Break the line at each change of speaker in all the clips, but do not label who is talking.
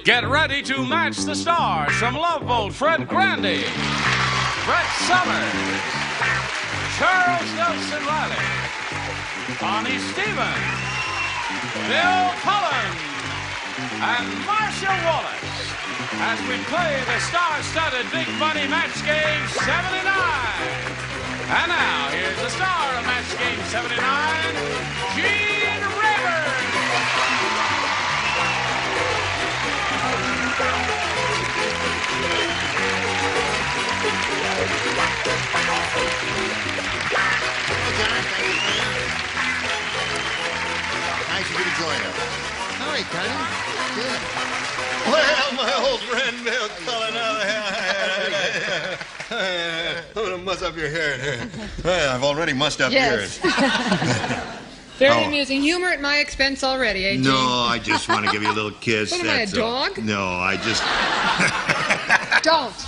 Get ready to match the stars from Love Boat: Fred Grandy, Brett Summers, Charles Nelson Riley, Bonnie Stevens, Bill Cullen, and Marcia Wallace as we play the star-studded Big Bunny Match Game 79. And now, here's the star of Match Game 79, Gene Rayburn.
Nice of you to join us. All right, Connie. Good. Well, my old friend Bill Cullen, I'm gonna muss up your hair. Well, I've already mussed up yours.
Very amusing. Humor at my expense already, eh, Gene?
No, I just want to give you a little kiss.
What am I, a dog?
No, I just...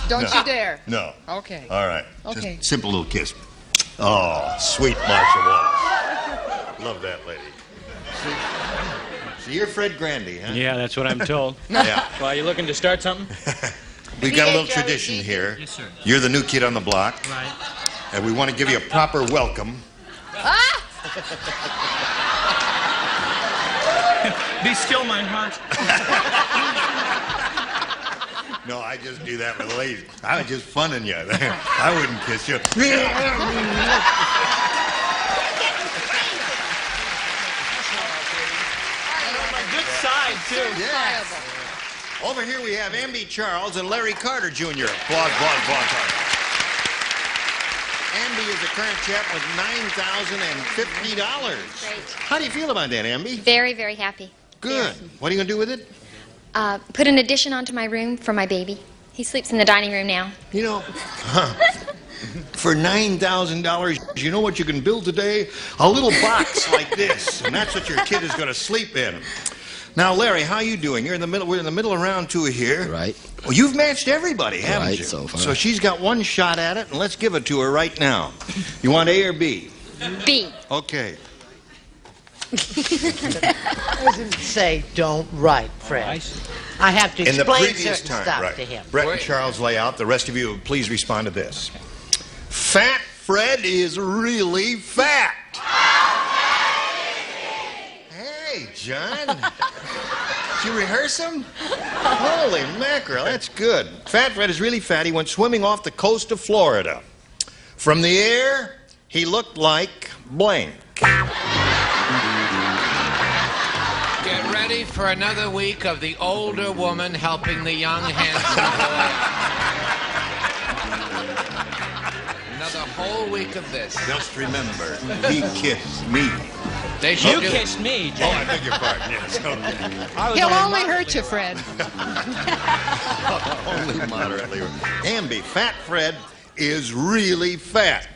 Don't you dare.
No.
Okay.
All right.
Okay.
Just simple little kiss. Oh, sweet Marcia Wallace. Love that lady. So you're Fred Grandy, huh?
Yeah, that's what I'm told.
Yeah.
Well, you looking to start something?
We've got a little tradition here.
Yes, sir.
You're the new kid on the block.
Right.
And we want to give you a proper welcome.
Ah!
Be still, my heart.
No, I just do that with ladies. I was just funning you. I wouldn't kiss you.
Good side, too.
Yeah. Over here we have Amby Charles and Larry Carter, Jr. Applause, applause, applause. Amby is the current champ with $9,050.
Great.
How do you feel about that, Amby?
Very, very happy.
Good. What are you going to do with it?
Put an addition onto my room for my baby. He sleeps in the dining room now.
You know, for $9,000, you know what you can build today? A little box like this, and that's what your kid is going to sleep in. Now, Larry, how you doing? You're in the middle. We're in the middle of round 2 here.
Right.
Well, you've matched everybody, haven't
Right,
you?
so far.
So she's got one shot at it, and let's give it to her right now. You want A or B?
B.
Okay.
Doesn't say don't write, Fred. I have to
In the
explain
previous
certain
time,
stuff
right.
to him.
Brett and Charles lay out. The rest of you, please respond to this. Fat Fred is really fat. Hey, John. Did you rehearse him? Holy mackerel, that's good. Fat Fred is really fat. He went swimming off the coast of Florida. From the air, he looked like blank.
Get ready for another week of the older woman helping the young, handsome boy. Another whole week of this.
Just remember, he kissed me.
They should
You kissed me, Jane.
Oh, I beg your pardon. Yes.
He'll only hurt you, Fred.
Only moderately. Amby, Fat Fred is really fat.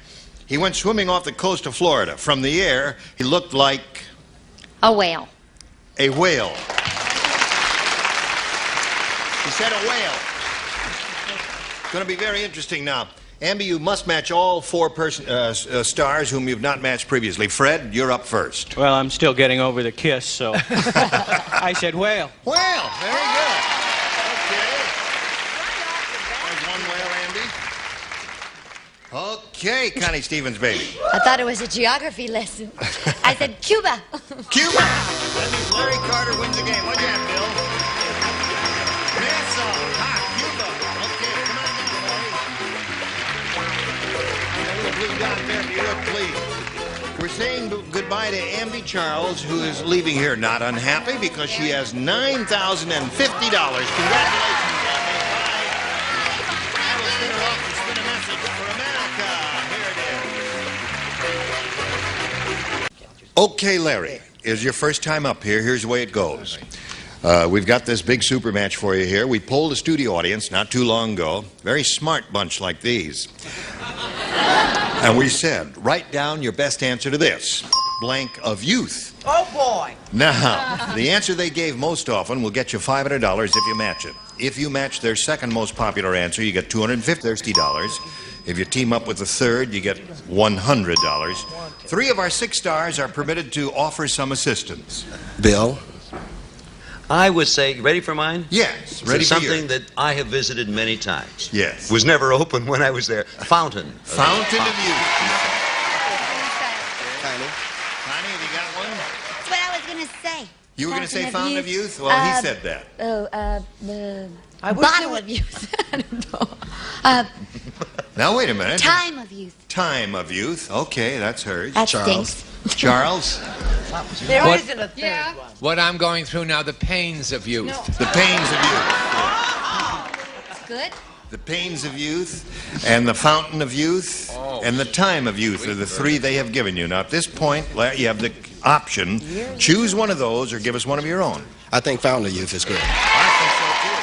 He went swimming off the coast of Florida. From the air, he looked like
A whale.
a whale. He said a whale. It's going to be very interesting now. Amby, you must match all 4 stars whom you've not matched previously. Fred, you're up first.
Well, I'm still getting over the kiss, so I said whale.
Whale, very good. Okay. There's one whale, Amby. Okay, Connie Stevens, baby.
I thought it was a geography lesson. I said Cuba.
Cuba! That means Larry Carter wins the game. What'd you have, Bill? Nassau. Ha, Cuba. Okay, come on down, Larry. A little blue dot there if you would, please. We're saying goodbye to Amby Charles, who is leaving here not unhappy because she has $9,050. Congratulations, Amby. Bye. I will spin her off and spin a message for America. Here it is. Okay, Larry. Is your first time up here. Here's the way it goes. We've got this big super match for you here. We polled a studio audience not too long ago. Very smart bunch like these. And we said, write down your best answer to this. Blank of youth.
Oh, boy.
Now, the answer they gave most often will get you $500 if you match it. If you match their second most popular answer, you get $250. If you team up with the third, you get $100. 3 of our 6 stars are permitted to offer some assistance.
Bill, I would say, ready for mine?
Yes, ready for
something
yours.
that I have visited many times.
Yes.
Was never open when I was there. Fountain.
Fountain of Youth.
Tiny.
Connie, have you got one?
That's what I was going to say.
You were going to say Fountain of Youth? Well, he said that.
Bottle of Youth. I don't know.
Now, wait a minute.
Time of Youth.
Time of Youth. Okay, that's hers.
That
Charles.
stinks.
Charles?
There
What?
isn't a third
Yeah.
one.
What I'm going through now, the pains of youth.
The Pains of Youth.
It's good.
The Pains of Youth and the Fountain of Youth and the Time of Youth are the three they have given you. Now, at this point, you have the option. Choose one of those or give us one of your own.
I think Fountain of Youth is good.
I think so, too.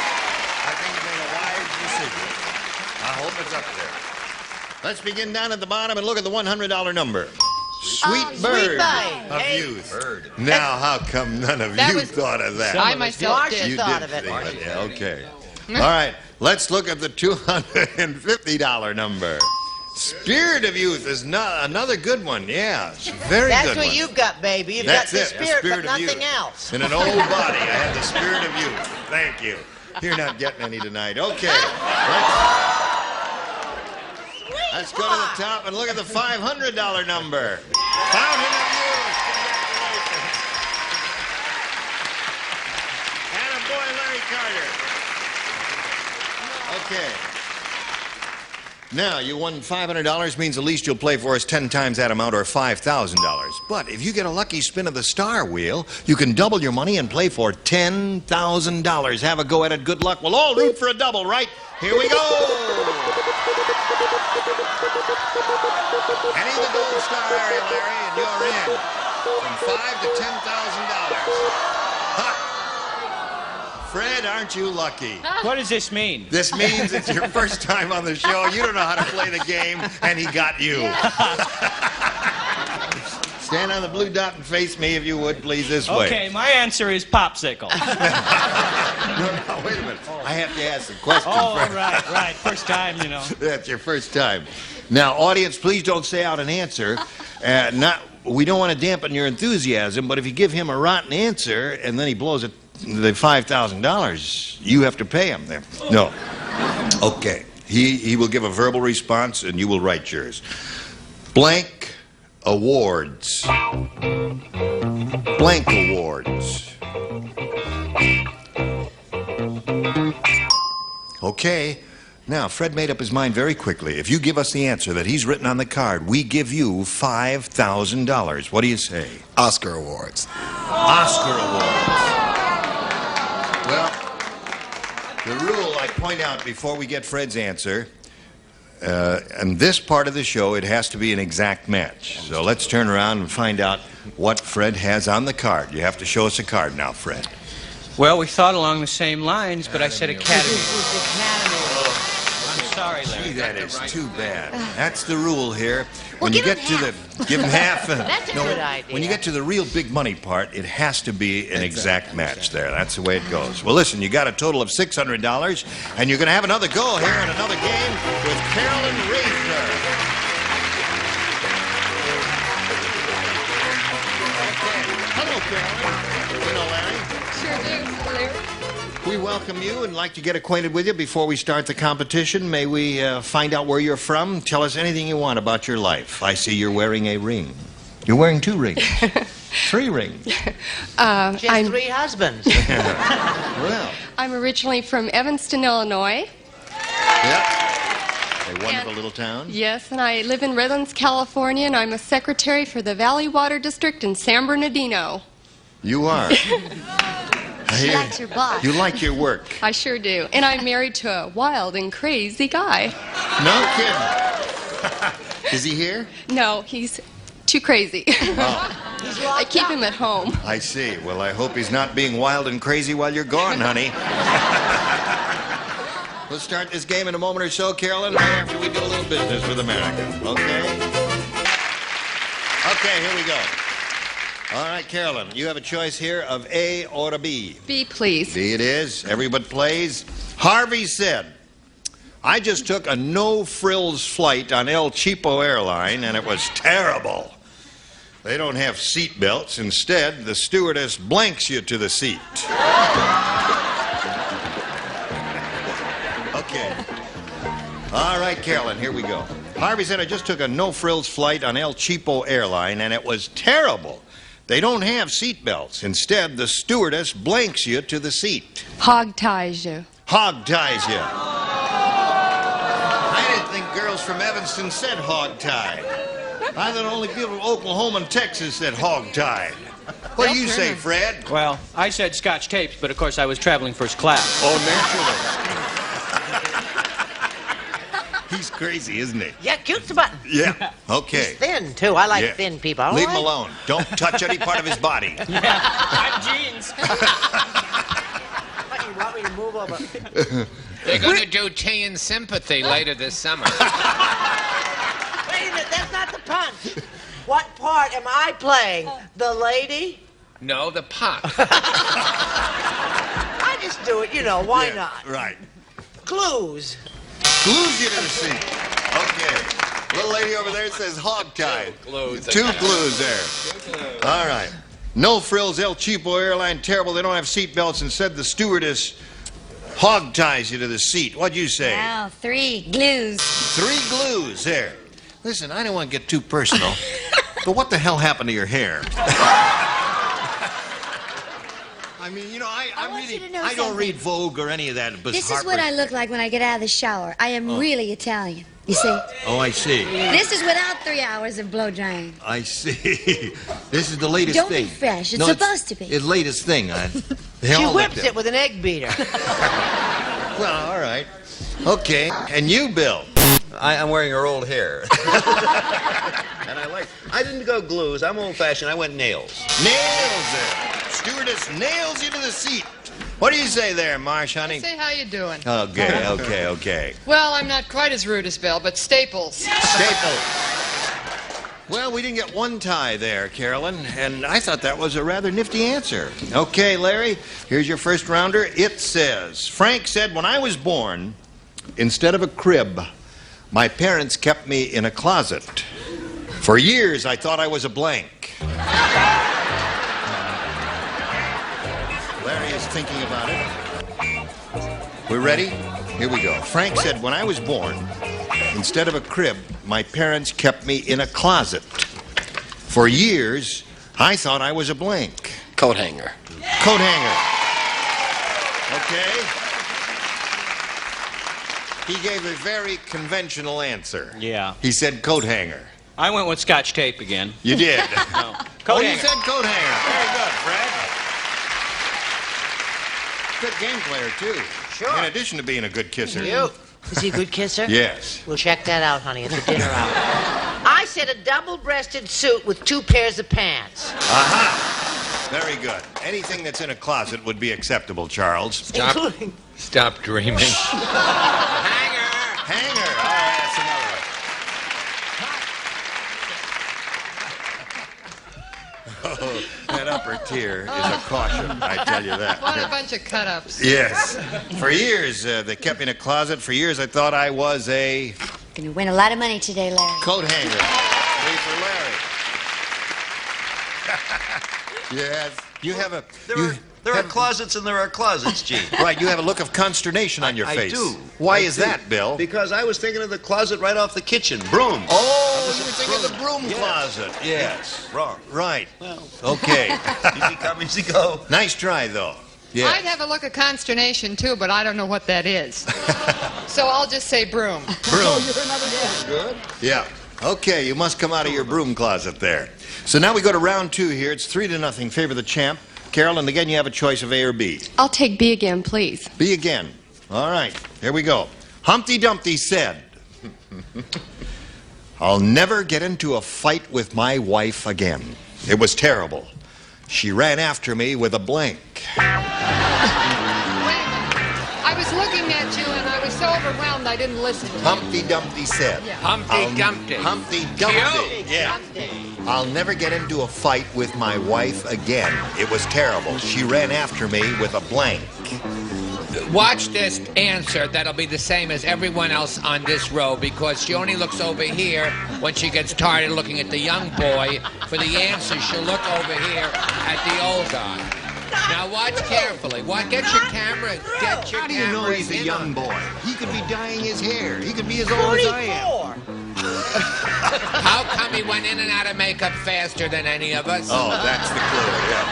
I think you made a wise decision. I hope it's up there. Let's begin down at the bottom and look at the $100 number. Sweet Bird of
Hey.
Youth. Now, how come none of
That
you
was-
thought of that?
I myself
Marcia
did.
You
thought
did
of it.
think of it. Yeah, okay. All right, let's look at the $250 number. Spirit of Youth is another good one. Yeah, it's a very
That's
good
what
one.
you've got, baby. You've
That's
got the
it, a
spirit,
spirit
but
of
nothing
youth.
else.
In an old body, I have the Spirit of Youth. Thank you. You're not getting any tonight. Okay, let's go to the top and look at the $500 number. Fountain of Youth. Congratulations. And a boy, Larry Carter. Okay. Now, you won $500 means at least you'll play for us 10 times that amount or $5,000. But if you get a lucky spin of the star wheel, you can double your money and play for $10,000. Have a go at it. Good luck. We'll all root for a double, right? Here we go. Any of the gold star area, Larry, and you're in. From $5,000 to $10,000. Ha! Fred, aren't you lucky?
What does this mean?
This means it's your first time on the show. You don't know how to play the game, and he got you. Stand on the blue dot and face me, if you would, please, this way.
Okay, my answer is popsicle.
No, wait a minute. I have to ask the question,
Oh,
Fred.
right. First time, you know.
That's your first time. Now, audience, please don't say out an answer. We don't want to dampen your enthusiasm, but if you give him a rotten answer and then he blows it, the $5,000, you have to pay him there. No. Okay. He will give a verbal response and you will write yours. Blank awards. Blank awards. Okay. Now, Fred made up his mind very quickly. If you give us the answer that he's written on the card, we give you $5,000. What do you say?
Oscar Awards.
Oscar awards. Well, the rule I point out before we get Fred's answer, in this part of the show, it has to be an exact match. So let's turn around and find out what Fred has on the card. You have to show us a card now, Fred.
Well, we thought along the same lines, but I said academy. I'm sorry,
Gee,
Larry.
that is too bad. That's the rule here.
Well,
When you
give
get
him
to
half.
the give him half.
That's a good idea.
When you get to the real big money part, it has to be an exact match there. That's the way it goes. Well, listen, you got a total of $600, and you're going to have another go here in another game with Carolyn Reisner. Hello, Carolyn. You know Larry?
Sure do, Larry.
We welcome you and like to get acquainted with you before we start the competition. May we find out where you're from? Tell us anything you want about your life. I see you're wearing a ring. You're wearing 2 rings. 3 rings.
She has 3 husbands.
Well,
I'm originally from Evanston, Illinois.
yep. A wonderful little town.
Yes, and I live in Redlands, California, and I'm a secretary for the Valley Water District in San Bernardino.
You are.
She likes your boss.
You like your work.
I sure do. And I'm married to a wild and crazy guy.
No kidding. Is he here?
No, he's too crazy. I keep him at home.
I see. Well, I hope he's not being wild and crazy while you're gone, honey. We'll start this game in a moment or so, Carolyn, right after we do a little business with America. Okay? Okay, here we go. All right, Carolyn, you have a choice here of A or a B.
B, please.
B it is. Everybody plays. Harvey said, I just took a no-frills flight on El Cheapo airline, and it was terrible. They don't have seat belts. Instead, the stewardess blanks you to the seat. Okay. All right, Carolyn, here we go. Harvey said I just took a no-frills flight on El Cheapo airline, and it was terrible. They don't have seat belts. Instead, the stewardess blanks you to the seat.
Hog ties you.
Hog ties you. I didn't think girls from Evanston said hog tie. I thought only people from Oklahoma and Texas said hog tie. What do you say, Fred?
Well, I said Scotch tapes, but of course I was traveling first class.
Oh, naturally. He's crazy, isn't he?
Yeah, cute the button.
Yeah. Okay.
He's thin, too. I like thin people.
Leave him alone. Don't touch any part of his body.
Yeah, I'm jeans.
What, you want me to move over?
They're going to do Tea and Sympathy later this summer.
Wait a minute, that's not the punch. What part am I playing? The lady?
No, the pot.
I just do it, you know, why not?
Right.
Clues.
Glues you to the seat. Okay. Little lady over there says hog tie. Two glues there. All right. No frills, El Cheapo airline, terrible. They don't have seat belts. Instead, the stewardess hog ties you to the seat. What'd you say?
Wow, 3 glues.
3 glues there. Listen, I don't want to get too personal, but what the hell happened to your hair? I mean, you know, I don't read Vogue or any of that.
This is what I look like when I get out of the shower. I am really Italian, you see.
Oh, I see.
This is without 3 hours of blow drying.
I see. This is the latest
Don't
thing.
be fresh. It's supposed to be.
It's the latest thing.
She whips it with an egg beater.
Well, all right. Okay. And you, Bill?
I'm wearing her old hair. And I didn't go glues. I'm old-fashioned. I went nails.
Nails there. Stewardess nails you to the seat. What do you say there, Marsh, honey?
Say how you doing.
Okay.
Well, I'm not quite as rude as Bill, but Staples.
Staples. Well, we didn't get one tie there, Carolyn, and I thought that was a rather nifty answer. Okay, Larry, here's your first rounder. It says, Frank said, when I was born, instead of a crib, my parents kept me in a closet. For years, I thought I was a blank. Larry is thinking about it. We're ready? Here we go. Frank said, when I was born, instead of a crib, my parents kept me in a closet. For years, I thought I was a blank.
Coat hanger.
Coat hanger. Okay. He gave a very conventional answer.
Yeah.
He said coat hanger.
I went with Scotch tape again.
You did?
No. Coat hanger.
You said coat hanger. Very good, Fred. Good game player, too.
Sure.
In addition to being a good kisser.
Is he a good kisser?
Yes.
We'll check that out, honey, at the dinner hour. I said a double-breasted suit with 2 pairs of pants.
Aha. Very good. Anything that's in a closet would be acceptable, Charles.
Stop dreaming.
Hanger. Oh, that's another one. Oh, that upper tier is a caution, I tell you that.
What a bunch of cut-ups.
Yes. For years, they kept me in a closet. For years, I thought I was a...
Gonna win a lot of money today, Larry.
coat hanger. Wait for Larry. Yes. You have a...
There are closets and there are closets, Gene.
Right, you have a look of consternation on your face.
I do.
Why is that, Bill?
Because I was thinking of the closet right off the kitchen. Broom.
Oh, you were thinking of the broom closet. Yes.
Wrong.
Right. Okay.
Easy come, easy go.
Nice try, though. Yeah.
I'd have a look of consternation, too, but I don't know what that is. So I'll just say broom.
Broom. Good. Yeah. Okay, you must come out of your broom closet there. So now we go to round 2 here. It's 3-0. Favor the champ. Carolyn, again, you have a choice of A or B.
I'll take B again, please.
B again. All right, here we go. Humpty Dumpty said, I'll never get into a fight with my wife again. It was terrible. She ran after me with a blank.
Wait a minute. I was looking at you, and I was so overwhelmed I didn't listen to you.
Humpty Dumpty said.
Yeah.
Humpty Dumpty.
Humpty Dumpty. Yeah. I'll never get into a fight with my wife again. It was terrible. She ran after me with a blank.
Watch this answer. That'll be the same as everyone else on this row because she only looks over here when she gets tired of looking at the young boy. For the answer, she'll look over here at the old guy. Now watch carefully. Get your camera. Get your
How do you know he's a young boy? He could be dyeing his hair. He could be as old as I am.
How come he went in and out of makeup faster than any of us?
Oh, that's the clue, yeah.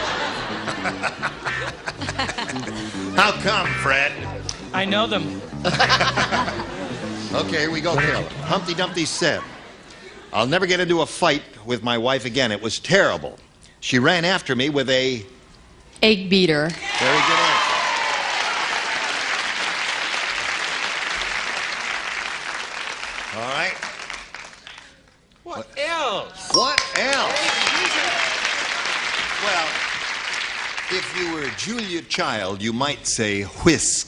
How come, Fred?
I know them.
Okay, here we go, Carolyn. Humpty Dumpty said, "I'll never get into a fight with my wife again. It was terrible. She ran after me with a..."
Egg beater.
Very good answer. All right.
What else?
What else? Well, if you were Julia Child, you might say whisk.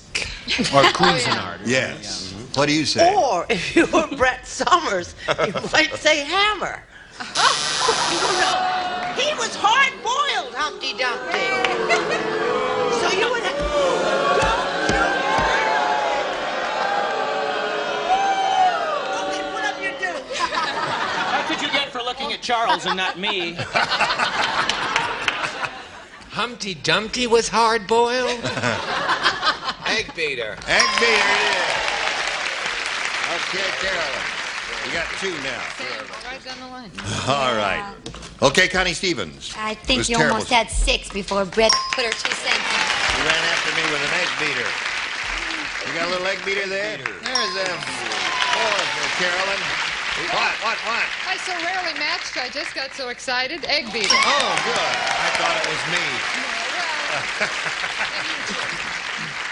Or Cuisinart.
Yes. What do you say?
Or if you were Brett Summers, you might say hammer. He was hard-boiled, Humpty Dumpty. So you would have... Okay, put up your dude.
How could you get for looking at Charles and not me?
Humpty Dumpty was hard-boiled? Egg beater.
Egg beater it is. Okay, Carolyn. You got two now.
Right down the line.
All right. Okay, Connie Stevens.
I
It
think
was
you
terrible.
almost had 6 before Brett put her 2 cents in.
She ran after me with an egg beater. You got a little egg beater there? There's them. Carolyn. What?
I so rarely matched, I just got so excited. Egg beater.
Oh, good. I thought it was me.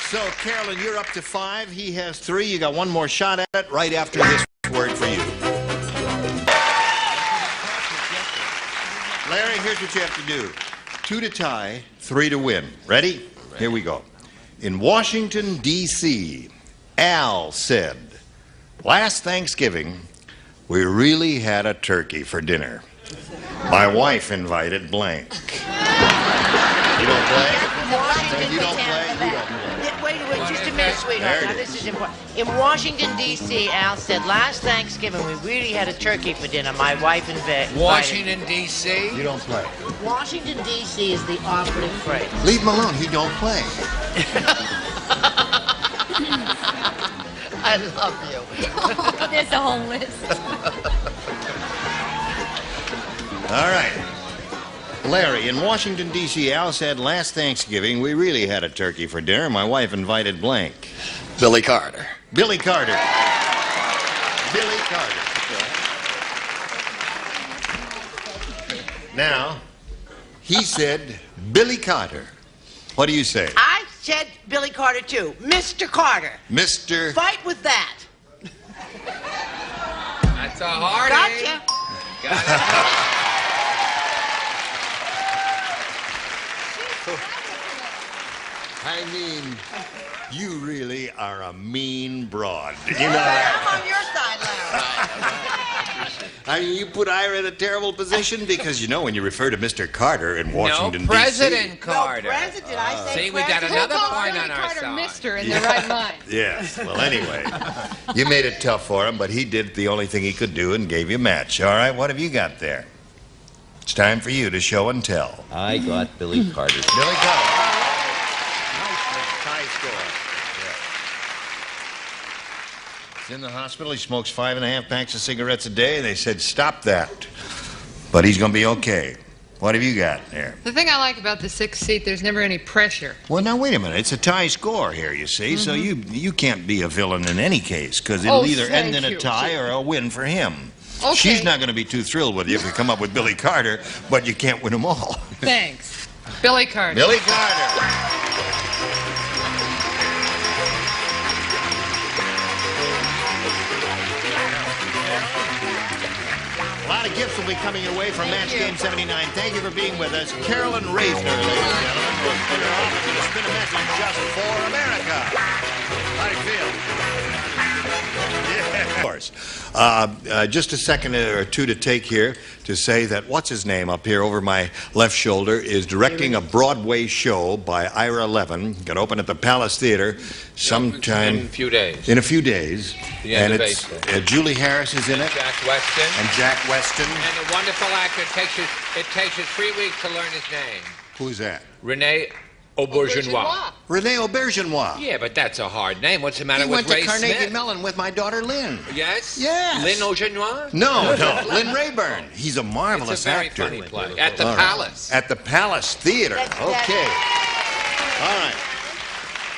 So, Carolyn, you're up to 5. He has 3. You got one more shot at it right after this word for you. Larry, here's what you have to do. 2 to tie, 3 to win. Ready? Here we go. In Washington, D.C., Al said, "Last Thanksgiving, we really had a turkey for dinner. My wife invited blank." You don't play?
Washington,
You don't play?
Wait, just a minute, sweetheart.
There
Now,
it
this is important. In Washington, D.C., Al said, "Last Thanksgiving, we really had a turkey for dinner. My wife invited."
Washington, D.C.?
You don't play.
Washington, D.C. is the operative phrase.
Leave him alone. He don't play.
I love you.
There's a whole list.
All right. Larry, in Washington, D.C., Al said, "Last Thanksgiving, we really had a turkey for dinner. My wife invited blank."
Billy Carter.
Billy Carter. Billy Carter. Now, he said Billy Carter. What do you say?
I said Billy Carter, too. Mr. Carter.
Mr.
Fight with that.
That's a hard
Gotcha.
Got it.
I mean, you really are a mean broad. You know that?
I'm on your side, Larry.
I mean, you put Ira in a terrible position because, you know, when you refer to Mr. Carter in Washington,
No, President
D.C.
Carter.
No, President. I say
See, we got
President.
another
Who calls
point
Billy
on our
Carter
side.
Mister in their right mind?
Yes. Well, anyway, you made it tough for him, but he did the only thing he could do and gave you a match. All right, what have you got there? It's time for you to show and tell.
I got Billy Carter.
Billy Carter. Tie score. Yeah. He's in the hospital. He smokes 5.5 packs of cigarettes a day. They said, stop that. But he's going to be okay. What have you got there?
The thing I like about the 6th seat, there's never any pressure.
Well, now, wait a minute. It's a tie score here, you see. So you can't be a villain in any case because it'll either end in a tie or a win for him.
Okay.
She's not going to be too thrilled with you if you come up with Billy Carter, but you can't win them all.
Thanks. Billy Carter.
Billy Carter. A lot of gifts will be coming your way from Match Game 79. Thank you for being with us. Carolyn Reisner, ladies and gentlemen, will spin her off and going to spin a message just for America. How do you feel? Yeah, of course. Just a second or two to take here to say that what's-his-name up here over my left shoulder is directing a Broadway show by Ira Levin. Going to open at the Palace Theater sometime...
In a few days.
In a few days.
And
it's Julie Harris is in it.
Jack Weston.
And Jack Weston.
And a wonderful actor. It takes you 3 weeks to learn his name.
Who's that?
Rene Aubergenois.
Rene Aubergenois.
Yeah, but that's a hard name. What's the matter
He
with
went
Ray
to Carnegie
Smith?
Mellon with my daughter Lynn.
Yes?
Yes.
Lynn Aubergenois?
No, Lynn Rayburn. He's a marvelous actor.
It's a very funny play. At the Palace.
At the Palace Theater. Okay. All right.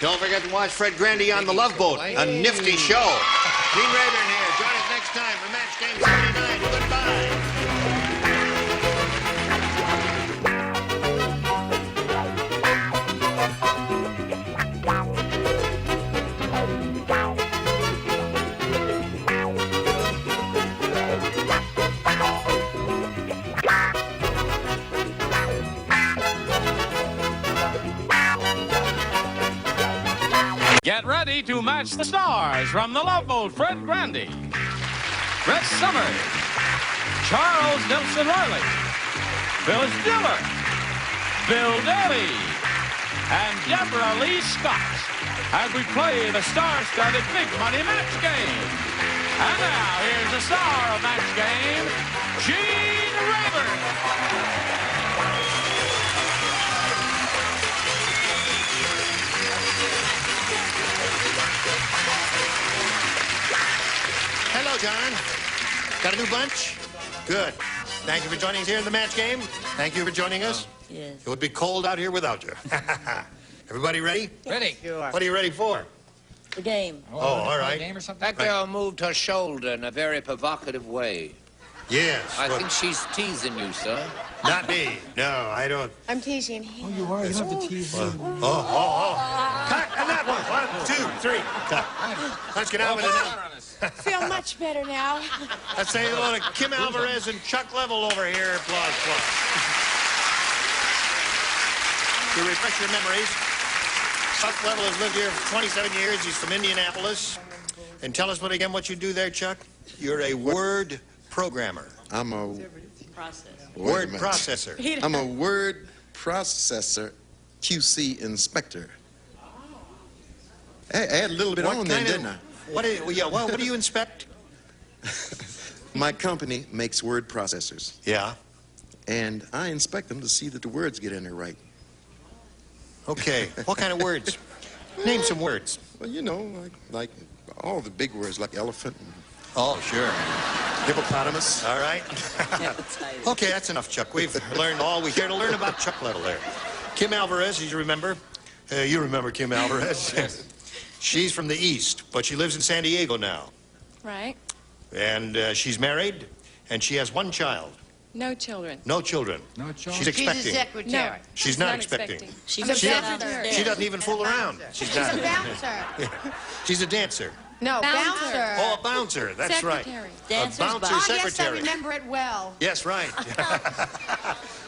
Don't forget to watch Fred Grandy on The Love Boat. A nifty show. Gene Rayburn here. Join us next time for Match Game 79. Goodbye.
Get ready to match the stars from The Love Boat, Fred Grandy, Brett Summers, Charles Nelson Riley, Phyllis Diller, Bill Daly, and Deborah Lee Scott as we play the star-studded Big Money Match Game. And now, here's the star of Match Game, Gene Rayburn.
Hello, John. Got a new bunch? Good. Thank you for joining us here in the match game. Thank you for joining us.
Yes.
It would be cold out here without you. Everybody ready?
Ready.
What are you ready for?
The game.
Oh, all right.
That girl moved her shoulder in a very provocative way.
Yes.
I think she's teasing you, sir.
Not me. No, I don't.
I'm teasing him.
Oh, you are? You don't have to tease him.
Cut. And that one. 1, 2, 3. Cut. Let's get on with it now.
Feel much better now.
Let's say hello to Kim Alvarez and Chuck Level over here. Applause, applause. To refresh your memories, Chuck Level has lived here for 27 years. He's from Indianapolis. And tell us what you do there, Chuck. You're a word programmer.
I'm a
word processor.
I'm a word processor QC inspector. I had a little bit on there, didn't I?
What do you inspect?
My company makes word processors.
Yeah.
And I inspect them to see that the words get in there right.
Okay. What kind of words? Name some words.
Well, you know, like all the big words, like elephant.
Oh, sure.
Hippopotamus.
All right. Okay, that's enough, Chuck. We've learned all we care to learn about Chuck Level there. Kim Alvarez, you remember? You remember Kim Alvarez?
Yes.
She's from the East, but she lives in San Diego now.
Right.
And she's married, and she has one child.
No children.
No children.
No children.
She's expecting.
She's a secretary.
No.
She's not expecting.
She's
She
a
doesn't,
bouncer.
she doesn't even fool around. She's not.
She's a bouncer.
She's a dancer.
No, bouncer.
Oh, a bouncer. That's
Secretary.
right.
Dancer's
a bouncer
box.
Oh, yes, I
secretary.
remember it well.
Yes, right.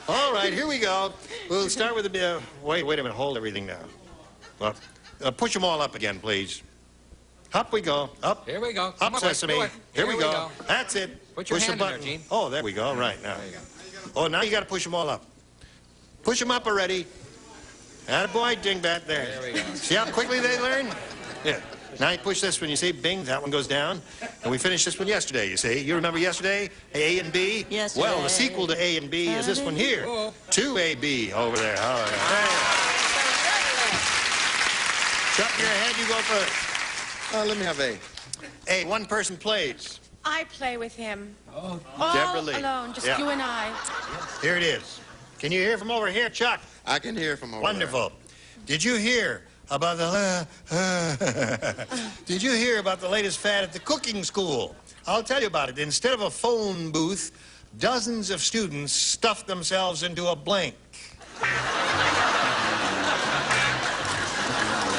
All right, here we go. We'll start with the... wait a minute. Hold everything now. Well, push them all up again, please. Up we go. Up.
Here we go.
Up,
Come on,
Sesame.
do it.
Here we go. That's it.
Put your
push
hand
the
in there,
button.
Gene.
Oh, there we go. Right now.
There you go.
Oh, now you got to push them all up. Push them up already. Attaboy, dingbat there.
There we go.
See how quickly they learn? Yeah. Now you push this one, you see, bing, that one goes down. And we finished this one yesterday, you see. You remember yesterday? A and B?
Yes.
Well, the sequel to A and B is this one here. 2AB over there. Oh, yeah. Chuck, you're ahead. You go first.
Let me have A.
A, one person plays.
I play with him.
Deborah
All
Lee.
alone, just
Yeah.
you and I.
Here it is. Can you hear from over here, Chuck?
I can hear from over
Wonderful. Did you hear about the... Did you hear about the latest fad at the cooking school? I'll tell you about it. Instead of a phone booth, dozens of students stuffed themselves into a blank.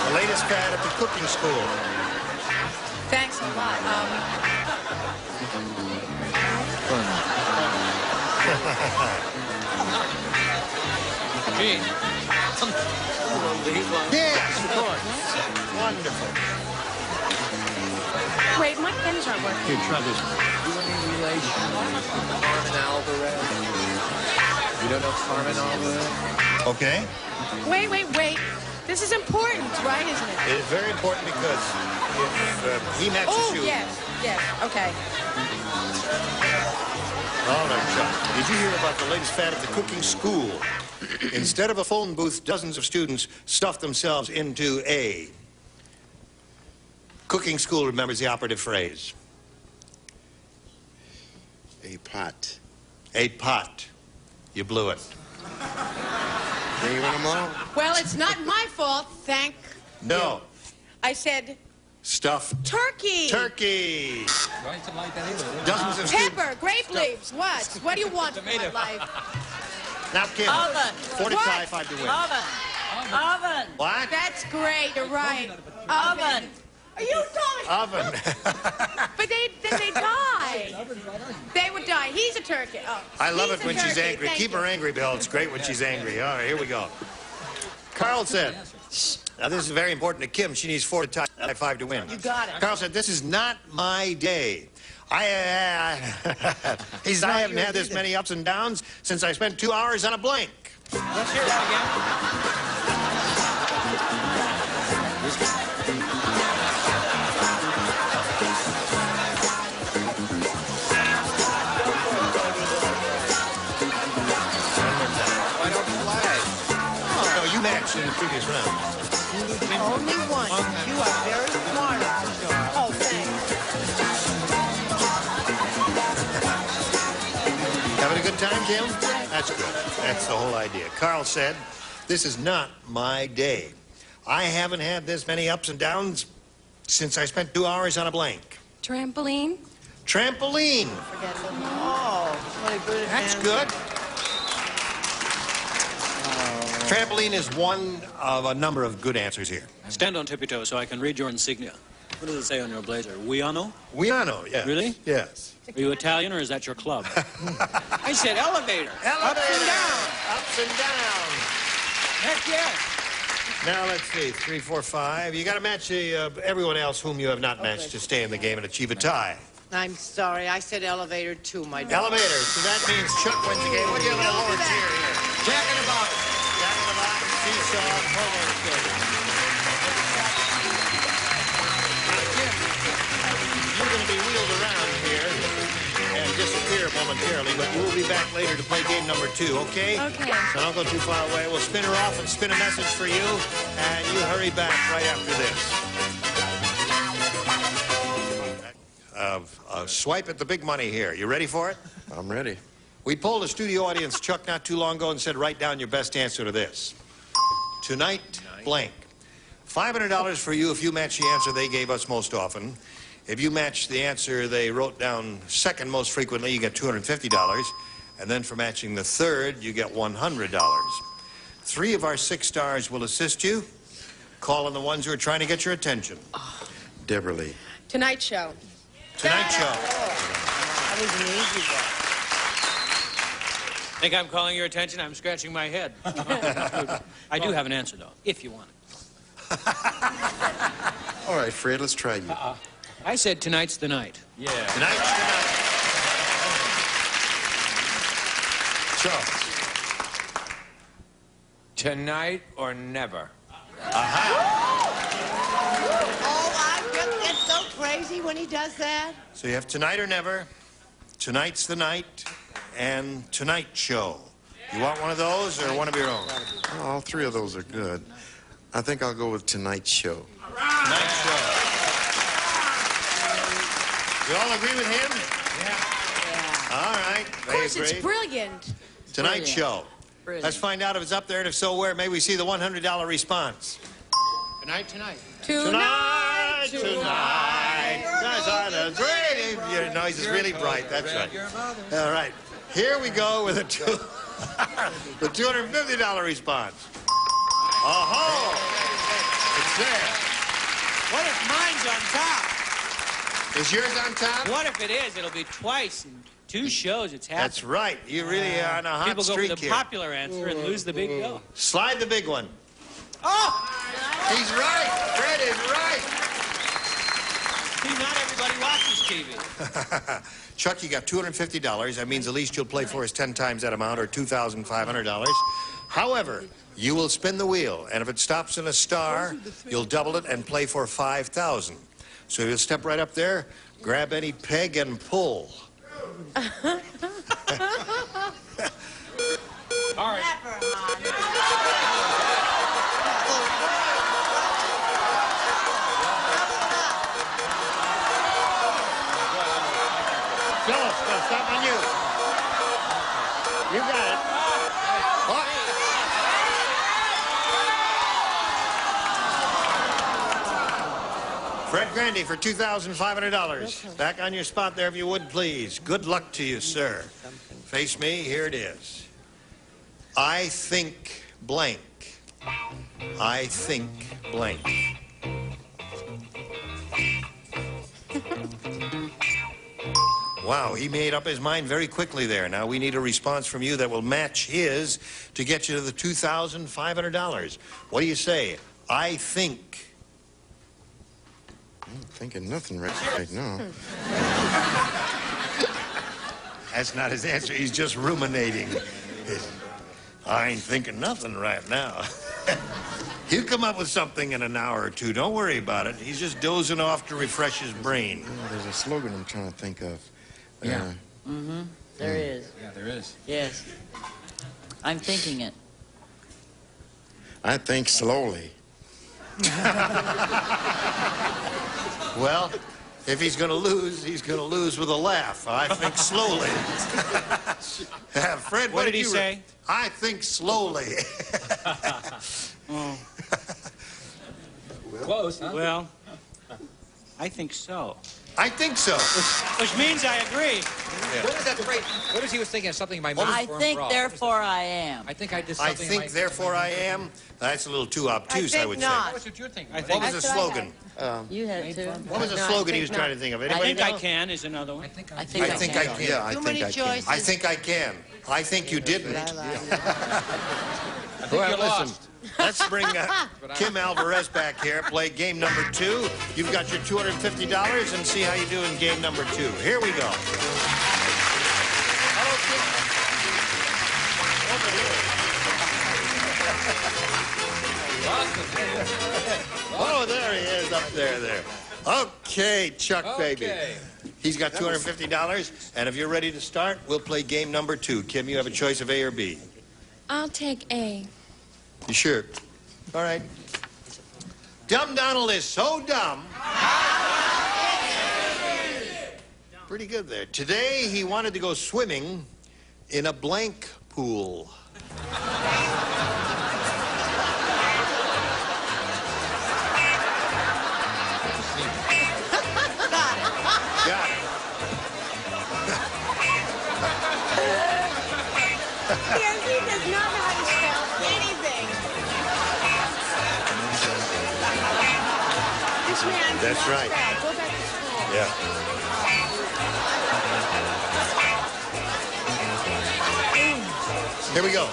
The latest fad at the cooking school.
Thanks a lot.
Gene.
Yes, of course. Wonderful.
Wait, my pen
buttons aren't working.
Here, try this.
You any relation to Carmen Alvarez? You don't know Carmen Alvarez?
Okay.
Wait. This is important, right, isn't it?
It is very important because if he matches you...
yes, okay.
All right, Chuck. Did you hear about the latest fad at the cooking school? Instead of a phone booth, dozens of students stuff themselves into a... Cooking school remembers the operative phrase.
A pot.
A pot. You blew it.
Bring them all?
Well, it's not my fault, thank
No.
you. I said
Stuffed
turkey.
turkey. Dozens of students.
Pepper, grape leaves. What? What do you want from my life?
Now, Kim.
Oven.
45 to win.
Oven.
What?
That's great, you're right.
Oven.
Are you talking?
Oven.
But then they die. They would die. He's a turkey. Oh,
I love
he's
it
a
when she's
turkey.
angry.
Thank
Keep
you.
her angry, Bill. It's great when she's angry. All right, here we go. Carl said, now this is very important to Kim. She needs 4 to tie, 5 to win.
You got it.
Carl said, this is not my day. I haven't had this many ups and downs since I spent 2 hours on a blank.
Let's hear it again.
Why don't you play?
No, you matched in the previous round.
Only one. You are very smart, Officer. Oh, thanks.
Having a good time, Kim? That's good. That's the whole idea. Carl said, this is not my day. I haven't had this many ups and downs since I spent 2 hours on a blank.
Trampoline?
Trampoline.
Oh, what a good
That's
answer.
good. Trampoline is one of a number of good answers here.
Stand on tippy toes so I can read your insignia. What does it say on your blazer? Wiano?
Wiano, yes.
Really?
Yes.
Are you Italian or is that your club? I said elevator.
Elevator.
Ups and downs.
Ups and downs.
Heck yes.
Now, let's see. 3, 4, 5. You got to match everyone else whom you have not matched to stay in the game and achieve a tie.
I'm sorry. I said elevator too, my dog.
Elevator. So that means Chuck wins the game. We'll give him a lower tier here.
Jack in the Box.
Jack in the Box, Seesaw, Provo State. You're going to be wheeled around here and disappear momentarily, but we'll be back later to play game number 2, okay?
Okay.
So don't go too far away. We'll spin her off and spin a message for you, and you hurry back right after this. Swipe at the big money here. You ready for it?
I'm ready.
We polled a studio audience, Chuck, not too long ago and said, write down your best answer to this. Tonight, blank. $500 for you if you match the answer they gave us most often. If you match the answer they wrote down second most frequently, you get $250. And then for matching the third, you get $100. 3 of our 6 stars will assist you. Call on the ones who are trying to get your attention.
Deborah Lee.
Tonight Show.
Tonight Show.
That was an easy one.
Think I'm calling your attention? I'm scratching my head. I do have an answer, though, if you want it.
All right, Fred, let's try you.
I said tonight's the night.
Yeah. Tonight's the night. Chuck.
Tonight or never.
Oh, I just get so crazy when he does that.
So you have Tonight or Never, Tonight's the Night, and Tonight Show. You want one of those or one of your own?
All 3 of those are good. I think I'll go with Tonight's Show.
Tonight Show. You all agree with him?
Yeah.
All right.
Of course, it's brilliant.
Tonight Show.
Brilliant.
Let's find out if it's up there, and if so, where. May we see the $100 response.
Tonight, tonight.
Tonight. Guys are the great. Your noise is really bright. That's right. All right. Here we go with the $250 response. Oh-ho! It's there.
What if mine's on top?
Is yours on top?
What if it is? It'll be twice in 2 shows. It's happening.
That's right. You really are on a hot
People go
streak
for the
here.
popular answer and lose the big bill.
Slide the big one.
Oh!
He's right. Fred is right.
See, not everybody watches
baby.
Chuck, you got $250. That means at least you'll play for us 10 times that amount, or $2,500. However, you will spin the wheel, and if it stops in a star, you'll double it and play for $5,000. So you'll step right up there, grab any peg, and pull.
All right.
Phyllis, now stop on you. You got it. Oh. Fred Grandy for $2,500. Back on your spot there, if you would, please. Good luck to you, sir. Face me. Here it is. I think blank. I think blank. Wow, he made up his mind very quickly there. Now we need a response from you that will match his to get you to the $2,500. What do you say? I think.
I'm thinking nothing right now.
That's not his answer. He's just ruminating. I ain't thinking nothing right now. He'll come up with something in an hour or two. Don't worry about it. He's just dozing off to refresh his brain.
There's a slogan I'm trying to think of.
Yeah. There is.
Yeah, there is.
Yes. I'm thinking it.
I think slowly.
Well, if he's going to lose, he's going to lose with a laugh. I think slowly. Fred,
What did he say?
I think slowly.
Oh. Close, huh? Well, I think so.
I think so.
Which means I agree.
Yeah.
What was that phrase? What is he was thinking of something in my mind?
I think, therefore I am.
I think I did
I
something.
think, therefore I am. That's a little too obtuse, I would
not.
say.
What's what you're thinking?
What was the slogan?
You had it too.
What was the slogan he was trying to think of?
I
Anybody
think
know?
I can is another one.
I think
I think I can.
Yeah, I
Too
think
many
I can.
choices.
I think I can. I think you didn't.
I think
Well,
you
listen,
lost.
let's bring Kim Alvarez back here, play game number 2. You've got your $250 and see how you do in game number 2. Here we go. Oh, there he is up there. Okay, Chuck, baby. He's got $250, and if you're ready to start, we'll play game number 2. Kim, you have a choice of A or B.
I'll take A.
You sure? All right. Dumb Donald is so dumb. Pretty good there. Today, he wanted to go swimming in a blank pool. Got it.
Yes, he does not know how to spell anything. This man
That's
cannot
right.
spell. Go back to school.
Yeah. Here we go.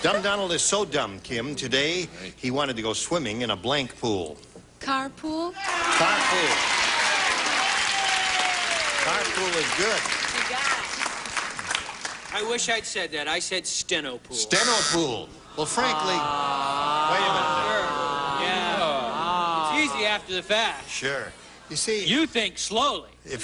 Dumb Donald is so dumb, Kim. Today, he wanted to go swimming in a blank pool.
Carpool?
Carpool. Carpool is good.
I wish I'd said that. I said steno pool.
Steno pool. Well, frankly, wait a minute.
Yeah. It's easy after the fact.
Sure. You see,
You think slowly.
if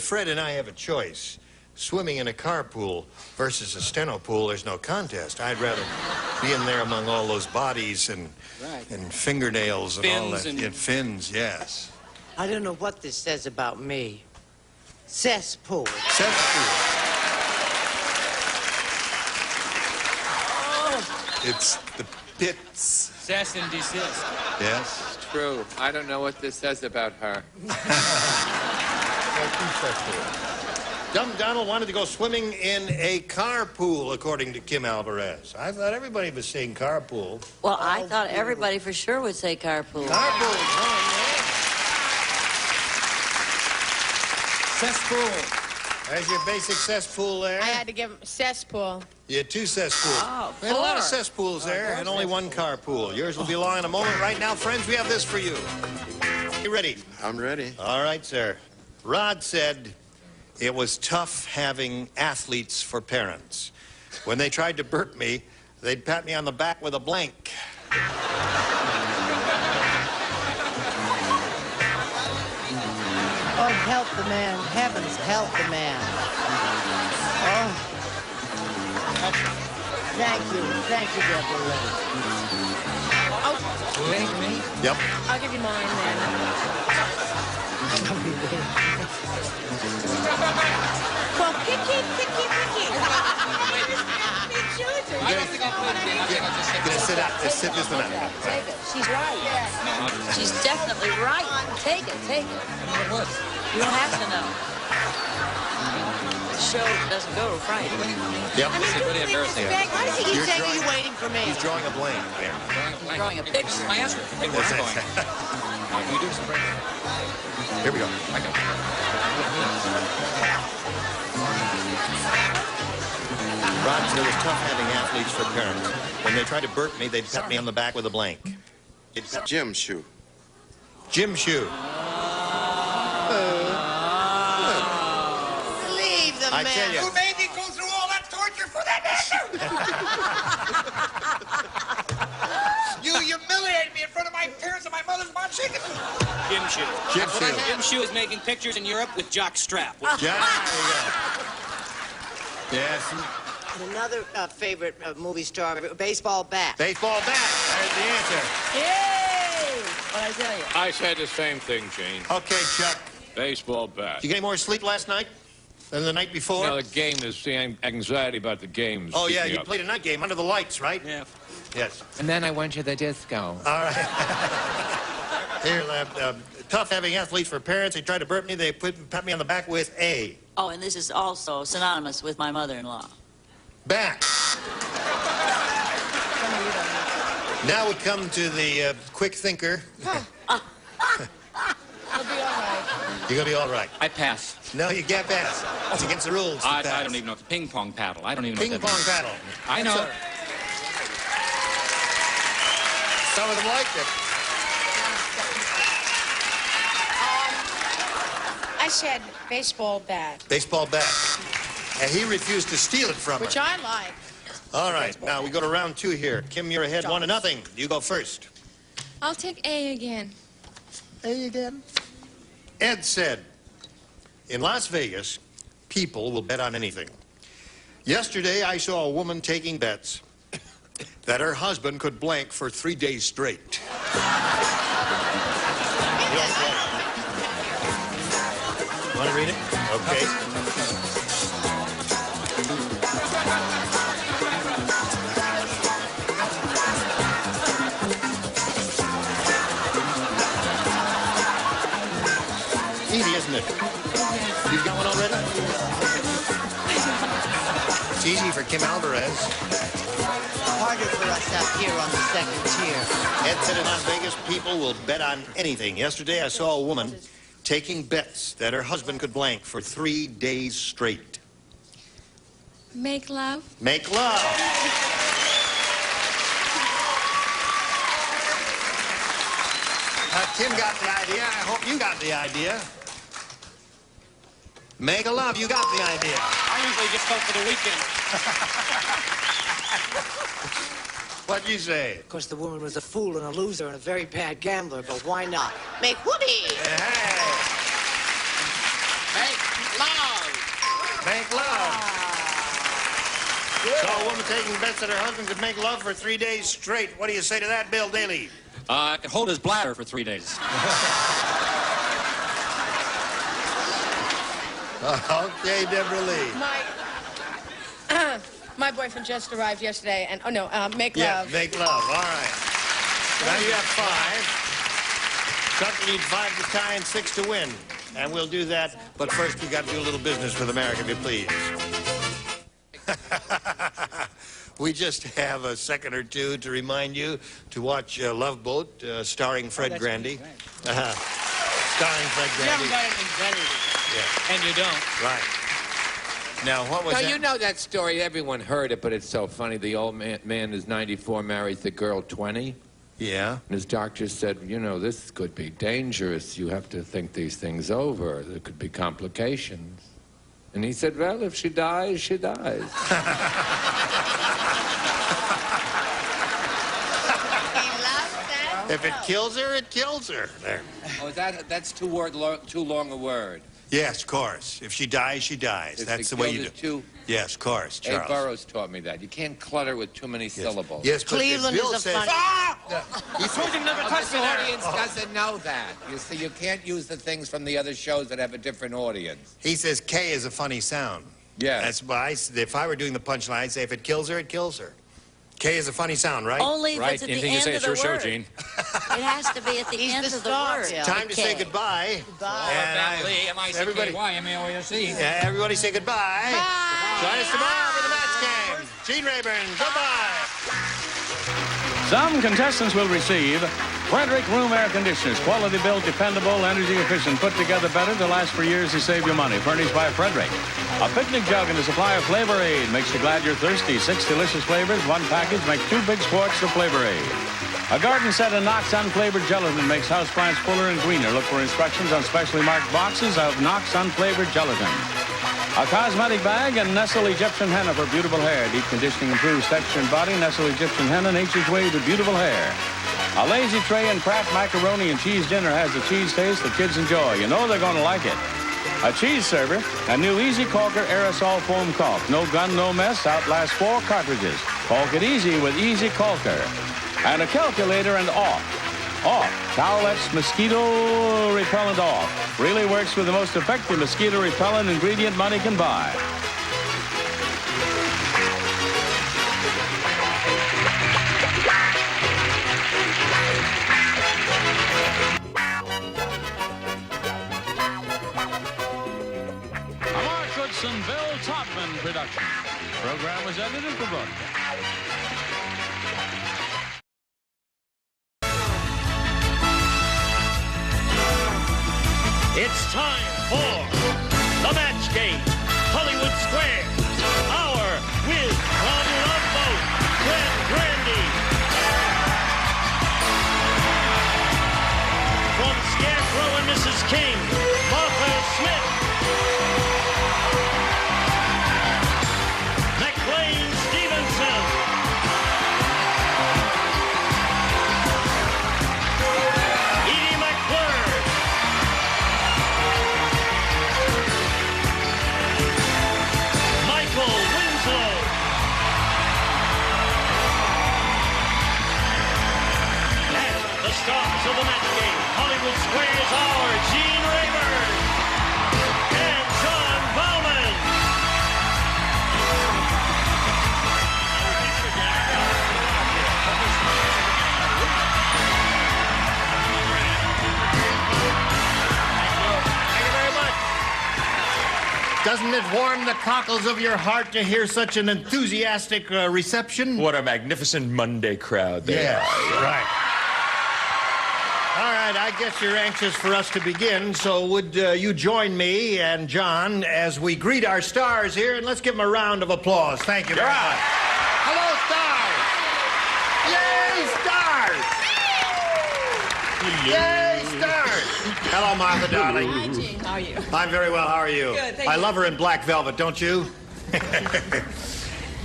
Fred and I have a choice, swimming in a carpool versus a steno pool, there's no contest. I'd rather be in there among all those bodies and fingernails and all that.
Fins
Fins, yes.
I don't know what this says about me. Cesspool.
Cesspool. It's the pits.
Cess and desist.
Yes.
True. I don't know what this says about her.
Dumb Donald wanted to go swimming in a carpool, according to Kim Alvarez. I thought everybody was saying carpool.
Well, I thought everybody for sure would say carpool.
Carpool,
Cesspool.
There's your basic cesspool there.
I had to give him a cesspool.
You had 2 cesspools.
Oh,
We had a lot of
4.
cesspools there and only 1 carpool. Yours will be along in a moment. Right now, friends, we have this for you. You ready?
I'm ready.
All right, sir. Rod said it was tough having athletes for parents. When they tried to burp me, they'd pat me on the back with a blank.
Oh, help the man. Heavens, help the man. Oh. Thank you, Deborah.
Me? Yep.
I'll give you mine then.
Well, picky.
I don't think I'll play the game. I think I'll just sit
Gonna sit out. Just sit this one out.
Take it. She's right. She's definitely right. Take it. You don't have to know. The show doesn't go to Friday.
Yep.
It's really embarrassing.
Why does he keep saying, are you waiting for me?
He's drawing a blank there.
Drawing a picture.
My answer. Hey, where's it going? Can you do some break?
Here we go.
I got it.
Rod said it was tough having athletes for parents. When they tried to burp me, they'd pat me on the back with a blank.
Gym shoe.
Gym shoe.
Leave the
I
man.
tell you.
Who made me go through all that torture for that You humiliated me in front of my parents and my mother's mom shaking.
Gym shoe.
Gym
What I
shoe.
Gym shoe is making pictures in Europe with jock strap.
Yeah, there you go. Yes.
Another favorite movie star, baseball bat.
Baseball bat. There's the answer.
Yay! What'd I tell you?
I said the same thing, Jane.
Okay, Chuck.
Baseball bat.
Did you get any more sleep last night than the night before?
Now, the game is the anxiety about the games.
Oh,
keep
yeah,
me
you
up.
played a night game under the lights, right?
Yeah.
Yes.
And then I went to the disco.
All right. Here, tough having athletes for parents. They tried to burp me. They pat me on the back with a
Oh, and this is also synonymous with my mother-in-law.
bat. Now we come to the quick thinker.
I'll be all right.
You're going to be all right.
I pass.
No, you can't pass. It's against the rules. to
I
pass.
don't even know. It's ping pong paddle. I don't even know
Ping
what that
pong
means.
paddle.
I know.
Some of them liked it.
I said baseball bat,
Baseball bat. And he refused to steal it from
which
her.
I like.
All right, now we go to round 2 here. Kim, you're ahead 1-0. You go first.
I'll take A again.
A again? Ed said, in Las Vegas, people will bet on anything. Yesterday, I saw a woman taking bets that her husband could blank for 3 days straight. Want to read it? Okay. Easy, isn't it? You've got one already? It's easy for Kim Alvarez.
Harder for us up here on the second tier.
Ed said in Las Vegas, people will bet on anything. Yesterday, I saw a woman taking bets that her husband could blank for 3 days straight.
Make love.
Make love. Kim got the idea. I hope you got the idea. Make a love. You got the idea.
I usually just go for the weekend.
What'd you say?
Of course, the woman was a fool and a loser and a very bad gambler, but why not? Make whoopee!
Hey.
Make love.
Make love. Saw a woman taking bets that her husband could make love for 3 days straight. What do you say to that, Bill Daly?
Hold his bladder for 3 days.
Okay, Deborah Lee.
My boyfriend just arrived yesterday, and make
Yeah,
love.
make love. All right. Now you have 5. Chuck, you need 5 to tie and 6 to win. And we'll do that. But first, we've got to do a little business with America, if you please. We just have a second or two to remind you to watch Love Boat, starring Fred Grandy. Starring Fred
You haven't
Grandy.
got anything better to do.
Yeah.
And you don't.
Right. Now, what was
No,
that?
you know that story. Everyone heard it, but it's so funny. The old man is 94, marries the girl 20.
Yeah.
And his doctor said, you know, this could be dangerous. You have to think these things over. There could be complications. And he said, well, if she dies, she dies.
If it kills her, it kills her. There.
Oh, that's too long a word.
Yes, of course. If she dies, she dies.
If
That's
it
the way
kills
you
it
do. Yes, of course,
Abe
Charles.
Burroughs taught me that. You can't clutter with too many syllables.
Yes, but
Cleveland
Bill
is a
says,
funny...
You told him never touch the audience doesn't know that. You see, you can't use the things from the other shows that have a different audience.
He says K is a funny sound.
Yeah.
That's why, if I were doing the punchline, I'd say if it kills her, it kills her. K is a funny sound, right?
Only if
Right.
it's at
Anything
the
you say,
end
it's
of
your
the
show,
word.
Gene.
It has to be at the end of the word.
Time to say goodbye.
Bentley,
everybody,
M-I-C-K-Y-M-A-O-S-E.
everybody say goodbye. Join us tomorrow for the match game. Gene Rayburn, goodbye.
Some contestants will receive Frederick Room Air Conditioners. Quality built, dependable, energy efficient, put together better to last for years to save you money. Furnished by Frederick. A picnic jug and a supply of Flavor Aid makes you glad you're thirsty. 6 delicious flavors, 1 package makes 2 big quarts of Flavor Aid. A garden set of Knox unflavored gelatin makes houseplants fuller and greener. Look for instructions on specially marked boxes of Knox unflavored gelatin. A cosmetic bag and Nestle Egyptian Henna for beautiful hair. Deep conditioning improves texture and body. Nestle Egyptian Henna nature's way to beautiful hair. A lazy tray and Kraft macaroni and cheese dinner has the cheese taste that kids enjoy. You know they're going to like it. A cheese server, a new Easy Caulker aerosol foam caulk. No gun, no mess, outlast 4 cartridges. Caulk it easy with Easy Caulker. And a calculator and off. Off. Towelettes mosquito repellent off. Really works with the most effective mosquito repellent ingredient money can buy. A Mark Goodson, Bill Todman production. Program was edited for broadcast.
It's time for the match game. Hollywood Square. Hour with on Love Boat, Fred Grandy. From Scarecrow and Mrs. King, Marta Smith. McLean Stevenson. Edie McClure. Michael Winslow. And the stars of the match game. Hollywood Squares are Gene Rayburn and John Bowman.
Thank you very much. Doesn't it warm the cockles of your heart to hear such an enthusiastic reception?
What a magnificent Monday crowd there.
Yes, right. All right, I guess you're anxious for us to begin, so would you join me and John as we greet our stars here, and let's give them a round of applause. Thank you very much. Hello, stars! Yay, stars! Yay, stars! Hello, Martha, darling.
Hi, Gene. How are you?
I'm very well. How are you?
Good, thank
I
you.
love her in black velvet, don't you?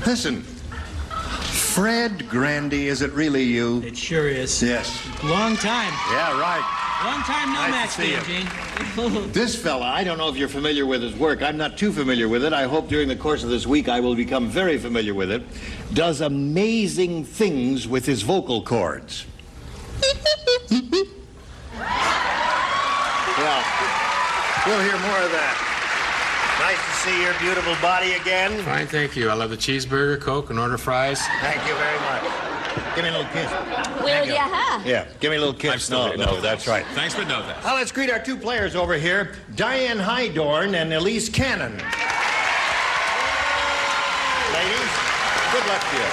Listen, Fred Grandy, is it really you?
It sure is.
Yes.
Long time.
Yeah, right.
Long time no
Nice to
match
see
game,
you.
Gene.
This fella, I don't know if you're familiar with his work. I'm not too familiar with it. I hope during the course of this week I will become very familiar with it. Does amazing things with his vocal cords. Well, we'll hear more of that. Nice to see your beautiful body again.
Fine, thank you. I love the cheeseburger, Coke, and order fries.
Thank you very much. Give me a little kiss.
Will you, huh?
Yeah, give me a little kiss. No, that's right.
Thanks, but no thanks.
Now let's greet our 2 players over here, Diane Hydorn and Elise Cannon. Ladies, good luck to you.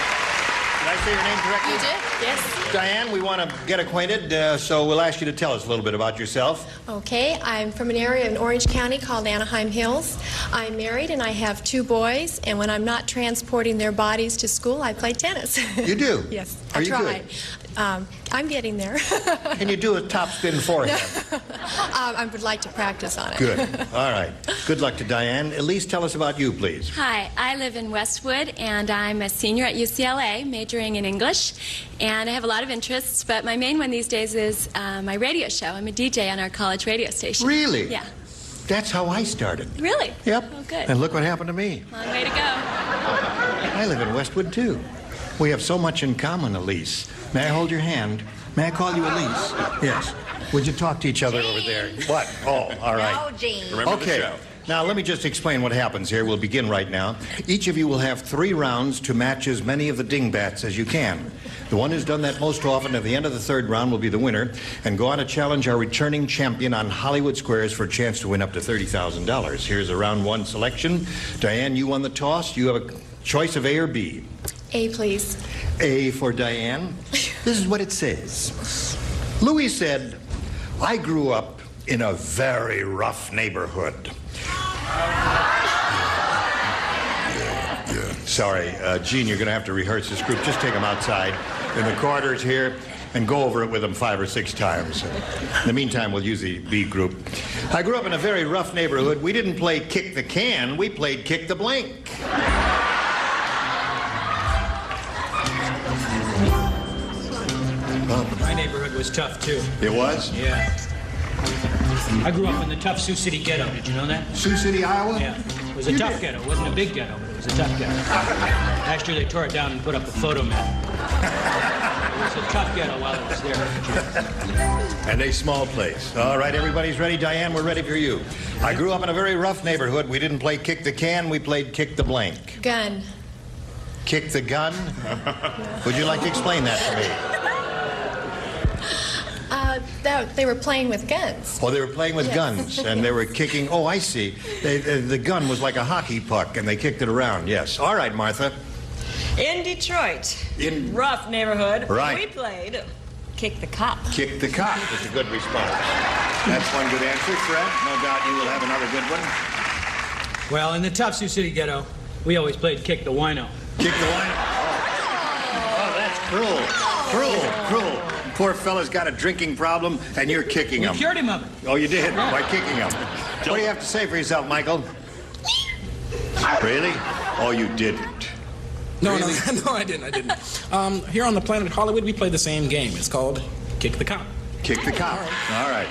Did I say your name correctly?
You did? Yes.
Diane, we want to get acquainted, so we'll ask you to tell us a little bit about yourself.
Okay, I'm from an area in Orange County called Anaheim Hills. I'm married and I have 2 boys, and when I'm not transporting their bodies to school, I play tennis.
You do?
Yes,
Are
I
you
try.
good?
I'm getting there.
Can you do a top spin forehand?
I would like to practice on it.
Good. All right. Good luck to Diane. Elise, tell us about you, please.
Hi, I live in Westwood, and I'm a senior at UCLA, majoring in English, and I have a lot of interests, but my main one these days is my radio show. I'm a DJ on our college radio station.
Really?
Yeah.
That's how I started.
Really?
Yep.
Oh, good.
And look what happened to me.
Long way to go.
I live in Westwood, too. We have so much in common, Elise. May I hold your hand? May I call you Elise? Yes. Would you talk to each other over there? What? Oh, all right.
No, Gene.
Remember the show. Now, let me just explain what happens here. We'll begin right now. Each of you will have 3 rounds to match as many of the dingbats as you can. The one who's done that most often at the end of the 3rd round will be the winner and go on to challenge our returning champion on Hollywood Squares for a chance to win up to $30,000. Here's a round 1 selection. Diane, you won the toss. You have a choice of A or B.
A, please.
A for Diane. This is what it says. Louis said, I grew up in a very rough neighborhood. Sorry, Gene, you're going to have to rehearse this group. Just take them outside in the corridors here and go over it with them 5 or 6 times. In the meantime, we'll use the B group. I grew up in a very rough neighborhood. We didn't play kick the can. We played kick the blank.
My neighborhood was tough, too.
It was?
Yeah. I grew up in the tough Sioux City ghetto. Did you know that?
Sioux City, Iowa?
Yeah. It was a tough ghetto. It wasn't a big ghetto, but it was a tough ghetto. Last year they tore it down and put up a photo mat. It was a tough ghetto while it was there.
And a small place. All right, everybody's ready. Diane, we're ready for you. I grew up in a very rough neighborhood. We didn't play kick the can. We played kick the blank.
Gun.
Kick the gun? Would you like to explain that to me?
They were playing with guns.
Oh, they were playing with guns, and they were kicking. Oh, I see. The gun was like a hockey puck, and they kicked it around. Yes. All right, Martha.
In Detroit,
in
rough neighborhood,
right.
We played kick the cop.
Kick the cop is a good response. That's one good answer, Fred. No doubt you will have another good one.
Well, in the tough Sioux City ghetto, we always played kick the wino.
Kick the wino? Oh, that's cruel. Cruel. Poor fella's got a drinking problem, and you're kicking him.
We cured him of it.
Oh, you did? By kicking him. What do you have to say for yourself, Michael? Really? Oh, you didn't.
No,
really?
no, I didn't. Here on the planet Hollywood, we play the same game. It's called Kick the Cop.
Kick the Cop. All right.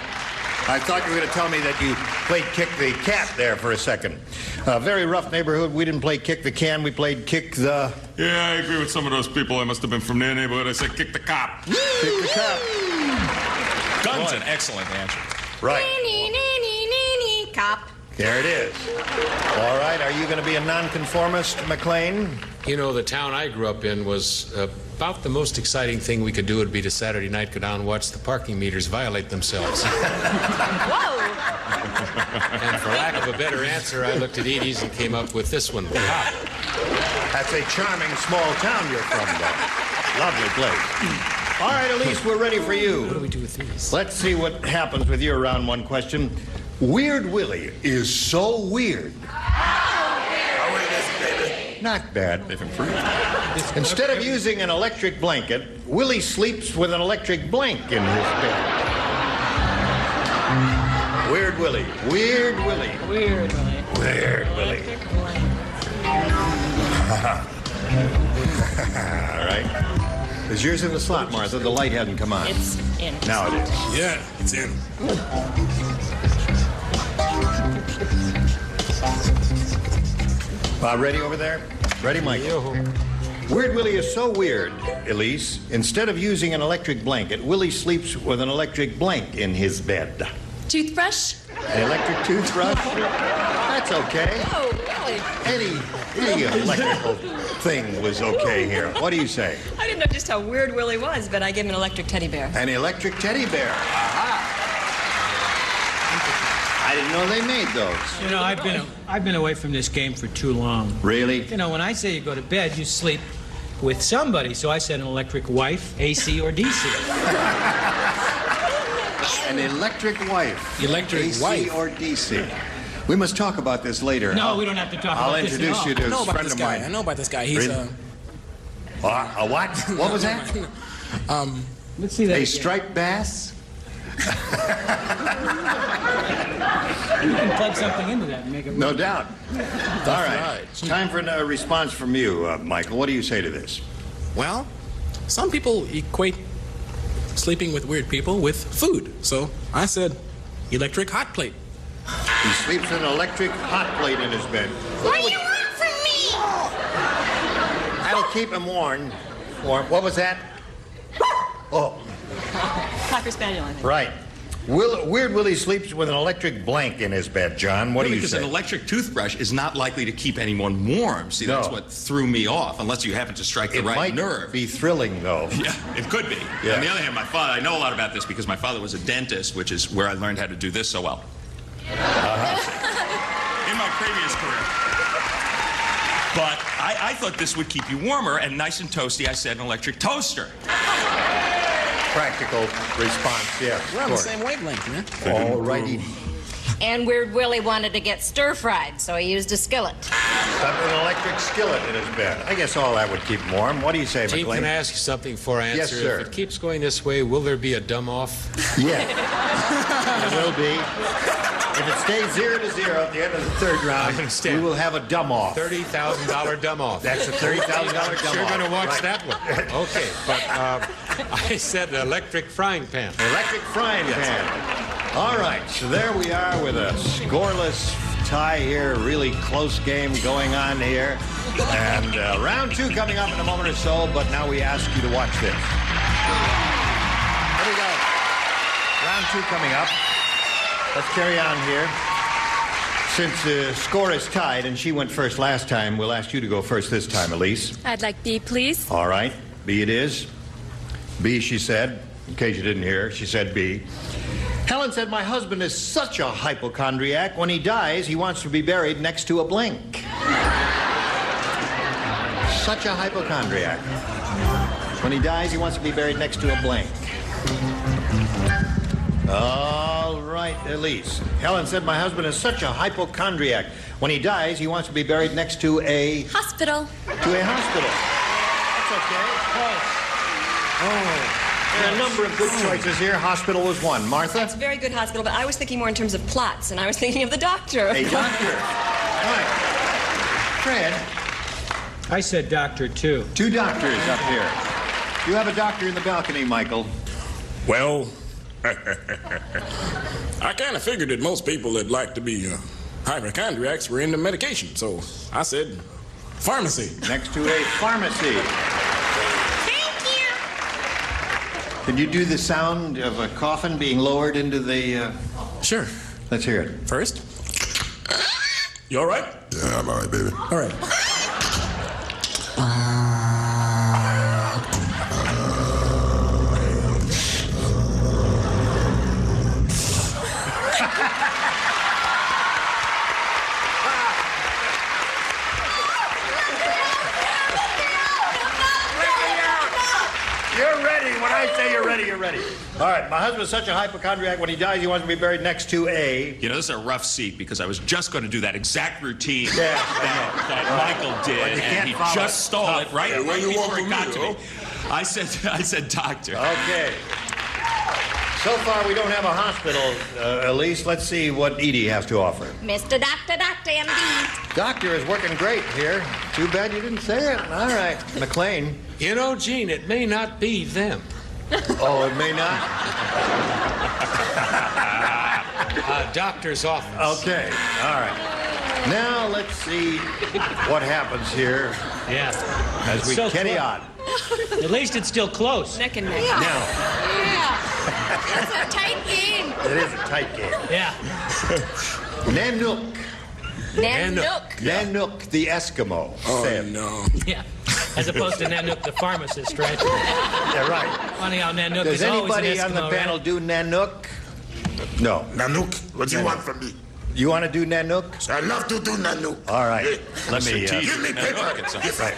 I thought you were going to tell me that you played kick the cat there for a second. A very rough neighborhood. We didn't play kick the can. We played kick the...
Yeah, I agree with some of those people. I must have been from their neighborhood. I said kick the cop.
Kick the cop.
Gun's an excellent answer.
Right.
Cop.
There it is. All right. Are you going to be a nonconformist, McLean?
You know, the town I grew up in was about the most exciting thing we could do would be to Saturday night go down and watch the parking meters violate themselves.
Whoa!
And for lack of a better answer, I looked at Edie's and came up with this one. Cop.
That's a charming small town you're from, though. Lovely place. All right, Elise, we're ready for you.
What do we do with these?
Let's see what happens with your round 1 question. Weird Willie is so weird. Not bad.
They've improved.
Instead of using an electric blanket, Willie sleeps with an electric blank in his bed. Weird Willie. Weird Willie.
Weird Willie.
Weird Willie. All right. Is yours in the slot, Martha? The light hasn't come on.
It's in.
Now it is.
Yeah, it's in.
Ready over there? Ready, Mike? Weird Willie is so weird, Elise. Instead of using an electric blanket, Willie sleeps with an electric blank in his bed.
Toothbrush?
An electric toothbrush? That's okay.
Oh, really?
Any electrical thing was okay here. What do you say?
I didn't know just how weird Willie was, but I gave him an electric teddy bear.
An electric teddy bear. Aha. I didn't know they made those.
You know, I've been away from this game for too long.
Really?
You know, when I say you go to bed, you sleep with somebody, so I said an electric wife, AC or DC.
An electric wife.
Electric
AC
wife.
or DC. We must talk about this later.
No, we don't have to talk
I'll
about this at
introduce
all.
you to
I know
a
about
friend
this
of
guy.
mine.
I know about this guy. He's
A what? What was that?
Let's see that.
A striped bass?
You can plug something into that and make it.
No doubt. All right.
right.
It's time for a response from you, Michael. What do you say to this?
Well, some people equate sleeping with weird people with food. So I said electric hot plate.
He sleeps in an electric hot plate in his bed.
What do you want from me?
That'll keep him warm. What was that? Oh,
Cocker Spaniel, I think.
right. Weird Willie sleeps with an electric blank in his bed, John. What do you
Because
say?
an electric toothbrush is not likely to keep anyone warm. See, that's
No.
what threw me off, unless you happen to strike the
It
right
might
nerve.
be thrilling, though.
Yeah, it could be.
Yeah.
On the other hand, my father, I know a lot about this because my father was a dentist, which is where I learned how to do this so well. In my previous career. But I thought this would keep you warmer and nice and toasty. I said an electric toaster.
Practical response, yeah.
We're on the same wavelength, man.
All righty.
And Weird Willie wanted to get stir-fried, so he used a skillet.
An electric skillet in his bed. I guess all that would keep him warm. What do you say,
Gene,
McLean?
can I ask you something before I answer?
Yes, sir.
If it keeps going this way, will there be a dumb-off?
Yeah. There will be. If it stays 0-0 at the end of the third round,
I understand.
we will have a dumb-off.
$30,000 dumb-off.
That's a $30,000 dumb-off.
You're going to watch
Right.
that one. Okay, but I said electric frying pan.
Electric frying pan. All right, so there we are with a scoreless tie here. Really close game going on here. And round two coming up in a moment or so, but now we ask you to watch this. Here we go. Round two coming up. Let's carry on here. Since the score is tied and she went first last time, we'll ask you to go first this time, Elise.
I'd like B, please.
All right, B it is. B, she said. In case you didn't hear, she said B. Helen said, my husband is such a hypochondriac. When he dies, he wants to be buried next to a blank. Such a hypochondriac. When he dies, he wants to be buried next to a blank. All right, Elise. Helen said, my husband is such a hypochondriac. When he dies, he wants to be buried next to a...
Hospital.
To a hospital. That's okay. Oh. There are a number of good choices here. Hospital was one. Martha?
It's a very good hospital, but I was thinking more in terms of plots, and I was thinking of the doctor.
A doctor. All right. Fred?
I said doctor, too.
Two doctors up here. You have a doctor in the balcony, Michael.
Well, I kind of figured that most people that like to be hypochondriacs were into medication, so I said pharmacy.
Next to a pharmacy. Can you do the sound of a coffin being lowered into the...
Sure.
Let's hear it.
First. You all right?
Yeah, I'm all right, baby.
All right.
You're ready. When I say you're ready, you're ready. All right. My husband's such a hypochondriac. When he dies, he wants to be buried next to a...
You know, this is a rough seat because I was just going to do that exact routine
Yeah.
that Michael did, and he just stole it right before it got to me. I said doctor.
Okay. So far, we don't have a hospital, Elise. Let's see what Edie has to offer.
Mr. Doctor, MD.
Doctor is working great here. Too bad you didn't say it. All right. McLean.
You know, Gene, it may not be them.
Oh, it may not?
Doctor's office.
Okay. All right. Now, let's see what happens here.
Yeah.
As we
So
carry
close.
on.
At least it's still close.
Neck and neck.
Now,
It's a tight game.
it is a tight game.
Yeah.
Nanook.
Nanook.
Nanook, the Eskimo. said.
No.
Yeah. As opposed to Nanook, the pharmacist, right?
Yeah, right.
Funny how Nanook
Does
is always an
anybody
Eskimo,
on the panel
right?
do Nanook? No.
Nanook, what do you want from me?
You want to do Nanook?
I love to do Nanook.
All right. Let me...
Give me paper.
Right.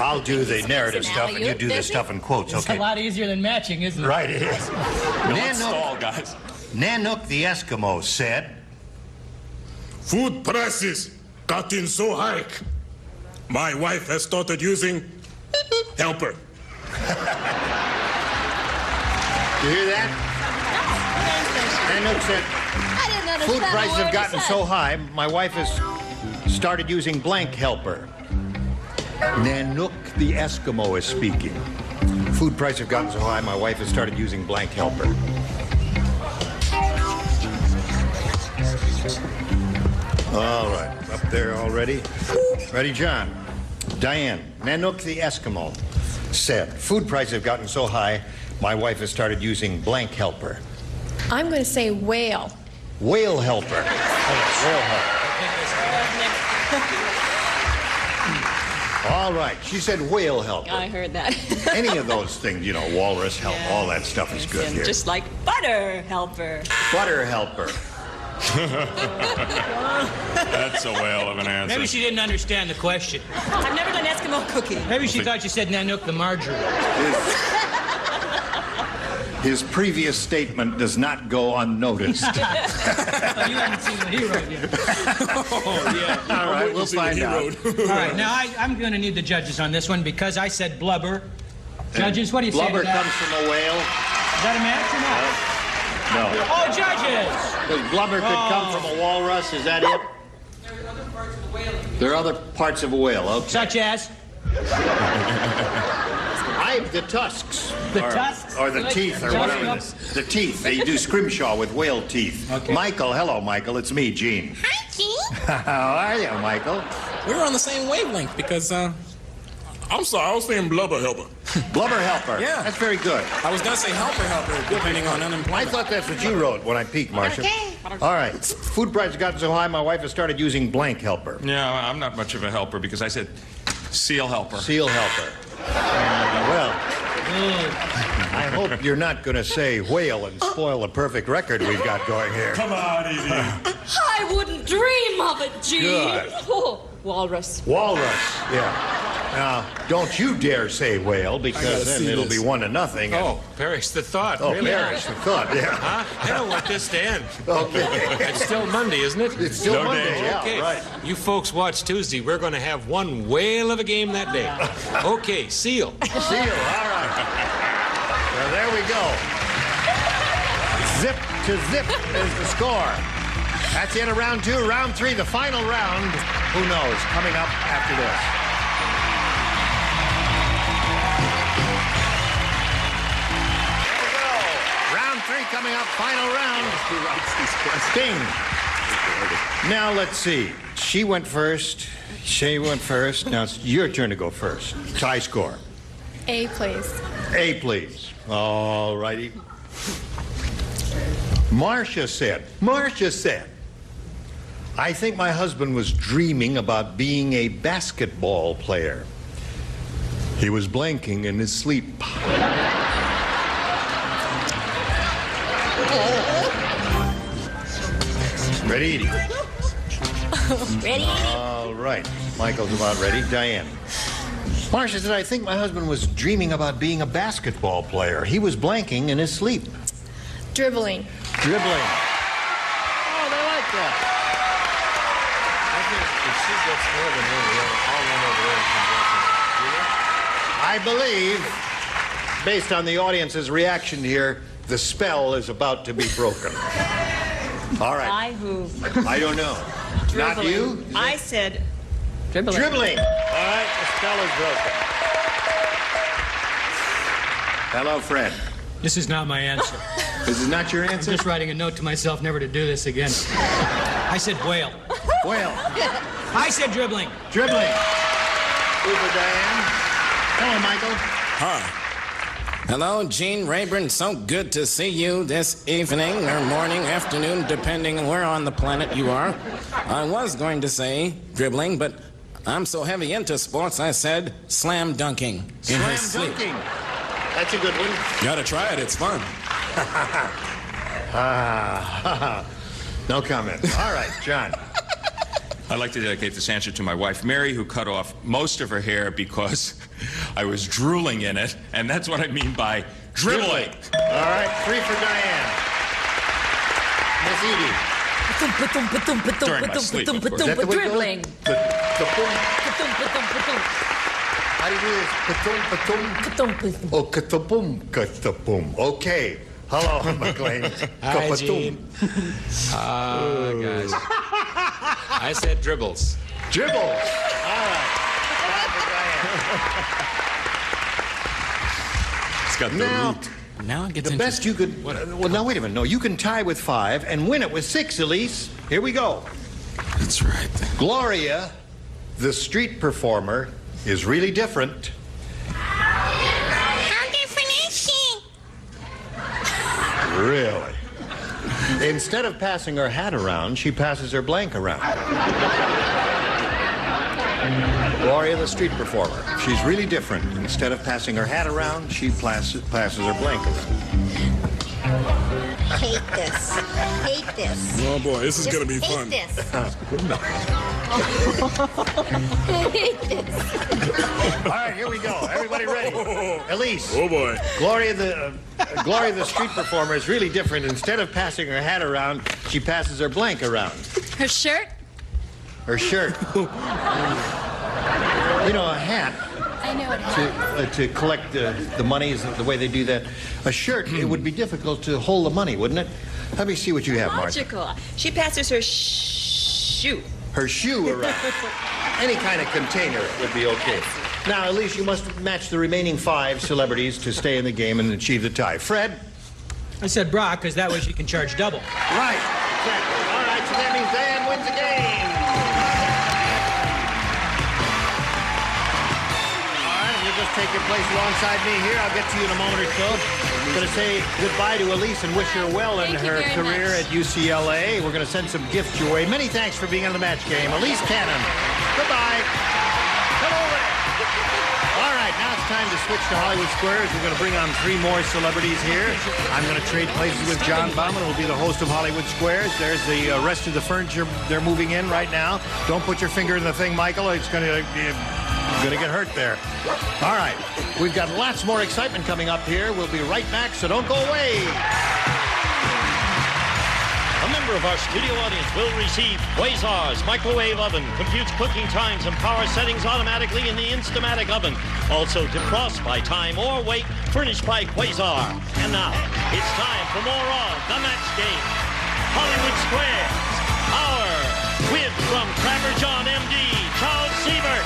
I'll do the narrative stuff, and you do the stuff in quotes,
It's
okay?
a lot easier than matching, isn't it?
Right, it is.
Let's stall, guys.
Nanook the Eskimo said,
Food prices gotten so high. My wife has started using helper.
You hear that? Nanook said,
I didn't understand
food prices
a word
have gotten
he
so
said.
high, my wife has started using blank helper. Nanook the Eskimo is speaking. Food prices have gotten so high, my wife has started using blank helper. All right, up there already. Ready, John? Diane, Nanook the Eskimo said, food prices have gotten so high, my wife has started using blank helper.
I'm going to say whale.
Whale helper. Whale helper. All right, she said whale helper.
I heard that.
Any of those things, you know, walrus help, all that stuff is good here.
Just like butter helper.
Butter helper.
That's a whale of an answer.
Maybe she didn't understand the question.
I've never done Eskimo cooking.
Maybe she thought you said Nanook the margarine.
His previous statement does not go unnoticed.
You haven't seen what he wrote yet.
Oh, yeah.
All right, we'll find out.
All right, now I'm going to need the judges on this one because I said blubber. Judges, what do you say to
Blubber
that?
comes from a whale.
Is that a match or not?
No.
Oh, judges!
Because blubber could come from a walrus, is that it? There are other parts of a whale, okay.
Such as?
The tusks.
The tusks?
Or the teeth, or whatever it is. The teeth. They do scrimshaw with whale teeth.
Okay.
Michael, hello, Michael. It's me, Gene.
Hi, Gene.
How are you, Michael?
We were on the same wavelength because, I'm sorry, I was saying blubber helper.
Blubber helper.
Yeah.
That's very good.
I was going to say helper, depending on
I
unemployment.
thought that's what you wrote when I peeked, Marcia.
Okay.
All right. Food prices got so high, my wife has started using blank helper.
Yeah, I'm not much of a helper because I said seal helper.
Seal helper. Well, I hope you're not going to say whale and spoil the perfect record we've got going here.
Come on, Edith.
I wouldn't dream of it, Gene.
Good.
Oh, walrus.
Walrus, yeah. Now, don't you dare say whale, because then it'll be 1-0.
Oh, perish the thought.
Oh,
really?
perish the thought, yeah.
Huh? I don't want this to end.
Okay.
It's still Monday, isn't it?
It's still Monday, yeah,
okay.
right.
You folks watch Tuesday. We're going to have one whale of a game that day. Okay, seal.
Seal, all right. Well, there we go. Zip to zip is the score. That's the end of round 2. Round 3, the final round. Who knows? Coming up after this. Round 3 coming up, final round. Ding. Now let's see. She went first. She went first. Now it's your turn to go first. Tie score.
A, please.
A, please. All righty. Marcia said, I think my husband was dreaming about being a basketball player. He was blanking in his sleep. Ready, Edie?
Ready, Edie?
All right. Michael's about ready. Diane. Marcia said, I think my husband was dreaming about being a basketball player. He was blanking in his sleep.
Dribbling.
Dribbling. Oh, they like that.
I think if she gets more than one, I'll run over there and congratulate her.
I believe, based on the audience's reaction here, the spell is about to be broken. All right.
I who?
I don't know. Not
Dribbling.
you?
I said dribbling.
Dribbling. All right, the spell is broken. Hello, Fred.
This is not my answer.
This is not your
I'm
answer?
just writing a note to myself never to do this again. I said whale.
Whale.
I said dribbling.
Dribbling. Super Diane. Hello, Michael.
Hi. Hello, Gene Rayburn. So good to see you this evening or morning, afternoon, depending on where on the planet you are. I was going to say dribbling, but I'm so heavy into sports, I said slam dunking in his
Slam
sleep.
dunking. That's a good one.
You gotta try it. It's fun.
No comment. All right, John.
I'd like to dedicate this answer to my wife, Mary, who cut off most of her hair because I was drooling in it, and that's what I mean by dribbling.
All right, 3 for Diane. Miss Edie. During my sleep, of course. Is that the way it goes?
Dribbling.
How do you do this? Oh, ka-ta-boom, ka-ta-boom. Okay. Hello, McLean.
Hi, Gene. Guys. I said dribbles.
Dribbles. All right.
It's got the root.
Now it gets
the best you could... Well, now, wait a minute. No, you can tie with 5 and win it with 6, Elise. Here we go.
That's right.
Gloria, the street performer, is really different.
How different is she?
Really? Instead of passing her hat around, she passes her blank around. Gloria, the street performer. She's really different. Instead of passing her hat around, she passes her blank around.
Hate this. Hate this.
Oh boy, this is gonna be fun.
Hate this. Hate this.
All right, here we go. Everybody ready? Elise.
Oh boy.
Gloria, the street performer, is really different. Instead of passing her hat around, she passes her blank around.
Her shirt?
Her shirt. You know, a hat.
I know it.
To collect the money is the way they do that. A shirt, it would be difficult to hold the money, wouldn't it? Let me see what you have, Marta.
Logical. She passes her shoe.
Her shoe around. Any kind of container would be okay. Now, Elise, you must match the remaining 5 celebrities to stay in the game and achieve the tie. Fred?
I said bra, because that way she can charge double.
Right, exactly. All right, so that means Diane wins the game. Just take your place alongside me here. I'll get to you in a moment or so. I'm going to say goodbye to Elise and wish her well in her career at UCLA. We're going to send some gifts your way. Many thanks for being on the match game. Elise Cannon. Goodbye. Come over. All right, now it's time to switch to Hollywood Squares. We're going to bring on 3 more celebrities here. I'm going to trade places with John Bauman, who will be the host of Hollywood Squares. There's the rest of the furniture they're moving in right now. Don't put your finger in the thing, Michael. It's going to... You're going to get hurt there. All right. We've got lots more excitement coming up here. We'll be right back, so don't go away.
A member of our studio audience will receive Quasar's microwave oven. Computes cooking times and power settings automatically in the Instamatic oven. Also defrost by time or weight, furnished by Quasar. And now, it's time for more of The Match Game. Hollywood Squares. Our win from Crapper John, M.D., Charles Siebert.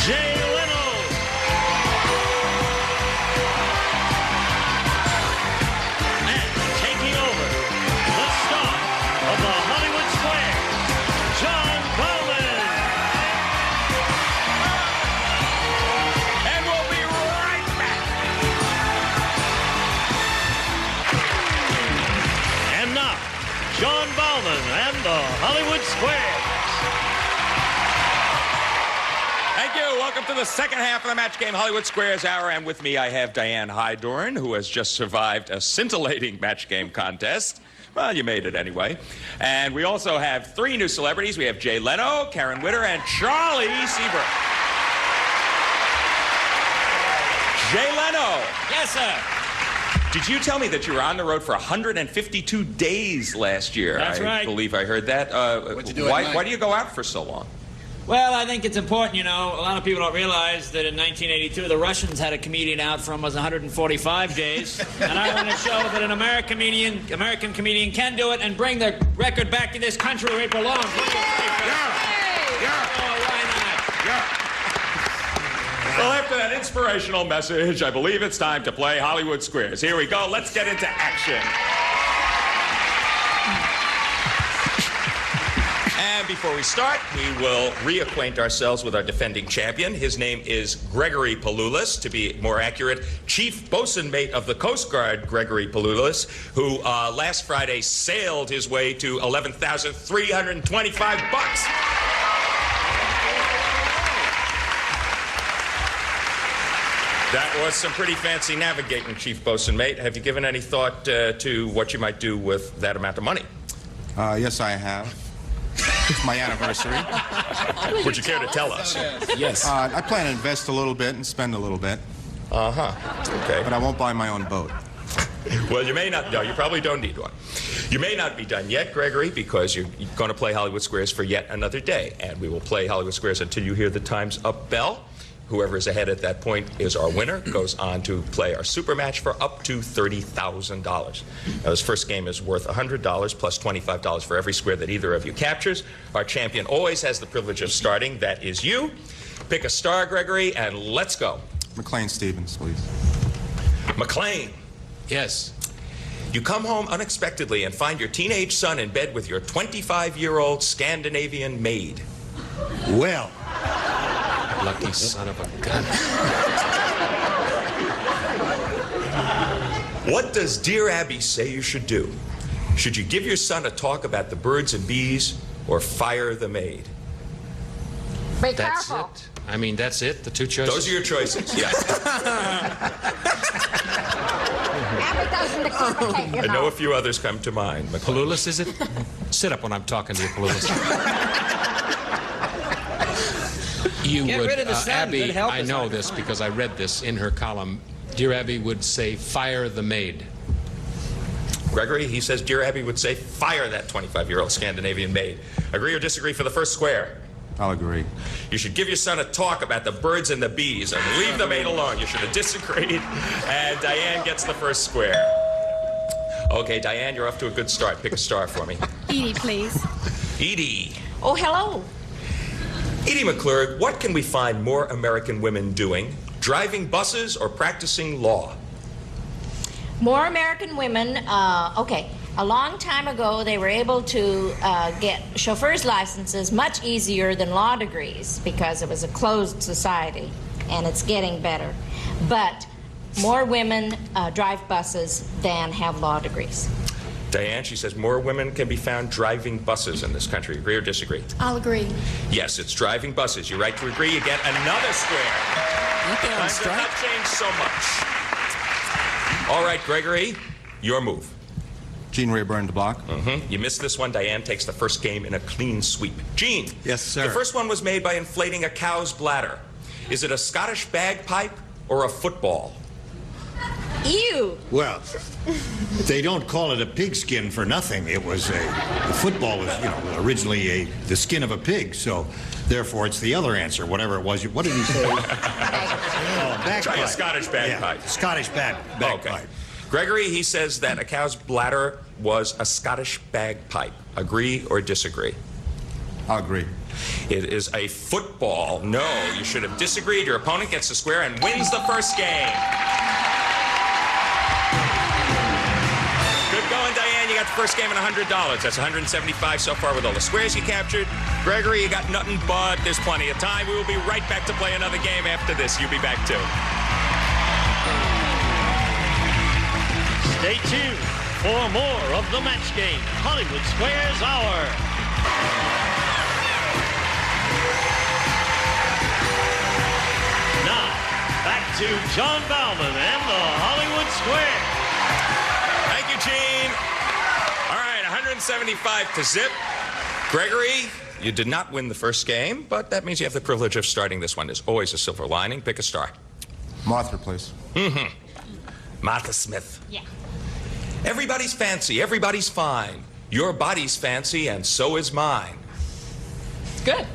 Jay Leno. And taking over, the star of the Hollywood Squares, John Bowman. And we'll be right back. And now, John Bowman and the Hollywood Squares.
Welcome to the second half of the Match Game Hollywood Squares Hour, and with me I have Diane Hydorn, who has just survived a scintillating Match Game contest. Well, you made it anyway. And we also have 3 new celebrities. We have Jay Leno, Karen Witter, and Charlie Siebert. Jay Leno.
Yes, sir.
Did you tell me that you were on the road for 152 days last year?
That's right.
I believe I heard that.
What'd you do
why do you go out for so long?
Well, I think it's important, you know. A lot of people don't realize that in 1982, the Russians had a comedian out for almost 145 days. And I want to show that an American comedian can do it and bring the record back to this country where it belongs. What do you say, Fred? Oh, why not?
Well, after that inspirational message, I believe it's time to play Hollywood Squares. Here we go. Let's get into action. And before we start, we will reacquaint ourselves with our defending champion. His name is Gregory Palulis, to be more accurate, Chief Bosun Mate of the Coast Guard, Gregory Palulis, who last Friday sailed his way to $11,325. That was some pretty fancy navigating, Chief Bosun Mate. Have you given any thought to what you might do with that amount of money?
Yes, I have. It's my anniversary.
Would you care to tell us?
Yes. I plan to invest a little bit and spend a little bit.
Uh-huh. Okay.
But I won't buy my own boat.
Well, you may not. No, you probably don't need one. You may not be done yet, Gregory, because you're going to play Hollywood Squares for yet another day. And we will play Hollywood Squares until you hear the Time's Up bell. Whoever is ahead at that point is our winner, goes on to play our super match for up to $30,000. Now, this first game is worth $100 plus $25 for every square that either of you captures. Our champion always has the privilege of starting. That is you. Pick a star, Gregory, and let's go.
McLean Stevens, please.
McLean.
Yes.
You come home unexpectedly and find your teenage son in bed with your 25-year-old Scandinavian maid.
Well.
Lucky son of a gun.
What does Dear Abby say you should do? Should you give your son a talk about the birds and bees or fire the maid?
Be
That's
careful.
it. I mean, that's it? The two choices?
Those are your choices, yeah.
Abby doesn't complicate, you
I
know.
know a few others come to mind.
Palulis, is it? Sit up when I'm talking to you, Palulis. You
Get
would,
rid of the sun.
Abby,
Good help
I
us.
know this because I read this in her column. Dear Abby would say, fire the maid.
Gregory, he says Dear Abby would say, fire that 25-year-old Scandinavian maid. Agree or disagree for the first square?
I'll agree.
You should give your son a talk about the birds and the bees and leave the maid alone. You should have disagreed. And Diane gets the first square. Okay, Diane, you're off to a good start. Pick a star for me.
Edie, please.
Edie.
Oh, hello.
Edie McClurg, what can we find more American women doing? Driving buses or practicing law?
More American women, okay. A long time ago, they were able to get chauffeur's licenses much easier than law degrees because it was a closed society, and it's getting better. But more women drive buses than have law degrees.
Diane, she says more women can be found driving buses in this country. Agree or disagree?
I'll agree.
Yes, it's driving buses. You're right to agree. You get another square. Times have not changed so much. All right, Gregory, your move.
Gene Rayburn to block.
You missed this one. Diane takes the first game in a clean sweep. Gene.
Yes, sir.
The first one was made by inflating a cow's bladder. Is it a Scottish bagpipe or a football?
Ew.
Well, they don't call it a pigskin for nothing. It was the football was, originally the skin of a pig, so therefore it's the other answer, whatever it was. What did he say? Bagpipe.
Try a Scottish bagpipe.
Yeah, Scottish bagpipe.
Okay. Gregory, he says that a cow's bladder was a Scottish bagpipe. Agree or disagree?
I'll agree.
It is a football. No, you should have disagreed. Your opponent gets a square and wins the first game. Good going, Diane. You got the first game and $100. That's $175 so far with all the squares you captured. Gregory, you got nothing but there's plenty of time. We will be right back to play another game after this. You'll be back too.
Stay tuned for more of the match game, Hollywood Squares Hour. Now, back to John Bauman and the Hollywood Square.
Thank you, Gene. All right, 175 to zip. Gregory, you did not win the first game, but that means you have the privilege of starting this one. There's always a silver lining. Pick a star.
Martha, please.
Martha Smith.
Yeah.
Everybody's fancy, everybody's fine. Your body's fancy, and so is mine.
Good.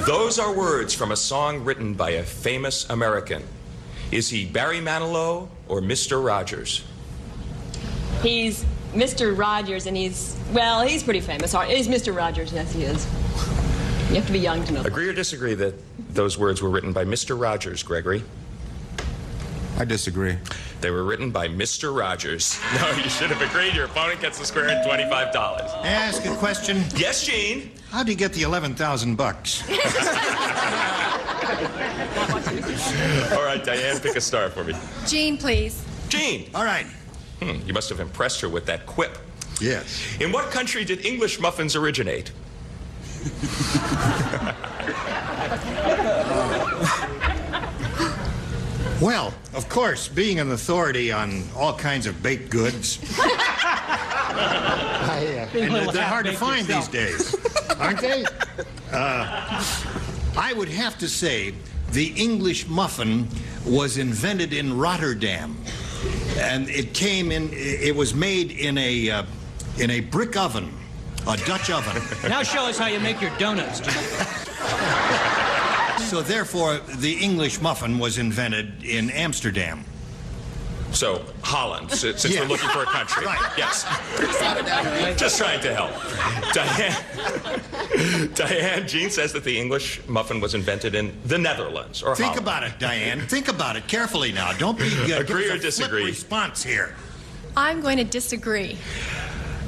Those are words from a song written by a famous American. Is he Barry Manilow or Mr. Rogers?
He's Mr. Rogers, and he's pretty famous. He's Mr. Rogers, yes, he is. You have to be young to know that.
Agree or disagree that those words were written by Mr. Rogers, Gregory?
I disagree.
They were written by Mr. Rogers. No, you should have agreed. Your opponent gets the square and $25.
May I ask a question?
Yes, Gene?
How do you get the $11,000?
All right, Diane, pick a star for me.
Jean, please.
Gene.
All right.
You must have impressed her with that quip.
Yes.
In what country did English muffins originate?
Well, of course, being an authority on all kinds of baked goods. And they're hard to find these days, aren't they? I would have to say the English muffin was invented in Rotterdam. And it was made in a brick oven, a Dutch oven.
Now show us how you make your donuts, Jim.
So therefore, the English muffin was invented in Amsterdam.
So, Holland, since
Yeah.
we're looking for a country.
Right.
Yes. Just trying to help. Diane, Gene says that the English muffin was invented in the Netherlands, or
Think
Holland.
about it, Diane. Think about it carefully now. Don't be
Agree
give
or
us a flip
disagree?
response here.
I'm going to disagree.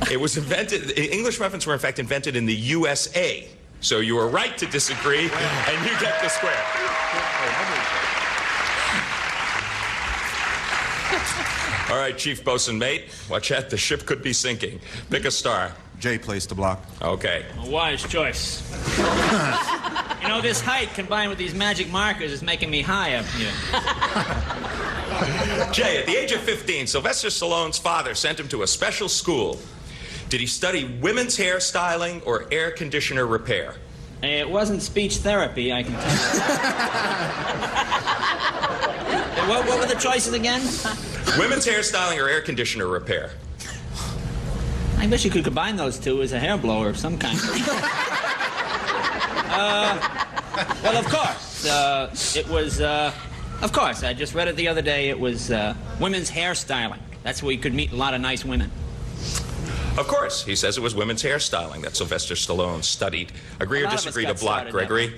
It was invented, English muffins were in fact invented in the USA. So you were right to disagree, and you get the square. All right, Chief Bosun Mate, watch out, the ship could be sinking. Pick a star.
J plays the block.
Okay.
A wise choice. You know, this height combined with these magic markers is making me high up here.
Jay, at the age of 15, Sylvester Stallone's father sent him to a special school. Did he study women's hairstyling or air conditioner repair?
It wasn't speech therapy, I can tell you. What were the choices again?
Women's hairstyling or air conditioner repair?
I wish you could combine those two as a hair blower of some kind. Well, of course. It was, of course, I just read it the other day. It was women's hairstyling. That's where you could meet a lot of nice women.
Of course, he says it was women's hairstyling that Sylvester Stallone studied. Agree or disagree to block, Gregory?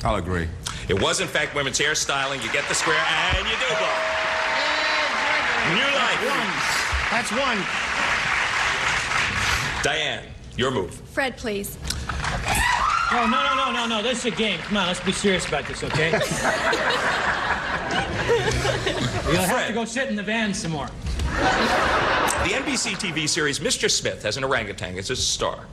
I'll agree.
It was, in fact, women's hairstyling. You get the square, and you do block. New life.
That's one.
Diane, your move.
Fred, please.
Oh, no. This is a game. Come on, let's be serious about this, okay? You'll have to go sit in the van some more.
The NBC TV series Mr. Smith has an orangutan as a star.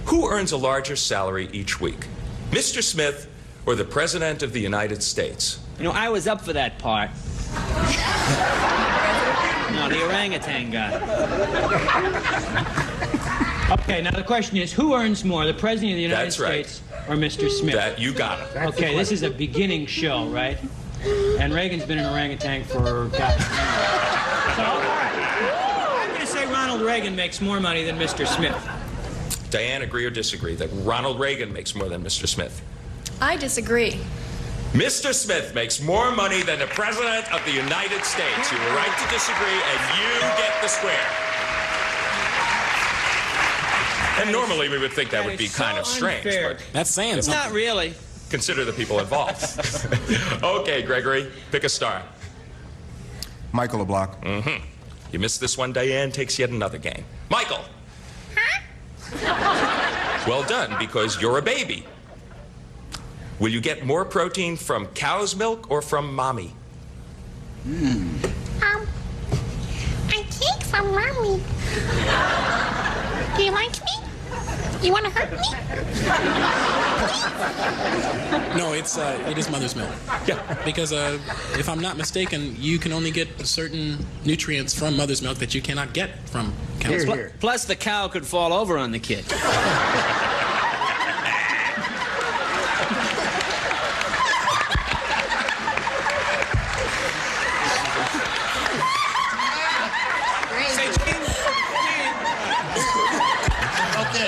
Who earns a larger salary each week? Mr. Smith or the President of the United States?
You know, I was up for that part. No, the orangutan guy.
Okay, now the question is, who earns more, the President of the United
That's right.
States or Mr. Smith?
That you got it.
Okay, this is a beginning show, right? And Reagan's been an orangutan for, God. So, I'm going to say Ronald Reagan makes more money than Mr. Smith.
Diane, agree or disagree that Ronald Reagan makes more than Mr. Smith?
I disagree.
Mr. Smith makes more money than the President of the United States. You were right to disagree, and you get the square. And normally we would think that would be kind of strange, but
That's saying something.
Not really.
consider the people involved. Okay, Gregory, pick a star.
Michael LeBlanc.
Mm-hmm. You missed this one, Diane takes yet another game. Michael. Well done, because you're a baby. Will you get more protein from cow's milk or from mommy?
I take from mommy. Do you like me? You want to hurt me?
No, it is mother's milk.
Yeah.
Because if I'm not mistaken, you can only get certain nutrients from mother's milk that you cannot get from cow's milk.
Plus, the cow could fall over on the kid.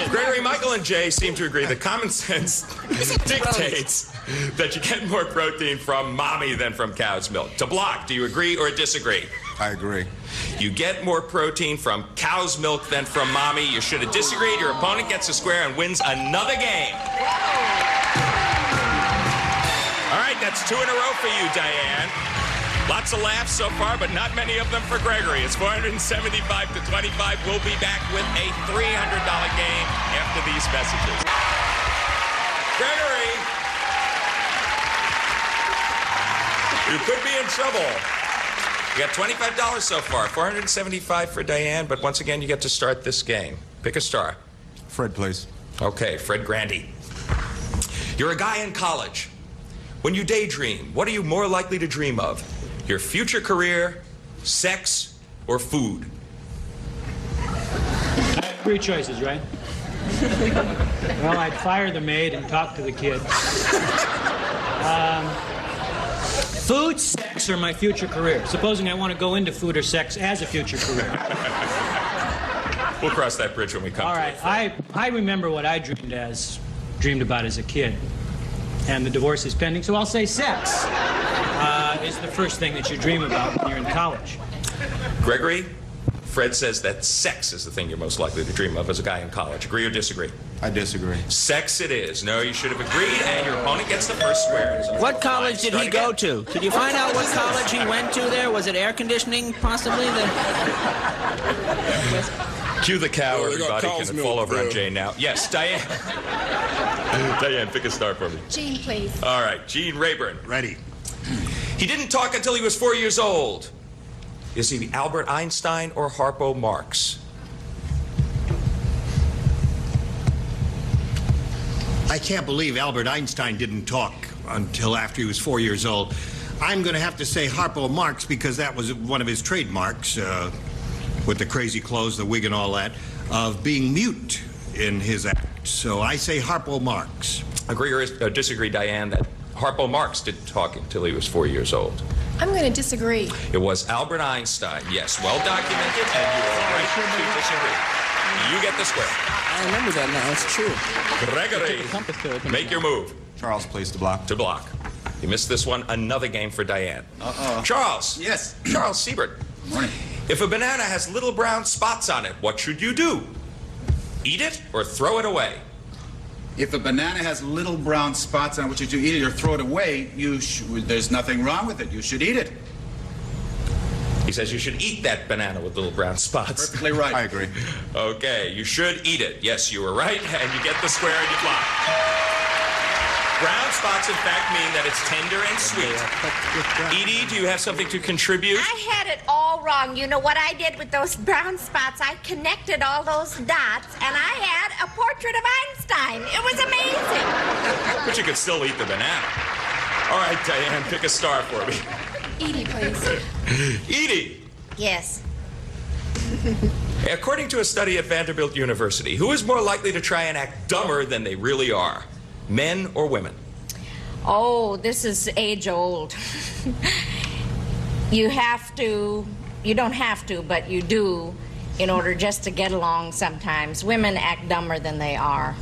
Gregory, Michael, and Jay seem to agree that common sense dictates that you get more protein from mommy than from cow's milk. To block, do you agree or disagree?
I agree.
You get more protein from cow's milk than from mommy. You should have disagreed. Your opponent gets a square and wins another game. All right, that's 2 in a row for you, Diane. Lots of laughs so far, but not many of them for Gregory. It's 475 to 25. We'll be back with a $300 game after these messages. Gregory, you could be in trouble. You got $25 so far, 475 for Diane, but once again, you get to start this game. Pick a star.
Fred, please.
Okay, Fred Grandy. You're a guy in college.
When you daydream, what are you more likely to dream of? Your future career, sex, or food?
Three choices, right? Well, I'd fire the maid and talk to the kid. Food, sex, or my future career? Supposing I want to go into food or sex as a future career.
We'll cross that bridge when we come
All
to
right,
it.
I remember what I dreamed about as a kid. And the divorce is pending, so I'll say sex is the first thing that you dream about when you're in college.
Gregory, Fred says that sex is the thing you're most likely to dream of as a guy in college. Agree or disagree?
I disagree.
Sex it is. No, you should have agreed, and your opponent gets the first square. So
What college did he go to? Did you find out what college he went to there? Was it air conditioning, possibly?
Cue the cow,
Well, they got
everybody.
cow's
Can it
milk
fall over on
there.
Jane now? Yes, Diane. Diane, pick a star for me.
Jean, please.
All right, Gene Rayburn.
Ready.
He didn't talk until he was 4 years old. Is he Albert Einstein or Harpo Marx?
I can't believe Albert Einstein didn't talk until after he was 4 years old. I'm going to have to say Harpo Marx because that was one of his trademarks, with the crazy clothes, the wig and all that, of being mute in his act. So I say Harpo Marx.
Agree or disagree, Diane, that Harpo Marx didn't talk until he was 4 years old?
I'm going to disagree.
It was Albert Einstein. Yes, well documented, and you are right to disagree. You get the square.
I remember that now. It's true.
Gregory, make your move.
Charles plays to block.
To block. You missed this one. Another game for Diane. Charles.
Yes.
Charles Siebert.
Morning.
If a banana has little brown spots on it, what should you do? Eat it or throw it away?
If a banana has little brown spots on it, would you eat it or throw it away? There's nothing wrong with it. You should eat it.
He says you should eat that banana with little brown spots.
Perfectly right.
I agree.
Okay, you should eat it. Yes, you were right, and you get the square and you block. Brown spots, in fact, mean that it's tender and sweet. Edie, do you have something to contribute?
I had it all wrong. You know what I did with those brown spots? I connected all those dots, and I had a portrait of Einstein. It was amazing.
But you could still eat the banana. All right, Diane, pick a star for me.
Edie, please.
Edie!
Yes.
According to a study at Vanderbilt University, who is more likely to try and act dumber than they really are? Men or women?
Oh, this is age old. You don't have to, but you do in order just to get along sometimes. Women act dumber than they are.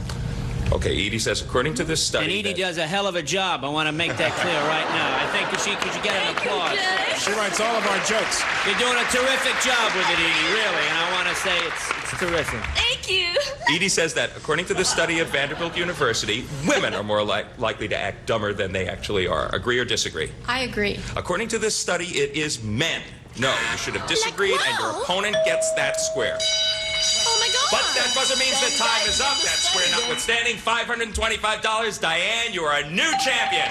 Okay, Edie says, according to this study...
And Edie does a hell of a job. I want to make that clear right now. I think she could get an applause.
She writes all of our jokes.
You're doing a terrific job with it, Edie, really. And I want to say it's terrific.
Thank you.
Edie says that, according to this study at Vanderbilt University, women are more likely to act dumber than they actually are. Agree or disagree?
I agree.
According to this study, it is men. No, you should have disagreed, and your opponent gets that square.
Oh my God.
But that doesn't mean that time is up. That square notwithstanding, $525. Diane, you are a new champion.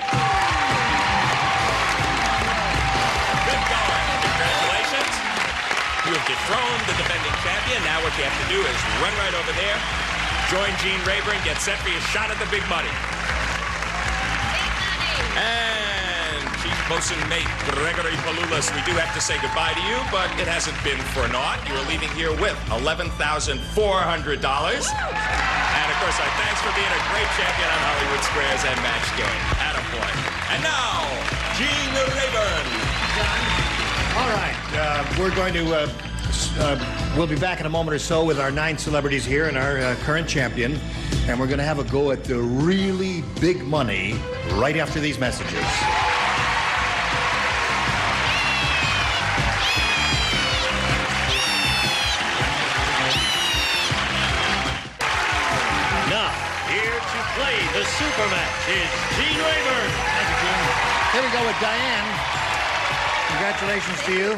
Good going. Congratulations. You have dethroned the defending champion. Now what you have to do is run right over there, join Gene Rayburn, get set for your shot at the big money. And Chief Bosun Mate Gregory Palulas, we do have to say goodbye to you, but it hasn't been for naught. You are leaving here with $11,400. And of course, our thanks for being a great champion on Hollywood Squares and Match Game. Attaboy. And now, Gene Rayburn.
All right, we're going to, we'll be back in a moment or so with our 9 celebrities here and our current champion. And we're going to have a go at the really big money right after these messages.
Now, here to play the super match is Gene Rayburn.
Thank you, Gene. Here we go with Diane. Congratulations to you.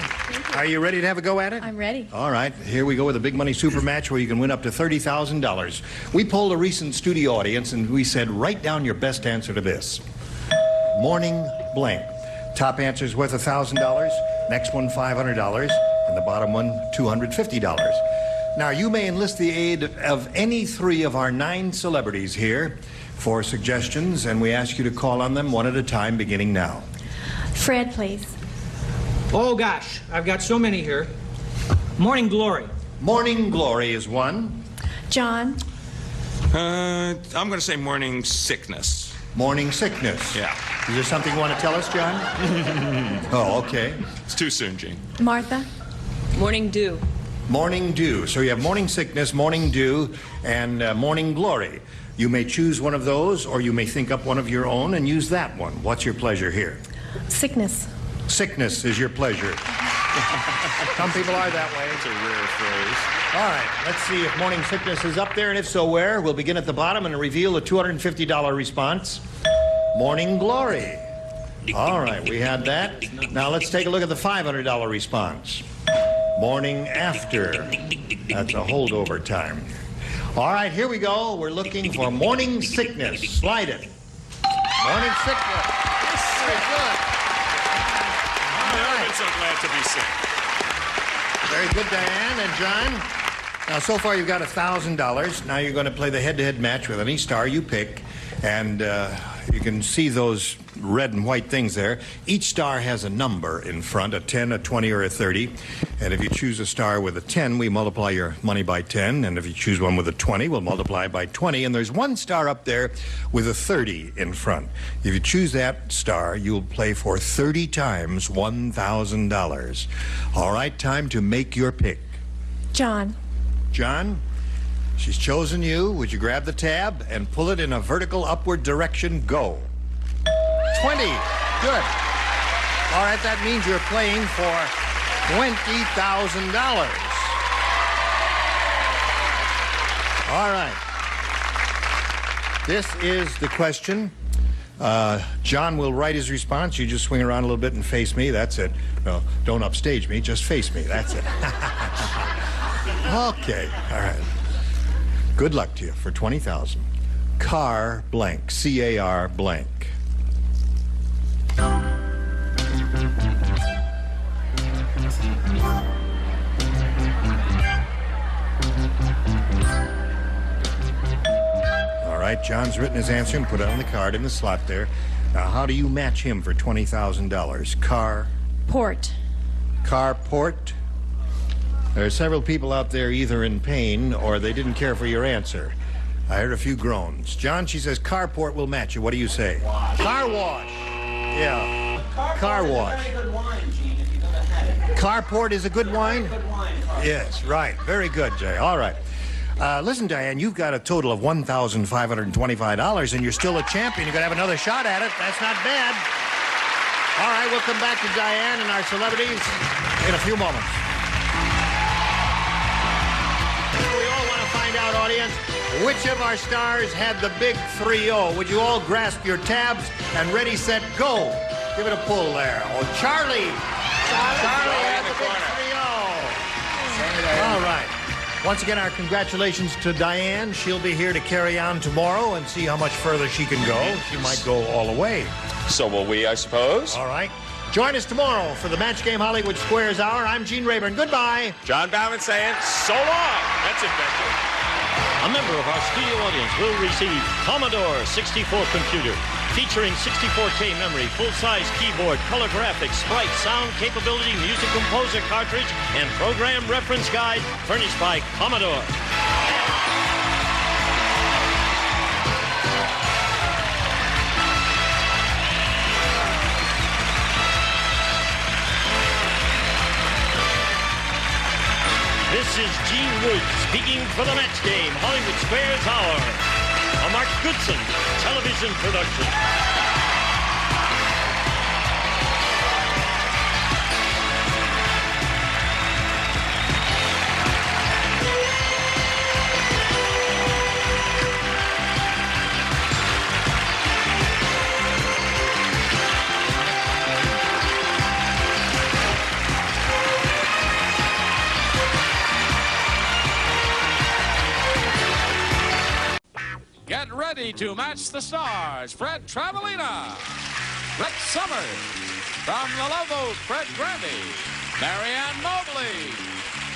Are you ready to have a go at it?
I'm ready.
All right, here we go with a big money super match where you can win up to $30,000. We polled a recent studio audience and we said, write down your best answer to this. Morning blank. Top answer is worth $1,000. Next one, $500. And the bottom one, $250. Now, you may enlist the aid of any 3 of our 9 celebrities here. for suggestions, and we ask you to call on them one at a time, beginning now.
Fred, please.
Oh, gosh, I've got so many here. Morning Glory.
Morning Glory is one.
John.
I'm going to say morning sickness.
Morning sickness.
Yeah.
Is there something you want to tell us, John? Oh, okay.
It's too soon, Gene.
Martha.
Morning dew.
Morning dew. So you have morning sickness, morning dew, and morning glory. You may choose one of those, or you may think up one of your own and use that one. What's your pleasure here?
Sickness.
Sickness is your pleasure. Some people are that way.
It's a rare phrase.
All right, let's see if morning sickness is up there, and if so, where? We'll begin at the bottom and reveal a $250 response. Morning glory. All right, we had that. Now let's take a look at the $500 response. Morning after. That's a holdover time. All right, here we go. We're looking for morning sickness. Slide it. Morning sickness. Very good.
I've been so glad to be sick.
Very good, Diane and John. Now, so far you've got $1,000. Now you're going to play the head-to-head match with any star you pick. And you can see those red and white things there. Each star has a number in front, a 10, a 20, or a 30. And if you choose a star with a 10, we multiply your money by 10. And if you choose one with a 20, we'll multiply by 20. And there's one star up there with a 30 in front. If you choose that star, you'll play for 30 times $1,000. All right, time to make your pick.
John.
John? She's chosen you. Would you grab the tab and pull it in a vertical upward direction? Go. 20. Good. All right, that means you're playing for $20,000. All right. This is the question. John will write his response. You just swing around a little bit and face me. That's it. No, don't upstage me. Just face me. That's it. Okay. All right. Good luck to you for $20,000. Car blank. C-A-R blank. All right, John's written his answer and put it on the card in the slot there. Now, how do you match him for $20,000? Car?
Port.
Carport? There are several people out there either in pain or they didn't care for your answer. I heard a few groans. John, she says carport will match you. What do you say? Car wash. Yeah. Car wash.
Very good wine, Gene, if you've ever had it.
Carport is a good wine?
Very good wine.
Yes, right. Very good, Jay. All right. Listen, Diane, you've got a total of $1,525, and you're still a champion. You're going to have another shot at it. That's not bad. All right, we'll come back to Diane and our celebrities in a few moments. We all want to find out, audience, which of our stars had the big 3-0. Would you all grasp your tabs and ready, set, go? Give it a pull there. Oh, Charlie had the big 3-0. All right. Once again, our congratulations to Diane. She'll be here to carry on tomorrow and see how much further she can go. She might go all the way.
So will we, I suppose.
All right. Join us tomorrow for the Match Game Hollywood Squares Hour. I'm Gene Rayburn. Goodbye.
John Bauman saying so long. That's inventive.
A member of our studio audience will receive Commodore 64 computer featuring 64K memory, full-size keyboard, color graphics, sprite, sound capability, music composer cartridge, and program reference guide furnished by Commodore. This is Gene Woods speaking for the Match Game Hollywood Squares Hour, a Mark Goodson television production.
Get ready to match the stars. Fred Travelina, Brett Summers, from the Love Boat, Fred Grandy, Marianne Mobley,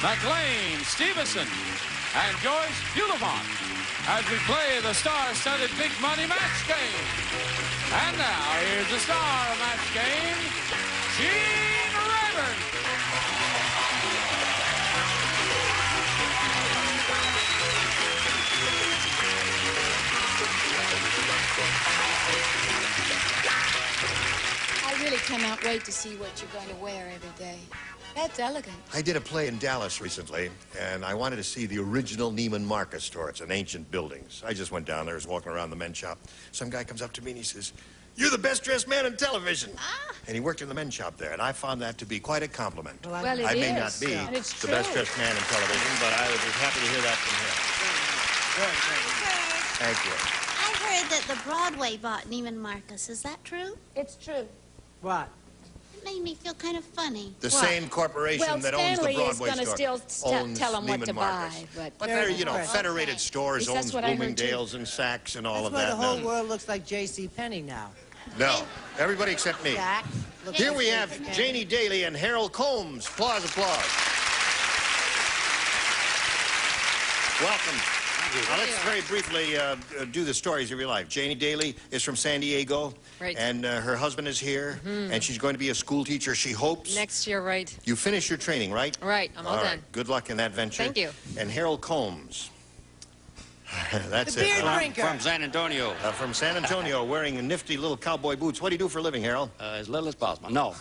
McLean Stevenson, and Joyce Bulifant. as we play the star-studded big money match game. And now, here's the star of match game, Gene Rayburn.
I really cannot wait to see what you're going to wear every day. That's elegant.
I did a play in Dallas recently, and I wanted to see the original Neiman Marcus store. It's an ancient building. So I just went down there, was walking around the men's shop. Some guy comes up to me and he says, "You're the best-dressed man in television." And he worked in the men's shop there, and I found that to be quite a compliment.
Well,
I may not be
And it's
the
true.
best-dressed man in television, but I was just happy to hear that from him. Thank you.
I heard that the Broadway bought Neiman Marcus. Is that true?
It's true.
What?
It made me feel kind of funny.
The same corporation that owns the Broadway
Stanley is
store
going to still
owns
tell them what
Neiman
to
Marcus.
buy.
But they're, you know, federated stores,
At least
owns
that's what I heard, too.
Bloomingdale's and Saks and all
That's
of
why
that.
the whole
now.
world looks like J.C. Penney now.
No, everybody except me.
Jack, look
Here
at
we
J.C.
have
Penney.
Janie Daly and Harold Combs. Applause, applause. Welcome. Now, let's very briefly do the stories of your life. Janie Daly is from San Diego.
Right.
And her husband is here. And she's going to be a school teacher, she hopes.
Next year, right?
You finished your training, right?
Right, I'm all done.
right. Good luck in that venture.
Thank you.
And Harold Combs. That's
The beer
it.
drinker.
From San Antonio.
From San Antonio, wearing nifty little cowboy boots. What do you do for a living, Harold?
As little as possible. No.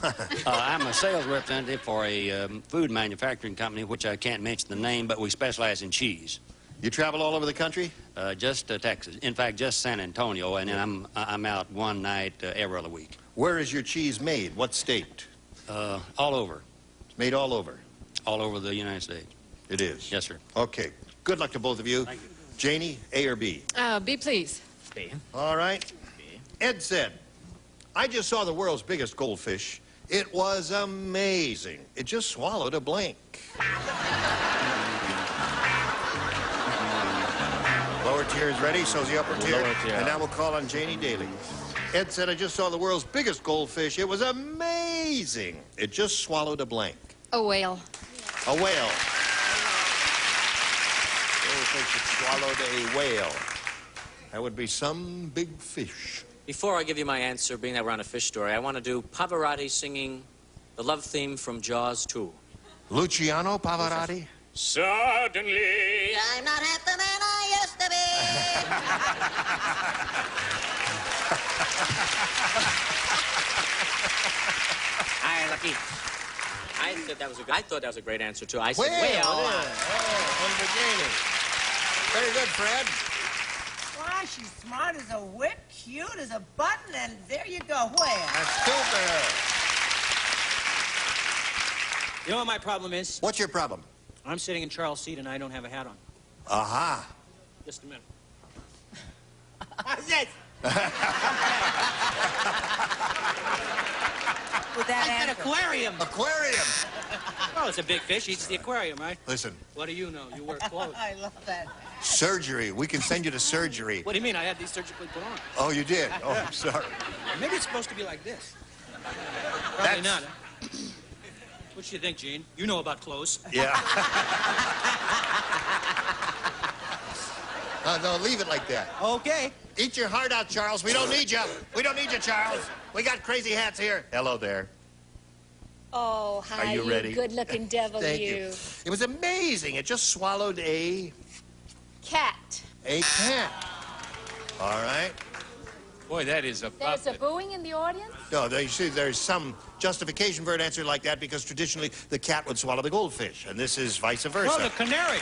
I'm a sales representative for a food manufacturing company, which I can't mention the name, but we specialize in cheese.
You travel all over the country?
Just Texas. In fact, just San Antonio, and then I'm out one night every other week.
Where is your cheese made? What state?
All over.
It's made all over?
All over the United States.
It is?
Yes, sir.
Okay. Good luck to both of you.
Thank you.
Janie, A or B?
B, please.
B.
All right. Ed said, "I just saw the world's biggest goldfish. It was amazing. It just swallowed a blank." Lower tier is ready, so's the upper tier.
Lower tier.
And now we'll call on Janie Daly. Ed said, "I just saw the world's biggest goldfish. It was amazing. It just swallowed a blank."
A whale.
A whale. Goldfish that swallowed a whale. That would be some big fish.
Before I give you my answer, being that we're on a fish story, I want to do Pavarotti singing the love theme from Jaws 2.
Luciano Pavarotti?
Suddenly.
I'm not half the man I used to be.
Hi, Lucky. I thought that was a great answer, too. I said,
Whale,
whale.
it is. One for Janie. Very good, Fred.
Why, she's smart as a whip, cute as a button, and there you go. Where?
That's super.
You know what my problem is?
What's your problem?
I'm sitting in Charles' seat and I don't have a hat on.
Aha.
Just a minute.
How's this? With that
I said
answer.
aquarium.
Aquarium.
Well, it's a big fish. Eats the aquarium, right?
Listen,
What do you know? You wear clothes.
I love that.
surgery. We can send you to surgery.
What do you mean? I had these surgically put on.
Oh, you did? Oh, I'm sorry.
Maybe it's supposed to be like this. Probably
That's-
not. Huh? What do you think, Gene? You know about clothes.
Yeah. No, leave it like that.
Okay.
Eat your heart out, Charles. We don't need you. We don't need you, Charles. We got crazy hats here. Hello there.
Oh, hi,
Are you ready?
good-looking devil,
Thank you. It was amazing. It just swallowed a
Cat.
cat. All right.
Boy, that is
There's a booing in the audience?
No, you see, there's some justification for an answer like that because traditionally the cat would swallow the goldfish, and this is vice versa.
Well, the canary.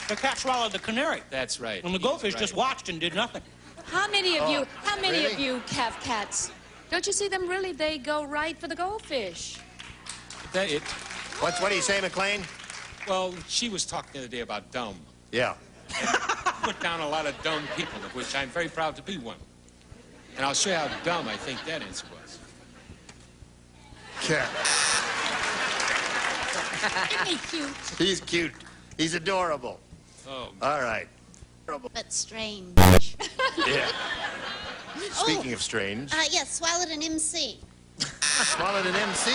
The cat swallowed the canary.
That's right.
And the goldfish just watched and did nothing.
How many of you? How many of
really?
you have cats? Don't you see them? Really, they go right for the goldfish.
What do you say, McLean?
Well, she was talking the other day about dumb.
Yeah.
Put down a lot of dumb people, of which I'm very proud to be one. And I'll show you how dumb I think that answer was.
Cat.
Isn't he cute?
He's cute. He's adorable.
Oh.
All right.
But strange.
Yeah. Speaking of strange,
Yes, swallowed an MC.
swallowed an MC.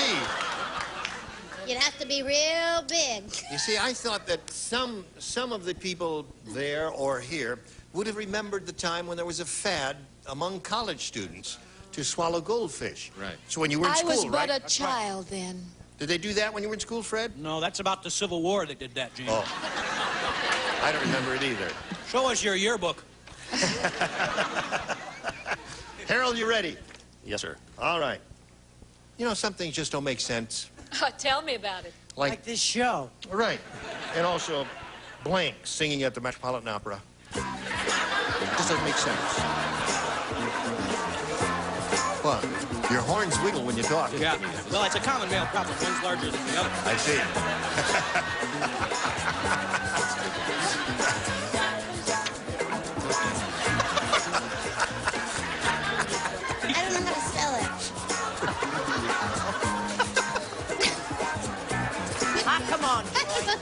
You'd have to be real big.
You see, I thought that some of the people there or here would have remembered the time when there was a fad among college students to swallow goldfish.
Right.
So when you were in school,
I was but
right?
a child then.
Did they do that when you were in school, Fred?
No, that's about the Civil War they did that, Janie.
Oh. I don't remember it either.
Show us your yearbook.
Harold, you ready?
Yes, sir.
All right. You know, some things just don't make sense.
Tell me about it.
Like this show.
Right. And also, Blank singing at the Metropolitan Opera. Just doesn't make sense. What? Your horns wiggle when you talk.
Yeah. Well, it's a common male problem. One's larger than the other.
I see.
I don't know how to spell it.
Ah, come on,
I can spell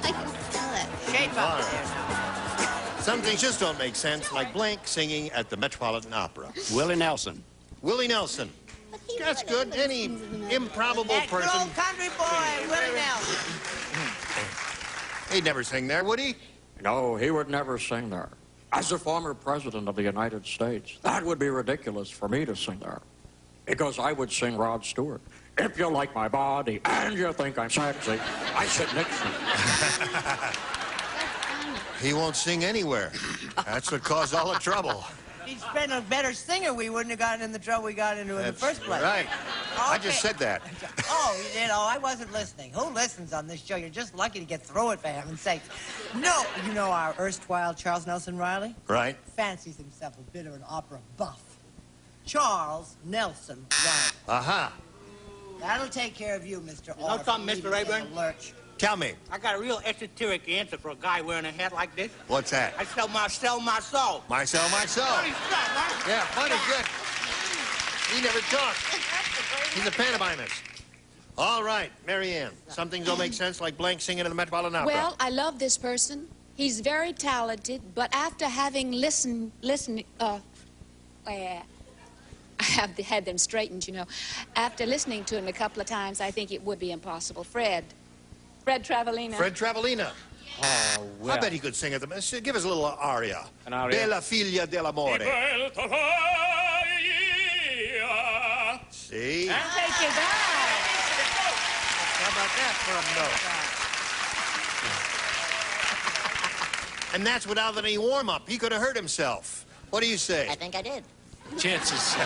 it.
shape
All
up
right.
there now.
Some things just don't make sense, like Blank singing at the Metropolitan Opera.
Willie Nelson.
Willie Nelson. That's good. Any improbable
That good
person.
old country boy, Willie Nelson.
He'd never sing there, would he?
No, he would never sing there. As the former president of the United States, that would be ridiculous for me to sing there. Because I would sing Rod Stewart. If you like my body and you think I'm sexy, I sit next to you.
He won't sing anywhere. That's what caused all the trouble.
If he'd been a better singer, we wouldn't have gotten in the trouble we got into in the first place.
Right. I
Okay.
just said that.
Oh, you did? Oh, I wasn't listening. Who listens on this show? You're just lucky to get through it, for heaven's sake. No, you know our erstwhile Charles Nelson Riley?
Right.
Fancies himself a bit of an opera buff. Charles Nelson Riley.
Aha.
That'll take care of you, Mr.
You know something, Mr. Rayburn?
Lurch.
Tell me.
I got a real esoteric answer for a guy wearing a hat like this.
What's that?
I sell my soul.
Marcel.
Funny stuff, huh?
Yeah, funny, good. He never talks. He's a pantomimist. All right, Marianne. Some things don't make sense, like Blank singing at the Metropolitan Opera.
Well, I love this person. He's very talented, but after having I have had them straightened, you know. After listening to him a couple of times, I think it would be impossible. Fred Travellina.
Fred Travellina.
Oh, well.
I bet he could sing at the... Give us a little aria.
An aria?
Bella figlia dell'amore. See?
I'll take you back.
How about that for a note? And that's without any warm-up. He could have hurt himself. What do you say?
I think I did.
Chances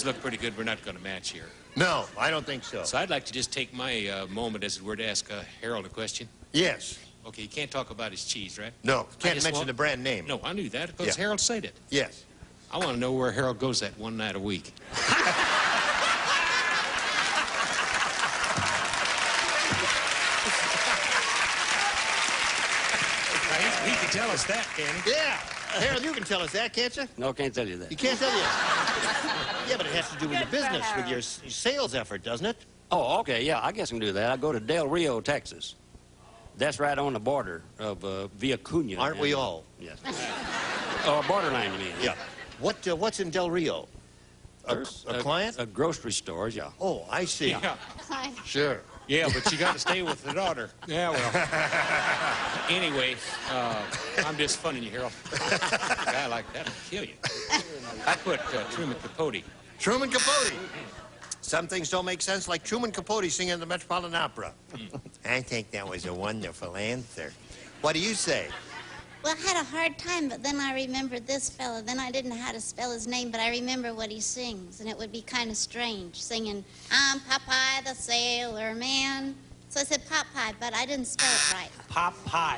look pretty good. We're not going to match here.
No, I don't think so.
So I'd like to just take my moment, as it were, to ask Harold a question.
Yes.
Okay, you can't talk about his cheese, right?
No, can't mention the brand name.
No, I knew that because
Yeah.
Harold said it.
Yes.
I want to know where Harold goes that one night a week. He can tell us that, can he?
Yeah. Harold, you can tell us that, can't you?
No, can't tell you that.
You can't tell you. Yeah, but it has to do with your business, with your sales effort, doesn't it?
Oh, okay, yeah, I guess I can do that. I go to Del Rio, Texas. That's right on the border of Villa Cunha.
Aren't we all?
Yes. Oh, borderline, you mean?
Yeah. What's in Del Rio? A client?
A grocery store, yeah.
Oh, I see.
Yeah.
Sure.
Yeah, but you got to stay with the daughter. Yeah, well. Anyway, I'm just funning you, Harold. A guy like that will kill you. I put Truman Capote.
Truman Capote. Some things don't make sense, like Truman Capote singing at the Metropolitan Opera. I think that was a wonderful answer. What do you say?
Well, I had a hard time, but then I remembered this fella. Then I didn't know how to spell his name, but I remember what he sings, and it would be kind of strange, singing, I'm Popeye the Sailor Man. So I said Popeye, but I didn't spell it right.
Popeye.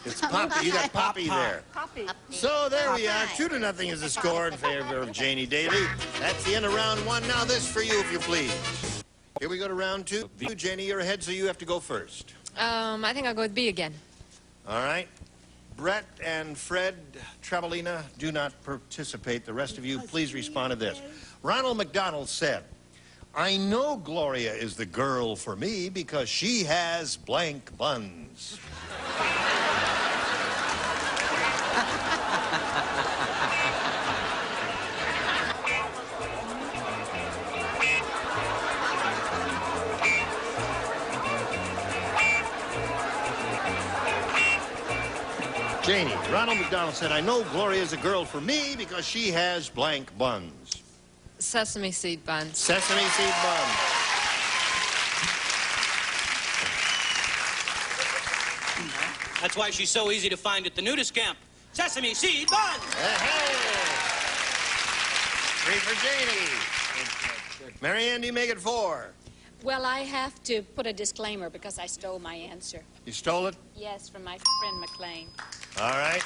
It's Poppy. You got Poppy there.
Poppy.
So there we are. 2-0 is the score in favor of Janie Daly. That's the end of round one. Now this for you, if you please. Here we go to round two. Janie, you're ahead, so you have to go first.
I think I'll go with B again.
All right. Brett and Fred Travellina do not participate. The rest of you, please respond to this. Ronald McDonald said, I know Gloria is the girl for me because she has blank buns. Ronald McDonald said, I know Gloria's a girl for me because she has blank buns.
Sesame seed buns.
Sesame seed buns.
That's why she's so easy to find at the nudist camp. Sesame seed buns!
Hey! 3 for Janie. Marianne, do you make it 4?
Well, I have to put a disclaimer because I stole my answer.
You stole it?
Yes, from my friend McLean.
All right.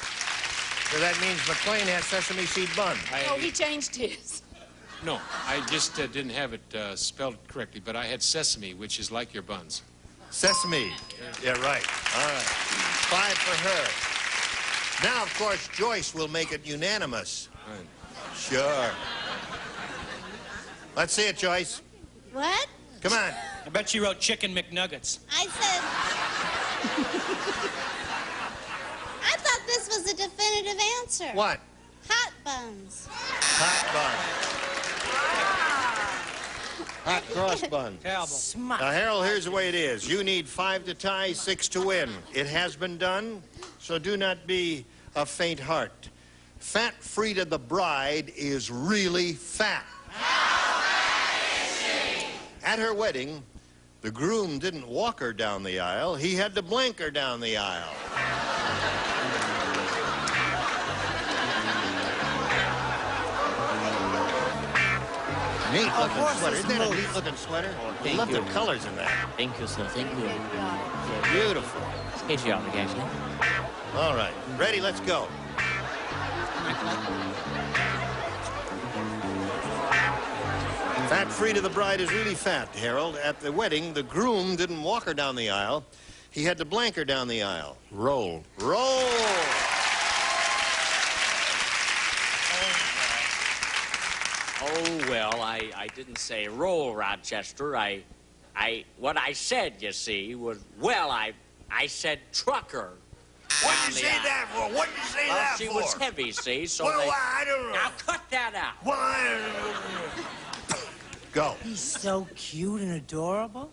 So that means McLean has sesame seed bun.
Oh, he changed his.
No, I just didn't have it spelled correctly, but I had sesame, which is like your buns.
Sesame. Yeah, right. All right. 5 for her. Now, of course, Joyce will make it unanimous.
Right.
Sure. Let's see it, Joyce.
What?
Come on.
I bet she wrote Chicken McNuggets.
I said... I thought this was a definitive answer.
What?
Hot buns.
Hot bun. Hot cross bun.
Smart.
Now, Harold, here's the way it is. You need 5 to tie, 6 to win. It has been done, so do not be a faint heart. Fat Frida the bride is really fat. At her wedding, the groom didn't walk her down the aisle. He had to blank her down the aisle. Neat looking sweater. Isn't that a neat looking sweater? I love the colors in that.
Thank you, sir. Thank you.
Beautiful.
It's patriotic, actually.
All right. Ready? Let's go. Fat Frida the bride is really fat, Harold. At the wedding, the groom didn't walk her down the aisle. He had to blank her down the aisle.
Roll.
Roll!
Oh, well, I didn't say roll, Rochester. What I said, you see, was, well, I said trucker.
What'd you say that for? What'd you say that for?
She was heavy, see, so
Well,
they...
I don't know.
Now, cut that out.
Well, I don't know. Go.
He's so cute and adorable.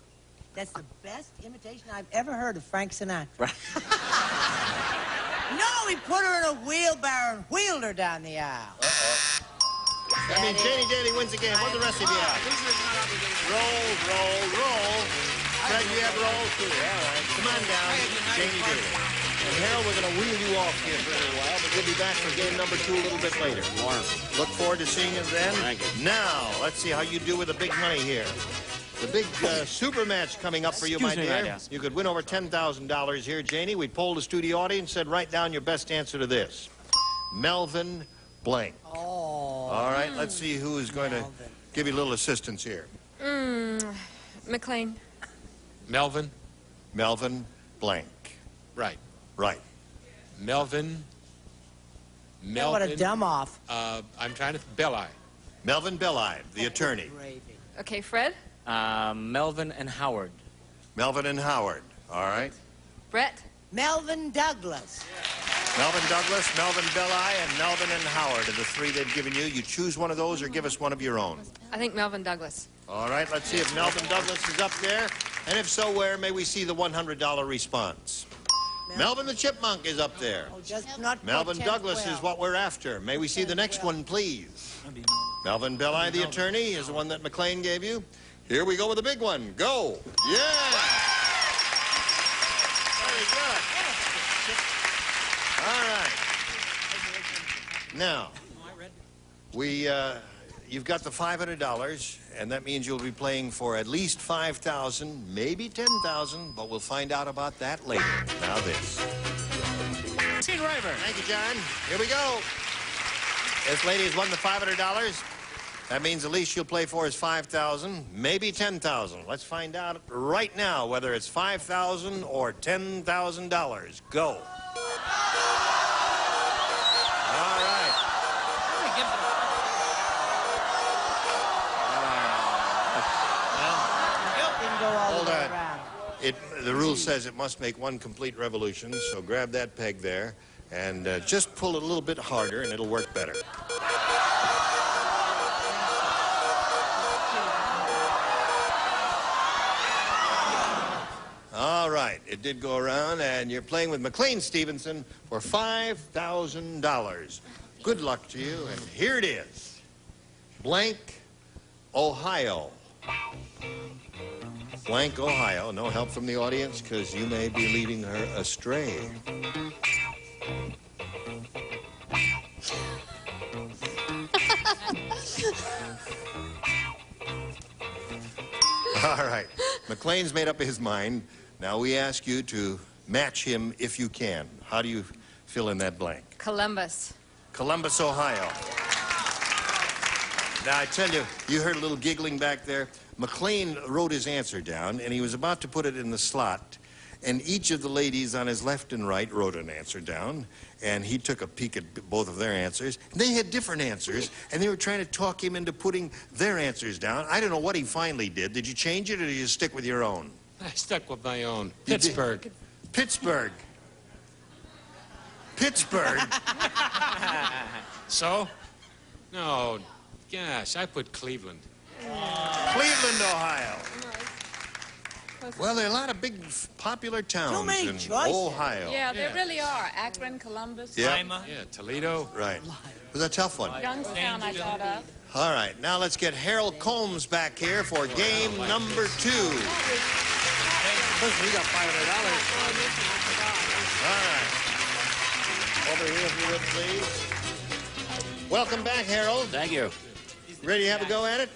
That's the best imitation I've ever heard of Frank Sinatra. No, he put her in a wheelbarrow and wheeled her down the aisle.
I mean, Janie wins the game. What the rest of you have? Roll. Fred, you have roll too. All right. Come on down, Janie Daly. And Harold, we're going to wheel you off here for a little while, but we'll be back for game number 2 a little bit later. Look forward to seeing you then.
Thank you.
Now, let's see how you do with the big money here. The big super match coming up for you, my dear. You could win over $10,000 here, Janie. We polled the studio audience, said write down your best answer to this. Melvin blank.
Oh.
All right, let's see who is going to give you a little assistance here.
McLean.
Melvin.
Melvin blank.
Right.
Right.
Melvin.
What a dumb off.
I'm trying to... Belli.
Melvin Belli, the attorney.
Okay, Fred.
Melvin and Howard.
Melvin and Howard. All right.
Brett.
Melvin Douglas.
Melvin Douglas, Melvin Belli, and Melvin and Howard are the 3 they've given you. You choose one of those or give us one of your own.
I think Melvin Douglas.
All right, let's see if Melvin Douglas is up there. And if so, where may we see the $100 response? Melvin the Chipmunk is up there. Melvin Douglas is what we're after. May we see the next one, please? Melvin Belli, the attorney, is the one that McLean gave you. Here we go with the big one. Go. Yeah. Very good. All right. Now, you've got the $500, and that means you'll be playing for at least $5,000, maybe $10,000, but we'll find out about that later. Now this. Driver. Thank you, John. Here we go. This lady has won the $500. That means the least she'll play for is $5,000, maybe $10,000. Let's find out right now whether it's $5,000 or $10,000. Go. All right. Hold on. The rule says it must make one complete revolution, so grab that peg there and just pull it a little bit harder and it'll work better. All right. it did go around, and you're playing with McLean Stevenson for $5,000. Good luck to you, and here it is. Blank, Ohio. Blank, Ohio. No help from the audience, because you may be leading her astray. All right. McLean's made up his mind. Now we ask you to match him if you can. How do you fill in that blank?
Columbus.
Columbus, Ohio. Now, I tell you, you heard a little giggling back there. McLean wrote his answer down, and he was about to put it in the slot. And each of the ladies on his left and right wrote an answer down, and he took a peek at both of their answers. And they had different answers, and they were trying to talk him into putting their answers down. I don't know what he finally did. Did you change it, or did you stick with your own?
I stuck with my own. Pittsburgh.
Pittsburgh. Pittsburgh?
So? No, gosh, I put Cleveland.
Cleveland, Ohio. Well, there are a lot of big, popular towns in Ohio.
Yeah, there really are. Akron, Columbus.
Yeah.
Yeah, Toledo.
Right. It was a tough one.
Youngstown, I thought of.
All right, now let's get Harold Combs back here for game number 2.
Listen, we got $500.
All right. Over here, if you would, please. Welcome back, Harold.
Thank you.
Ready to have a go at it?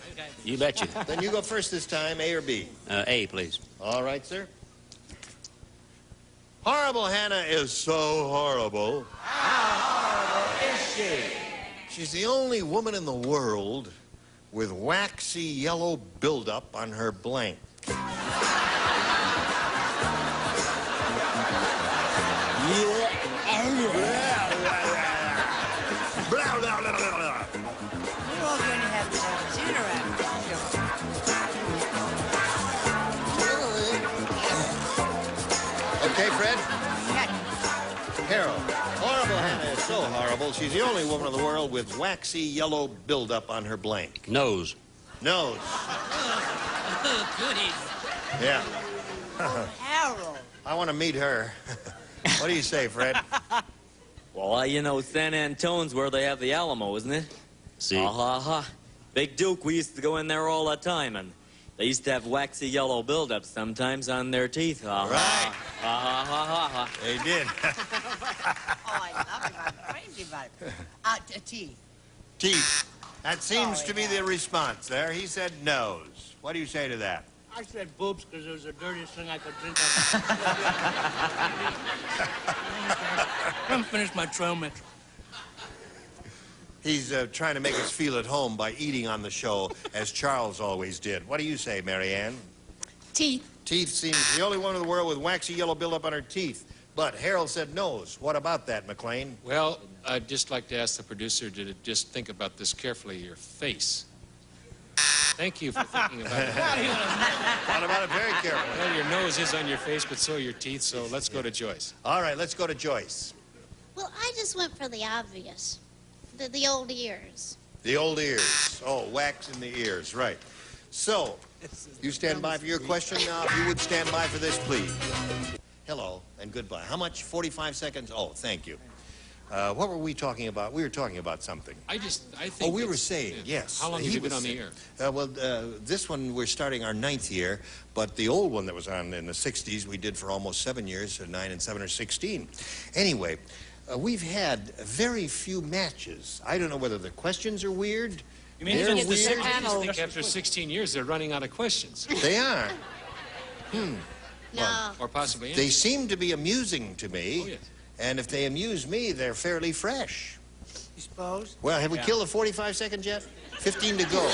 You betcha.
Then you go first this time, A or B?
A, please.
All right, sir. Horrible Hannah is so horrible.
How horrible is she?
She's the only woman in the world with waxy yellow buildup on her blank.
You're all going to have to have dinner after.
Okay, Fred? Harold. Horrible Hannah is so horrible, she's the only woman in the world with waxy yellow buildup on her blank.
Nose.
Nose.
Goodies.
Yeah.
Harold.
I want to meet her. What do you say, Fred?
Well, you know, San Antonio's where they have the Alamo, isn't it?
See.
Ha. Big Duke, we used to go in there all the time, and they used to have waxy yellow buildups sometimes on their teeth.
Right.
Ha.
They did.
Oh, I love it. I'm crazy about it. Teeth.
Teeth. That seems to be the response there. He said nose. What do you say to that?
I said boobs because it was the dirtiest thing I could drink. I'm finished my trail mix.
He's trying to make us feel at home by eating on the show, as Charles always did. What do you say, Mary Ann?
Teeth.
Teeth seems the only one in the world with waxy yellow buildup on her teeth. But Harold said nose. What about that, McLean?
Well, I'd just like to ask the producer to just think about this carefully, your face. Thank you for thinking about it.
Thought about it very carefully.
Well, your nose is on your face, but so are your teeth, so let's go to Joyce.
All right, let's go to Joyce.
Well, I just went for the obvious. The old ears.
The old ears. Oh, wax in the ears, right. So, you stand by for your question now. If you would stand by for this, please. Hello and goodbye. How much? 45 seconds? Oh, thank you. What were we talking about? We were talking about something.
I think...
Oh, we were saying, yes.
How long have you been on the air?
This one, we're starting our 9th year, but the old one that was on in the 60s, we did for almost 7 years, so 9 and 7 or 16. Anyway, we've had very few matches. I don't know whether the questions are weird.
You mean
they're
the
weird?
I think after 16 years, they're running out of questions.
They are.
No.
Or possibly
They
answers.
seem to be amusing to me.
Oh, yes.
And if they amuse me, they're fairly fresh.
You suppose?
Well, have we killed the 45 seconds yet? 15 to go. All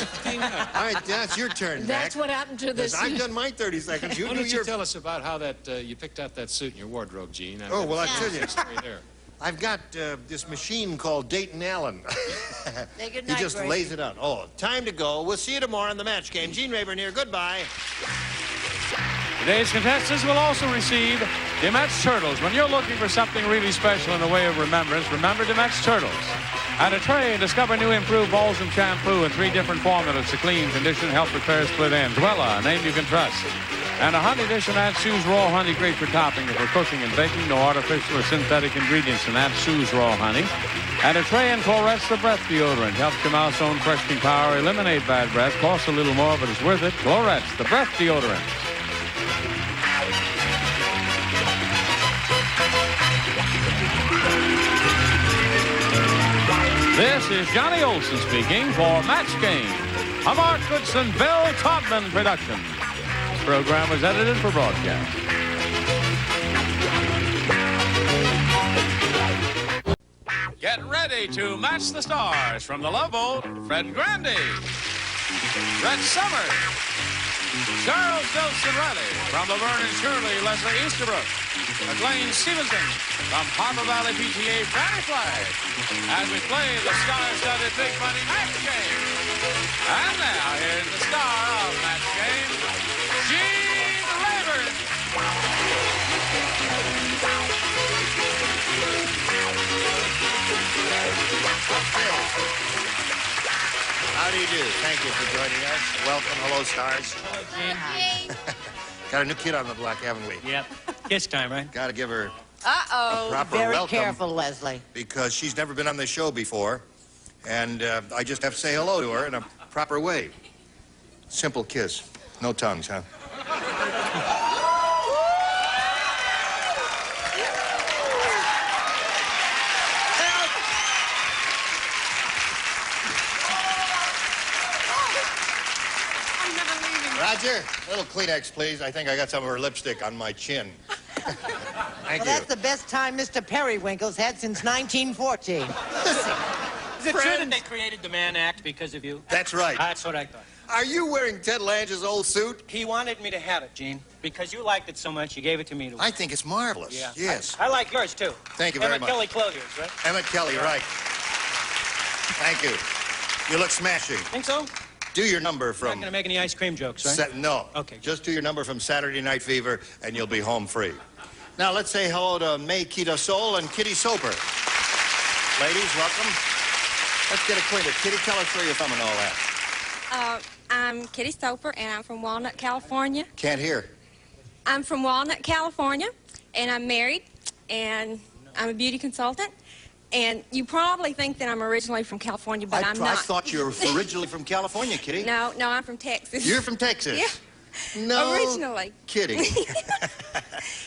right, that's your turn,
That's
Mac.
what happened to this.
I've done my 30 seconds. You
Why
do
don't you
your...
tell us about how that you picked out that suit in your wardrobe, Gene?
Oh, well, I tell you.
Right there.
I've got this machine called Dayton Allen.
Say good
He
night,
just
Gracie.
lays it out. Oh, time to go. We'll see you tomorrow in the match game. Gene Rayburn here. Goodbye.
Today's contestants will also receive Demet's Turtles. When you're looking for something really special in the way of remembrance, remember Demet's Turtles. At a tray, discover new improved balsam shampoo in 3 different formulas to clean, condition, help repair split ends. Wella, a name you can trust. And a honey dish in Aunt Sue's raw honey, great for topping or for cooking and baking. No artificial or synthetic ingredients in Aunt Sue's raw honey. And a tray in Chlorets the breath deodorant. Helps your mouth's own freshening power eliminate bad breath. Costs a little more, but it's worth it. Chlorets the breath deodorant. This is Johnny Olson speaking for Match Game, a Mark Goodson, Bill Todman production. This program was edited for broadcast. Get ready to match the stars from the Love Boat. Fred Grandy, Brett Summers, Charles Nelson Riley from Laverne and Shirley, Leslie Easterbrook, McLean Stevenson from Harper Valley PTA Fanny Flag, as we play the star-studded Big Money Match Game. And now, here's the star of Match Game, Gene Rayburn.
How do you do? Thank you for joining us. Welcome. Hello, stars.
Hello, Gene.
Got a new kid on the block, haven't we?
Yep. Kiss time, right?
Got to give her
Uh-oh.
a proper
Very
welcome.
careful, Leslie.
Because she's never been on this show before, and I just have to say hello to her in a proper way. Simple kiss. No tongues, huh? Roger, a little Kleenex, please. I think I got some of her lipstick on my chin. Thank you.
That's the best time Mr. Periwinkle's had since 1914.
Is it true that they created the Mann Act because of you?
That's right.
That's what I thought.
Are you wearing Ted Lange's old suit?
He wanted me to have it, Gene, because you liked it so much, you gave it to me to wear.
I think it's marvelous.
Yeah.
Yes.
I like yours, too.
Thank you very
Emmett
much.
Kelly Clothiers, right?
Emmett Kelly, right. Thank you. You look smashing.
Think so?
Do your number
You're
from...
not going to make any ice cream jokes, right?
No.
Okay.
Just do your number from Saturday Night Fever, and you'll be home free. Now, let's say hello to May Kita Soul and Kitty Soper. Ladies, welcome. Let's get acquainted. Kitty, tell us where you're from and all that.
I'm Kitty Soper, and I'm from Walnut, California.
Can't hear.
I'm from Walnut, California, and I'm married, and I'm a beauty consultant. And you probably think that I'm originally from California, but I'm not.
I thought you were originally from California, Kitty.
No, I'm from Texas.
You're from Texas?
Yeah.
No.
Originally.
Kidding.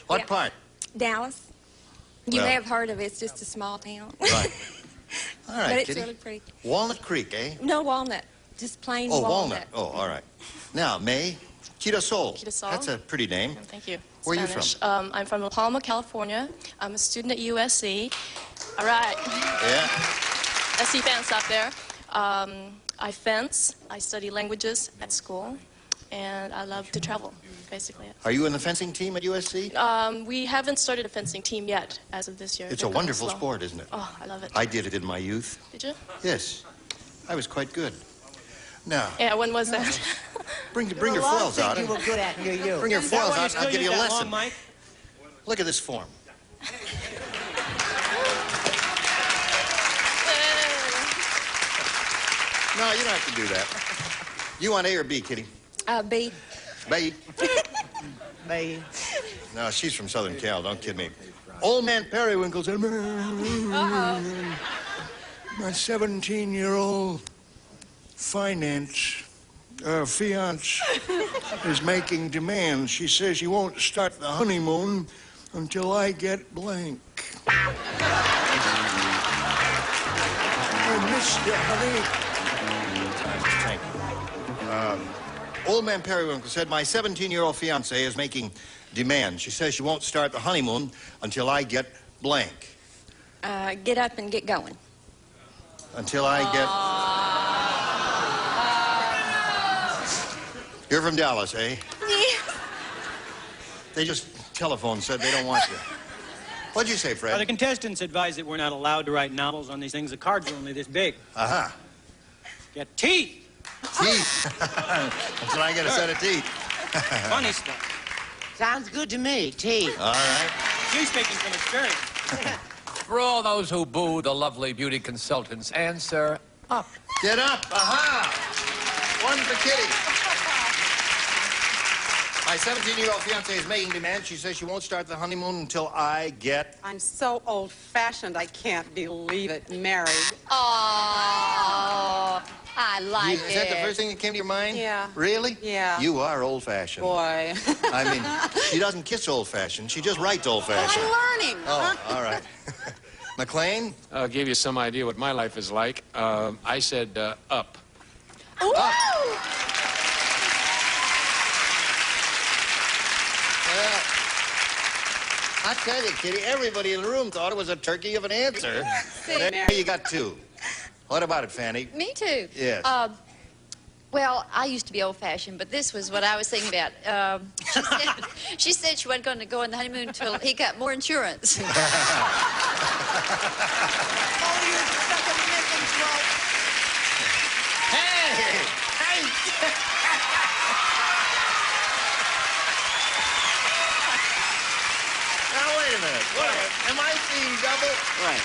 What
Yeah.
part?
Dallas. You
Well.
may have heard of it. It's just a small town.
Right. All right,
But it's
Kitty.
really pretty.
Walnut Creek, eh?
No, Walnut. Just plain
Oh,
walnut.
Oh, all right. Now, May Kita Soul.
Kita Soul.
That's a pretty name.
Thank you.
Where are you
Spanish.
from?
I'm from La Palma, California. I'm a student at USC. All right.
Yeah.
SC fans out there. I fence. I study languages at school. And I love to travel, basically.
Are you in the fencing team at USC?
We haven't started a fencing team yet as of this year.
It's
They're
a
going
wonderful
slow.
sport, isn't it?
Oh, I love it.
I did it in my youth.
Did you?
Yes. I was quite good. Now,
Yeah, when was that?
bring your foils out.
You were good at in your youth.
Bring your
Is that
foils
why you
out and I'll
still
give you a
use that
lesson.
long mic?
Look at this form. No, you don't have to do that. You want A or B, Kitty?
B.
B.
B.
No, she's from Southern Cal. Don't kid me. Old man Periwinkle said, my 17-year-old fiance is making demands. She says she won't start the honeymoon until I get blank. I miss you, honey. Old man Periwinkle said, my 17-year-old fiance is making demands. She says she won't start the honeymoon until I get blank.
Get up and get going.
Until I get... You're from Dallas, eh?
Yeah.
They just telephoned, said they don't want you. What'd you say, Fred?
The contestants advised that we're not allowed to write novels on these things. The cards are only this big.
Uh-huh.
Get teeth.
Teeth. Until I get a set of teeth.
Funny stuff.
Sounds good to me, teeth.
All right.
She's speaking from experience.
For all those who boo the lovely beauty consultants, answer up.
Get up. Aha. One for Kitty. My 17-year-old fiancée is making demands. She says she won't start the honeymoon until I get...
I'm so old-fashioned, I can't believe it. Married.
Oh, I like it.
Is that the first thing that came to your mind?
Yeah.
Really?
Yeah.
You are old-fashioned.
Boy.
I mean, she doesn't kiss old-fashioned. She just writes old-fashioned.
I'm learning.
Oh, all right. McLean?
I'll give you some idea what my life is like. I said up.
Ooh.
Up. I tell you, Kitty, everybody in the room thought it was a turkey of an answer. There you got two. What about it, Fanny?
Me too.
Yes.
Well, I used to be old-fashioned, but this was what I was thinking about. She said she wasn't going to go on the honeymoon until he got more insurance.
Oh, you're such a misanthrope.
Hey! Now, wait a minute. Am I seeing double?
Right.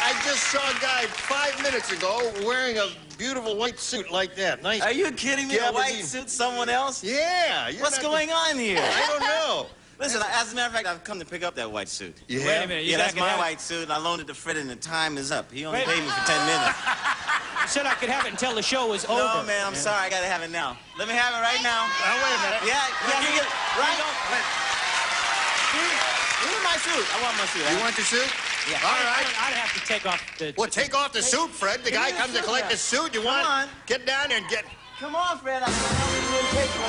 I just saw a guy 5 minutes ago wearing a beautiful white suit like that. Nice.
Are you kidding me? A white suit, someone else?
Yeah.
What's going on here?
I don't know.
Listen, as a matter of fact, I've come to pick up that white suit.
Yeah?
Wait a minute.
Yeah, that's my white suit, and I loaned it to Fred, and the time is up. He only
Wait.
paid me for 10 minutes.
You said I could have it until the show was over.
No, man, I'm sorry. I gotta have it now. Let me have it right now.
Now, wait a minute.
Yeah, you get it right. Give me my suit. I want my suit.
You want your suit?
Yeah.
All right.
I'd have to take off the...
Well, take off the suit, Fred. The guy comes to collect the suit. You want?
on.
Get down there and get...
Come on, Fred. I can help you in picture.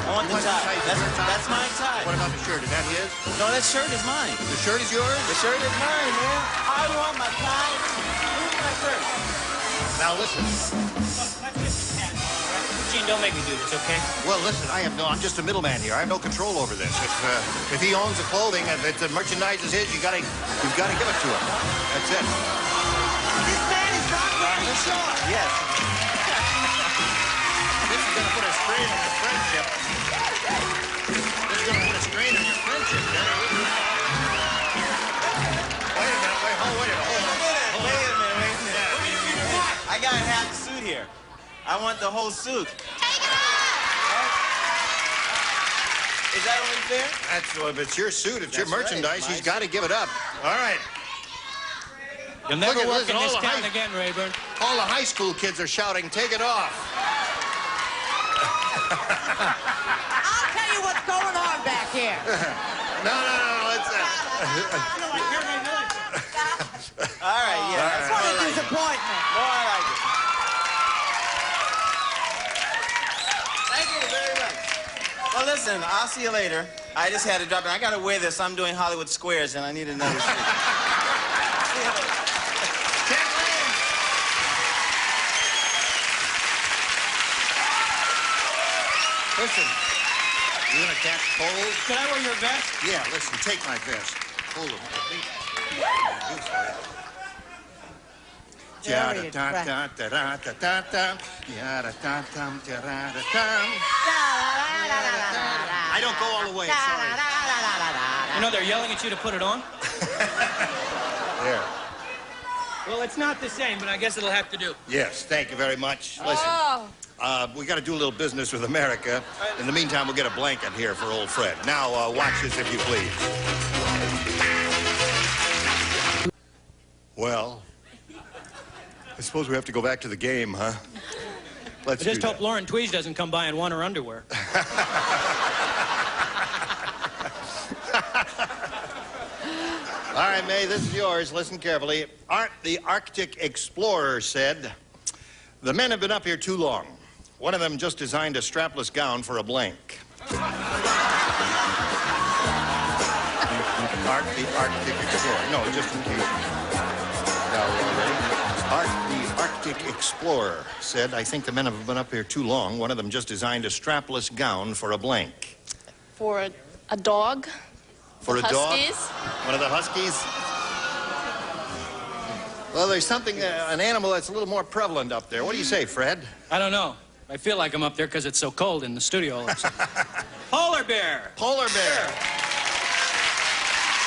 I want the tie. That's my tie.
What about the shirt? Is that his?
No, that shirt is mine.
The shirt is yours?
The shirt is mine, man. I want my tie. Where's my shirt?
Now, listen.
Gene, don't make me do this, okay?
Well, listen, I'm just a middleman here. I have no control over this. If he owns the clothing, if the merchandise is his, you've got to give it to him. That's it.
This man is not wearing shorts.
Yes.
This is going to put a strain on your friendship. This is going to put a strain on your friendship. Wait a minute. Wait a minute.
I got half the suit here. I want the whole suit.
Take it off!
Is that only fair?
If it's your suit, it's your
That's right,
merchandise,
my
he's got to give it up. All right.
You'll never work
listen,
in this
all the
town again, Rayburn.
All the high school kids are shouting, take it off.
I'll tell you what's going on back here.
No, it's...
All right, yeah. That's
What a
more like it.
disappointment.
More like it. Thank you very much. Well, listen, I'll see you later. I just had to drop in. I got to wear this. I'm doing Hollywood Squares, and I need another suit.
Listen, you gonna catch cold?
Can I wear your vest?
Yeah, listen, take my vest. Hold it.
Very attractive.
I don't go all the way, sorry.
You know they're yelling at you to put it on?
There.
Well, it's not the same, but I guess it'll have to do.
Yes, thank you very much. Listen, we got to do a little business with America. In the meantime, we'll get a blanket here for old Fred. Now, watch this if you please. Well, I suppose we have to go back to the game, huh? Let's
just
do
hope
that.
Lauren Tweez doesn't come by and want her underwear.
All right, May, this is yours. Listen carefully. The Arctic Explorer said, the men have been up here too long. One of them just designed a strapless gown for a blank. The Arctic Explorer. No, just in case. Now, the Arctic Explorer said, I think the men have been up here too long. One of them just designed a strapless gown for a blank.
For a dog?
For a dog?
Huskies?
One of the Huskies? Well, there's something, an animal that's a little more prevalent up there. What do you say, Fred?
I don't know. I feel like I'm up there because it's so cold in the studio all of a sudden. Polar bear!
Polar bear.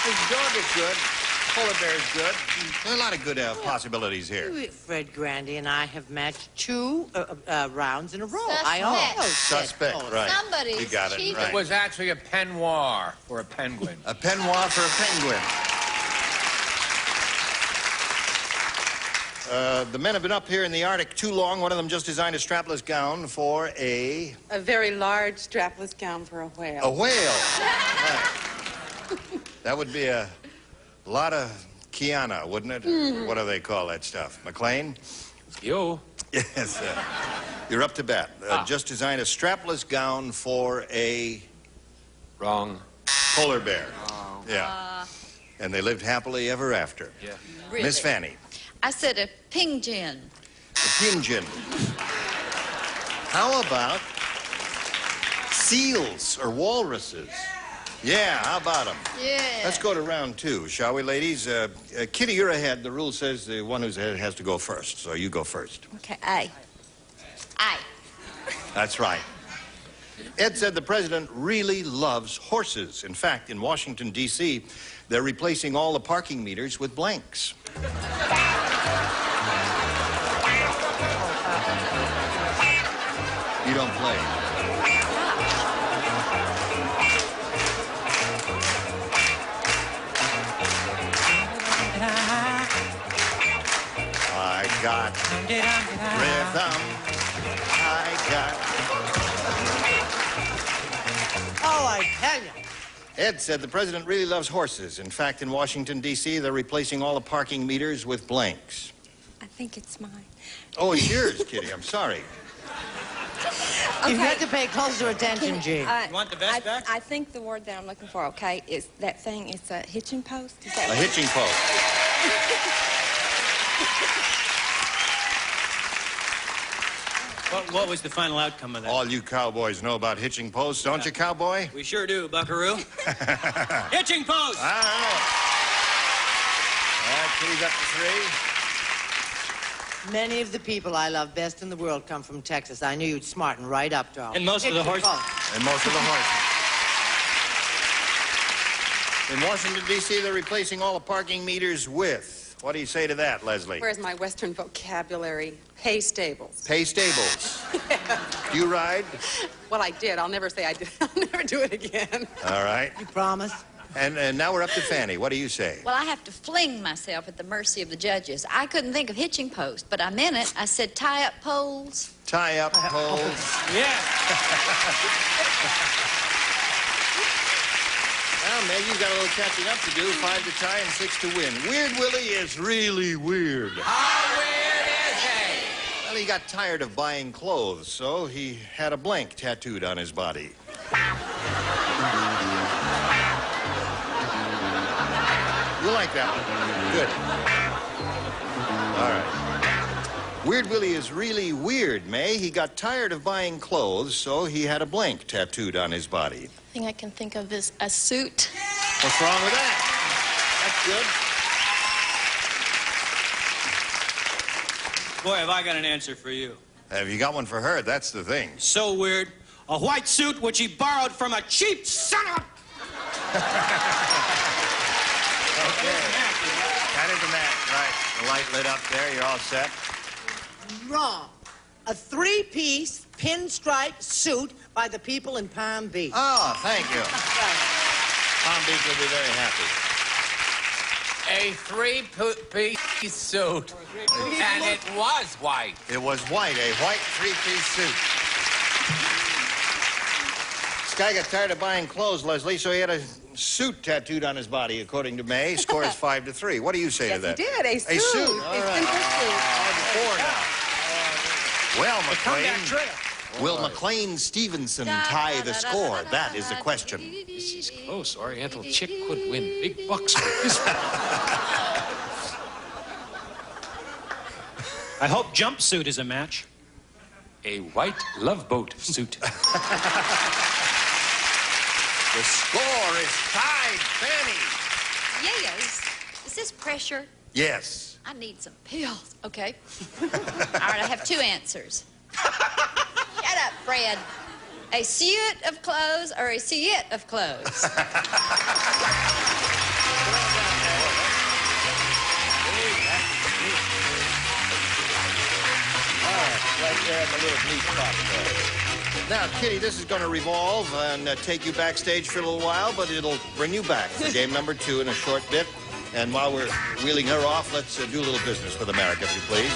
This dog is good. Polar bear is good. There are a lot of good possibilities here.
Fred Grandy and I have matched 2 rounds in a row. I
Suspect.
almost said
Suspect,
polar.
right.
Somebody's
You got it,
cheating.
right.
It was actually a peignoir for a penguin.
A peignoir for a penguin. The men have been up here in the Arctic too long. One of them just designed a strapless gown for a
very large strapless gown for a whale.
A whale. Right. That would be a lot of Kiana, wouldn't it?
Mm.
What do they call that stuff? McLean?
Yo.
Yes. You're up to bat. Just designed a strapless gown for a...
Wrong.
Polar bear.
Oh.
Yeah. And they lived happily ever after.
Yeah.
Really?
Miss Fanny.
I said a penguin.
A penguin. How about seals or walruses? Yeah, how about them?
Yeah.
Let's go to round 2, shall we, ladies? Kitty, you're ahead. The rule says the one who's ahead has to go first, so you go first.
Okay, I.
That's right. Ed said the president really loves horses. In fact, in Washington, D.C., they're replacing all the parking meters with blanks. You don't play. I got rhythm. I got...
Oh, I tell you.
Ed said the president really loves horses. In fact, in Washington, D.C., they're replacing all the parking meters with blanks.
I think it's mine.
Oh, it's yours, Kitty. I'm sorry.
You have to pay closer attention, Gene.
You want the best back? I think the word that I'm looking for, okay, is that thing, it's a hitching post? Is that
A hitching post.
What was the final outcome of that?
All you cowboys know about hitching posts, don't you, cowboy?
We sure do, buckaroo. Hitching post!
I don't know. All right, Kitty's up to 3.
Many of the people I love best in the world come from Texas. I knew you'd smarten right up, darling.
And most of the horses.
And most of the horses. In Washington, D.C., they're replacing all the parking meters with... What do you say to that, Leslie?
Where's my Western vocabulary? Hay stables.
Pay stables. Do you ride?
Well, I did. I'll never say I did. I'll never do it again.
All right.
You promise?
And now we're up to Fanny. What do you say?
Well, I have to fling myself at the mercy of the judges. I couldn't think of hitching post, but I meant it. I said tie up poles.
Tie up poles.
Yeah.
Well, Meg, you've got a little catching up to do. 5 to tie and 6 to win. Weird Willie is really weird.
How weird is he?
Well, he got tired of buying clothes, so he had a blank tattooed on his body. You like that one? Good. All right. Weird Willie is really weird, May. He got tired of buying clothes, so he had a blank tattooed on his body.
thing I can think of is a suit.
What's wrong with that? That's good.
Boy, have I got an answer for you.
Have you got one for her? That's the thing.
So weird. A white suit which he borrowed from a cheap son of...
Okay. That is a match, right. The light lit up there. You're all set.
Wrong. A 3-piece pinstripe suit by the people in Palm Beach.
Oh, thank you. Palm Beach will be very happy.
A 3-piece suit. And it was white.
It was white, a white 3-piece suit. This guy got tired of buying clothes, Leslie, so he had a suit tattooed on his body, according to May. Score is 5-3. What do you say to that?
Yes, he did. A suit.
A suit. All
A
right.
simple suit.
5-4 now. Well, McLean,
trail.
will McLean Stevenson tie the score? That is the question.
This is close. Oriental chick would win big bucks for this one.
I hope jumpsuit is a match.
A white love boat suit.
The score is tied, Fanny.
Yes. Is this pressure?
Yes.
I need some pills. Okay. All right, I have 2 answers. Shut up, Fred. A suit of clothes or a suit of clothes?
right there in the little bleach box there. Now, Kitty, this is going to revolve and take you backstage for a little while, but it'll bring you back for game number 2 in a short bit. And while we're wheeling her off, let's do a little business with America, if you please.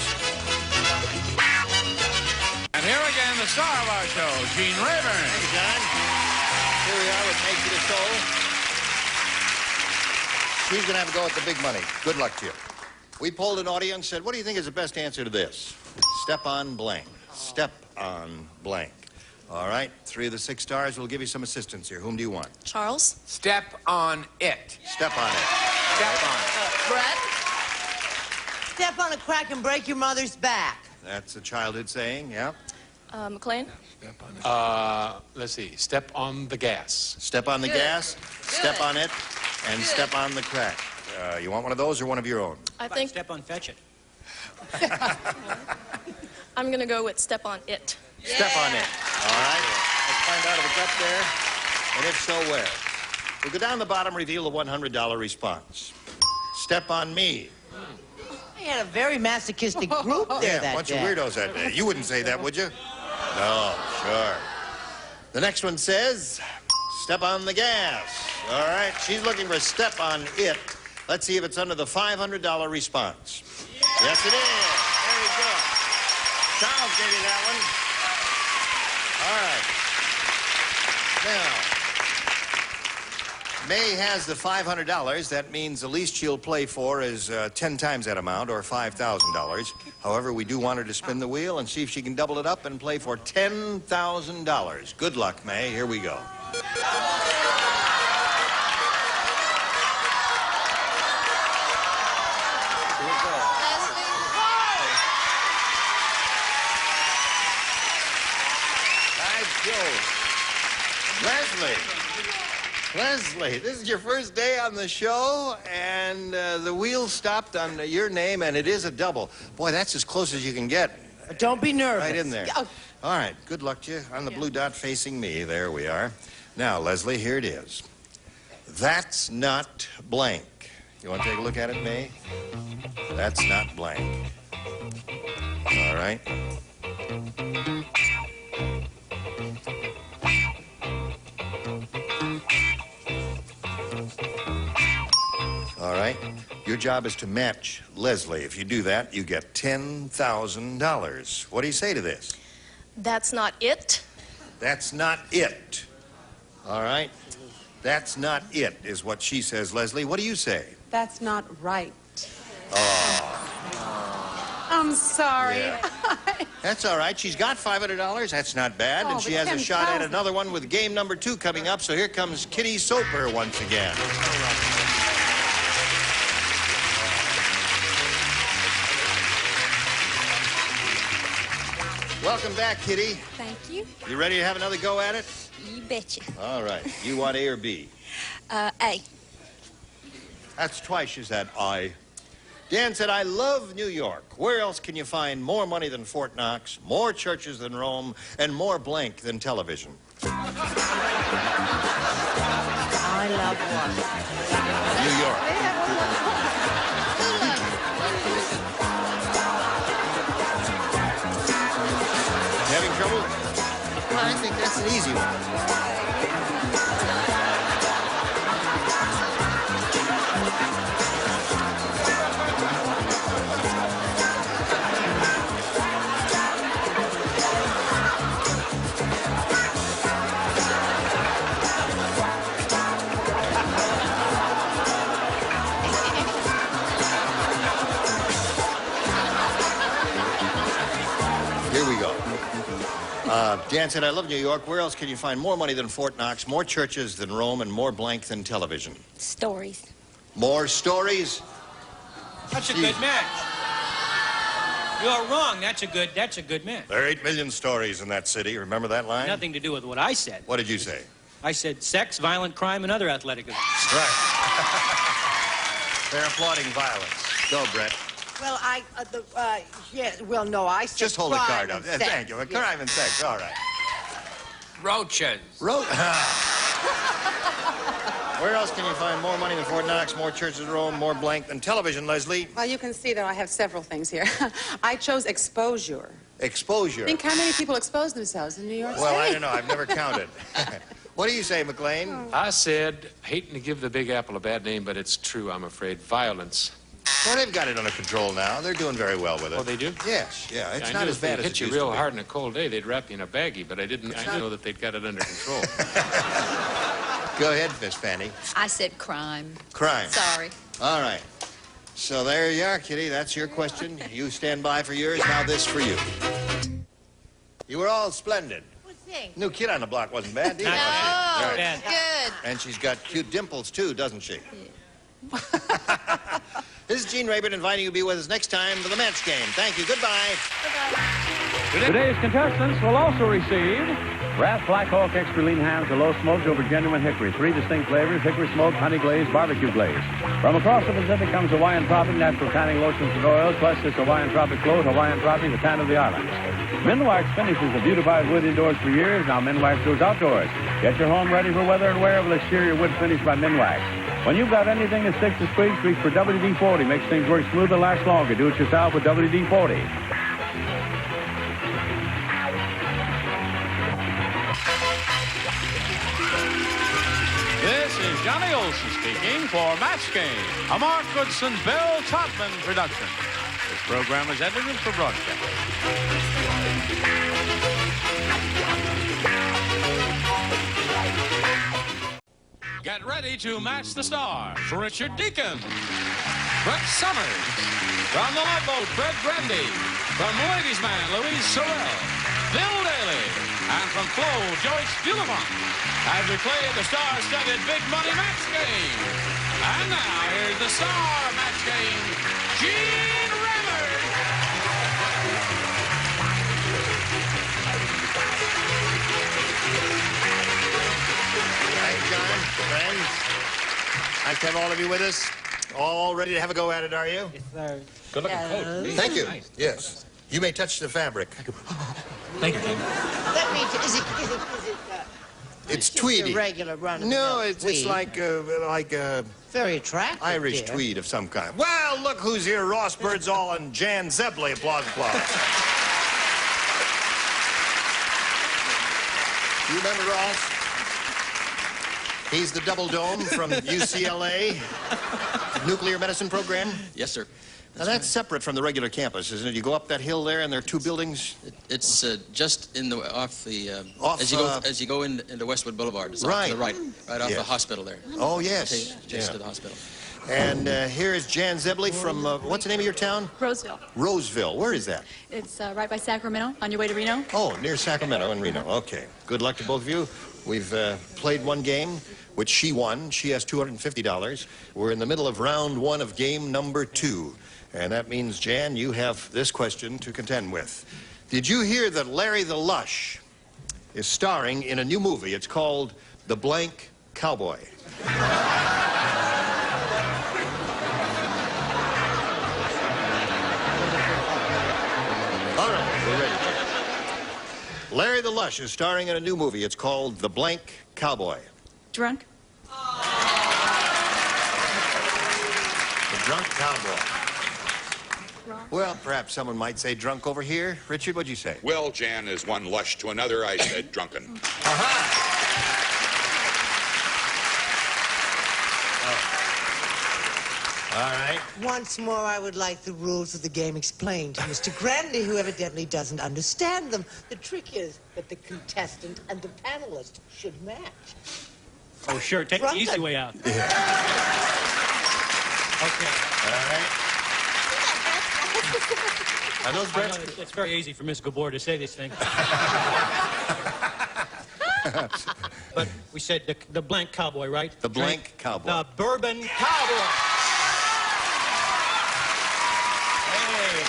And here again, the star of our show, Gene Rayburn.
Thank you, John. Here we are with Make It a Show. She's going to have a go at the big money. Good luck to you. We polled an audience, said, what do you think is the best answer to this? Step on blank. Step on blank. All right, 3 of the 6 stars will give you some assistance here. Whom do you want?
Charles?
Step on it.
Step on it.
Step on
Brett?
Step on a crack and break your mother's back.
That's a childhood saying, yeah.
McLean?
Let's see. Step on the gas.
Step on the gas, step on it, and step on the crack. You want one of those or one of your own?
I think...
Step on fetch it.
I'm going to go with step on it.
Step on it. All right. Let's find out if it's up there, and if so, where. We'll go down the bottom, reveal the $100 response. Step on me.
I had a very masochistic group there
Yeah,
that
bunch
day.
of weirdos that day. You wouldn't say that, would you? No, sure. The next one says, step on the gas. All right, she's looking for step on it. Let's see if it's under the $500 response. Yes, it is. Very good. Charles gave you that one. All right. Now, May has the $500. That means the least she'll play for is 10 times that amount, or $5,000. However, we do want her to spin the wheel and see if she can double it up and play for $10,000. Good luck, May. Here we go. Leslie, this is your first day on the show, and the wheel stopped on your name, and it is a double. Boy, that's as close as you can get.
Don't be nervous.
Right in there.
Oh.
All right, good luck to you. On the blue dot facing me, there we are. Now, Leslie, here it is. That's not blank. You want to take a look at it, May? That's not blank. All right. All right. Your job is to match Leslie. If you do that, you get $10,000. What do you say to this?
That's not it.
That's not it. All right. That's not it is what she says, Leslie. What do you say?
That's not right.
Oh.
I'm sorry.
Yeah. That's all right. She's got $500. That's not bad.
Oh,
and she
but
has a shot at
10,000.
another one with game number 2 coming up. So here comes Kitty Soper once again. Welcome back, Kitty.
Thank you.
You ready to have another go at it?
You betcha.
All right. You want A or B?
A.
That's twice you said I. Dan said, I love New York. Where else can you find more money than Fort Knox, more churches than Rome, and more blank than television?
I love one.
New York. You having trouble? Well, I think that's an easy one. Here we go. Dan said, I love New York. Where else can you find more money than Fort Knox, more churches than Rome, and more blank than television?
Stories.
More stories?
That's a good match. You're wrong. That's a good match.
There are 8 million stories in that city. Remember that line?
Nothing to do with what I said.
What did you say?
I said sex, violent crime, and other athletic events.
Right. They're applauding violence. Go, Brett.
Well, no, I said
Just hold the
crime
card up.
and sex.
Thank you. Crime and sex. All right.
Roaches.
Where else can you find more money than Fort Knox, more churches of Rome, more blank than television, Leslie?
Well, you can see that I have several things here. I chose exposure.
Exposure.
Think how many people expose themselves in New York City?
Well, I don't know. I've never counted. What do you say, McLean?
I said, hating to give the Big Apple a bad name, but it's true, I'm afraid, violence.
Well, they've got it under control now. They're doing very well with it.
Oh, they do?
Yes, yeah. It's
I
not
knew
as bad
if
as
they hit
it
you
used
real
to be.
hard in a cold day, they'd wrap you in a baggie, but I didn't know that they'd got it under control.
Go ahead, Miss Fanny.
I said crime.
Crime.
Sorry.
All right. So there you are, Kitty. That's your question. You stand by for yours. Now this for you. You were all splendid. New kid on the block wasn't bad, either.
No,
All right.
it's good.
And she's got cute dimples, too, doesn't she? This is Gene Rayburn inviting you to be with us next time for the match game. Thank you. Goodbye.
Today's contestants will also receive Wrath Black Hawk Extra Lean Hams, a low smoked over genuine hickory. 3 distinct flavors: hickory smoked, honey glaze, barbecue glaze. From across the Pacific comes Hawaiian Tropic, natural tanning lotions and oils, plus this Hawaiian Tropic float, Hawaiian Tropic, the tan of the islands. Minwax finishes the beautified wood indoors for years. Now Minwax goes outdoors. Get your home ready for weather and wear of exterior wood finish by Minwax. When you've got anything that sticks to squeaks, reach for WD-40. Makes things work smoother, last longer. Do it yourself with WD-40. This is Johnny Olson speaking for Match Game, a Mark Goodson, Bill Todman production. This program is edited for broadcast. Get ready to match the stars. Richard Deacon, Brett Summers, from the Love Boat, Fred Grandy, from Ladies Man, Louise Sorrell, Bill Daly, and from Flo, Joyce Bulifant, as we play the star-studded Big Money Match Game. And now, here's the star of Match Game, Gene Rayburn.
Thanks, John. Friends, nice to have all of you with us. All ready to have a go at it, are you?
Yes, sir.
Good looking coat.
Thank you.
Nice.
Yes. You may touch the fabric.
Thank you, Jim.
Let me, is it,
It's
just
tweedy.
a regular run-of-the-mill
No, it's
tweed?
like
Very attractive,
Irish
dear.
tweed of some kind. Well, look who's here. Ross Birdsall and Jan Zebley. Applause, applause. You remember Ross? He's the double dome from UCLA, nuclear medicine program.
Yes, sir.
Now, that's separate from the regular campus, isn't it? You go up that hill there, and there are 2 buildings.
It's just in the off the
Off,
as you go into Westwood Boulevard. It's off
Right.
to the right off
Yes.
the hospital there.
Oh, yes.
Just
Yeah.
to the hospital.
And here is Jan Zebley from, what's the name of your town?
Roseville.
Roseville. Where is that?
It's right by Sacramento, on your way to Reno.
Oh, near Sacramento and Reno. Okay. Good luck to both of you. We've played one game, which she won. She has $250. We're in the middle of round 1 of game number 2. And that means, Jan, you have this question to contend with. Did you hear that Larry the Lush is starring in a new movie? It's called The Blank Cowboy. All right, we're ready. Larry the Lush is starring in a new movie. It's called The Blank Cowboy.
Drunk?
The Drunk Cowboy. Well, perhaps someone might say drunk over here. Richard, what'd you say?
Well, Jan is one lush to another. I said drunken.
All right.
Once more, I would like the rules of the game explained to Mr. Grandy, who evidently doesn't understand them. The trick is that the contestant and the panelist should match.
Oh, sure. Take the easy way out.
Yeah.
Okay.
All right. Are those
I know
Brett's?
it's very easy for Miss Gabor to say this thing. But we said the blank cowboy, right?
The blank cowboy.
The bourbon cowboy. Hey,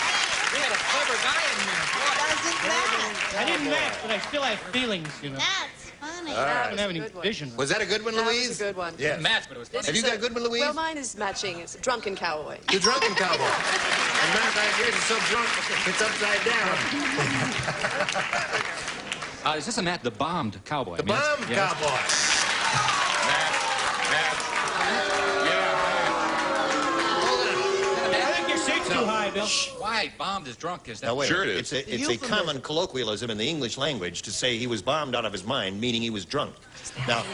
we had a clever guy in here.
Doesn't matter.
I didn't match, but I still have feelings, you know.
That's funny.
All right.
I don't have any vision.
Was that a good one,
That
Louise?
was a good one.
Yes.
Match, but it was funny.
Have you got a good one, Louise?
Well, mine is matching. It's a drunken cowboy.
The drunken cowboy. And matter of fact, yours is so drunk, it's upside down.
Is this a match? The bombed cowboy.
The bombed cowboy.
I think your seat's too high, Bill.
Why? Bombed is drunk, is that?
Now, wait.
Sure it is.
It's a common colloquialism in the English language to say he was bombed out of his mind, meaning he was drunk. Now,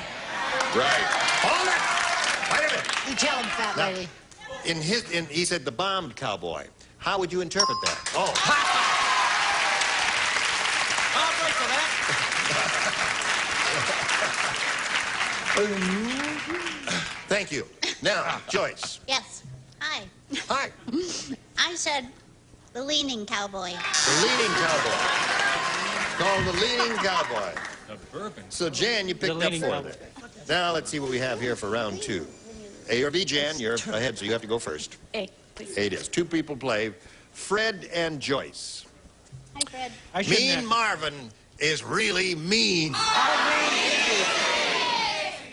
Right.
hold it! Wait a minute.
You tell him, fat
Now,
lady.
he said the bombed cowboy. How would you interpret that? Oh.
I'll break for that.
Thank you. Now, Joyce.
Yes. Hi.
Hi.
I said the leaning cowboy.
The leading cowboy. It's called the leading cowboy.
The bourbon.
So, Jan, you picked up
leaning
four
cowboy.
there. Now, let's see what we have here for round two. A or B, Jan, you're ahead, so you have to go first.
A, please.
A it is. Two people play, Fred and Joyce.
Hi, Fred.
I shouldn't
Mean
have-
Marvin is really mean.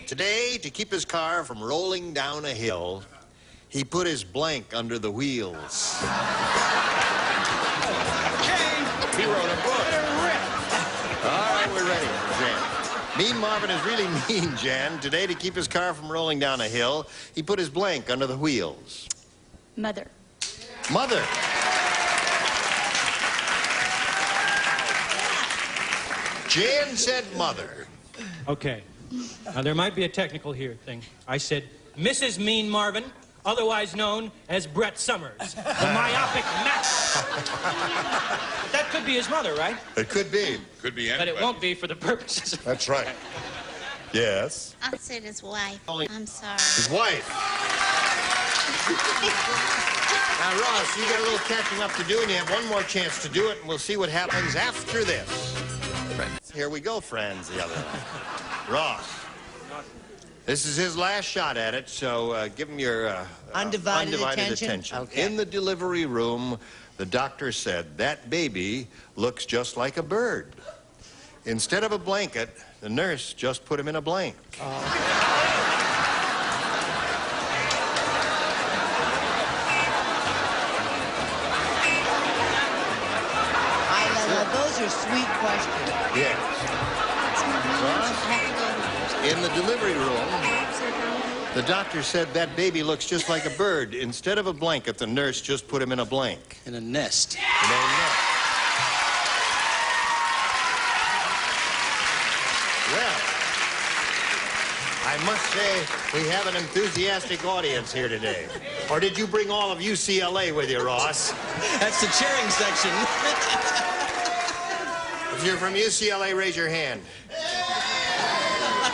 Today, to keep his car from rolling down a hill, he put his blank under the wheels. He wrote a book. All right, we're ready, Jan. Mean Marvin is really mean, Jan. Today, to keep his car from rolling down a hill, he put his blank under the wheels.
Mother.
Mother. Jan said mother.
Okay. Now, there might be a technical here thing. I said Mrs. Mean Marvin, otherwise known as Brett Summers, the myopic Mac. But that could be his mother, right?
It could be.
Could be
But
anybody.
it won't be for the purposes of...
That's right. Yes.
I said his wife. I'm sorry.
His wife. Now, Ross, you got a little catching up to do, and you have one more chance to do it, and we'll see what happens after this. Here we go, friends, the other one. Ross. This is his last shot at it, so give him your
Undivided attention? Okay.
In the delivery room, the doctor said, that baby looks just like a bird. Instead of a blanket, the nurse just put him in a blank.
Those are sweet questions.
Yes. Ross, in the delivery room, the doctor said that baby looks just like a bird. Instead of a blanket, the nurse just put him in a blank.
In a nest.
In a nest. Well, I must say we have an enthusiastic audience here today. Or did you bring all of UCLA with you, Ross?
That's the cheering section.
If you're from UCLA, raise your hand.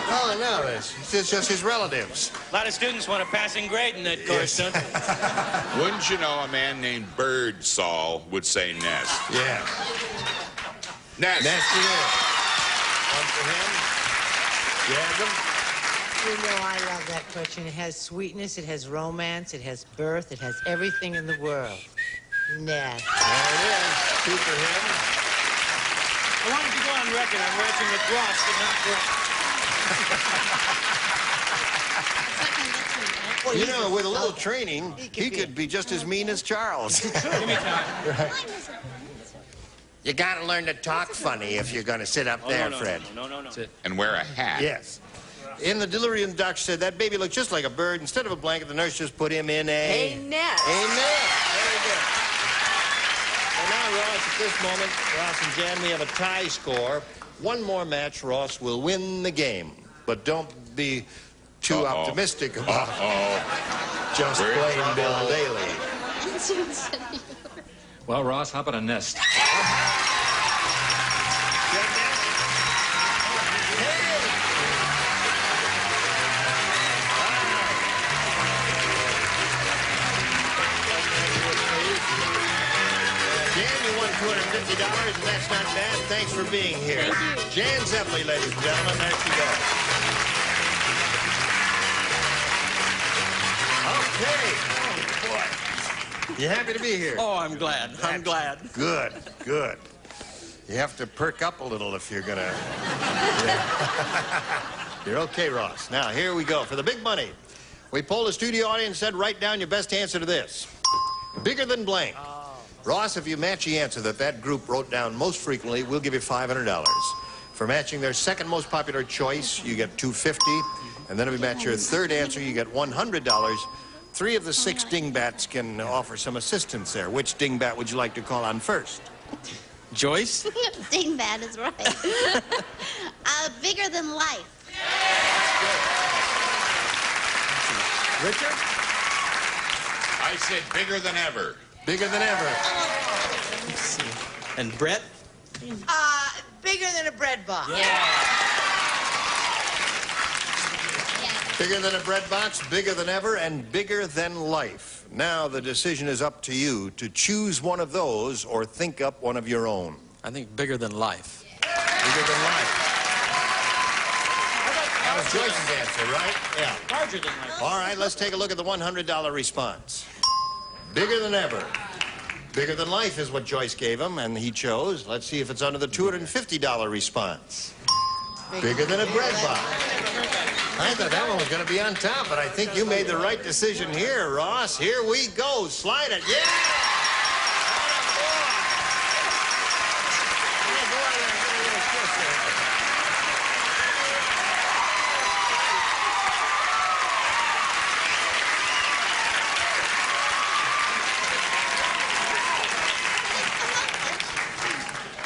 Oh, no, it's just his relatives.
A lot of students want a passing grade in that course, don't they?
Wouldn't you know a man named Birdsall would say nest?
Yeah.
Nest.
Nest it is. One for him. Yeah,
You know, I love that question. It has sweetness, it has romance, it has birth, it has everything in the world. Nest.
there it is. Two for him.
I wanted to go on record. I'm racing with Ross, but not Brett.
You know, with a little training, he could be just as mean as Charles.
Give me time.
You gotta learn to talk funny if you're gonna sit up there, Fred.
No.
And wear a hat.
Yes. In the delivery room, the doctor said that baby looked just like a bird. Instead of a blanket, the nurse just put him in a
nest.
A nest. Very good. Well, now, Ross, at this moment, Ross and Jan, we have a tie score. One more match, Ross will win the game. But don't be too optimistic about just
We're in
plain Bill
trouble.
Daly.
Well, Ross, how about a nest?
Jan, you won $250, and that's not bad. Thanks for being here. Jan Zeppeli, ladies and gentlemen, there she goes. Okay. Oh, boy. You happy to be here?
Oh, I'm glad. I'm glad.
Good, good. You have to perk up a little if you're gonna... You're okay, Ross. Now, here we go. For the big money, we polled a studio audience and said, write down your best answer to this. Bigger than blank. Ross, if you match the answer that group wrote down most frequently, we'll give you $500. For matching their second most popular choice, you get $250. And then if we match your third answer, you get $100. 3 of the 6 dingbats can offer some assistance there. Which dingbat would you like to call on first?
Joyce?
Dingbat is right. Bigger than life.
Richard?
I said bigger than ever.
Bigger than ever.
Let's see. And Brett?
Bigger than a bread box.
Bigger than a bread box, bigger than ever, and bigger than life. Now the decision is up to you to choose one of those or think up one of your own.
I think bigger than life.
Bigger than life. That was Joyce's answer, right? Yeah.
Larger than life.
All right, let's take a look at the $100 response. Bigger than ever. Bigger than life is what Joyce gave him, and he chose. Let's see if it's under the $250 response. Bigger than a bread box. I thought that one was going to be on top, but I think you made the right decision here, Ross. Here we go. Slide it. Yeah!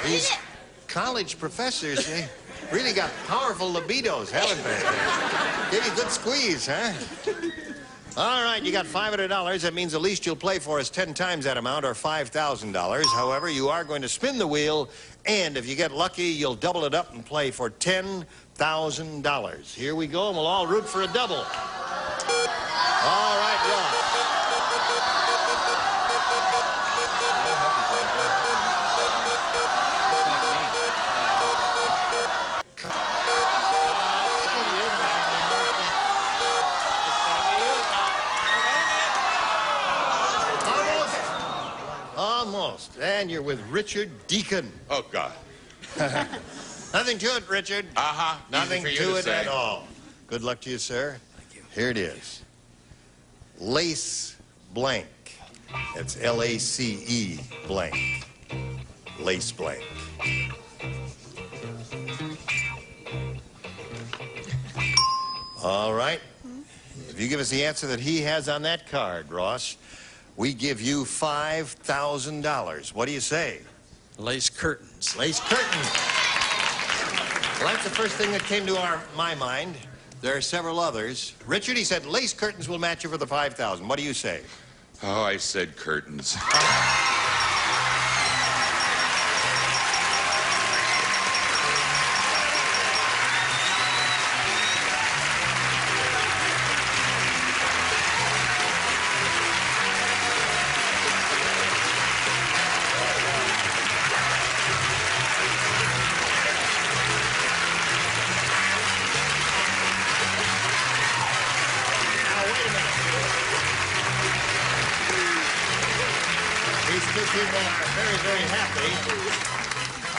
These college professors, they really got powerful libidos, haven't they? Give you a good squeeze, huh? All right, you got $500. That means the least you'll play for is 10 times that amount, or $5,000. However, you are going to spin the wheel, and if you get lucky, you'll double it up and play for $10,000. Here we go, and we'll all root for a double. All right, Ross. Almost. And you're with Richard Deacon.
Oh, God.
Nothing to it, Richard.
Uh-huh.
Nothing to it at all. Good luck to you, sir. Thank you. Here it is. Lace blank. It's L-A-C-E blank. Lace blank. All right. If you give us the answer that he has on that card, Ross, we give you $5,000. What do you say?
Lace curtains.
Lace curtains. Well, that's the first thing that came to my mind. There are several others. Richard, he said lace curtains will match you for the $5,000. What do you say?
Oh, I said curtains. Very, very happy.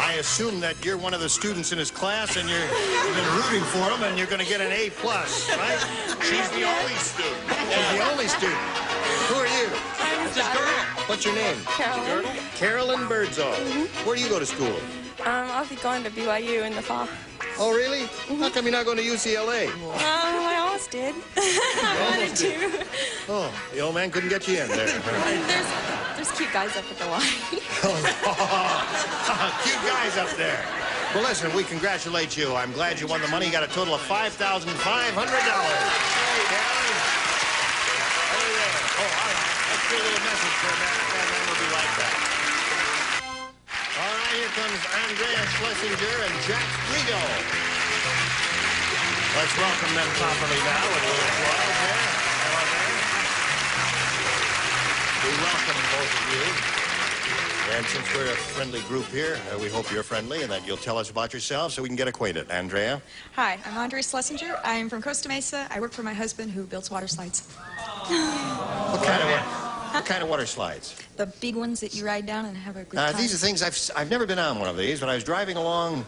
I assume that you're one of the students in his class and you've been rooting for him and you're going to get an A+, right? She's the only student.
She's the only student. Who are you?
I'm his daughter.
What's your name?
Carolyn.
Carolyn Birdsall. Where do you go to school?
I'll be going to BYU in the fall.
Oh, really? How come you're not going to UCLA?
I almost did. I wanted to.
Oh, the old man couldn't get you in there.
There's cute guys up at the Y.
Cute guys up there. Well, listen, we congratulate you. I'm glad you won the money. You got a total of $5,500. Hey, Carolyn. Hey there. Oh, all right. Let's do a little message for a minute, and then we'll be right back. All right, here comes Andrea Schlesinger and Jack Rigo. Let's welcome them properly now with a little applause there. Hello there. We welcome both of you. And since we're a friendly group here, we hope you're friendly and that you'll tell us about yourself so we can get acquainted. Andrea?
Hi, I'm Andrea Schlesinger. I'm from Costa Mesa. I work for my husband who builds water slides.
What kind of water slides?
The big ones that you ride down and have a good time.
These are things I've never been on one of these, but I was driving along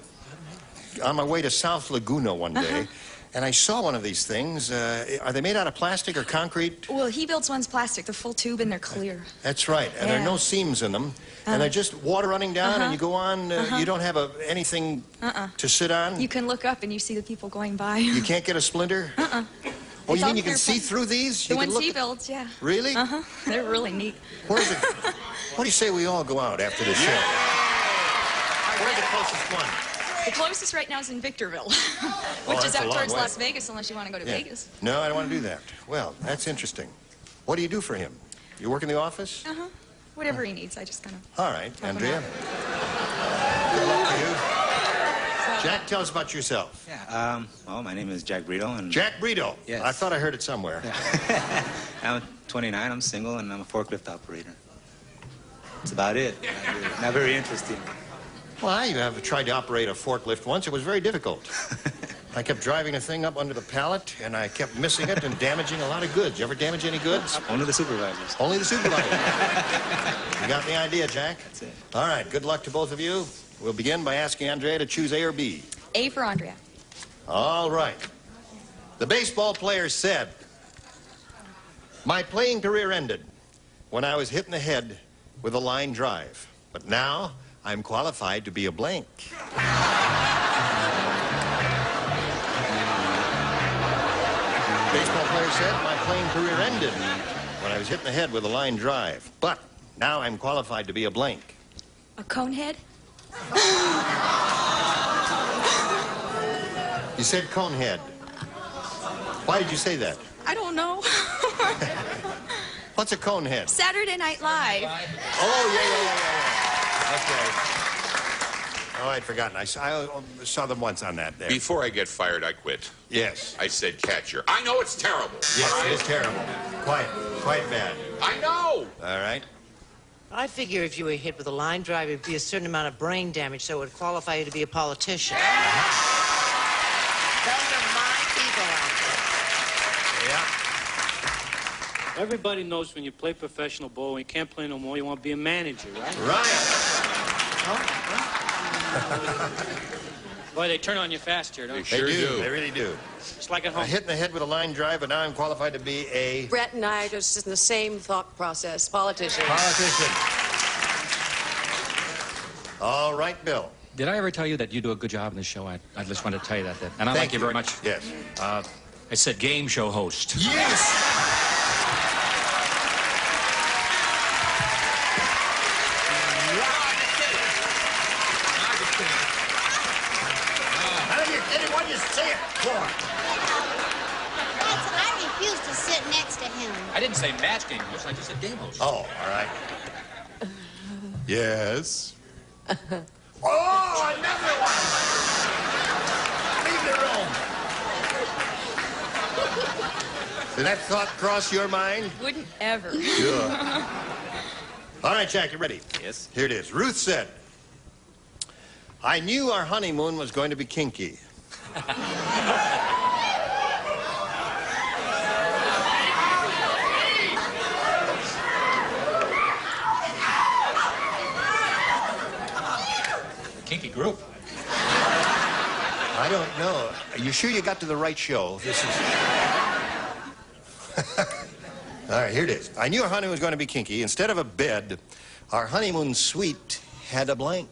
on my way to South Laguna one day,
And I saw one of these things. Are they made out of plastic or concrete?
Well, he builds one's plastic, the full tube, and they're clear.
That's right. And there are no seams in them. And they're just water running down, and you go on. You don't have anything to sit on?
You can look up, and you see the people going by.
You can't get a splinter? Oh, you mean you can see through these?
The ones he builds, yeah.
Really?
They're really neat.
Where's it? What do you say we all go out after the show? Where's the closest one?
The closest right now is in Victorville, which is out towards Las Vegas, unless you want to go to Vegas.
No, I don't want to do that. Well, that's interesting. What do you do for him? You work in the office?
Whatever he needs, I just kind of...
All right, Andrea. Good luck to you. Jack, tell us about yourself.
Yeah, well, my name is Jack Brito, and...
Jack Brito?
Yes.
I thought I heard it somewhere.
Yeah. I'm 29, I'm single, and I'm a forklift operator. That's about it. Not very interesting.
Well, I have tried to operate a forklift once. It was very difficult. I kept driving the thing up under the pallet, and I kept missing it and damaging a lot of goods. You ever damage any goods?
Only the supervisors.
Only the supervisors. You got the idea, Jack?
That's it.
All right, good luck to both of you. We'll begin by asking Andrea to choose A or B.
A for Andrea.
All right. The baseball player said, "My playing career ended when I was hit in the head with a line drive. But now I'm qualified to be a blank." Baseball player said, "My playing career ended when I was hit in the head with a line drive. But now I'm qualified to be a blank."
A conehead?
You said conehead. Why did you say that?
I don't know.
What's a conehead?
Saturday Night Live.
Oh, yeah. Okay. Oh, I'd forgotten. I saw them once on that there.
Before I get fired, I quit.
Yes.
I said catcher. I know it's terrible.
Yes, it is terrible. Quite bad.
I know.
All right.
I figure if you were hit with a line drive, it'd be a certain amount of brain damage, so it would qualify you to be a politician. Those are my people out there.
Yeah. Everybody knows when you play professional ball, when you can't play no more, you want to be a manager, right? Boy, they turn on you fast here, don't they?
They do.
They really do.
It's like at home.
I hit in the head with a line drive, and now I'm qualified to be a...
Brett and I are just in the same thought process. Politician.
All right, Bill.
Did I ever tell you that you do a good job in this show? I just wanted to tell you that. And I like you very much.
Yes.
I said game show host.
Yes!
What you say it for? I refuse to sit next to him.
I didn't say match game host. I just said game host.
Oh, all right. Yes.
Oh, another one!
Leave the room. Did that thought cross your mind?
Wouldn't ever.
Sure. All right, Jack, you ready?
Yes.
Here it is. Ruth said, "I knew our honeymoon was going to be kinky."
Kinky group.
I don't know. Are you sure you got to the right show? This is... All right, here it is. I knew our honeymoon was going to be kinky. Instead of a bed, our honeymoon suite had a blank.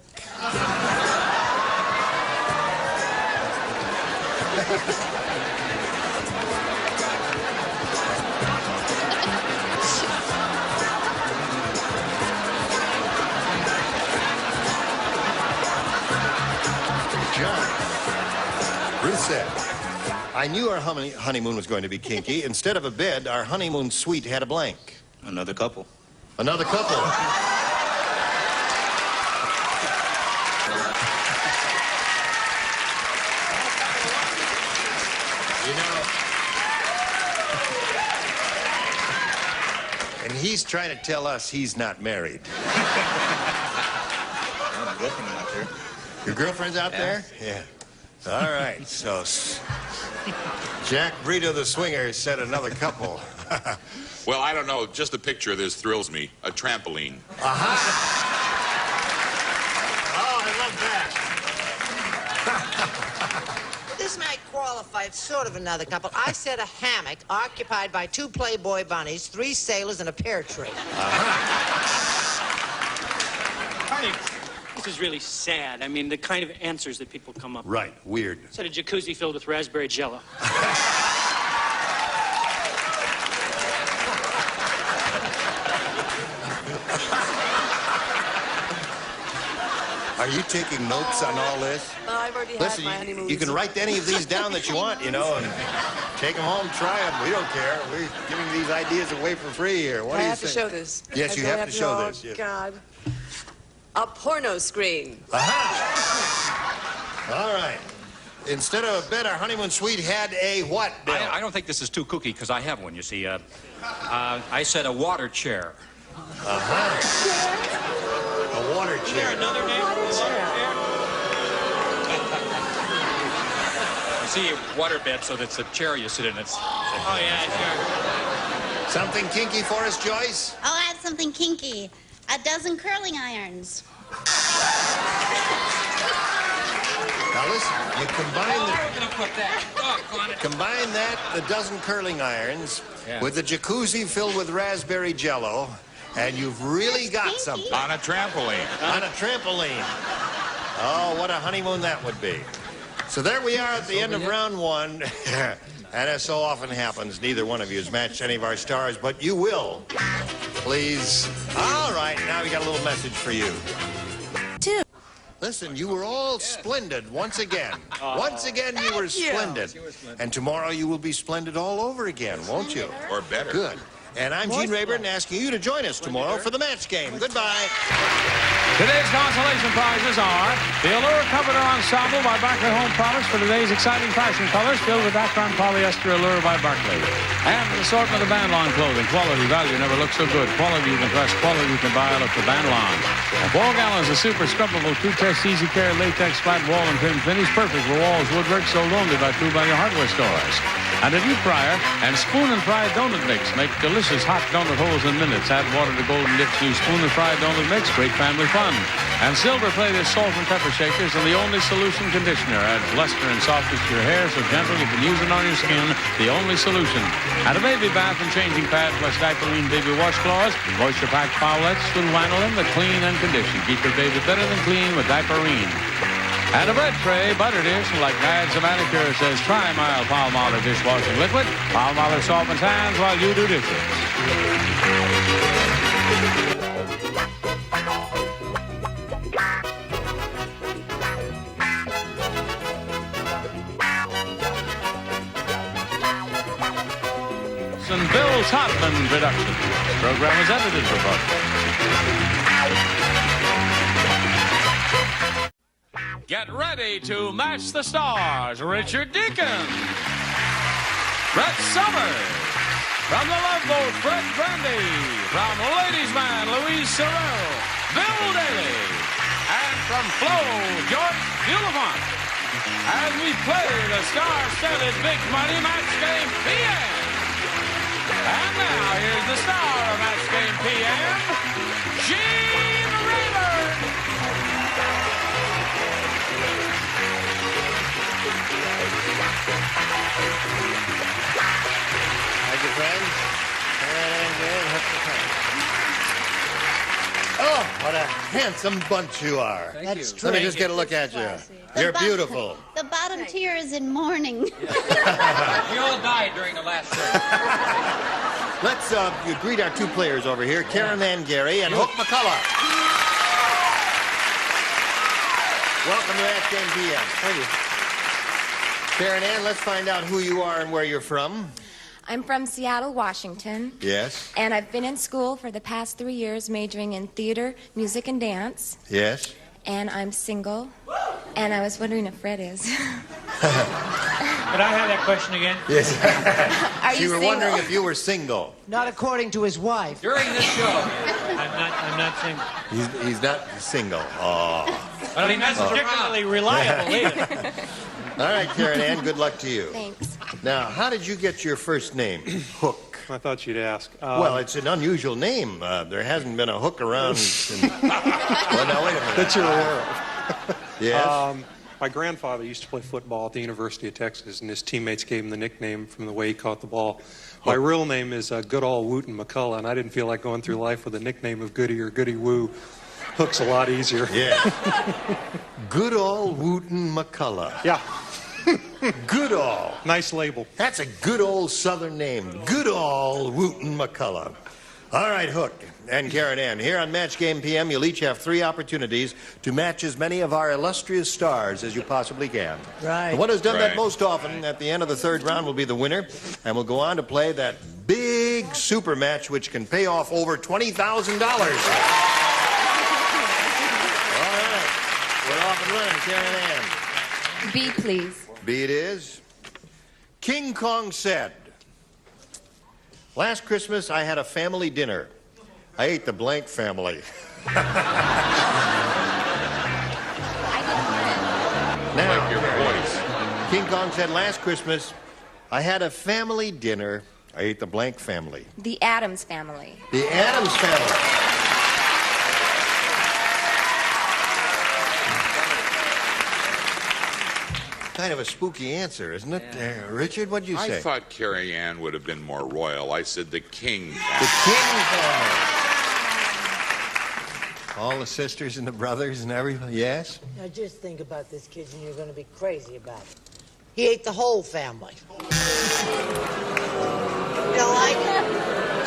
John. Ruth said, "I knew our honeymoon was going to be kinky. Instead of a bed, our honeymoon suite had a blank."
Another couple.
Another couple. You know, and he's trying to tell us he's not married.
My girlfriend out there.
Your girlfriend's out there? Yeah. All right, so Jack Brito the Swinger said another couple.
Well, I don't know. Just the picture of this thrills me. A trampoline.
Aha! Oh, I love that.
This This might qualify. It's sort of another couple. I said a hammock occupied by 2 Playboy bunnies, 3 sailors, and a pear tree.
Honey, this is really sad. I mean, the kind of answers that people come up with.
Right, weird.
I said a jacuzzi filled with raspberry jello.
Are you taking notes on all this?
No, I've already
Listen,
had my honeymoon.
you can write any of these down that you want, you know, and take them home, try them. We don't care. We're giving these ideas away for free here. What do
I
you
have
think?
to show this.
Yes, you have to show
oh,
this. Yes.
God. A porno screen.
Aha! All right. Instead of a bed, our honeymoon suite had a what, Bill?
I don't think this is too kooky, because I have one, you see. I said a water chair.
Uh-huh. A water chair.
Another name for a water
You see, a water bed, so that's a chair you sit in. It's.
Oh, yeah, sure.
Something kinky for us, Joyce?
Oh, I have something kinky. A dozen curling irons.
Now listen, you combine
Combine
the dozen curling irons with the jacuzzi filled with raspberry jello, and you've really got something.
On a trampoline.
On a trampoline. Oh, what a honeymoon that would be. So there we are at the end of round 1. And as so often happens, neither one of you has matched any of our stars, but you will. Please. All right, now we got a little message for you. Listen, you were all splendid once again. Once again, you were splendid. And tomorrow you will be splendid all over again, won't you?
Or better.
Good. And I'm Gene Rayburn asking you to join us tomorrow for the match game. Goodbye.
Today's consolation prizes are the Allure Comforter Ensemble by Barclay Home Products for today's exciting fashion colors filled with Akron polyester Allure by Barclay. And an assortment of Bandlon clothing. Quality, value never looks so good. Quality you can trust, quality you can buy. Look for Bandlon. And 4 gallons of super scrubbable two-test easy care latex flat wall and trim finish. Perfect for walls, woodwork, sold only by True Value hardware stores. And a deep fryer and spoon and fried donut mix make delicious hot donut holes in minutes. Add water to golden dips. Use spoon and fried donut mix. Great family fun. And silver-plated salt and pepper shakers and the only solution conditioner. Adds luster and softness to your hair so gentle you can use it on your skin. The only solution. And a baby bath and changing pad plus diaperine baby washcloths. Moisture-packed towelettes with lanolin that clean and condition. Keep your baby better than clean with diaperine. And a bread tray, butter dish, like Nads of Manicure says, try mild Palmolive dishwashing liquid. Palmolive softens hands while you do dishes. And Bill Todman production. The program is edited for Get ready to match the stars. Richard Deacon. Brett Summers. From the Love Boat, Fred Grandy. From Ladies Man, Louise Sorrell. Bill Daly. And from Flo, George Bulifant. As we play the star-studded Big Money Match Game PM. And now, here's the star of Match Game PM, Gene Rayburn.
Thank you, friends. Oh, what a handsome bunch you are.
That's
Let me
true.
just get a look at you.
The
You're
bo-
beautiful.
The bottom tier is in mourning.
We all died during the last show.
Let's greet our 2 players over here, Karen and Gary, and Hook McCullough. Welcome to Match Game PM. Thank you. Karen Ann, let's find out who you are and where you're from.
I'm from Seattle, Washington.
Yes.
And I've been in school for the past 3 years, majoring in theater, music, and dance.
Yes.
And I'm single. And I was wondering if Fred is.
Could I have that question again?
Yes.
Are
You
you
were
single?
wondering if you were single.
Not according to his wife.
During this show.
I'm not single.
He's not single. Oh.
But he's not particularly reliable either.
All right, Karen Ann, good luck to you.
Thanks.
Now, how did you get your first name? Hook.
I thought you'd ask.
Well, it's an unusual name. There hasn't been a hook around since... Well, now, wait a minute.
That you're aware of.
Yes?
My grandfather used to play football at the University of Texas, and his teammates gave him the nickname from the way he caught the ball. My real name is Good Ol' Wooten McCullough, and I didn't feel like going through life with a nickname of Goody or Goody Woo. Hook's a lot easier.
Yeah. Good Ol' Wooten McCullough.
Yeah.
Good Ol'.
Nice label.
That's a good old Southern name. Good Ol' Wooten McCullough. All right, Hook and Karen Ann. Here on Match Game PM, you'll each have 3 opportunities to match as many of our illustrious stars as you possibly can.
Right.
The one who's done that most often at the end of the 3rd round will be the winner, and we'll go on to play that big super match which can pay off over $20,000. All right. We're off and running, Karen Ann.
B, please.
B it is. King Kong said, "Last Christmas, I had a family dinner. I ate the blank family." Now,
Like your voice.
King Kong said, "Last Christmas, I had a family dinner. I ate the blank family."
The Addams Family.
The Addams Family. Kind of a spooky answer, isn't it? Richard, what'd you say?
I thought Carrie Ann would have been more royal. I said the King family.
The King family. All the sisters and the brothers and everything. Yes?
Now just think about this, kids, and you're going to be crazy about it. He ate the whole family.
You don't like it?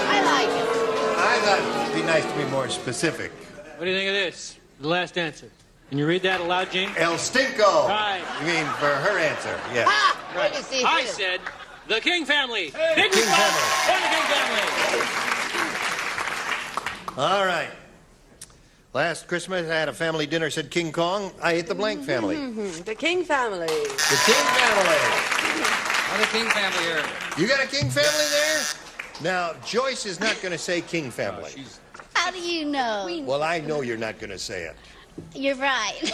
I like it.
I thought it'd be nice to be more specific.
What do you think of this? The last answer. Can you read that aloud, Gene?
El Stinko.
Right.
You mean for her answer? Yes.
Ah!
Right.
What is he
I
here?
said the King family.
King
King
family.
And the King family.
All right. Last Christmas, I had a family dinner, said King Kong. I ate the blank family.
The King family.
The King family.
How the King family here?
You got a King family there? Now, Joyce is not going to say King family.
How do you know?
Well, I know you're not going to say it.
You're right.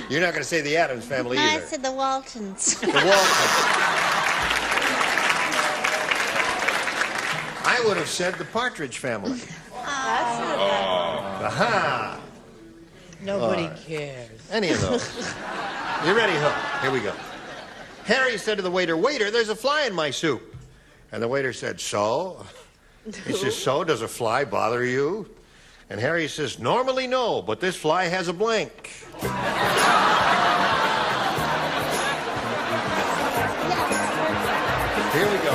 You're not going to say the Addams family
I
either.
said the Waltons.
The Waltons. I would have said the Partridge family. Aha!
Nobody cares.
Any of those. You ready, Hook? Here we go. Harry said to the waiter, "Waiter, there's a fly in my soup." And the waiter said, "So?" He says, "So? Does a fly bother you?" And Harry says, "Normally no, but this fly has a blank." Here we go.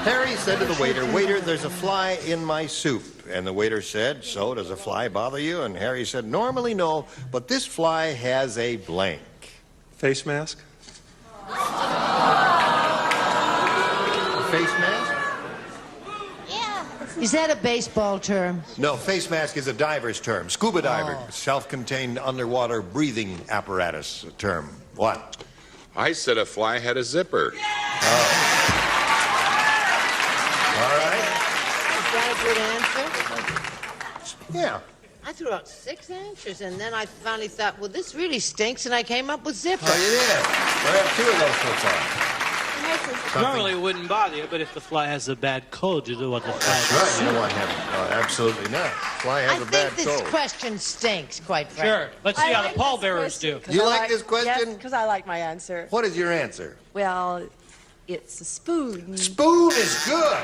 Harry said to the waiter, "Waiter, there's a fly in my soup." And the waiter said, "So, does a fly bother you?" And Harry said, "Normally no, but this fly has a blank."
Face mask?
Face mask?
Is that a baseball term?
No, face mask is a diver's term. Scuba diver, self-contained underwater breathing apparatus term. What?
I said a fly had a zipper.
All right.
Is that a good answer?
Yeah.
I threw out 6 answers, and then I finally thought, well, this really stinks, and I came up with zipper.
Oh, you did. We have 2 of those so far.
Normally it wouldn't bother you, but if the fly has a bad cold, you don't want the fly.
That's right. You don't want him. Oh, absolutely not. Fly has a bad
I think
cold.
this question stinks, quite frankly.
Sure. Let's see how the pallbearers do.
You like this question?
Yes, because I like my answer.
What is your answer?
Well, it's a spoon.
Spoon is good.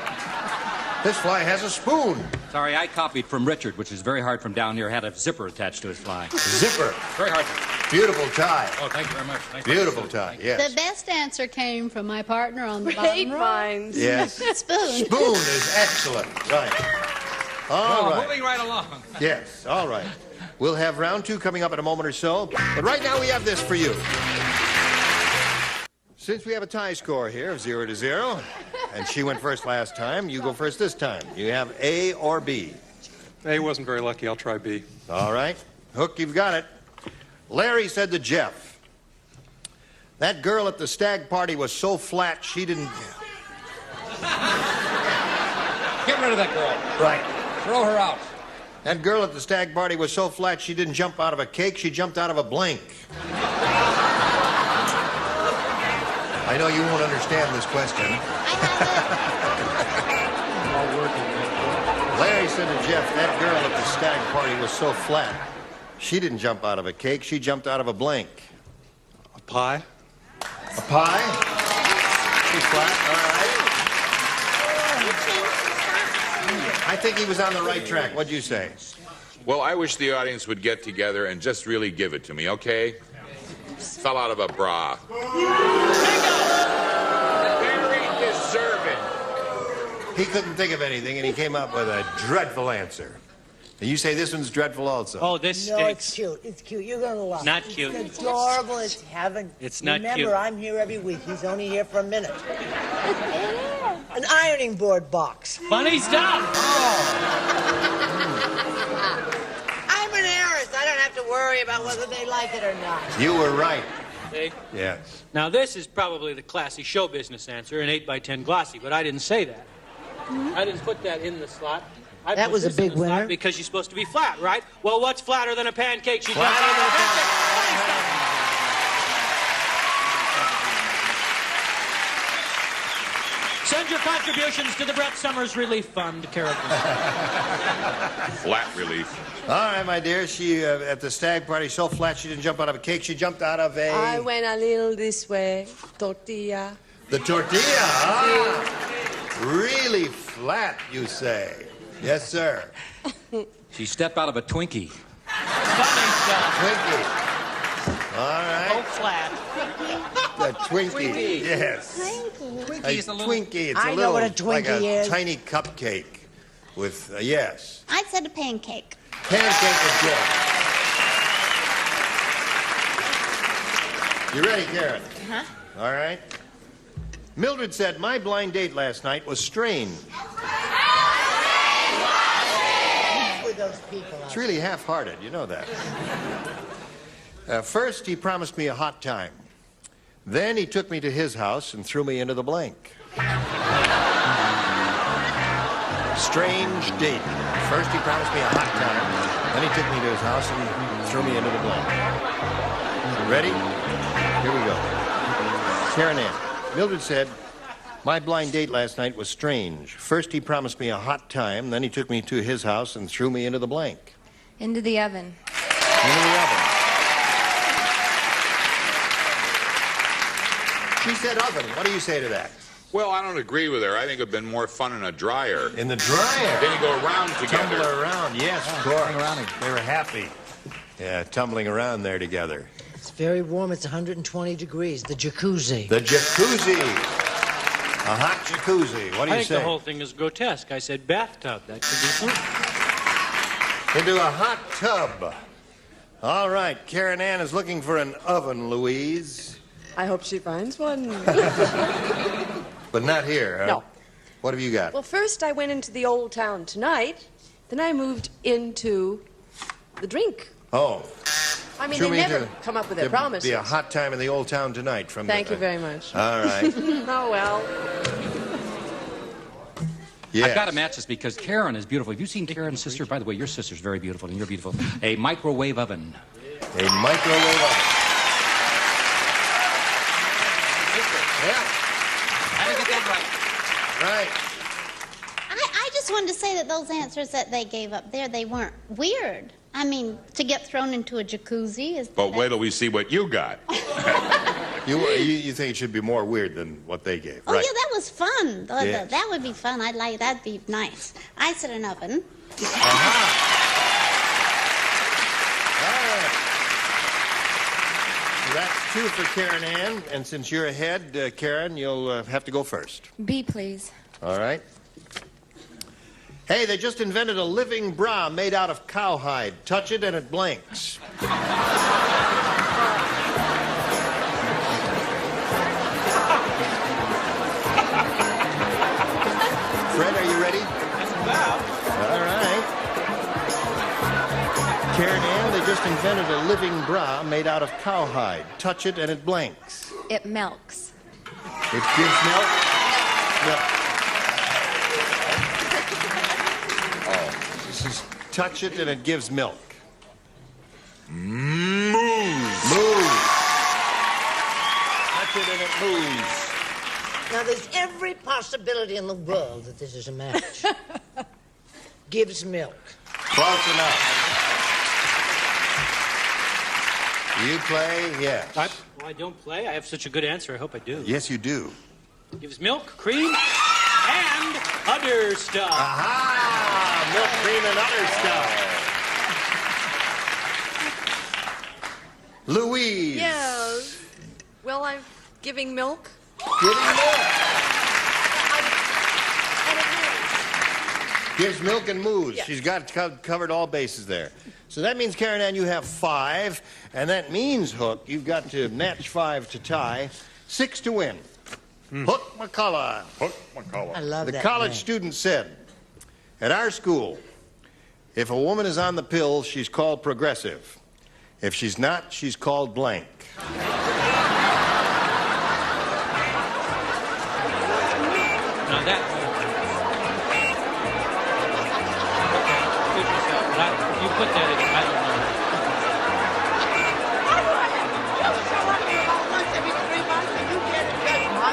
This fly has a spoon.
Sorry, I copied from Richard, which is very hard from down here. Had a zipper attached to his fly.
Zipper.
Very hard.
Beautiful tie.
Oh, thank you very much. Nice
Beautiful tie, yes.
The best answer came from my partner on the bottom row.
Grapevines.
Yes.
Spoon.
Spoon is excellent. Right. All
Well,
right.
moving right along.
Yes, all right. We'll have round 2 coming up in a moment or so. But right now we have this for you. Since we have a tie score here of 0-0, and she went first last time, you go first this time. You have A or B.
A wasn't very lucky. I'll try B.
All right. Hook, you've got it. Larry said to Jeff, "That girl at the stag party was so flat she didn't..."
Get rid of that girl.
Right.
Throw her out.
That girl at the stag party was so flat she didn't jump out of a cake, she jumped out of a blank. I know you won't understand this question. Larry said to Jeff, "That girl at the stag party was so flat
She didn't jump out of a cake. She jumped out of a blank.
A pie?
A pie? Pretty flat. All right. I think he was on the right track. What'd you say?
Well, I wish the audience would get together and just really give it to me, okay? Fell out of a bra. Very deserving.
He couldn't think of anything, and he came up with a dreadful answer. And you say this one's dreadful also.
Oh, this
No,
stinks.
it's cute. It's cute. You're going to love it.
Not cute.
It's adorable. It's heaven.
It's not
Remember,
cute.
I'm here every week. He's only here for a minute. An ironing board box.
Funny stuff.
I'm an heiress. I don't have to worry about whether they like it or not.
You were right.
See?
Yes.
Now, this is probably the classy show business answer, an 8x10 glossy, but I didn't say that. I didn't put that in the slot. I
That
put
was a
this in
big
the slot
winner.
because she's supposed to be flat, right? Well, what's flatter than a pancake? She jumped into the pancake. Funny stuff. Send your contributions to the Brett Summers Relief Fund, Carolyn.
Flat relief.
All right, my dear. She, at the stag party, so flat she didn't jump out of a cake. She jumped out of a...
I went a little this way. Tortilla.
The tortilla. Ah, really flat, you say. Yes, sir.
She stepped out of a Twinkie.
Funny stuff.
Twinkie. All right.
Oh, flat.
The Twinkie.
Twinkie.
Yes.
Twinkie is a little...
Twinkie. It's
I
a
know
little,
what a Twinkie
like a
is.
tiny cupcake with, yes.
I said a pancake.
Pancake is good. You ready, Karen?
Uh-huh.
All right. Mildred said, my blind date last night was strange.
With those people out
It's really half-hearted, you know that. First, he promised me a hot time. Then he took me to his house and threw me into the blank. Strange date. First, he promised me a hot time. Then he took me to his house and threw me into the blank. Ready? Here we go. Karen Ann. Mildred said, my blind date last night was strange. First, he promised me a hot time. Then he took me to his house and threw me into the blank.
Into the oven.
Into the oven. She said oven. What do you say to that?
Well, I don't agree with her. I think it would have been more fun in a dryer.
In the dryer.
Then you go around together.
Tumble around, yes, of course. They were happy. Yeah, tumbling around there together.
It's very warm. It's 120 degrees. The jacuzzi.
The jacuzzi. A hot jacuzzi. What do
I
you
think
say?
the whole thing is grotesque. I said bathtub. That could be fun.
Into a hot tub. All right, Karen Ann is looking for an oven, Louise.
I hope she finds one.
But not here, huh?
No.
What have you got?
Well, first I went into the old town tonight. Then I moved into the drink.
Oh.
I mean,
Threw
they
me
never
into-
come up with their
There'll
promises.
be a hot time in the old town tonight from
Thank
the...
you very much.
All right.
Oh, well.
Yes.
I've got to match this because Karen is beautiful. Have you seen Karen's sister? By the way, your sister's very beautiful, and you're beautiful. A microwave oven.
A microwave oven. Yeah.
How to get that right?
Right.
I just wanted to say that those answers that they gave up there, they weren't weird. I mean, to get thrown into a jacuzzi is...
But wait till we see what you got.
You think it should be more weird than what they gave,
Oh,
right?
yeah, that was fun.
Yes.
That would be fun. I'd like that'd be nice. I said an oven.
So that's 2 for Karen Ann, and since you're ahead, Karen, you'll have to go first.
B, please.
All right. Hey, they just invented a living bra made out of cowhide. Touch it and it blinks. Fred, are you ready? All right. Karen Ann, they just invented a living bra made out of cowhide. Touch it and it blinks.
It milks.
It gives milk. Milk. Oh, this is touch it and it gives milk.
Moves.
Moves. Touch it and it moves.
Now, there's every possibility in the world that this is a match. Gives milk.
Close enough. You play? Yes.
Well, I don't play. I have such a good answer. I hope I do.
Yes, you do.
Gives milk, cream, and other stuff.
Aha! Milk, cream, and other stuff.
Louise.
Yes. Well, I'm giving milk.
Giving milk. Gives milk and moose.
Yes.
She's got covered all bases there. So that means, Karen Ann, you have 5. And that means, Hook, you've got to match 5 to tie, 6 to win. Hook McCullough.
Hook McCullough.
I love
The
that
college
name.
student said, at our school, if a woman is on the pill, she's called progressive. If she's not, she's called blank.
Now that... You put that in, I don't know.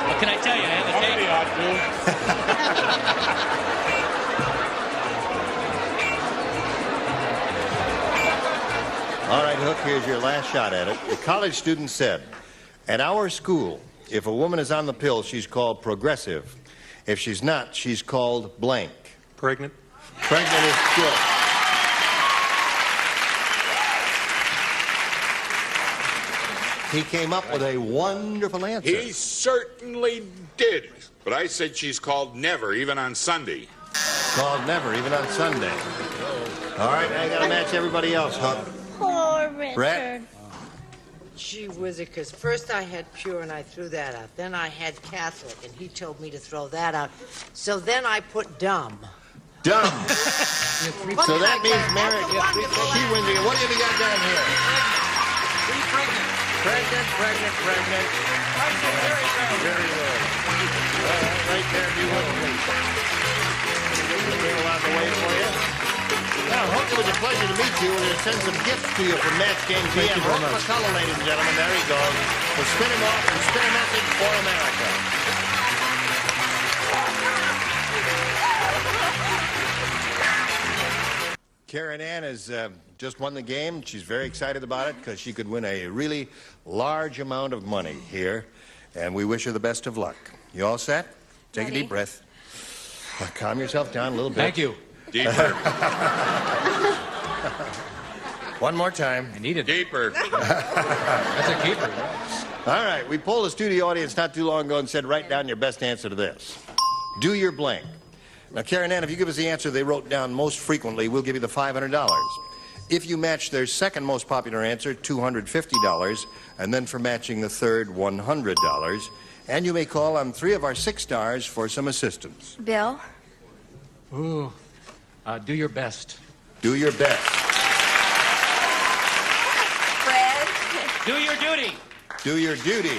What can I tell you? I have a
All right, Hook, here's your last shot at it. The college student said, at our school, if a woman is on the pill, she's called progressive. If she's not, she's called blank.
Pregnant?
Pregnant is good. He came up with a wonderful answer.
He certainly did. But I said she's called never, even on Sunday.
Called never, even on Sunday. All right, now you got to match everybody else, Hook.
Poor Richard.
Brett?
Gee whizzikers. First I had pure and I threw that out. Then I had Catholic and he told me to throw that out. So then I put dumb.
Dumb. So that means Mary, she wins again. What have you got down here? Pregnant, pregnant, pregnant. Very good. Right there, if you would, please. Bring a lot of the way for you. Now, Hook, it was a pleasure to meet you. We're going to send some gifts to you from Match Game GM. Hook McCullough, ladies and gentlemen, there he goes. We'll spin him off and spin a message for America. Karen Ann has just won the game. She's very excited about it because she could win a really large amount of money here. And we wish her the best of luck. You all set? Take a deep breath. Calm yourself down a little bit.
Thank you.
Deeper.
One more time.
I need it.
Deeper.
That's a keeper.
All right, we polled the studio audience not too long ago and said, write down your best answer to this. Do your blank. Now, Karen Ann, if you give us the answer they wrote down most frequently, we'll give you the $500. If you match their second most popular answer, $250, and then for matching the third, $100. And you may call on 3 of our 6 stars for some assistance.
Bill?
Ooh. Do your best.
Do your best.
Fred?
Do your duty.
Do your duty.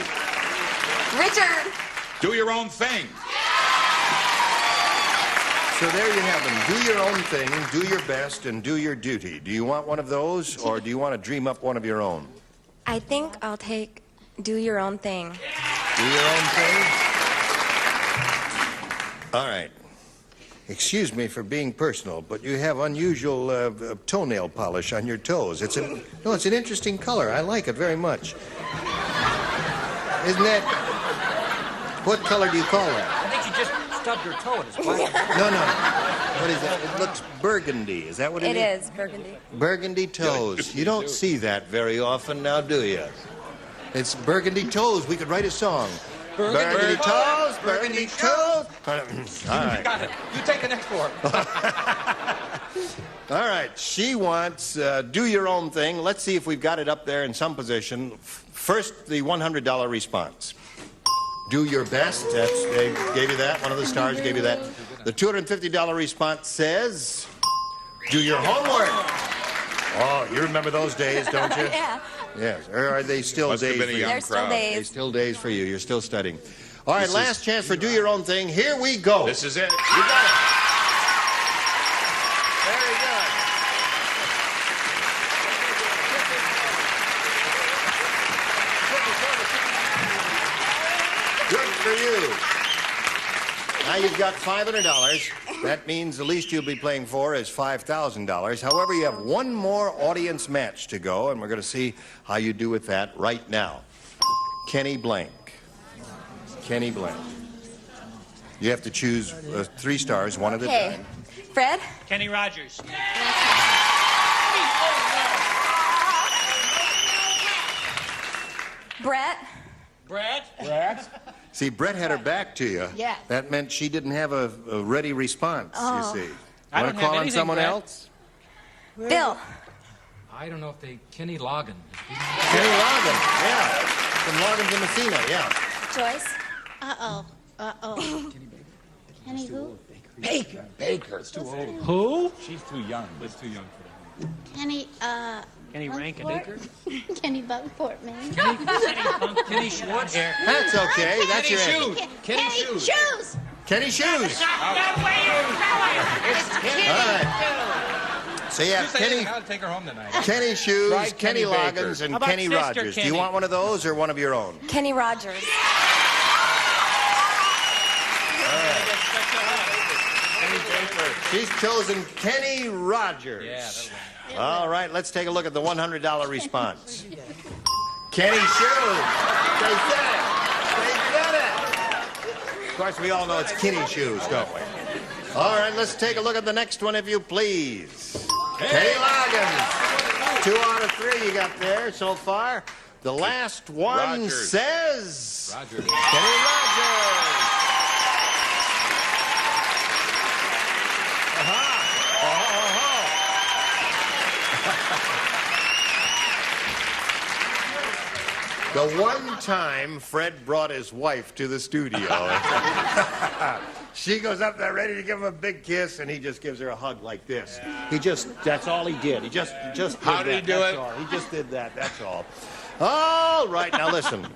Richard?
Do your own thing.
So there you have them. Do your own thing, do your best, and do your duty. Do you want one of those, or do you want to dream up one of your own?
I think I'll take do your own thing.
Do your own thing? All right. Excuse me for being personal, but you have unusual toenail polish on your toes. It's an interesting color. I like it very much. Isn't that... What color do you call that?
I think you just stubbed your toe and it's black.
No. What is that? It looks burgundy. Is that what it is?
It is burgundy.
Burgundy toes. You don't see that very often now, do you? It's burgundy toes. We could write a song. Burgundy toes, burgundy toes. All right.
You got it. You take the next one.
All right. She wants do your own thing. Let's see if we've got it up there in some position. First, the $100 response. Do your best. They gave you that. One of the stars gave you that. The $250 response says, do your homework. Oh, you remember those days, don't you?
Yeah.
Yes. Or are they still
Must have
days
been a
for you?
young
They're still
crowd.
days.
They're still days for you. You're still studying. All right, last chance for do your own thing. Here we go.
This is it.
You got it. Very good. Good for you. Now you've got $500. That means the least you'll be playing for is $5,000. However, you have one more audience match to go, and we're going to see how you do with that right now. Kenny Blank. Kenny Blank. You have to choose 3 stars, one at a time.
Fred?
Kenny Rogers.
Brett?
Brett?
See, Brett had her back to you.
Yeah.
That meant she didn't have a ready response, you see.
I
Want
don't
to call
have
on
anything,
someone
Brett.
else?
Bill?
I don't know if they... Kenny Logan.
Kenny Logan, yeah. From Logan to Messina, yeah.
Joyce?
Uh-oh. Kenny who?
Baker. It's too old.
Who?
She's too young. It's too young for that.
Kenny,
Kenny Rankin.
Bunkport? Kenny Bunkport, man.
Kenny Schwartz.
That's okay. That's your answer.
Kenny Shoes!
Kenny Shoes. All right. So you have Kenny,
I'll take her home tonight.
Kenny Shoes,
Try
Kenny
Kenny
Loggins,
Baker.
and
How about
Kenny
Sister
Rogers. Do you
Kenny?
want one of those or one of your own?
Kenny Rogers.
She's chosen Kenny Rogers.
Yeah,
All right, let's take a look at the $100 response. Kenny Shoes. They said it. They said it. Of course, we all know it's Kenny Shoes, don't we? All right, let's take a look at the next one, if you please. Kenny Loggins. 2 out of 3 you got there so far. The last one
Rogers.
says...
Rogers.
Kenny Rogers. The one time Fred brought his wife to the studio, she goes up there ready to give him a big kiss, and he just gives her a hug like this. That's all he did. He just did
How did he do
that's
it?
all. He just did that, that's all. All right, now listen.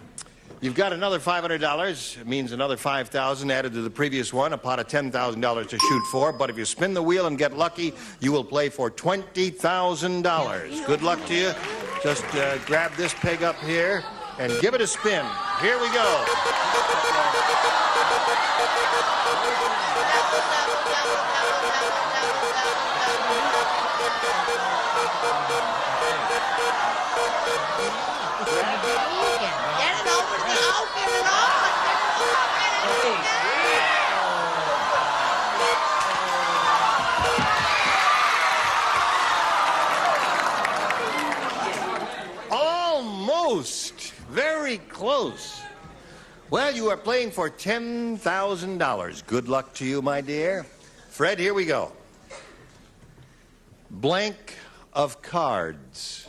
You've got another $500. It means another $5,000 added to the previous one, a pot of $10,000 to shoot for. But if you spin the wheel and get lucky, you will play for $20,000. Good luck to you. Just grab this peg up here and give it a spin. Here we go.
Get it over the open and
Almost. Very close. Well, you are playing for $10,000. Good luck to you, my dear. Fred, here we go. Blank of cards.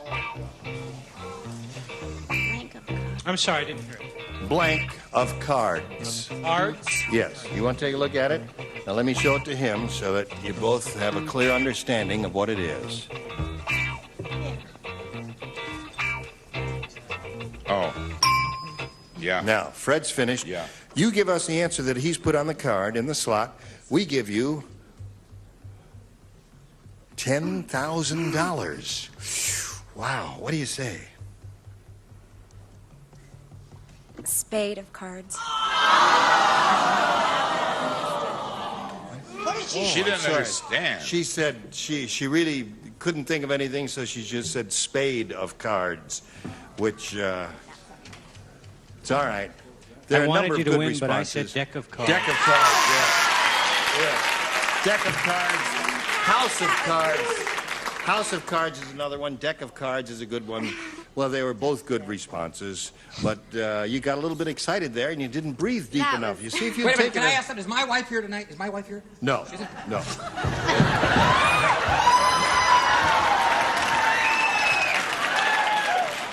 I'm sorry, I didn't hear it.
Blank of cards.
Cards?
Yes. You want to take a look at it? Now let me show it to him so that you both have a clear understanding of what it is.
Oh. Yeah.
Now, Fred's finished.
Yeah.
You give us the answer that he's put on the card in the slot. We give you $10,000. Wow. What do you say?
Spade of cards.
What did
She didn't
Sorry.
understand.
She said she really couldn't think of anything, so she just said spade of cards, which it's all right. There are
I
a
wanted
number
you
of
to
good
win, but I
responses.
said deck of cards.
Deck of cards, yeah. Deck of cards. House of cards. House of cards is another one. Deck of cards is a good one. Well, they were both good responses, but you got a little bit excited there, and you didn't breathe deep enough. You see, if you
Wait a minute,
take
can I ask that? Is my wife here tonight? Is my wife here?
No, no.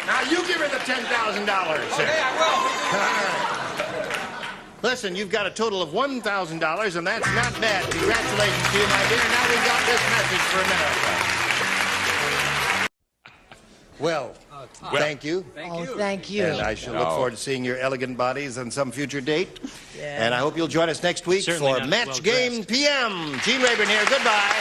Now you give her the $10,000.
Okay, I will.
Listen, you've got a total of $1,000, and that's not bad. Congratulations to you, my dear. Now we've got this message for America. Well, thank you.
Thank you.
And I shall look forward to seeing your elegant bodies on some future date. Yeah. And I hope you'll join us next week
Certainly
for
not
Match
well
Game PM. Gene Rayburn here. Goodbye.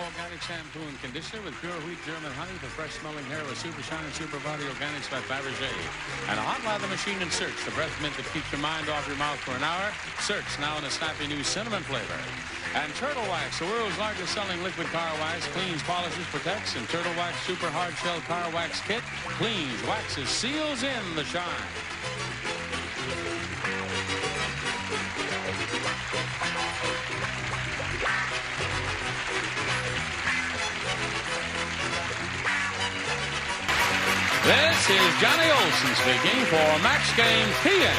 Organic Shampoo and Conditioner with pure wheat German honey for fresh-smelling hair with Super Shine and Super Body Organics by Fabergé. And a hot lather machine and Search, the breath mint that keeps your mind off your mouth for an hour. Search, now in a snappy new cinnamon flavor. And Turtle Wax, the world's largest selling liquid car wax, cleans, polishes, protects, and Turtle Wax Super Hard Shell Car Wax Kit cleans, waxes, seals in the shine. This is Johnny Olson speaking for Match Game PM,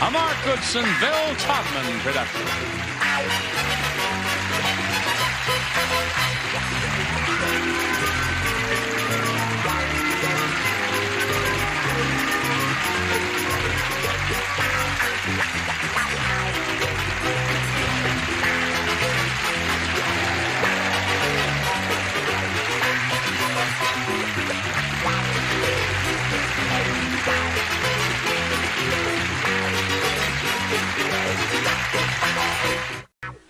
a Mark Goodson, Bill Todman production.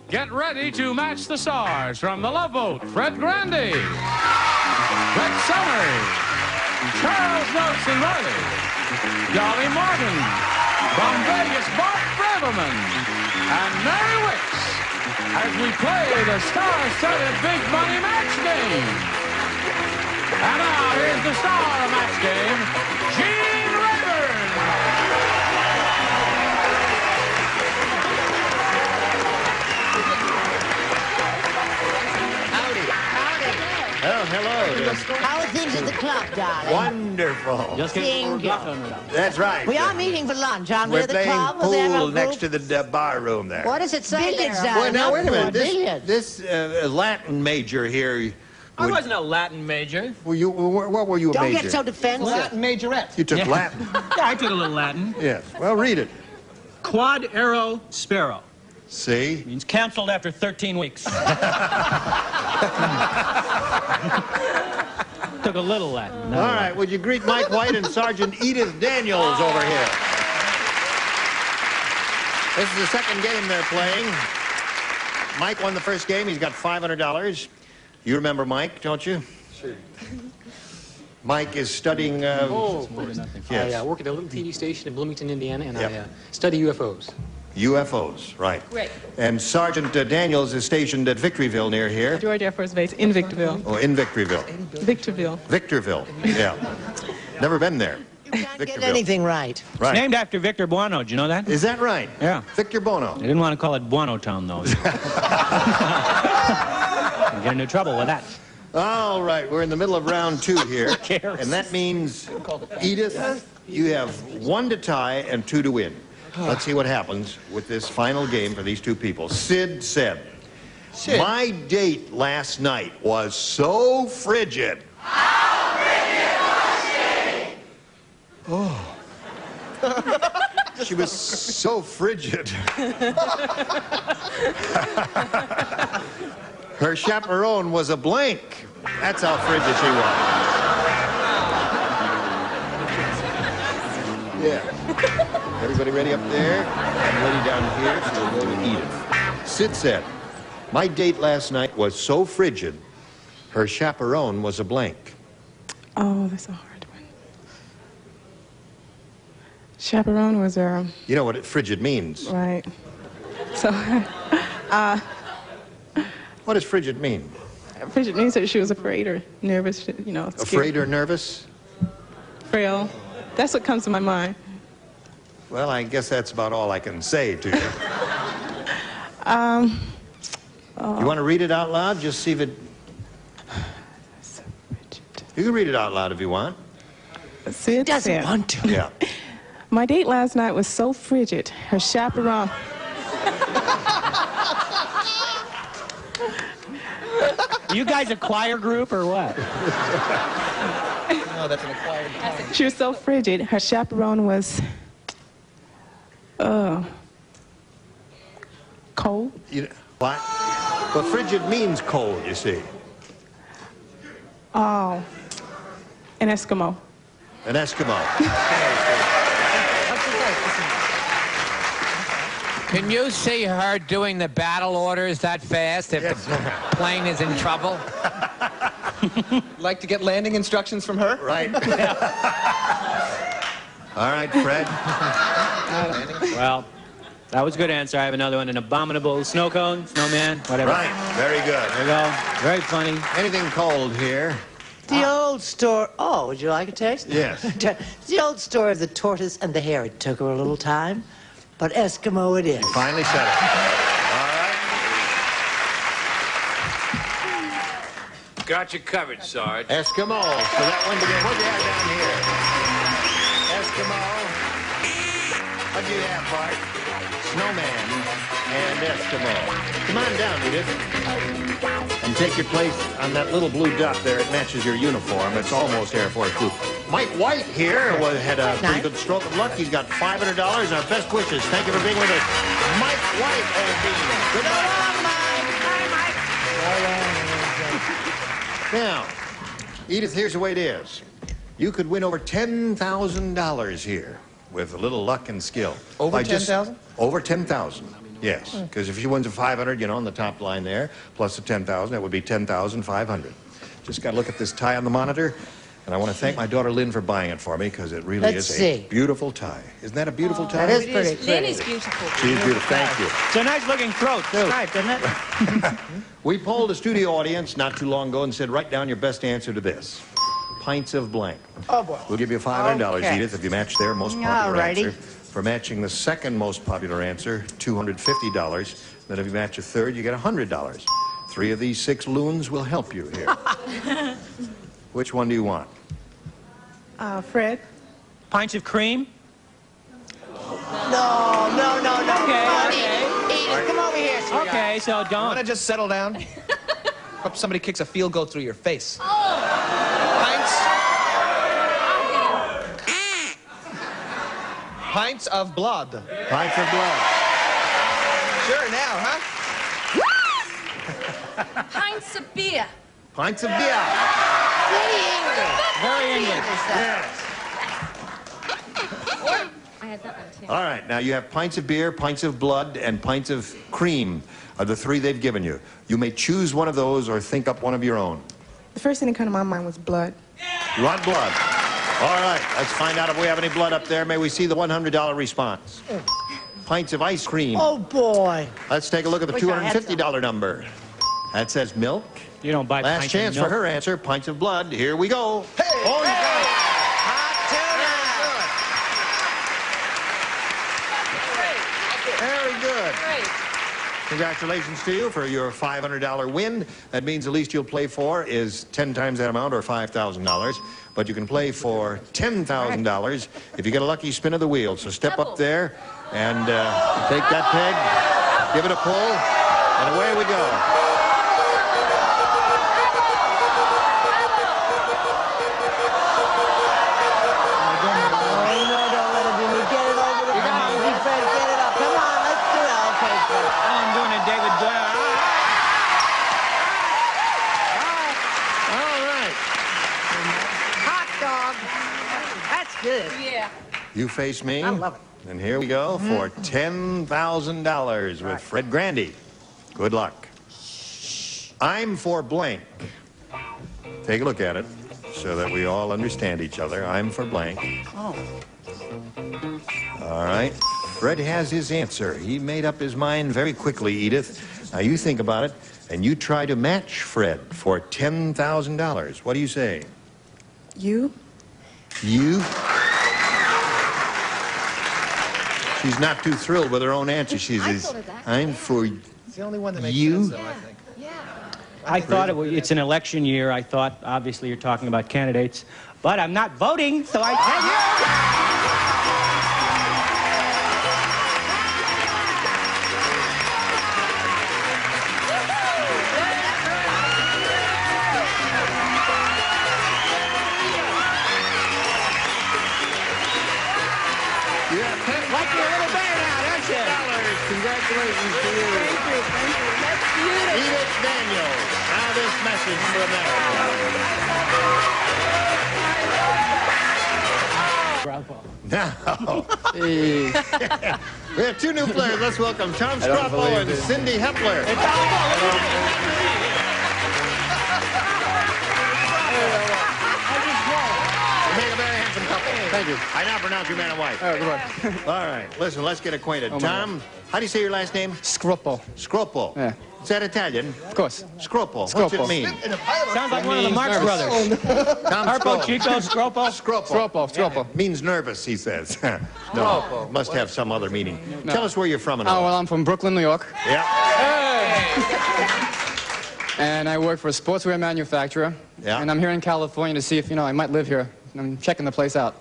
Get ready to match the stars from the Love Boat. Fred Grandy, Fred Summers, Charles Nelson Riley, Dolly Martin, from Vegas, Bart Braverman, and Mary Wicks as we play the star-studded Big Money Match Game. And now here's the star of Match Game, Gene Rayburn.
Oh, hello.
How are things at the club, darling?
Wonderful.
Just
That's right.
We are meeting for lunch, aren't we,
We're
at the
playing
club? Will they have
pool
a
next
group?
to the bar room there.
What does it say
Billiards,
there?
Well, now, wait a minute.
Billiards.
This Latin major here...
I wasn't a Latin major.
Were you, what were you a
Don't
major?
get so defensive.
Latin majorette.
You took Latin?
Yeah, I took a little Latin.
Yes. Well, read it.
Quad aero spero.
See?
Means canceled after 13 weeks. Took a little Latin.
All right, would you greet Mike White and Sergeant Edith Daniels over here? This is the second game they're playing. Mike won the first game. He's got $500. You remember Mike, don't you?
Sure.
Mike is studying...
Yes.
I
work at a little TV station in Bloomington, Indiana, and
Yep.
I study UFOs.
UFOs, right.
Right.
And Sergeant Daniels is stationed at Victoryville near here.
Georgia Air Force Base in Victorville.
Oh, in Victoryville.
Victorville.
Victorville, yeah. Never been there.
Get anything right.
Right.
It's named after Victor Buono. Do you know that?
Is that right?
Yeah.
Victor Bono.
They didn't want to call it Buono Town, though. Get into trouble with that.
All right, we're in the middle of round 2 here. And that means, Edith, you have 1 to tie and 2 to win. Let's see what happens with this final game for these two people. Sid said, my date last night was so frigid.
How frigid was she?
Oh. She was so frigid. Her chaperone was a blank. That's how frigid she was. Yeah. Everybody ready up there? I'm ready down here, so we'll go to Edith. Sid said, my date last night was so frigid, her chaperone was a blank.
Oh, that's a hard one. Chaperone was a...
You know what frigid means.
Right. So,
what does frigid mean?
frigid means that she was afraid or nervous, you know. Scared.
Afraid or nervous?
Frail. That's what comes to my mind.
Well, I guess that's about all I can say to you. You want to read it out loud? Just see if it...
So
you can read it out loud if you want.
Sid doesn't
want to. Yeah.
My date last night was so frigid. Her chaperone...
You guys a choir group or what?
No, that's an acquired talent.
She was so frigid. Her chaperone was... cold?
What? Well, frigid means cold, you see.
Oh. An Eskimo.
An Eskimo.
Can you see her doing the battle orders that fast if the plane is in trouble?
Like to get landing instructions from her?
Right. All right, Fred.
Well, that was a good answer. I have another one. An abominable snow cone, snowman, whatever.
Right. Very good.
There you go. Very funny.
Anything cold here?
The old story. Oh, would you like a taste?
Yes.
The old story of the tortoise and the hare. It took her a little time, but Eskimo it is.
You finally said it. All right.
Got you covered, Sarge.
Eskimo. So that one begins. What do you have down here? Eskimo. What do you have, Bart? Snowman and Eskimo. Come on down, Edith. And take your place on that little blue dot there. It matches your uniform. It's almost Air Force Blue. Mike White here had a pretty good stroke of luck. He's got $500 and our best wishes. Thank you for being with us. Mike White, old bean. Goodbye. Now, Edith, here's the way it is. You could win over $10,000 here with a little luck and skill.
Over 10,000?
Over 10,000. Yes, because if she wins a 500, you know, on the top line there, plus the 10,000, that would be 10,500. Just got to look at this tie on the monitor, and I want to thank my daughter Lynn for buying it for me because it really is a beautiful tie. Isn't that a beautiful tie?
That is pretty.
Lynn is beautiful.
She's beautiful. Thank you.
It's a nice looking throat, too.
Right, doesn't it?
We polled a studio audience not too long ago and said, write down your best answer to this. Pints of blank.
Oh, boy.
We'll give you $500,
Okay.
Edith, if you match their most popular
Alrighty.
answer. For matching the second most popular answer, $250. Then if you match a third, you get $100. 3 of these 6 loons will help you here. Which one do you want?
Fred?
Pints of cream?
No.
Okay,
Come on,
okay.
Edith, come over here, sweetheart.
Okay, so
Want
don't.
to just settle down? Hope somebody kicks a field goal through your face. Pints of blood.
Pints of blood.
Sure, now, huh?
Pints of beer.
Pints of beer.
Very English.
Yes.
I had that one too.
All right, now you have pints of beer, pints of blood, and pints of cream are the 3 they've given you. You may choose one of those or think up one of your own.
The first thing that came to my mind was blood.
You want blood? All right, let's find out if we have any blood up there. May we see the $100 response? Pints of ice cream.
Oh, boy.
Let's take a look at the
Wish I had
$250 number. That says milk.
You don't buy
Last
pints
chance
of
for
milk.
her answer. Pints of blood. Here we go. Hey! Oh, you got it. Very good. Congratulations to you for your $500 win. That means the least you'll play for is 10 times that amount, or $5,000. But you can play for $10,000 if you get a lucky spin of the wheel. So step up there and take that peg, give it a pull, and away we go.
Good.
Yeah.
You face me.
I love it.
And here we go for $10,000 with Fred Grandy. Good luck. I'm for blank. Take a look at it so that we all understand each other. I'm for blank.
Oh.
All right. Fred has his answer. He made up his mind very quickly, Edith. Now you think about it, and you try to match Fred for $10,000. What do you say?
You?
You? She's not too thrilled with her own answer. She says, I'm for
It's the only one that makes
you.
sense, though, I think.
I thought it's an election year. I thought, obviously, you're talking about candidates. But I'm not voting, so I tell you.
Like your little bear now, don't you?
Congratulations to you.
Thank you. That's beautiful.
Edith Daniels. Now this message for America. Now, we have two new players. Let's welcome Tom Scroppo and Cindy Hepler. You make a very handsome couple.
Thank you.
I now pronounce you man and wife.
All right, goodbye.
All right, listen, let's get acquainted. Tom, how do you say your last name?
Scroppo.
Scroppo.
Yeah.
Is that Italian?
Of course.
Scroppo. What's
Scroppo.
it mean?
Sounds like one of the Marx
nervous.
Brothers.
Tom
Harpo, Chico, Scropo.
Scroppo.
Means nervous, he says. No, must have some other meaning.
No.
Tell us where you're from and
Oh,
all.
well, I'm from Brooklyn, New York.
Yeah.
And I work for a sportswear manufacturer.
Yeah.
And I'm here in California to see if, I might live here. I'm checking the place out.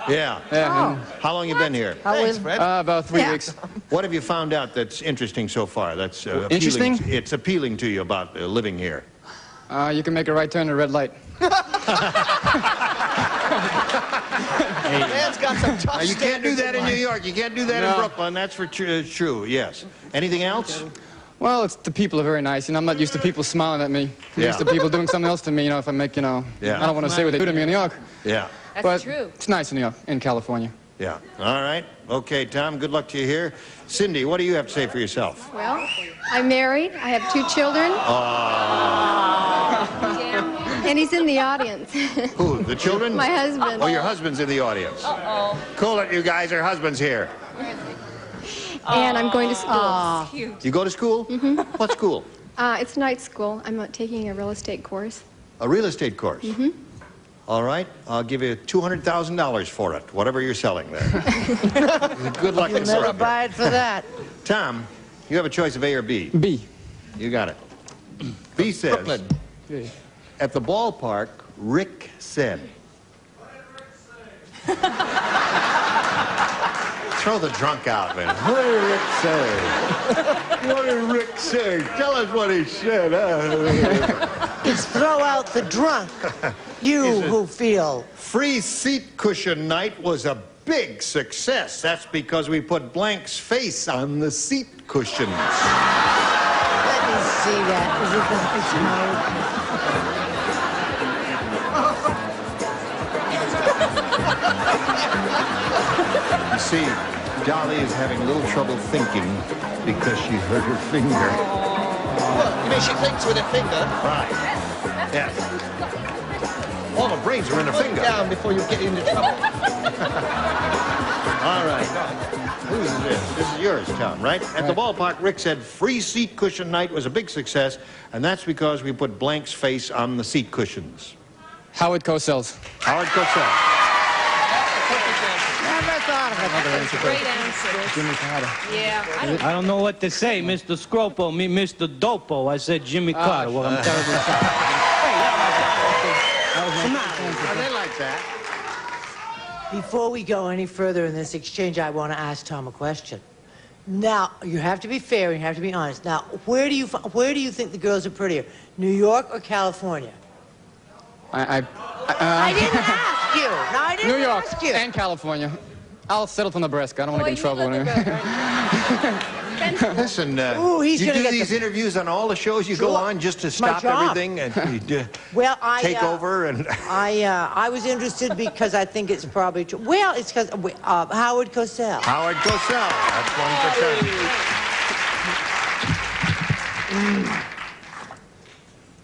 Yeah.
Yeah.
How long you been here?
Thanks, Fred. About 3 weeks.
What have you found out that's interesting so far? That's
Interesting?
appealing. It's appealing to you about living here.
You can make a right turn at a red light.
Man's got some tough
You can't do
standards
that in
life.
New York. You can't do that in Brooklyn. That's for true. Yes. Anything else?
Well, the people are very nice. I'm not used to people smiling at me. I'm used to people doing something else to me, if I make,
Yeah.
I don't want to say what they do to me in New York.
Yeah.
That's true. It's nice in New York, in California.
Yeah. All right. Okay, Tom, good luck to you here. Cindy, what do you have to say for yourself?
Well, I'm married. I have 2 children. And he's in the audience.
Who? The children?
My husband.
Oh, your husband's in the audience. Cool it, you guys. Her husband's here.
And I'm going to school.
You go to school? Mm-hmm. What school?
It's night school. I'm taking a real estate course.
A real estate course?
Mm-hmm.
All right. I'll give you $200,000 for it, whatever you're selling there. Good luck.
You'll never buy it for that.
Tom, you have a choice of A or B.
B.
You got it. B says, at the ballpark, Rick said. Throw the drunk out, man. What did Rick say? What did Rick say? Tell us what he said.
It's throw out the drunk. You who feel.
Free seat cushion night was a big success. That's because we put Blank's face on the seat cushions.
Let me see that. Is it
You see, Dolly is having a little trouble thinking because she hurt her finger.
You mean she thinks with her finger?
Right. Yes. All the brains are in her finger.
Put it down before you get into trouble.
All right. Whose is this? This is yours, Tom, right? At the ballpark, Rick said free seat cushion night was a big success, and that's because we put Blank's face on the seat cushions.
Howard Cosell's.
Howard Cosell.
Never thought of it.
That's a great answer.
Jimmy Carter.
Yeah.
I don't know what to say, Mr. Scropo, me, Mr. Dopo. I said Jimmy Carter. Well, I'm terribly sorry.
They like that.
Before we go any further in this exchange, I want to ask Tom a question. Now, you have to be fair and you have to be honest. Now, where do you think the girls are prettier, New York or California?
I
didn't ask you. No, I didn't
New York
ask you.
and California. I'll settle for Nebraska. I don't want to get in trouble.
Listen,
Ooh, he's
you
gonna
do
get
these interviews on all the shows you go on just to stop
job.
everything and you
Well,
take over and...
I was interested because I think it's probably true. Well, it's because Howard Cosell.
Howard Cosell. That's 1%.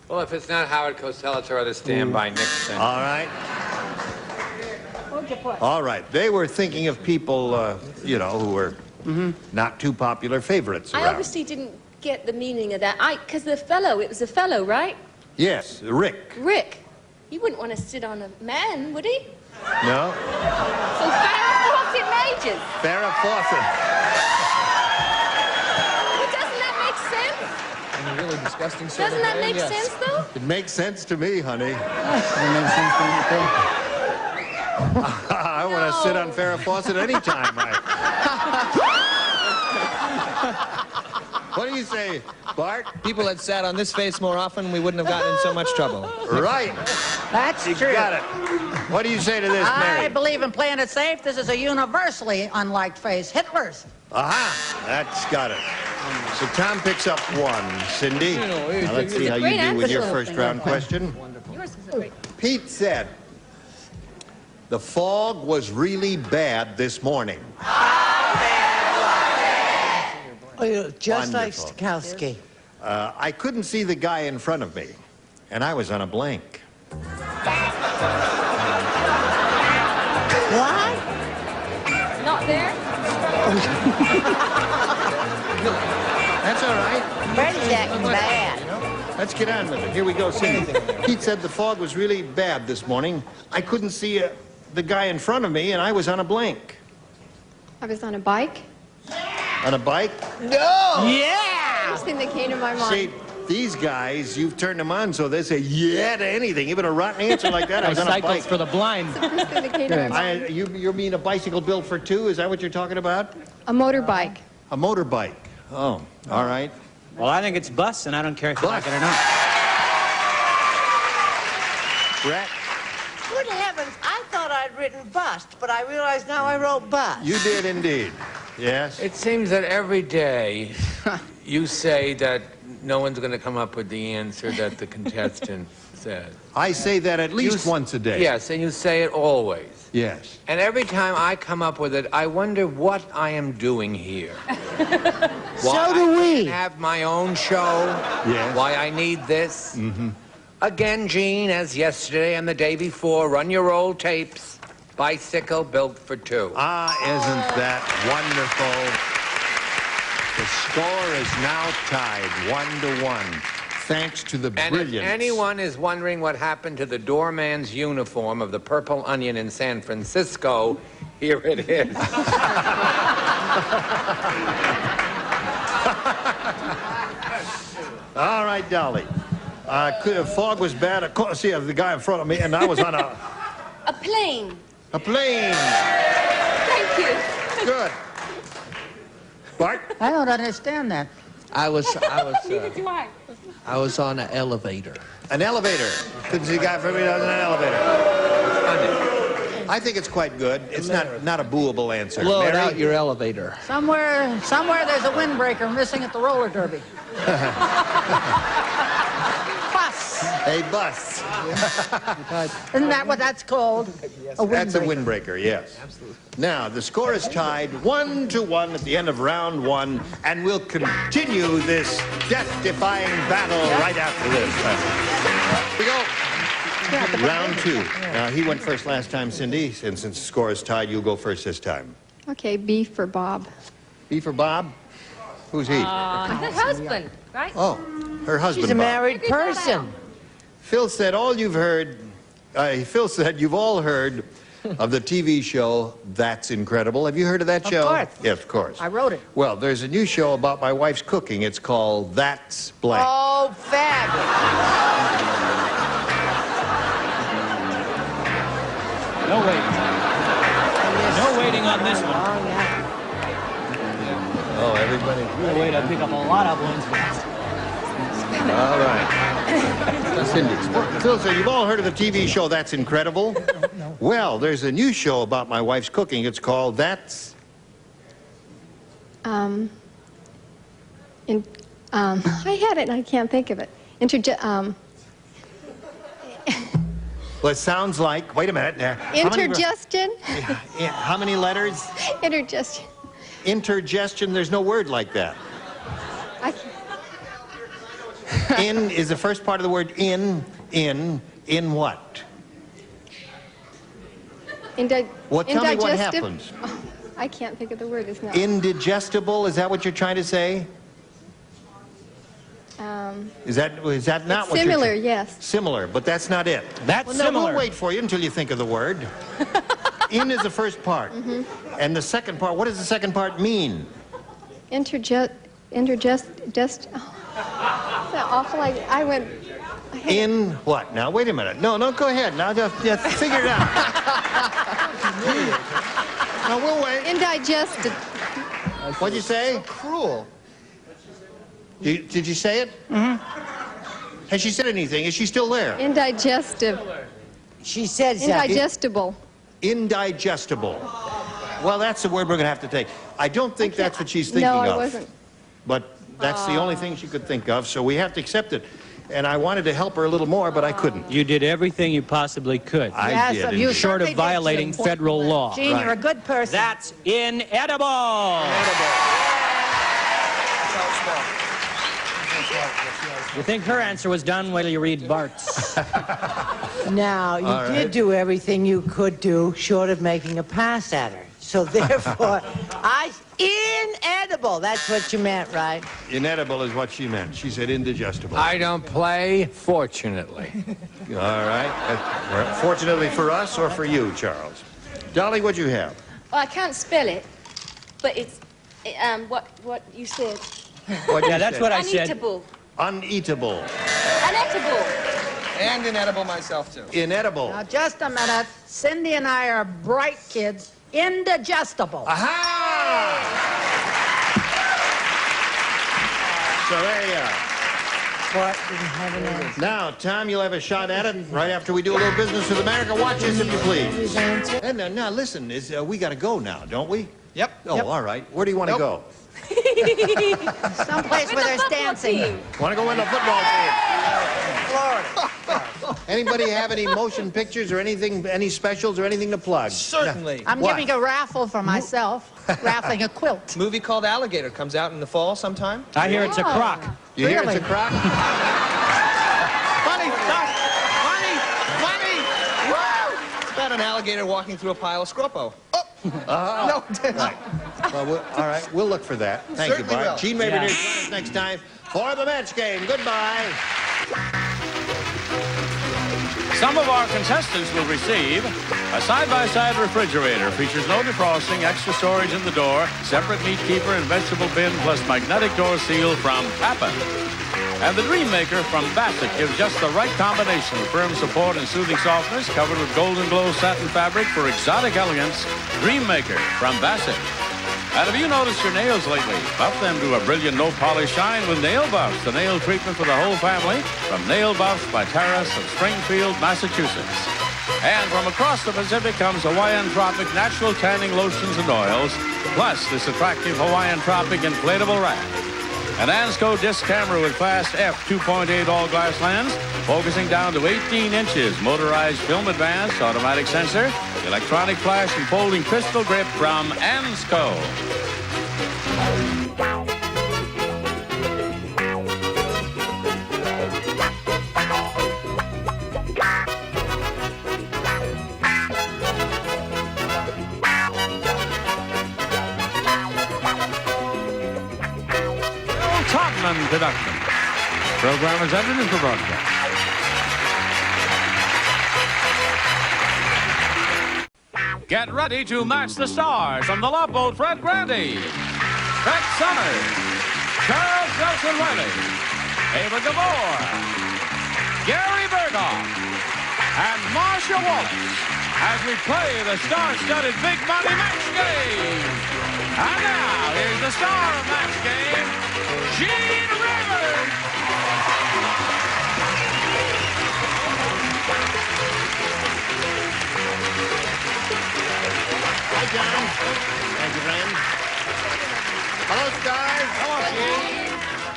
Well, if it's not Howard Cosell, it's rather stand by Nixon.
All right. All right. They were thinking of people, who were not too popular favorites
I
around.
obviously didn't get the meaning of that. Because it was a fellow, right?
Yes, Rick.
Rick. He wouldn't want to sit on a man, would he?
No?
So Farrah Fawcett Majors.
Farrah Fawcett.
Well, doesn't that make sense?
In a really disgusting sort
Doesn't
of
that
way,
make
yes.
sense, though?
It makes sense to me, honey.
It makes sense to me, too.
I want to sit on Farrah Fawcett anytime. What do you say, Bart?
People had sat on this face more often, we wouldn't have gotten in so much trouble.
Right.
That's
You
true.
got it. What do you say to this, Mary?
I believe in playing it safe. This is a universally unliked face. Hitler's.
Aha! That's got it. So Tom picks up 1. Cindy, now let's see how you do with your first round question.
Yours is a great...
Pete said, The fog was really bad this morning.
Oh, just like
Wonderful.
Stokowski.
I couldn't see the guy in front of me, and I was on a blank.
What?
Not there?
That's all right.
Fred's acting bad.
Let's get on with it. Here we go, Cindy. Pete said the fog was really bad this morning. I couldn't see the guy in front of me, and I was on a blank.
I was on a bike.
On a bike?
No!
Yeah! First thing that came to my mind.
See, these guys, you've turned them on so they say yeah to anything. Even a rotten answer like that, I was on a bike.
for the blind.
That's the first thing that came to my mind.
You mean a bicycle built for two? Is that what you're talking about?
A motorbike.
A motorbike. Oh, all right.
Well, I think it's bus, and I don't care if you like it or not.
Brett?
Good heavens, I thought I'd written bust, but I realize now I wrote bust.
You did indeed. Yes?
It seems that every day you say that no one's going to come up with the answer that the contestant said.
I say that at least once a day.
Yes, and you say it always.
Yes.
And every time I come up with it, I wonder what I am doing here.
So do we.
I have my own show.
Yes.
Why I need this.
Mm-hmm.
Again, Gene, as yesterday and the day before, run your old tapes. Bicycle built for two.
Ah, isn't that wonderful? The score is now tied 1-1, thanks to the
And
brilliance.
if anyone is wondering what happened to the doorman's uniform of the Purple Onion in San Francisco, here it is.
All right, Dolly. Fog was bad. Of course, see, the guy in front of me, and I was on a
plane.
A plane.
Thank you.
Good. Bart?
I don't understand that.
I was
Neither do I.
on an elevator.
An elevator. Couldn't see a guy from me on an elevator. I think it's quite good. It's not a booable answer.
Blow it
Mary?
out your elevator.
Somewhere there's a windbreaker missing at the roller derby. Bus.
A bus.
Isn't that what that's called? A windbreaker.
That's a windbreaker, yes. Absolutely. Now, the score is tied 1-1 at the end of round one, and we'll continue this death-defying battle right after this. Here we go. Round two. Now, he went first last time, Cindy, and since the score is tied, you'll go first this time.
Okay, B for Bob.
B for Bob? Who's he?
Her husband, right?
Oh, her husband,
She's a
Bob.
married person.
Phil said Phil said you've all heard of the TV show That's Incredible. Have you heard of that show?
Of course.
Yes, of course.
I wrote it.
Well, there's a new show about my wife's cooking. It's called That's Blank.
Oh, fabulous.
No waiting. No waiting on this one.
Oh, everybody.
Wait, I pick up a lot of ones fast.
All right. Cindy. Phil said, you've all heard of the TV show That's Incredible? No. Well, there's a new show about my wife's cooking. It's called That's...
I had it and I can't think of it.
Well, it sounds like... Wait a minute.
Intergestion?
How many letters?
Intergestion.
Intergestion. There's no word like that.
I can't.
In is the first part of the word in what? Well, tell me what happens.
Oh, I can't think of the word. It's not.
Indigestible, is that what you're trying to say? Is that not what
similar,
you're
yes.
Similar, but that's not it.
That's similar.
We'll wait for you until you think of the word. In is the first part.
Mm-hmm.
And the second part, what does the second part mean?
It's awful. I went.
In what? Now, wait a minute. No, go ahead. Now, just figure it out. No, we'll wait.
Indigested.
What'd you say?
So cruel.
Did you say it? Mm-hmm. Has she said anything? Is she still there?
Indigestive.
She said
indigestible.
Indigestible. Well, that's the word we're going to have to take. I don't think that's what she's thinking of.
No, I wasn't.
But that's the only thing she could think of, so we have to accept it.
and I wanted to help her a little more, but I couldn't.
You did everything you possibly could.
I did.
you
Short of
certainly did
violating
some-
federal law.
Gene, you're a good person.
That's inedible. You think her answer was done? Wait till you read Bart's.
Now, you
All
did
right.
do everything you could do short of making a pass at her. So therefore, inedible. That's what you meant, right?
Inedible is what she meant. She said indigestible.
I don't play, fortunately.
All right. Fortunately for us or for you, Charles? Dolly, what'd you have?
Well, I can't spell it, but it's what you said.
Yeah, that's what I said.
Uneatable.
Uneatable.
Uneatable.
And inedible myself, too.
Inedible.
Now, just a minute. Cindy and I are bright kids. Indigestible.
Aha! So there you are.
What? Didn't have an answer.
Now, Tom, you'll have a shot at it right after we do a little business with America. Watch this, if you please. And now, listen, we got to go now, don't we?
Yep.
Oh,
Yep.
all right. Where do you want to go?
Someplace where there's dancing.
Want to go win the football team?
Florida.
Anybody have any motion pictures or anything, any specials or anything to plug?
Certainly.
I'm
What?
giving a raffle for myself, raffling a quilt.
Movie called Alligator comes out in the fall sometime.
I hear it's a crock.
You hear
Really?
it's a crock?
Funny, Doc. Funny. Woo! It's about an alligator walking through a pile of scruppo. Oh. No.
Right. Well, all right. We'll look for that. Thank
Certainly
you, Bart.
will.
Gene Rayburn
Yeah.
here. Join us next time for the match game. Goodbye.
Some of our contestants will receive a side-by-side refrigerator. Features no defrosting, extra storage in the door, separate meat keeper and vegetable bin, plus magnetic door seal from Papin. And the Dream Maker from Bassett gives just the right combination of firm support and soothing softness, covered with golden glow satin fabric for exotic elegance. Dream Maker from Bassett. And have you noticed your nails lately? Buff them to a brilliant no-polish shine with Nail Buffs, the nail treatment for the whole family, from Nail Buffs by Terrace of Springfield, Massachusetts. And from across the Pacific comes Hawaiian Tropic natural tanning lotions and oils, plus this attractive Hawaiian Tropic inflatable rack. An Ansco disc camera with fast f 2.8 all-glass lens, focusing down to 18 inches, motorized film advance, automatic sensor, electronic flash, and folding crystal grip from Ansco. Todman production. Program is edited for broadcast. Get ready to match the stars from the Love Boat, Fred Grandy, Fred Summers, Charles Nelson Riley, Ava Gabor, Gary Berghoff, and Marcia Wallace as we play the star-studded Big Money Match Game. And now, here's the star of Match Game, Gene Rayburn.
Hi, John. Thank you, friend. Hello, stars. Hello, Gene.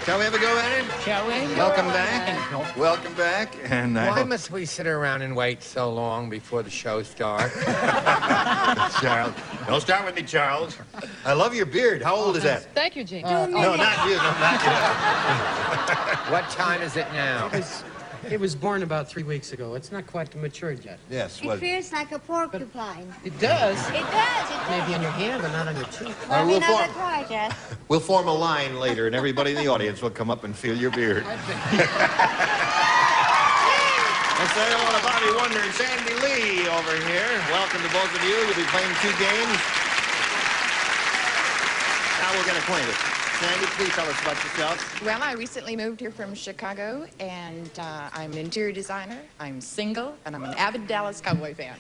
Shall we have a go at it?
Shall we?
Welcome back. Welcome back. And
Why must we sit around and wait so long before the show starts?
Charles. Don't start with me, Charles. I love your beard. How old is that?
Thank you, Gene.
No, not you. No, not you.
What time is it now?
It was born about 3 weeks ago. It's not quite matured yet.
Yes.
It feels like a porcupine.
It does.
It does.
Maybe in your hand, but not on your cheek.
Well,
we'll
we know
form-
that's right, Jeff.
We'll form a line later, and everybody in the audience will come up and feel your beard. Let's say hello to Bobby Wonder and Sandy Lee over here. Welcome to both of you. You'll be playing 2 games. Now we'll get acquainted. Sandy, please tell us about yourself.
Well, I recently moved here from Chicago, and I'm an interior designer. I'm single, and I'm an avid Dallas Cowboy fan.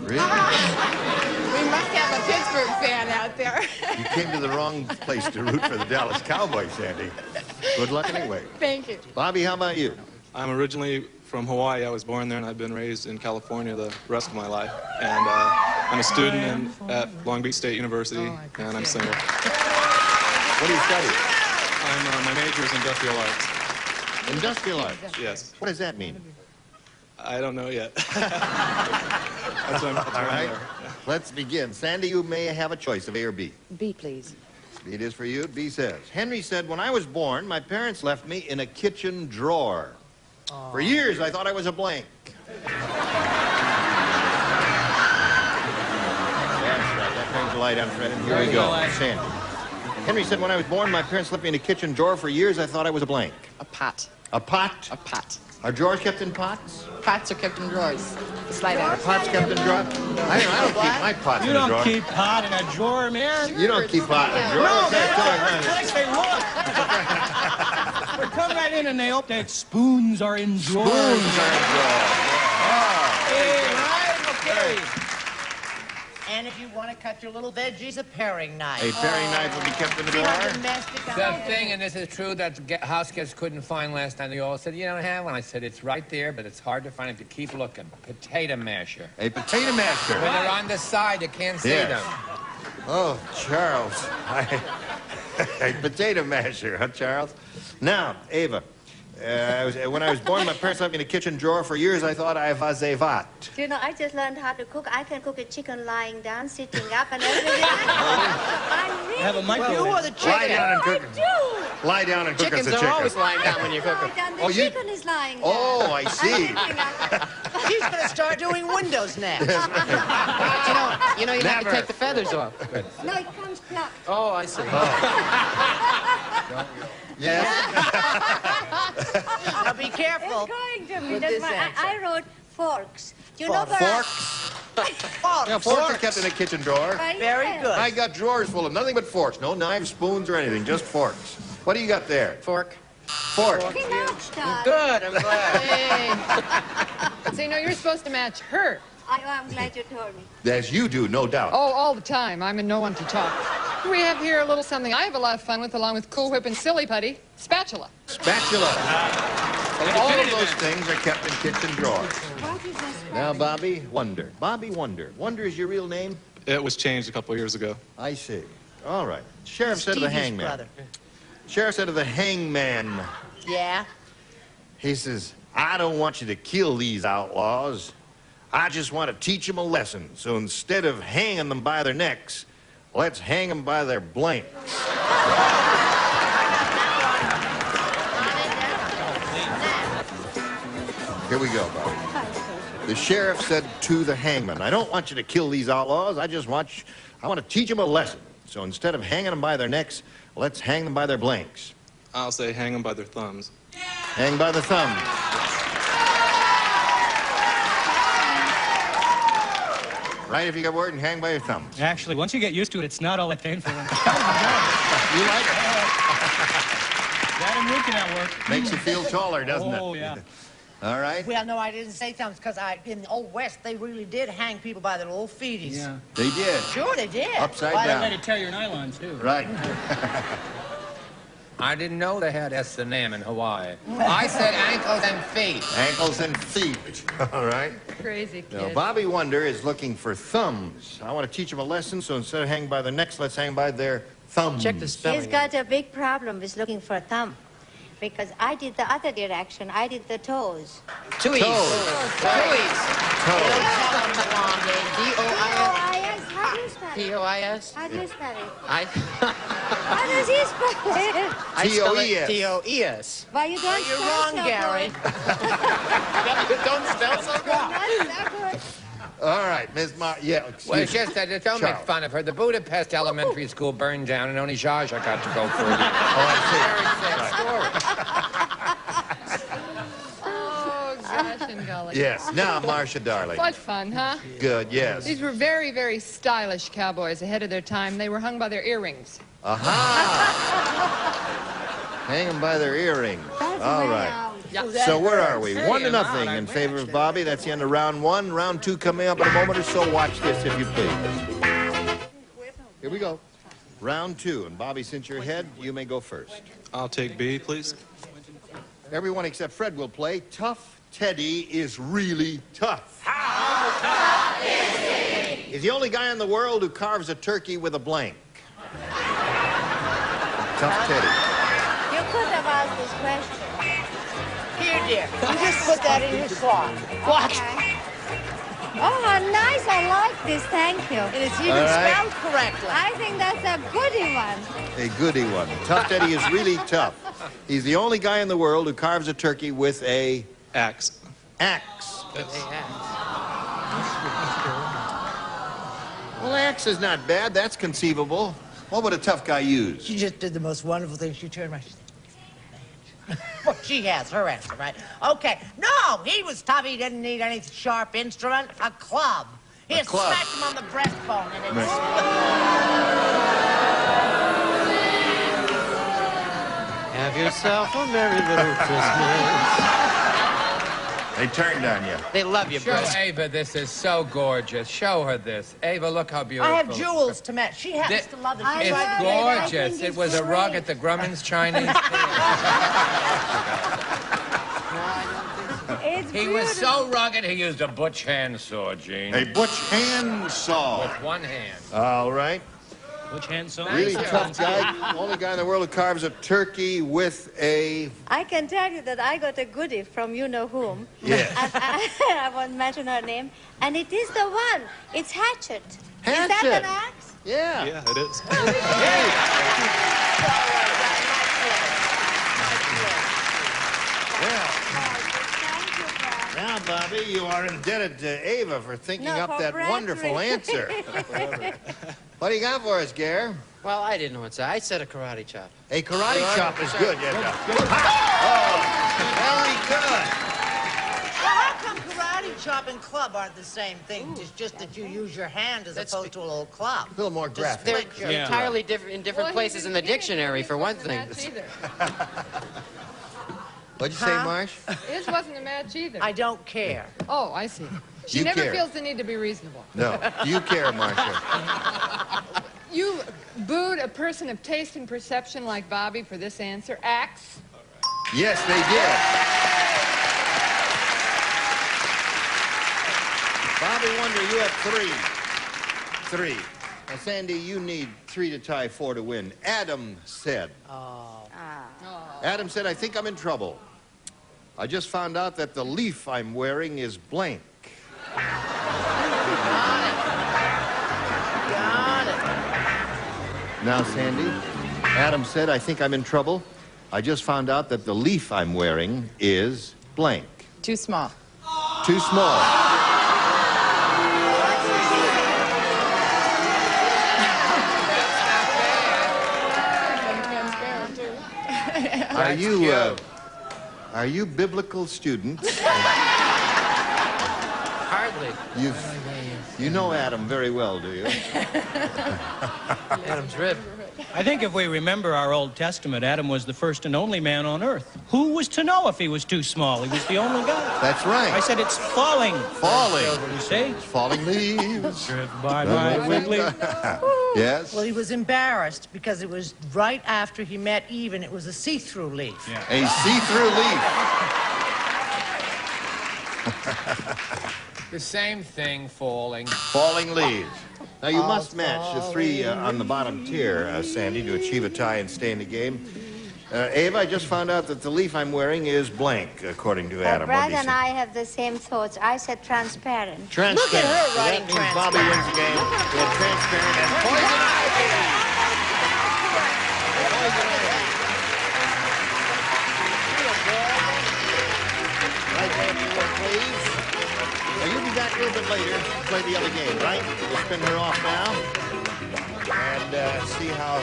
Really?
We must have a Pittsburgh fan out there.
You came to the wrong place to root for the Dallas Cowboys, Sandy. Good luck anyway.
Thank you.
Bobby, how about you?
I'm originally from Hawaii. I was born there, and I've been raised in California the rest of my life. And I'm a student at Long Beach State University, and I'm single.
What do you study?
My major is industrial arts.
Industrialized.
Yes.
What does that mean?
I don't know yet. That's what I'm
All right. Let's begin. Sandy, you may have a choice of A or B.
B, please.
B it is for you. B says, Henry said, when I was born, my parents left me in a kitchen drawer. For years, I thought I was a blank. That's right. That turns the light on, Fred. And here we go. Sandy. Henry said, when I was born, my parents left me in a kitchen drawer. For years, I thought I was a blank.
A pot.
A pot?
A pot.
Are drawers kept in pots?
Pots are kept in drawers. Slide out.
Pots kept in drawers? I don't keep my pots in a drawer.
You don't keep pot in a drawer, man.
You don't keep pot in a drawer?
No, man. They look. They come right in and they open that spoons are in drawers.
Spoons are in drawers.
Right? Okay.
And if you want to cut your little veggies, a paring knife.
A paring knife will be kept in the drawer?
The thing, and this is true, that house guests couldn't find last time. They all said, you don't have one. I said, it's right there, but it's hard to find if you keep looking. Potato masher.
A potato masher?
When they're on the side, you can't see them.
Oh, Charles. A potato masher, huh, Charles? Now, Ava, when I was born, my parents left me in a kitchen drawer. For years, I thought I was a what?
You know, I just learned how to cook. I can cook a chicken lying down, sitting up, and everything. I'm really
Have a microwave.
You are the chicken.
Lie down and cook.
I do.
Lie down and cook us a chicken.
Chickens are always lying down when you cook them.
The chicken is lying down.
Oh, I see.
She's going to start doing windows now.
You have to take the feathers off.
No, it comes plucked.
Oh, I see.
Yes.
Now be careful.
It's going to be.
With
That's
this
why
answer.
I wrote forks. Do you know where
Forks? Yeah, forks are kept in a kitchen drawer.
Very good.
I got drawers full of nothing but forks. No knives, spoons, or anything. Just forks. What do you got there?
Fork.
Fork.
He matched us.
Good, I'm glad. So, you're supposed to match her.
I'm glad you told me.
As you do, no doubt.
Oh, all the time. I'm in no one to talk. We have here a little something I have a lot of fun with, along with Cool Whip and Silly Putty. Spatula.
Spatula. All of those things are kept in kitchen drawers.
What is this?
Now, Bobby Wonder. Bobby Wonder. Wonder is your real name?
It was changed a couple years ago.
I see. All right. Sheriff said to the
Stevie's
hangman.
brother.
Sheriff said to the hangman.
Yeah?
He says, I don't want you to kill these outlaws. I just want to teach them a lesson. So instead of hanging them by their necks, let's hang them by their blanks. Here we go, Bobby. The sheriff said to the hangman, I don't want you to kill these outlaws. I want to teach them a lesson. So instead of hanging them by their necks, let's hang them by their blanks.
I'll say hang them by their thumbs.
Hang by the thumb. Right, if you got a word, and hang by your thumb.
Actually, once you get used to it, it's not all that painful.
You like it?
That and looking at work.
Makes you feel taller, doesn't it?
Oh, yeah.
All right.
Well, no, I didn't say thumbs because in the Old West, they really did hang people by their little feeties.
Yeah.
They did.
Sure, they did.
Upside
Why
down.
they let it tear your nylons, too.
Right.
I didn't know they had S&M in Hawaii. I said ankles and feet.
Ankles and feet. All right.
Crazy kid.
Now, Bobby Wonder is looking for thumbs. I want to teach him a lesson, so instead of hanging by their necks, let's hang by their thumbs.
Check the spelling.
He's got a big problem with looking for a thumb. Because I did the other direction. I did the toes.
Toes.
Toes.
D-O-I-S. How do you spell it?
T-O-I-S?
How do you spell it?
I
How does he spell it?
spell it
T-O-E-S.
T-O-E-S.
Why you don't
You're
spell
wrong,
so
Gary.
good?
Don't spell so good.
Not so good.
All right, Ms. Yeah, excuse
Well, it's
me.
just that don't make
Charles.
fun of her. The Budapest Elementary School burned down, and only Zsa Zsa got to go through it.
Oh, gosh and golly.
Yes. Now, Marcia, darling.
What fun, huh?
Good, yes.
These were very, very stylish cowboys ahead of their time. They were hung by their earrings.
Aha! Hang them by their earrings. All right.
Yeah.
So where are we? 1-0 in favor of Bobby. That's the end of round one. Round two coming up in a moment or so. Watch this, if you please. Here we go. Round two. And Bobby, since you're ahead, you may go first.
I'll take B, please.
Everyone except Fred will play. Tough Teddy is really tough.
How tough is he?
He's the only guy in the world who carves a turkey with a blank. Tough Teddy.
You could have asked this question.
Here, dear. You just put that in your slot. Watch.
Oh, how nice. I like this. Thank you.
And it's even spelled correctly.
I think that's a goodie one.
A goody one. Tough Teddy is really tough. He's the only guy in the world who carves a turkey with a...
Axe.
Axe. Well, axe is not bad. That's conceivable. What would a tough guy use?
She just did the most wonderful thing. She turned around. She said, well, she has her answer, right? Okay. No, he was tough. He didn't need any sharp instrument. A club. He had smacked him on the breastbone and it...
Have yourself a merry little Christmas.
They turned on you.
They love you,
Show
Bruce.
Ava this is so gorgeous. Show her this. Ava, look how beautiful.
I have jewels to match. She happens to love it.
It's gorgeous. It was a rug at the Grumman's Chinese He was so rugged, he used a butch handsaw, Gene.
A butch handsaw.
With one hand.
All right.
Butch handsaw?
Really tough guy. Only guy in the world who carves a turkey with a...
I can tell you that I got a goodie from you-know-whom.
Yes.
I won't mention her name. And it is the one. It's Hatchet.
Hatchet.
Is that an axe?
Yeah.
Yeah, it is.
Now, Bobby, you are indebted to Ava for thinking up that wonderful answer. What do you got for us, Gare?
Well, I didn't know what to say. I said a karate chop.
A karate chop is good, yeah. Very good.
Well, how come karate chop and club aren't the same thing? It's just that you use your hand as opposed to a little club.
A little more graphic.
They're entirely different in different places in the dictionary, for one thing.
What'd you say, Marsh?
His wasn't a match either.
I don't care.
Oh, I see. She
You
never
care.
feels the need to be reasonable.
No. Do you care, Marcia?
You booed a person of taste and perception like Bobby for this answer. Axe.
Yes, they did. Bobby Wonder, you have three. Now, Sandy, you need 3 to tie 4 to win. Adam said. Adam said, I think I'm in trouble. I just found out that the leaf I'm wearing is blank.
Got it.
Now, Sandy, Adam said, I think I'm in trouble. I just found out that the leaf I'm wearing is blank.
Too small.
Too small. Are you biblical students?
Hardly.
You know Adam very well, do you?
Adam's rib.
I think if we remember our Old Testament, Adam was the first and only man on earth. Who was to know if he was too small? He was the only guy.
That's right.
I said it's falling.
Falling.
You see?
Falling leaves.
Driven by my wiggly.
Yes.
Well, he was embarrassed because it was right after he met Eve, and it was a see-through leaf.
Yeah. A see-through leaf.
The same thing, falling.
Falling leaves. Now, you must match the 3 on the bottom tier, Sandy, to achieve a tie and stay in the game. Ava, I just found out that the leaf I'm wearing is blank, according to Adam.
Brad and I have the same thoughts. I said transparent.
Transparent.
Look at her writing
That means Bobby wins the game. We have transparent and poison ivy. Poison ivy. Right there, if you would, please. Now, you'll be back a little bit later to play the other game, right? We'll spin her off now and see how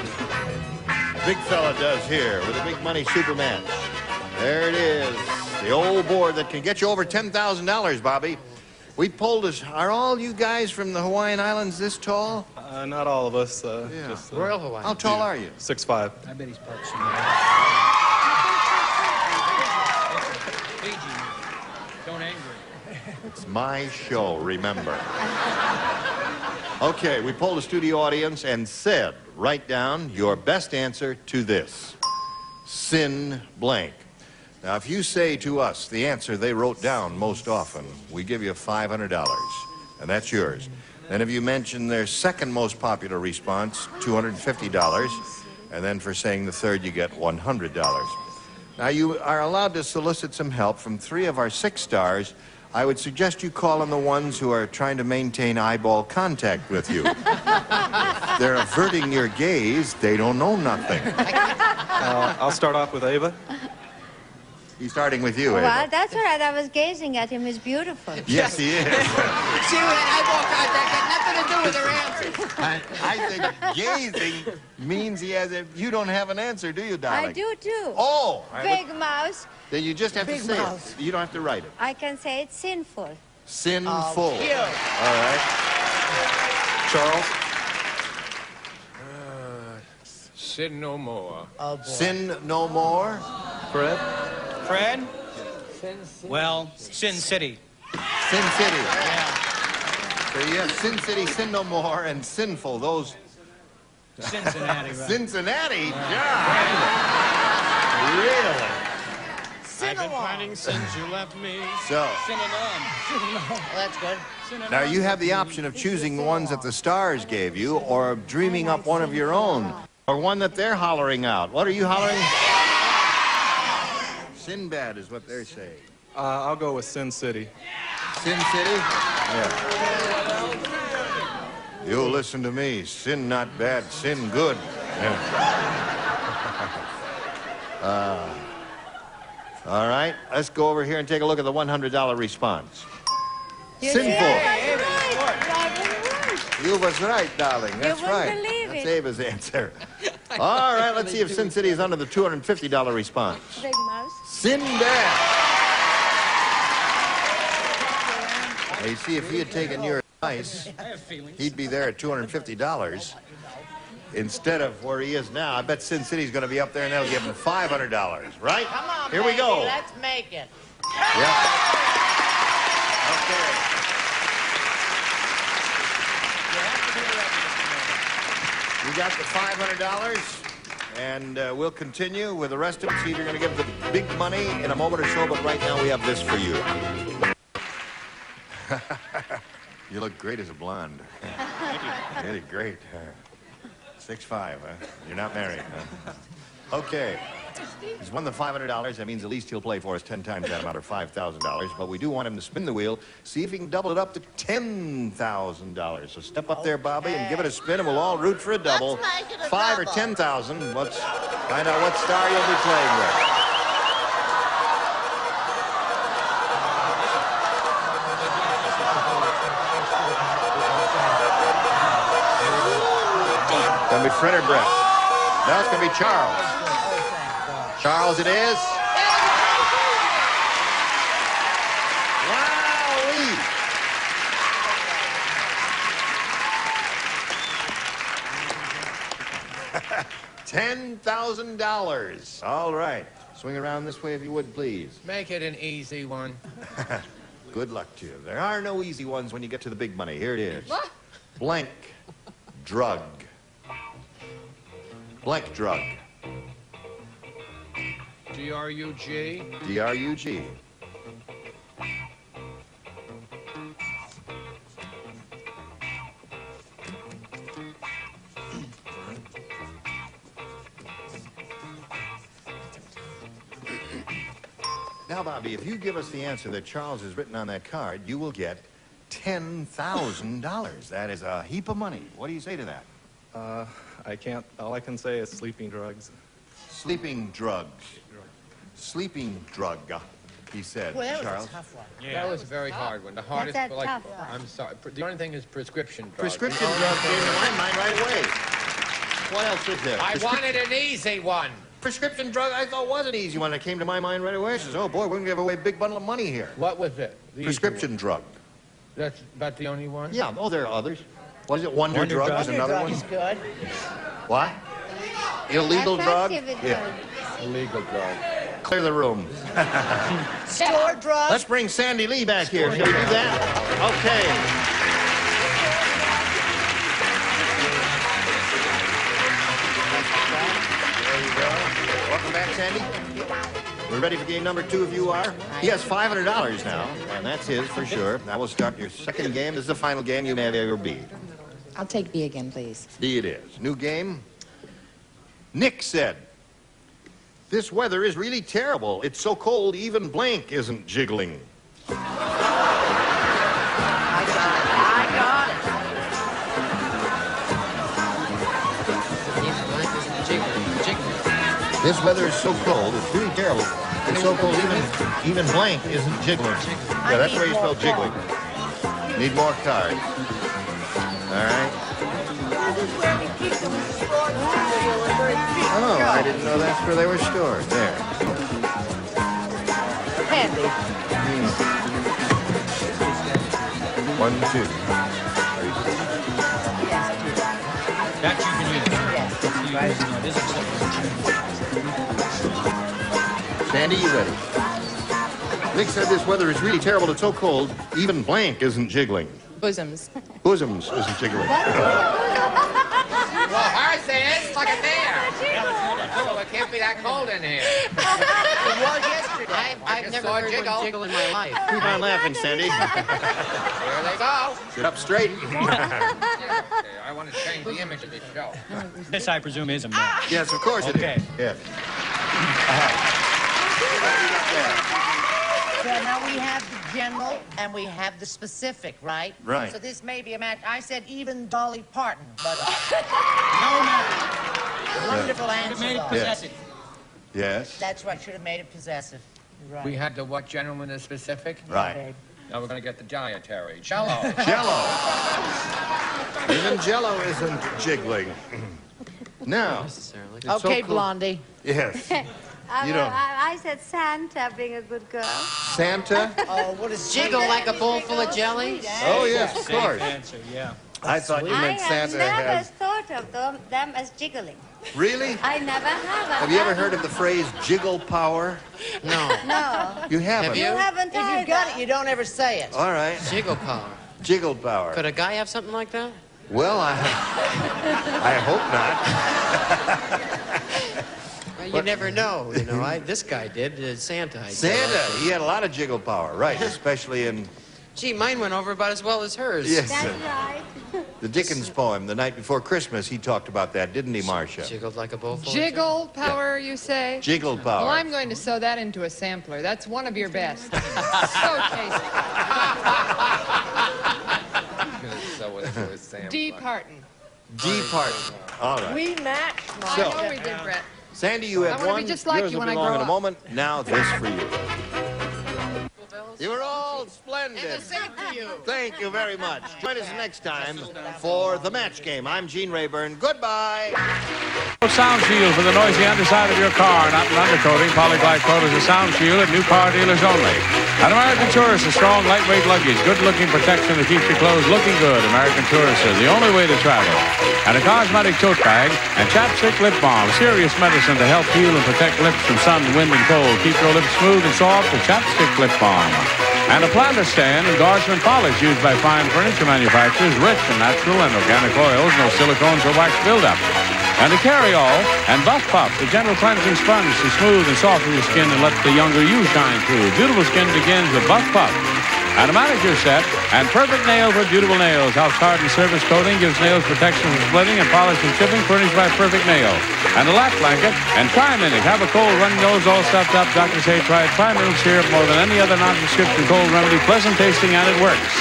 big fella does here with a big money super match. There it is. The old board that can get you over $10,000, Bobby. We pulled us. Are all you guys from the Hawaiian Islands this tall?
Not all of us. Just,
Royal Hawaii.
How tall are you?
6'5".
I bet he's part Fiji. Don't anger him.
It's my show, remember. Okay, we polled a studio audience and said, write down your best answer to this. Sin blank. Now, if you say to us the answer they wrote down most often, we give you $500, and that's yours. Then if you mention their second most popular response, $250, and then for saying the third, you get $100.
Now, you are allowed to solicit some help from 3 of our 6 stars. I would suggest you call on the ones who are trying to maintain eyeball contact with you. If they're averting your gaze, they don't know nothing.
I'll start off with Ava.
He's starting with you,
Well,
Ava.
that's all right. I was gazing at him. He's beautiful.
Yes, he is.
See, that eyeball contact had nothing to do with her answer.
I think gazing means he has a... You don't have an answer, do you, darling?
I do, too.
Oh!
Big mouse.
Then you just have to
Big
say
mouse.
it. You don't have to write it.
I can say it's sinful.
Sinful.
Oh, cute.
All right. Charles?
Sin no more.
Oh, boy.
Sin no more.
Fred?
Fred? Well, Sin City.
Sin City. Yeah. So you have Sin City, Sin No More, and Sinful. Those...
Cincinnati, right?
Cincinnati? Yeah. Really?
I've been finding since you left me.
So...
Well, that's good.
Now, you have the option of choosing the ones that the stars gave you, or of dreaming up one of your own, or one that they're hollering out. What are you hollering? Sinbad is what they're saying.
I'll go with Sin City.
Sin City? Yeah. You listen to me. Sin not bad, sin good. Yeah. All right, let's go over here and take a look at the $100 response. Sinful. You was right, darling. That's right. That's Ava's answer. All right, let's see if Sin City is under the $250 response.
Big mouse.
Sinbad. Now, you see, if he had taken your advice, he'd be there at $250 instead of where he is now. I bet Sin City's going to be up there, and that'll give him $500, right?
Come on,
here we
baby,
go.
let's make it.
Yeah. Okay. We got the $500, and we'll continue with the rest of it. See if you're going to give the big money in a moment or so, but right now we have this for you. You look great as a blonde. Really great. 6'5", huh? You're not married, huh? Okay. He's won the $500. That means at least he'll play for us 10 times that amount, or $5,000. But we do want him to spin the wheel, see if he can double it up to $10,000. So step up there, Bobby, and give it a spin, and we'll all root for a double. 5 or 10,000. Let's find out what star you'll be playing with. It's going to be Fred or Brett. No, it's going to be Charles. Charles it is. Wowee! $10,000. All right. Swing around this way if you would, please.
Make it an easy one.
Good luck to you. There are no easy ones when you get to the big money. Here it is.
What?
Blank drug. Blank drug.
D-R-U-G?
D-R-U-G. Now, Bobby, if you give us the answer that Charles has written on that card, you will get $10,000. That is a heap of money. What do you say to that?
I can't. All I can say is sleeping drugs.
Sleeping drugs. Sleeping drug, he said.
Well, that was
Charles.
a tough one.
Yeah. That was a very hard one. The hardest,
That's
like,
tough.
I'm sorry. The only thing is prescription drugs.
Prescription drugs came to my mind right away. What else is there?
I wanted an easy one.
Prescription drug, I thought was an easy one. That came to my mind right away. I says, oh, boy, we're going to give away a big bundle of money here.
What was it? The
Prescription drug.
That's about the only one?
Yeah, oh, there are others. What is it? Wonder drug is another one?
Is good.
What? Illegal drug?
Yeah.
Illegal drug.
Clear the room.
Store drugs.
Let's bring Sandy Lee back here. Shall we do that? Okay. There you go. Welcome back, Sandy. We're ready for game number 2 if you are. He has $500 now, and that's his for sure. Now we'll start your second game. This is the final game you may ever be.
I'll take B again, please.
D it is. New game. Nick said, This weather is really terrible. It's so cold, even blank isn't jiggling.
I got it.
This weather is so cold, it's really terrible. It's so cold, even blank isn't jiggling. Yeah, that's where you spell jiggling. Need more cards. All right. Oh, I didn't know that's where they were stored. There.
Handy.
1, 2.
That you can use.
Right.
Sandy, you ready? Nick said this weather is really terrible. It's so cold, even blank isn't jiggling.
Bosoms.
Bosoms isn't jiggling.
Well, hers is. Look at there. Well, it can't be that cold in here.
It was yesterday.
I've never heard one jiggle in my life.
Keep on laughing, Sandy.
Here they go.
Sit up straight.
Okay, I want to change the image of this show.
This, I presume, is a man.
Yes, of course it is. Yes.
So now we have the general and we have the specific, right?
Right.
So this may be a match. I said even Dolly Parton, but
No matter.
wonderful
Should have
answer.
made it
Bob.
possessive.
Yes.
That's right. Should have made it possessive. Right.
We had the what gentleman is specific?
Right.
Now we're going to get the dietary. Jello.
Jello. Even Jello isn't jiggling. Now.
Okay, Blondie.
Yes. You
Well,
don't.
I said Santa being a good girl.
Santa?
Oh, what is
Jiggle like a bowl full of jelly?
Oh, yes, of
Safe
course.
answer, yeah.
I thought you
I
meant
have
Santa
never
had...
thought of them as jiggling.
Really?
I never have.
Have you ever heard of the phrase jiggle power?
No.
No.
You haven't?
You haven't
If you
either.
got it, you don't ever say it.
All right.
Jiggle power.
Jiggle power.
Could a guy have something like that?
Well, I hope not.
Well, you never know. You know, this guy did. Santa.
Santa, he had a lot of jiggle power, right? Especially in
Gee, mine went over about as well as hers.
Yes.
That's right.
the Dickens poem, The Night Before Christmas. He talked about that, didn't he, Marcia?
Jiggled like a bowl full of
Jiggle power, you say?
Jiggle power.
Well, I'm going to sew that into a sampler. That's one of your best. So tasty. D. Parton.
D. Parton. All right.
We matched,
I
So-
know we did, Brett.
Sandy, you have
I wanna
one.
be just like
Yours
you
will
when I
belong
grow
in a
up.
moment. Now this for you. You were all splendid.
And the same to you.
Thank you very much. Join us next time for the match game. I'm Gene Rayburn. Goodbye.
Sound shield for the noisy underside of your car. Not an undercoating. Polyglide coat is a sound shield at new car dealers only. At American Tourister, strong, lightweight luggage. Good-looking protection to keep your clothes looking good. American Tourister, the only way to travel. And a cosmetic tote bag and chapstick lip balm. Serious medicine to help heal and protect lips from sun, wind, and cold. Keep your lips smooth and soft with chapstick lip balm. And a planter stand endorsement polish used by fine furniture manufacturers, rich in natural and organic oils, no silicones or wax buildup. And a carry-all and Buff Puff, the gentle cleansing sponge to smooth and soften your skin and let the younger you shine through. Beautiful skin begins with Buff Puff. And a manicure set and perfect nail for beautiful nails. House hardened surface coating gives nails protection from splitting and polish and chipping, furnished by Perfect Nail. And a lap blanket and Tri-Minute. Have a cold running nose all stuffed up. Doctors say try Tri-Minute syrup more than any other non-prescription cold remedy. Pleasant tasting and it works.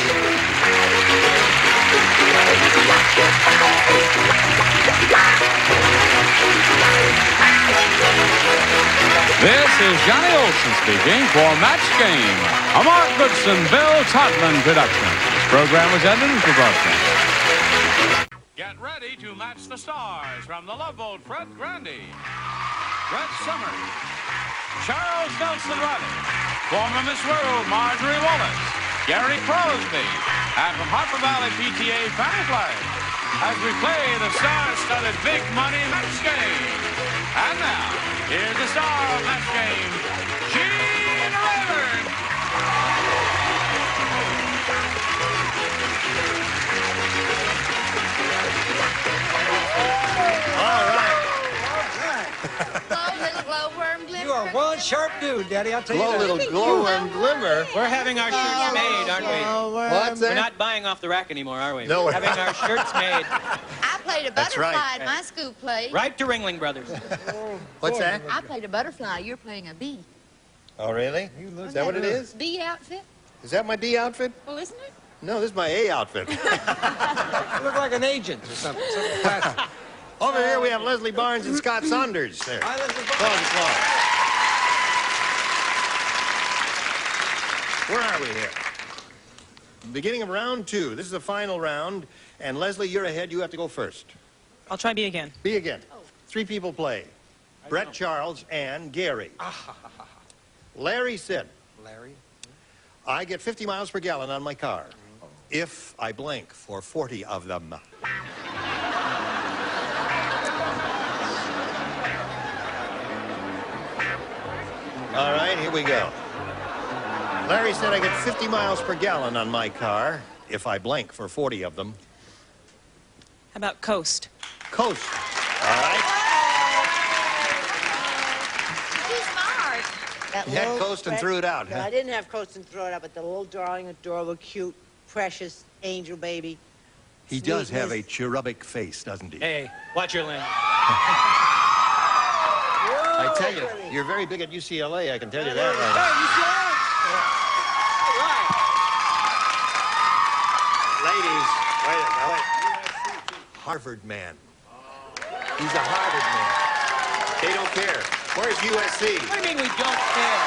This is Johnny Olson speaking for Match Game, a Mark Goodson, Bill Todman production. This program was edited for broadcast. Get ready to match the stars from the Love Boat, Fred Grandy, Brett Summers, Charles Nelson Riley, former Miss World Marjorie Wallace, Gary Crosby, and from Harper Valley PTA Fanny Flag, as we play the star-studded big money match game. And now, here's the star of Match Game, Gene Rayburn.
All right.
Glow, little glowworm glimmer.
You are one sharp dude, Daddy, I'll tell you
Glow,
that.
little glow and glimmer.
We're having our shirts made, aren't we?
What's
We're
that?
not buying off the rack anymore, are we?
No,
We're
we're
having our shirts made.
I
played a
That's
butterfly
right.
at my school play.
Right to Ringling Brothers.
What's that?
I played a butterfly. You're playing a bee.
Oh, really? Is that what it is?
Bee outfit?
Is that my D outfit?
Well, isn't it?
No, this is my A outfit.
You look like an agent or something. Something classy.
Over here we have Leslie Barnes and Scott Saunders. There.
Hi, Leslie
Where are we here? Beginning of round 2. This is the final round. And Leslie, you're ahead. You have to go first.
I'll try B again.
B again. 3 people play. Brett, Charles, and Gary. Larry said,
Larry?
I get 50 miles per gallon on my car if I blank for 40 of them. All right, here we go. Larry said I get 50 miles per gallon on my car if I blank for 40 of them.
How about coast?
Coast. All right.
Too smart.
That
He had
little
coast and threw it out,
No,
huh?
I didn't have coast and throw it out, but the little darling, adorable, cute, precious angel baby.
He does have a cherubic face, doesn't he?
Hey, watch your land.
I tell you, you're very big at UCLA, I can tell you that. Ladies, wait. Harvard man. He's a Harvard man. They don't care. Where's USC?
What do you mean we don't care?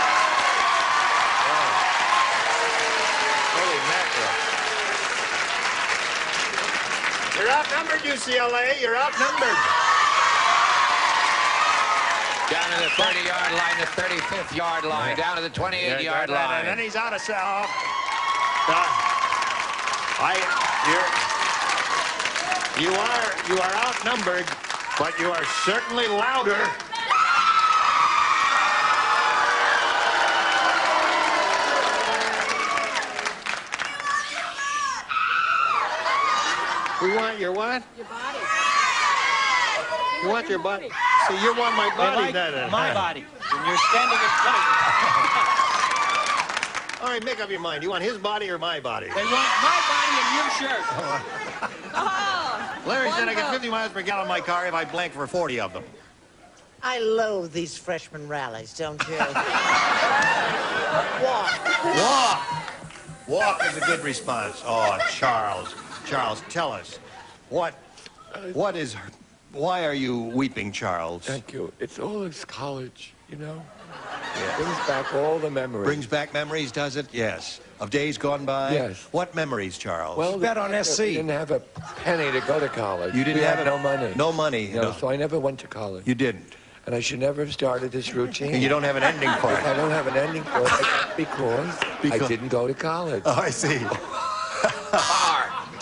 Holy mackerel. You're outnumbered, UCLA. You're outnumbered.
Down to the 30-yard line, the 35th yard line, down to the 28-yard line.
And then he's out of cell. You are outnumbered, but you are certainly louder. We want your what?
Your body.
You want your body? See, you want my body.
My body. And you're standing in front of me.
All right, make up your mind. You want his body or my body?
They want my body in your shirt.
Larry said I get 50 miles per gallon in my car if I blank for 40 of them.
I loathe these freshman rallies, don't you?
Walk is a good response. Oh, Charles. Charles, tell us. Why are you weeping, Charles?
Thank you. It's all this college, you know? Yeah. Brings back all the memories.
Brings back memories, does it? Yes. Of days gone by?
Yes.
What memories, Charles?
Well,
Bet on SC.
I didn't have a penny to go to college.
You didn't
We
have
had no money.
No money.
No, so I never went to college.
You didn't.
And I should never have started this routine.
And you don't have an ending for it.
I don't have an ending for it because I didn't go to college.
Oh, I see.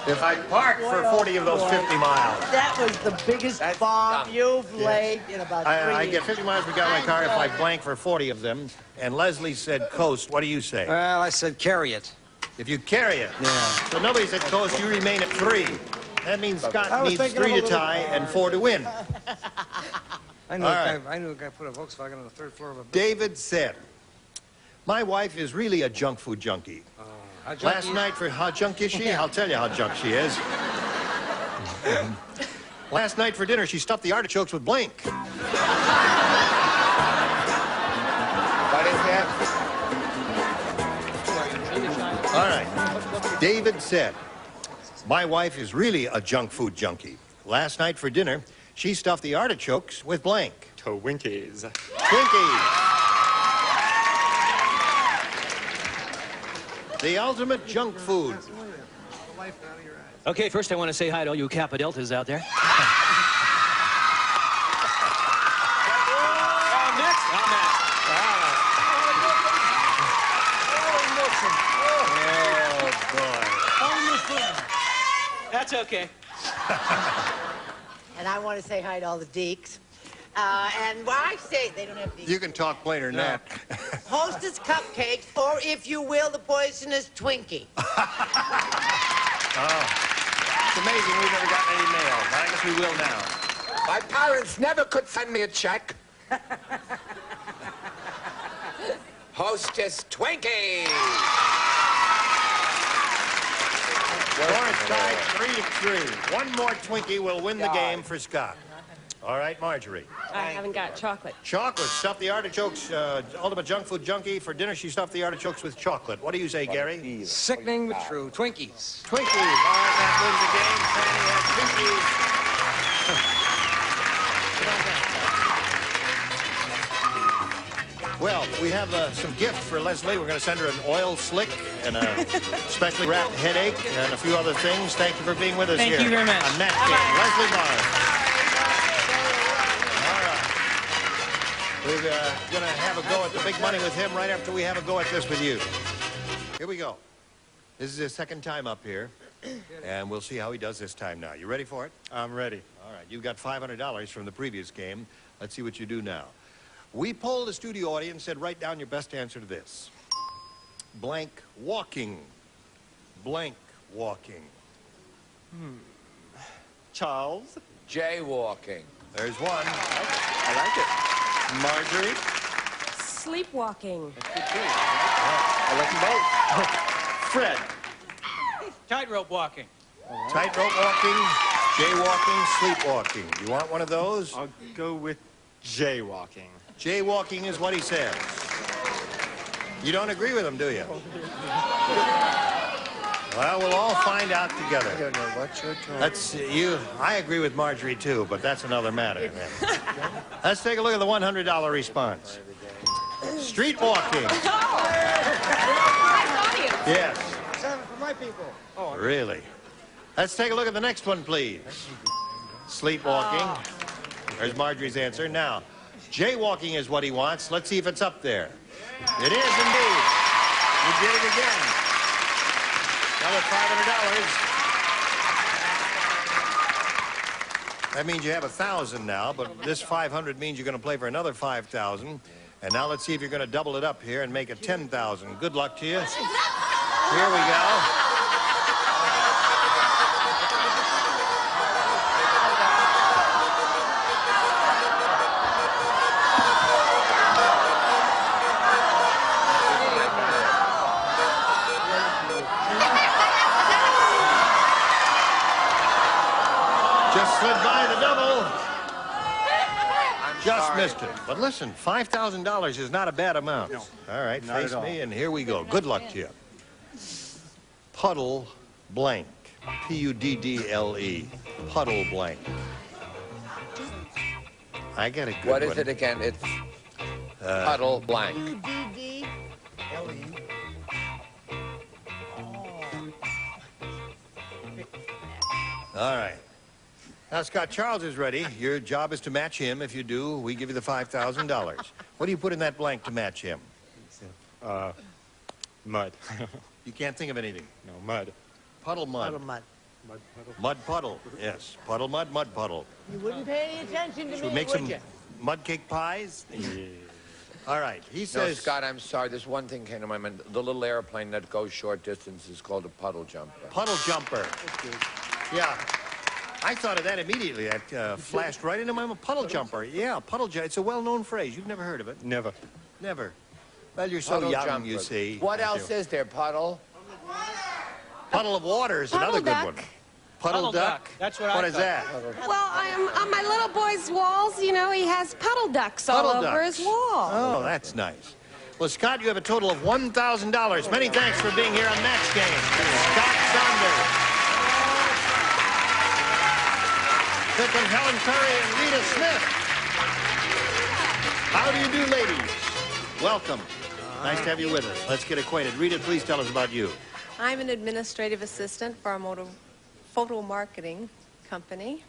If I park for 40 of those 50 miles.
That was the biggest bomb you've laid in about 3 years.
I get 50 miles per gallon in my car if I blank for 40 of them. And Leslie said coast. What do you say?
Well, I said carry it.
If you carry it.
Yeah.
So nobody said coast. You remain at 3. That means Scott needs 3 to tie and 4 to win.
I knew,
All right.
I knew a guy put a Volkswagen on the 3rd floor of a building.
David said, my wife is really a junk food junkie. Last night for how junk is she? I'll tell you how junk she is. Last night for dinner, she stuffed the artichokes with blank.
What is that?
All right. David said, my wife is really a junk food junkie. Last night for dinner, she stuffed the artichokes with blank.
Twinkies.
Twinkies. The ultimate junk food.
Okay, first I want to say hi to all you Kappa Deltas out there. Next, That's okay.
And I want to say hi to all the deeks. And why I say they don't have deeks.
You can talk plainer than that.
Hostess cupcakes, or if you will, the poisonous Twinkie.
Oh. It's amazing we've never gotten any mail. I guess we will now.
My parents never could send me a check.
Hostess Twinkie.
Score is tied 3-3. One more Twinkie will win the game for Scott. All right, Marjorie.
I haven't got chocolate.
Chocolate. Stuff the artichokes. Ultimate junk food junkie. For dinner, she stuffed the artichokes with chocolate. What do you say, Gary?
Sickening but true. Twinkies.
Twinkies. All right, that wins the game. Fanny has Twinkies. Well, we have some gifts for Leslie. We're going to send her an oil slick and a specially wrapped headache and a few other things. Thank you for being with us here.
Thank you very much.
On Match Game. Leslie Barr. We're going to have a go at the big money with him right after we have a go at this with you. Here we go. This is his second time up here, and we'll see how he does this time now. You ready for it?
I'm ready.
All right. You've got $500 from the previous game. Let's see what you do now. We polled the studio audience, said write down your best answer to this. Blank walking. Blank walking.
Charles? Jaywalking.
There's one.
I like it.
Marjorie?
Sleepwalking.
I like them both.
Fred?
Tightrope walking.
Tightrope walking, jaywalking, sleepwalking. You want one of those?
I'll go with jaywalking.
Jaywalking is what he says. You don't agree with him, do you? Well, we'll all find out together.
I don't know what you're talking
That's you. I agree with Marjorie too, but that's another matter. Let's take a look at the $100 response. Street walking. Yes.
7 for my people.
Oh, really? Let's take a look at the next one, please. Sleepwalking. There's Marjorie's answer. Now, jaywalking is what he wants. Let's see if it's up there. It is indeed. You did it again. Another $500. That means you have 1,000 now, but this 500 means you're going to play for another 5,000. And now let's see if you're going to double it up here and make it 10,000. Good luck to you. Here we go. Just slid by the double. Just missed it. But listen, $5,000 is not a bad amount.
No.
All right,
Not
face
at all.
me, and here we go. Good luck to you. Puddle blank. P-U-D-D-L-E. Puddle blank. I got a good one.
What is it again? It's puddle blank.
U-D-D-L-E.
All right. Now, Scott, Charles is ready. Your job is to match him. If you do, we give you the $5,000. What do you put in that blank to match him?
Mud.
You can't think of anything.
No, mud.
Puddle mud.
Puddle mud.
Mud puddle.
Mud puddle. Yes. Puddle mud, mud puddle.
You wouldn't pay any attention to
Should we
me,
make
would
some
you?
mud cake pies?
Yeah.
All right. He
No,
says...
Scott, I'm sorry. There's one thing came to my mind. The little airplane that goes short distance is called a puddle jumper.
Puddle jumper. Yeah. I thought of that immediately. That flashed right into my mind. Puddle jumper. Yeah, puddle jumper. It's a well-known phrase. You've never heard of it?
Never.
Never. Well, you're so
Puddle
young,
jumper.
you see.
What
Thank
else
you.
is there? Puddle?
Puddle of water is
Puddle
another
duck.
good one. Puddle duck?
That's what I
What is
thought.
that?
Well, on my little boy's walls, you know, he has puddle ducks all
Puddle
over
ducks.
his wall.
Oh, that's nice. Well, Scott, you have a total of $1,000. Many thanks for being here on Match Game. Scott Saunders. Pick and Helen Curry and Rita Smith. How do you do, ladies? Welcome. Nice to have you with us. Let's get acquainted. Rita, please tell us about you.
I'm an administrative assistant for a photo marketing company.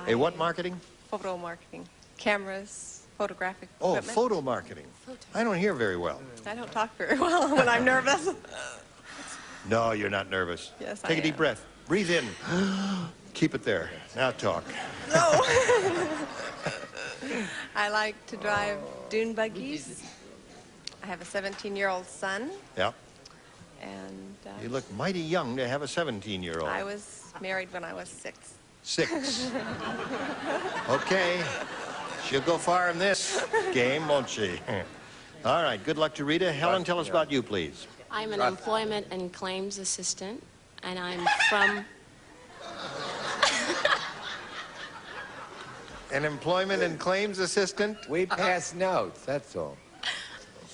A what marketing?
Photo marketing. Cameras, photographic
Oh,
equipment.
photo marketing. I don't hear very well.
I don't talk very well when I'm nervous.
No, you're not nervous.
Yes,
Take
I
a deep
am.
breath. Breathe in. Keep it there. Now talk.
No. I like to drive dune buggies. I have a 17-year-old son,
Yeah.
and
You look mighty young to have a 17-year-old.
I was married when I was 6.
6. Okay. She'll go far in this game, won't she? All right. Good luck to Rita. Helen, tell us about you, please.
I'm an employment and claims assistant
and I'm from...
An employment and claims assistant?
We pass notes, that's all.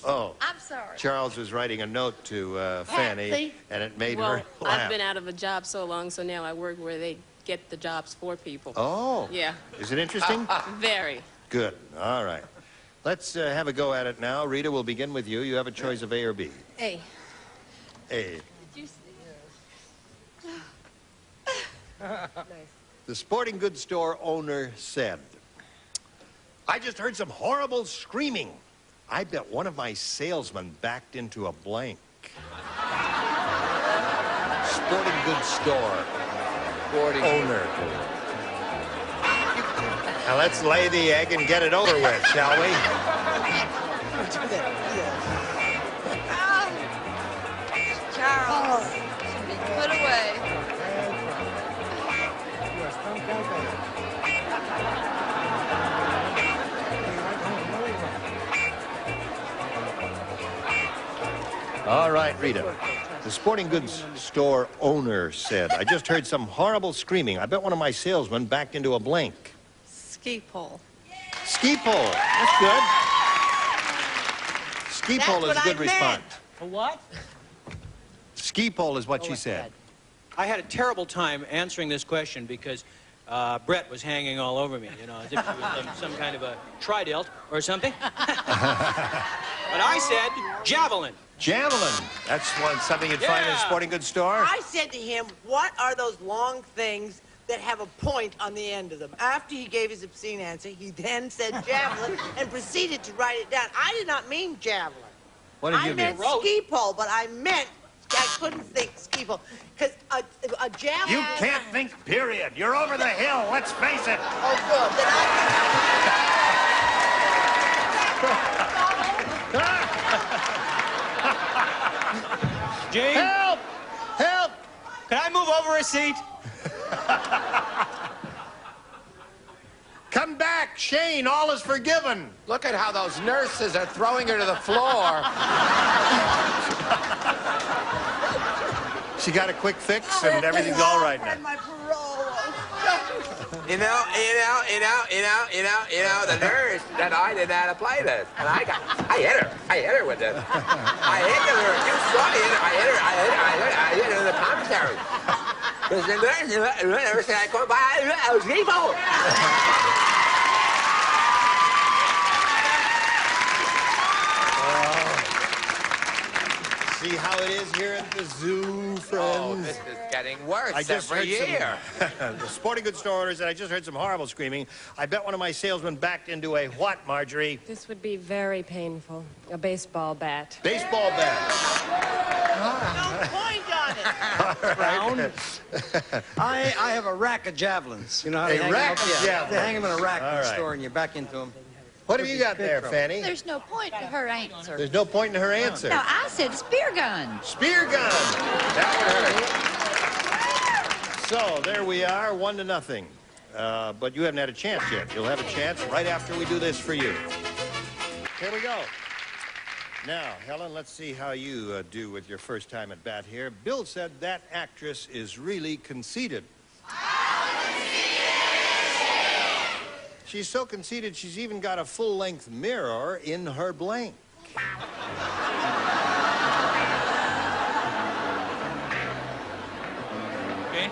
Oh.
I'm sorry.
Charles was writing a note to Fanny, and it made her laugh.
I've been out of a job so long, so now I work where they get the jobs for people.
Oh.
Yeah.
Is it interesting?
Very.
Good. All right. Let's have a go at it now. Rita, we'll begin with you. You have a choice of A or B.
A.
A.
Did you see? Nice.
The sporting goods store owner said, I just heard some horrible screaming. I bet one of my salesmen backed into a blank. Sporting goods store owner. Now let's lay the egg and get it over with, shall we?
Charles, put away.
All right, Rita. The sporting goods store owner said, I just heard some horrible screaming. I bet one of my salesmen backed into a blank.
Ski pole.
Ski pole. That's good. Ski pole is a good response.
A what?
Ski pole is what she said.
I had a terrible time answering this question because Brett was hanging all over me, you know, as if he was some kind of a tridelt or something. But I said javelin.
Javelin. That's something you'd find in a sporting goods store?
I said to him, what are those long things that have a point on the end of them? After he gave his obscene answer, he then said javelin and proceeded to write it down. I did not mean javelin.
What did you
I meant
mean?
ski pole, but I couldn't think ski pole. Because a javelin...
You can't think, period. You're over the hill. Let's face it.
Oh, good. Then
Jane?
Help! Help!
Can I move over a seat?
Come back, Shane. All is forgiven.
Look at how those nurses are throwing her to the floor.
She got a quick fix, and everything's all right now.
my parole.
You know, the nurse that I didn't know how to play this. And I hit her with this. I hit her, you saw me, I hit her in the commissary. Because the nurse said I couldn't buy a people.
See how it is here at the zoo, friends?
Oh, this is getting worse every year.
The sporting goods store owner said, I just heard some horrible screaming. I bet one of my salesmen backed into a what, Marjorie?
This would be very painful. A baseball bat.
Baseball bat.
Don't point on it.
Brown. I have a rack of javelins. You know how they
A
hang
rack
them
of
up?
javelins.
They hang them in a rack in
All
the
right.
store and you back into them.
What have you got there, Fanny?
There's no point to her answer.
There's no point in her answer.
No, I said spear gun.
Spear gun. That would hurt. So, there we are, 1-0. But you haven't had a chance yet. You'll have a chance right after we do this for you. Here we go. Now, Helen, let's see how you do with your first time at bat here. Bill said that actress is really conceited. She's so conceited, she's even got a full-length mirror in her blank.
Okay.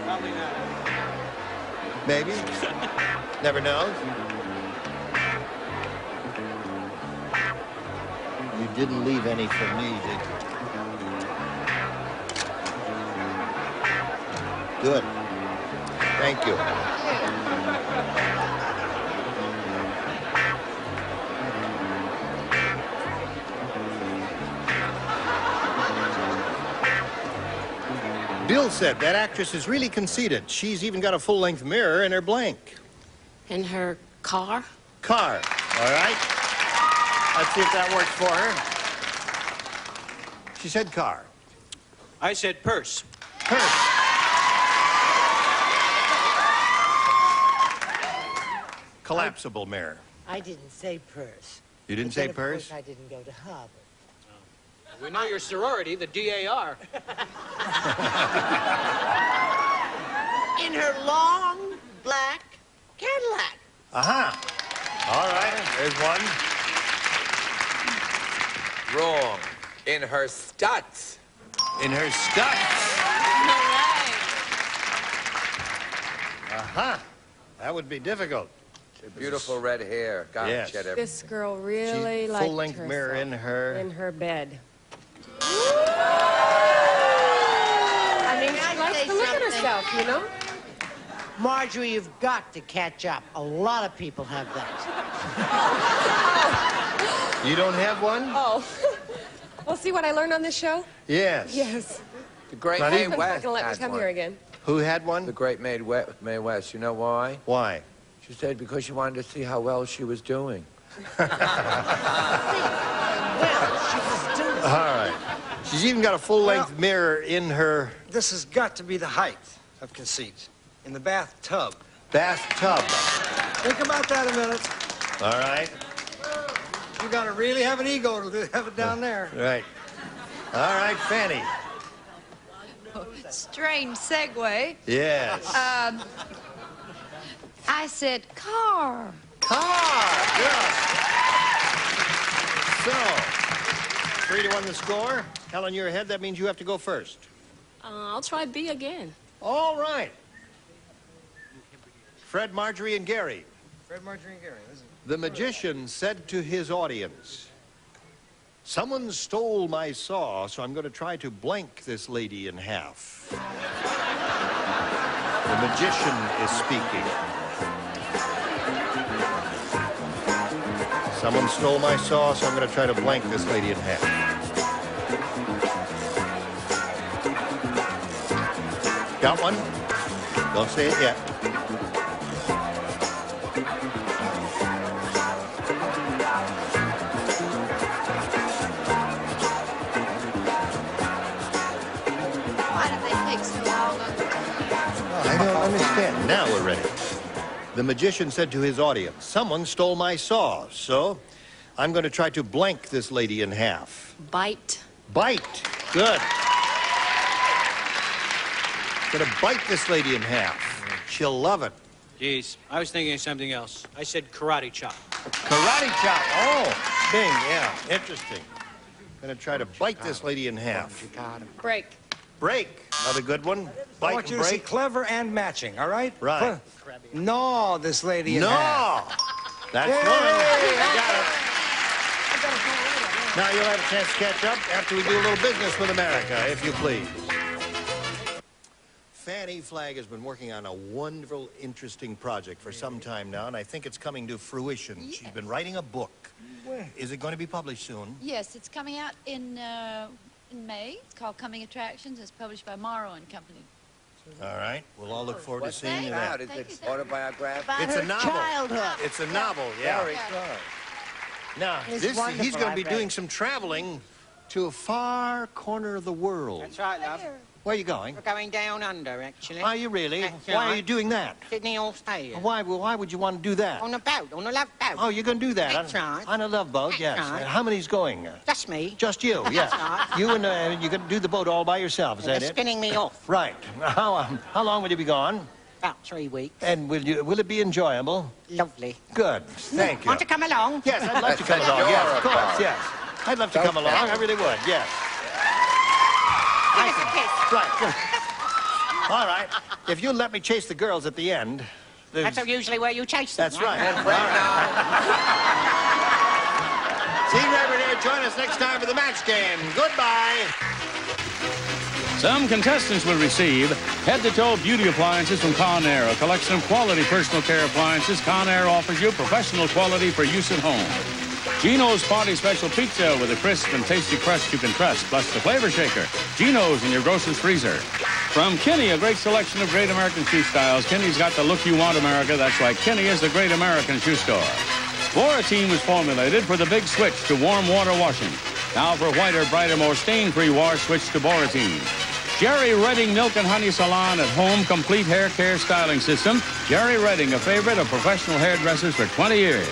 Probably not.
Maybe. Never knows. You didn't leave any for me, did you? Good. Thank you. Bill said that actress is really conceited. She's even got a full-length mirror in her blank.
In her car?
Car. All right. Let's see if that works for her. She said car.
I said purse.
Purse. Collapsible mirror.
I didn't say purse.
You didn't
But
say
then, of
purse?
course, I didn't go to Harvard.
We know your sorority, the DAR.
In her long, black Cadillac.
Aha. All right, there's one.
Wrong. In her studs.
In her studs. Aha. That would be difficult.
Her beautiful red hair. God,
Yes.
she had every-
This girl really
She's
liked
full-length mirror in her.
bed. I mean, she likes to look at herself, you know?
Marjorie, you've got to catch up. A lot of people have that.
You don't have one?
Oh. Well, see what I learned on this show?
Yes.
Yes.
The great
Not
Mae
even-
West
Gonna let me
had
come
one.
here again.
Who had one?
The great Mae West. You know why?
Why?
She said because she wanted to see how well she was doing.
Well, she was doing.
All right. She's even got a full-length mirror in her
This has got to be the height of conceit. In the bathtub.
bathtub.
Think about that a minute.
All right.
You gotta really have an ego to have it down there.
Right. All right, Fanny.
Strange segue.
Yes.
I said car.
Car. Good. So, 3-1 the score. Helen, you're ahead. That means you have to go first.
I'll try B again.
All right. Fred, Marjorie, and Gary.
Fred, Marjorie, and Gary.
The magician said to his audience, "Someone stole my saw, so I'm going to try to blank this lady in half." The magician is speaking. Someone stole my saw, so I'm going to try to blank this lady in half. Got one? Don't say it yet.
Why did they take so long?
I don't understand. Now we're ready. The magician said to his audience, "Someone stole my saw, so I'm going to try to blank this lady in half."
Bite.
Bite. Good. Going to bite this lady in half. She'll love it.
Jeez, I was thinking of something else. I said karate chop.
Karate chop. Oh, Bing, yeah. Interesting. Going to try to bite this lady in half.
Break.
Break. Another good one. Bite
I want you
and
to see
break.
clever and matching, all right?
Right.
Gnaw this lady in
No.
half.
That's
Yay!
one. I got it. Now you'll have a chance to catch up after we do a little business with America, if you please. Fanny Flagg has been working on a wonderful, interesting project for some time now, and I think it's coming to fruition. She's been writing a book. Is it going to be published soon?
Yes, it's coming out in May. It's called Coming Attractions. It's published by Morrow and Company.
All right. We'll all look forward to
What's
seeing
it
you
about?
there.
Is it autobiographical?
It's a novel.
childhood.
It's a novel, yeah.
Very good.
Now,
It's
he's
wonderful,
going to be
I've read
doing
it.
some traveling to a far corner of the world.
That's right, love.
Where are you going?
We're going down under, actually.
Are you really?
That's
Why are
right.
you doing that?
Sydney, Australia.
Why would you want to do that?
On a boat, on a love boat.
Oh, you're going to do that?
That's right.
On a love boat,
That's
yes.
right.
How many's going?
Just me.
Just you, yes.
right.
You and you're going to do the boat all by yourself, is
They're
that it?
spinning me off.
Right. How long will you be gone?
About 3 weeks.
And will it be enjoyable?
Lovely.
Good. Thank you.
Want to come along?
Yes, I'd love to come
That's
along. Yes, of
adorable.
course, yes. I'd love to come along. I really would, yes.
Give us a kiss.
Right. Good. All right. If you'll let me chase the girls at the end.
That's usually where you chase them.
That's right. All right. See you right here. Join us next time for the match game. Goodbye.
Some contestants will receive head-to-toe beauty appliances from Conair, a collection of quality personal care appliances. Conair offers you professional quality for use at home. Gino's Party Special Pizza with a crisp and tasty crust you can trust, plus the Flavor Shaker. Gino's in your grocer's freezer. From Kinney, a great selection of great American shoe styles. Kinney's got the look you want, America. That's right. Kinney is the great American shoe store. Boratine was formulated for the big switch to warm water washing. Now for whiter, brighter, more stain-free wash, switch to Boratine. Jerry Redding Milk and Honey Salon at Home Complete Hair Care Styling System. Jerry Redding, a favorite of professional hairdressers for 20 years.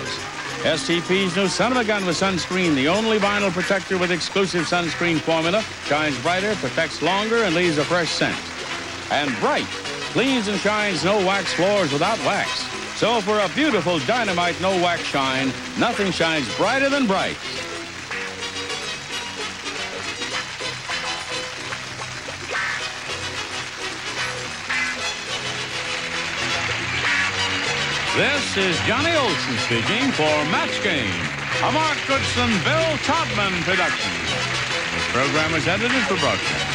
STP's new son of a gun with sunscreen, the only vinyl protector with exclusive sunscreen formula, shines brighter, protects longer, and leaves a fresh scent. And Bright cleans and shines no wax floors without wax. So for a beautiful dynamite no wax shine, nothing shines brighter than Bright. This is Johnny Olson speaking for Match Game, a Mark Goodson, Bill Todman production. This program is edited for broadcast.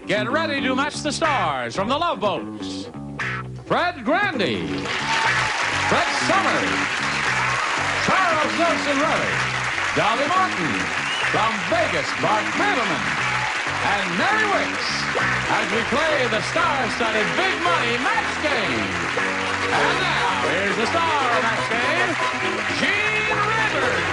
Get ready to match the stars from the Love Boats. Fred Grandy, Fred Summers, Charles Nelson Riley, Dolly Martin, from Vegas, Bart Fableman, and Mary Wicks, as we play the star-studded Big Money Match Game. And now, here's the star of Match Game, Gene Rivers.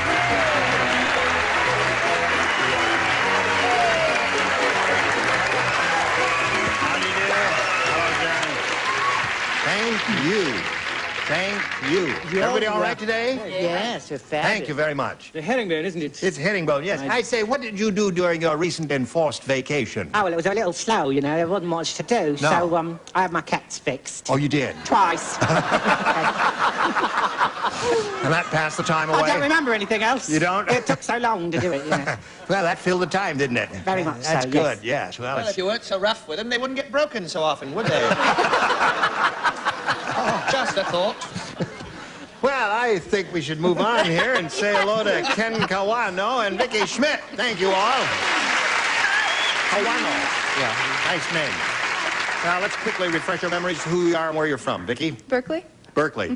Thank you. Thank you. Everybody all right today?
Yes, we're fabulous.
Thank you very much.
The herringbone, isn't it?
It's herringbone, yes. I say, what did you do during your recent enforced vacation?
Oh, well, it was a little slow, you know. There wasn't much to do.
No.
So, I had my cats fixed.
Oh, you did?
Twice.
And that passed the time away?
I don't remember anything else.
You don't?
It took so long to do it, you know.
Well, that filled the time, didn't it?
Very much
That's
so,
good, yes. Well,
Well, if you weren't so rough with them, they wouldn't get broken so often, would they? Just a thought.
Well, I think we should move on here and say hello to Ken Kawano and Vicky Schmidt. Thank you all. Kawano. Yeah, nice name. Now, let's quickly refresh our memories who you are and where you're from. Vicky?
Berkeley?
Berkeley.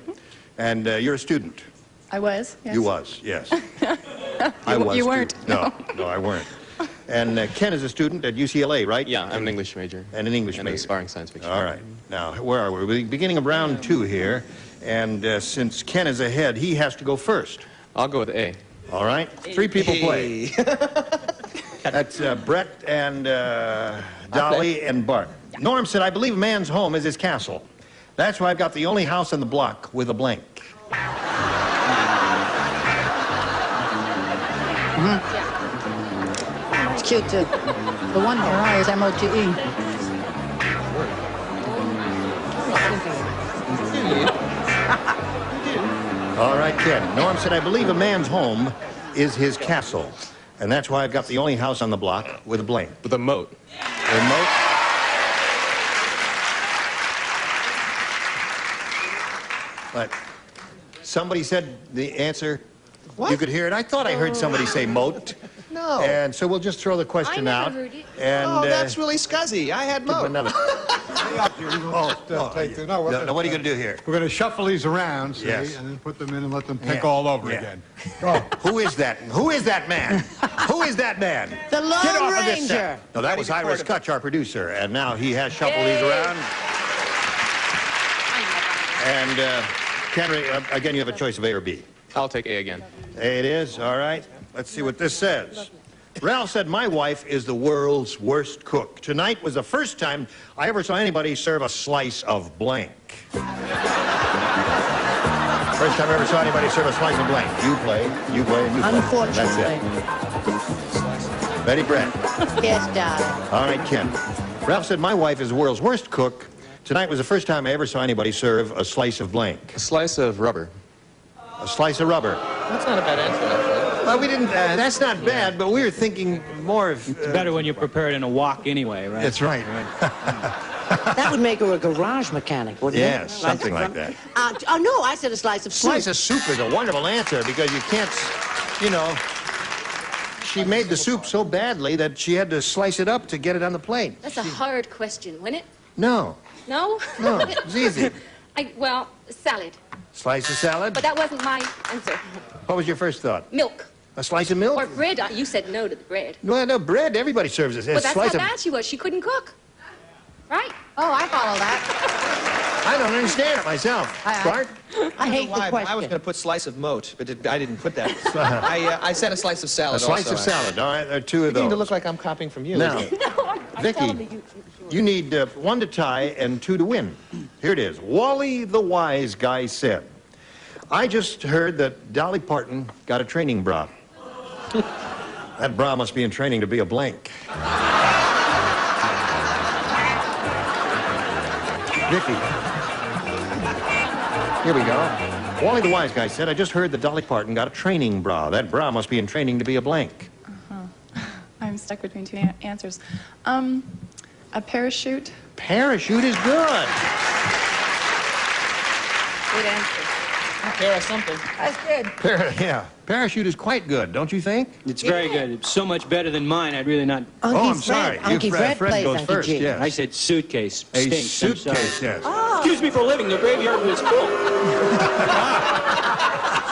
And you're a student?
I was, yes.
You was, yes. I was.
You weren't.
No, I weren't. And Ken is a student at UCLA, right?
Yeah, I'm an English major.
And an English
and
major.
an aspiring science fiction.
All right. Now, where are we? We're beginning of round 2 here. And since Ken is ahead, he has to go first.
I'll go with A.
All right. 3 people play. That's Brett and Dolly and Bart. Norm said, I believe a man's home is his castle. That's why I've got the only house on the block with a blank.
It's cute, too. The one here, I is M-O-T-E.
All right, Ken. Norm said, I believe a man's home is his castle. And that's why I've got the only house on the block with a blank.
With a moat.
A moat? But somebody said the answer.
What?
You could hear it. I thought I heard somebody say moat.
No.
And so we'll just throw the question out. And,
oh, that's really scuzzy. I had moat.
Now, what are you going to do here?
We're going to shuffle these around, see,
Yes.
and then put them in and let them pick all over again.
Who is that? Who is that man? Who is that man?
The Lone
Get off of this
Ranger.
set. No, that was Iris Kutch, our producer, and now he has shuffled these around. And Henry, again, you have a choice of A or B.
I'll take A again.
A it is. All right. Let's see what this says. Ralph said, my wife is the world's worst cook. Tonight was the first time I ever saw anybody serve a slice of blank. First time I ever saw anybody serve a slice of blank. You play, and you play.
Unfortunately.
That's it. Betty Brett.
Yes, darling.
All right, Ken. Ralph said, my wife is the world's worst cook. Tonight was the first time I ever saw anybody serve a slice of blank.
A slice of rubber.
A slice of rubber.
That's not a bad answer, actually.
Well, we didn't, that's not bad, but we were thinking more of...
It's better when you prepare it in a wok anyway, right?
That's right.
That would make her a garage mechanic, wouldn't it?
Yes, something like that.
Oh, no, I said a slice of soup.
Slice of soup is a wonderful answer because you can't, you know, she made the soup so badly that she had to slice it up to get it on the plate.
That's a hard question, wasn't it?
No.
No?
No, it's easy.
Well, salad.
Slice of salad?
But that wasn't my answer.
What was your first thought?
Milk.
A slice of milk?
Or bread. You said no to the bread.
Well, no, bread, everybody serves it.
Well, that's how
slice of...
bad she was. She couldn't cook. Right?
Oh, I follow that.
I don't understand it myself. Bart?
I hate the question.
I was going to put slice of moat, but I didn't put that. I said a slice of salad.
A slice
also.
of salad. All right, there are two of those.
You need to look like I'm copying from you.
Now,
No,
Vicky, you need 1 to tie and 2 to win. Here it is. Wally the wise guy said, I just heard that Dolly Parton got a training bra. That bra must be in training to be a blank. Vicky. Here we go. Wally the wise guy said, I just heard that Dolly Parton got a training bra. That bra must be in training to be a blank.
I'm stuck between two answers. A parachute.
Parachute is good.
Good answer.
Pair of something.
That's good.
Yeah, parachute is quite good, don't you think?
It's very good. It's so much better than mine. I'd really not...
I'm sorry.
Uncle Fred plays
goes
Uncle
first,
G.
yes.
I said suitcase.
A
Stinks. I'm
suitcase,
sorry.
yes.
Oh.
Excuse me for a living. The graveyard was full.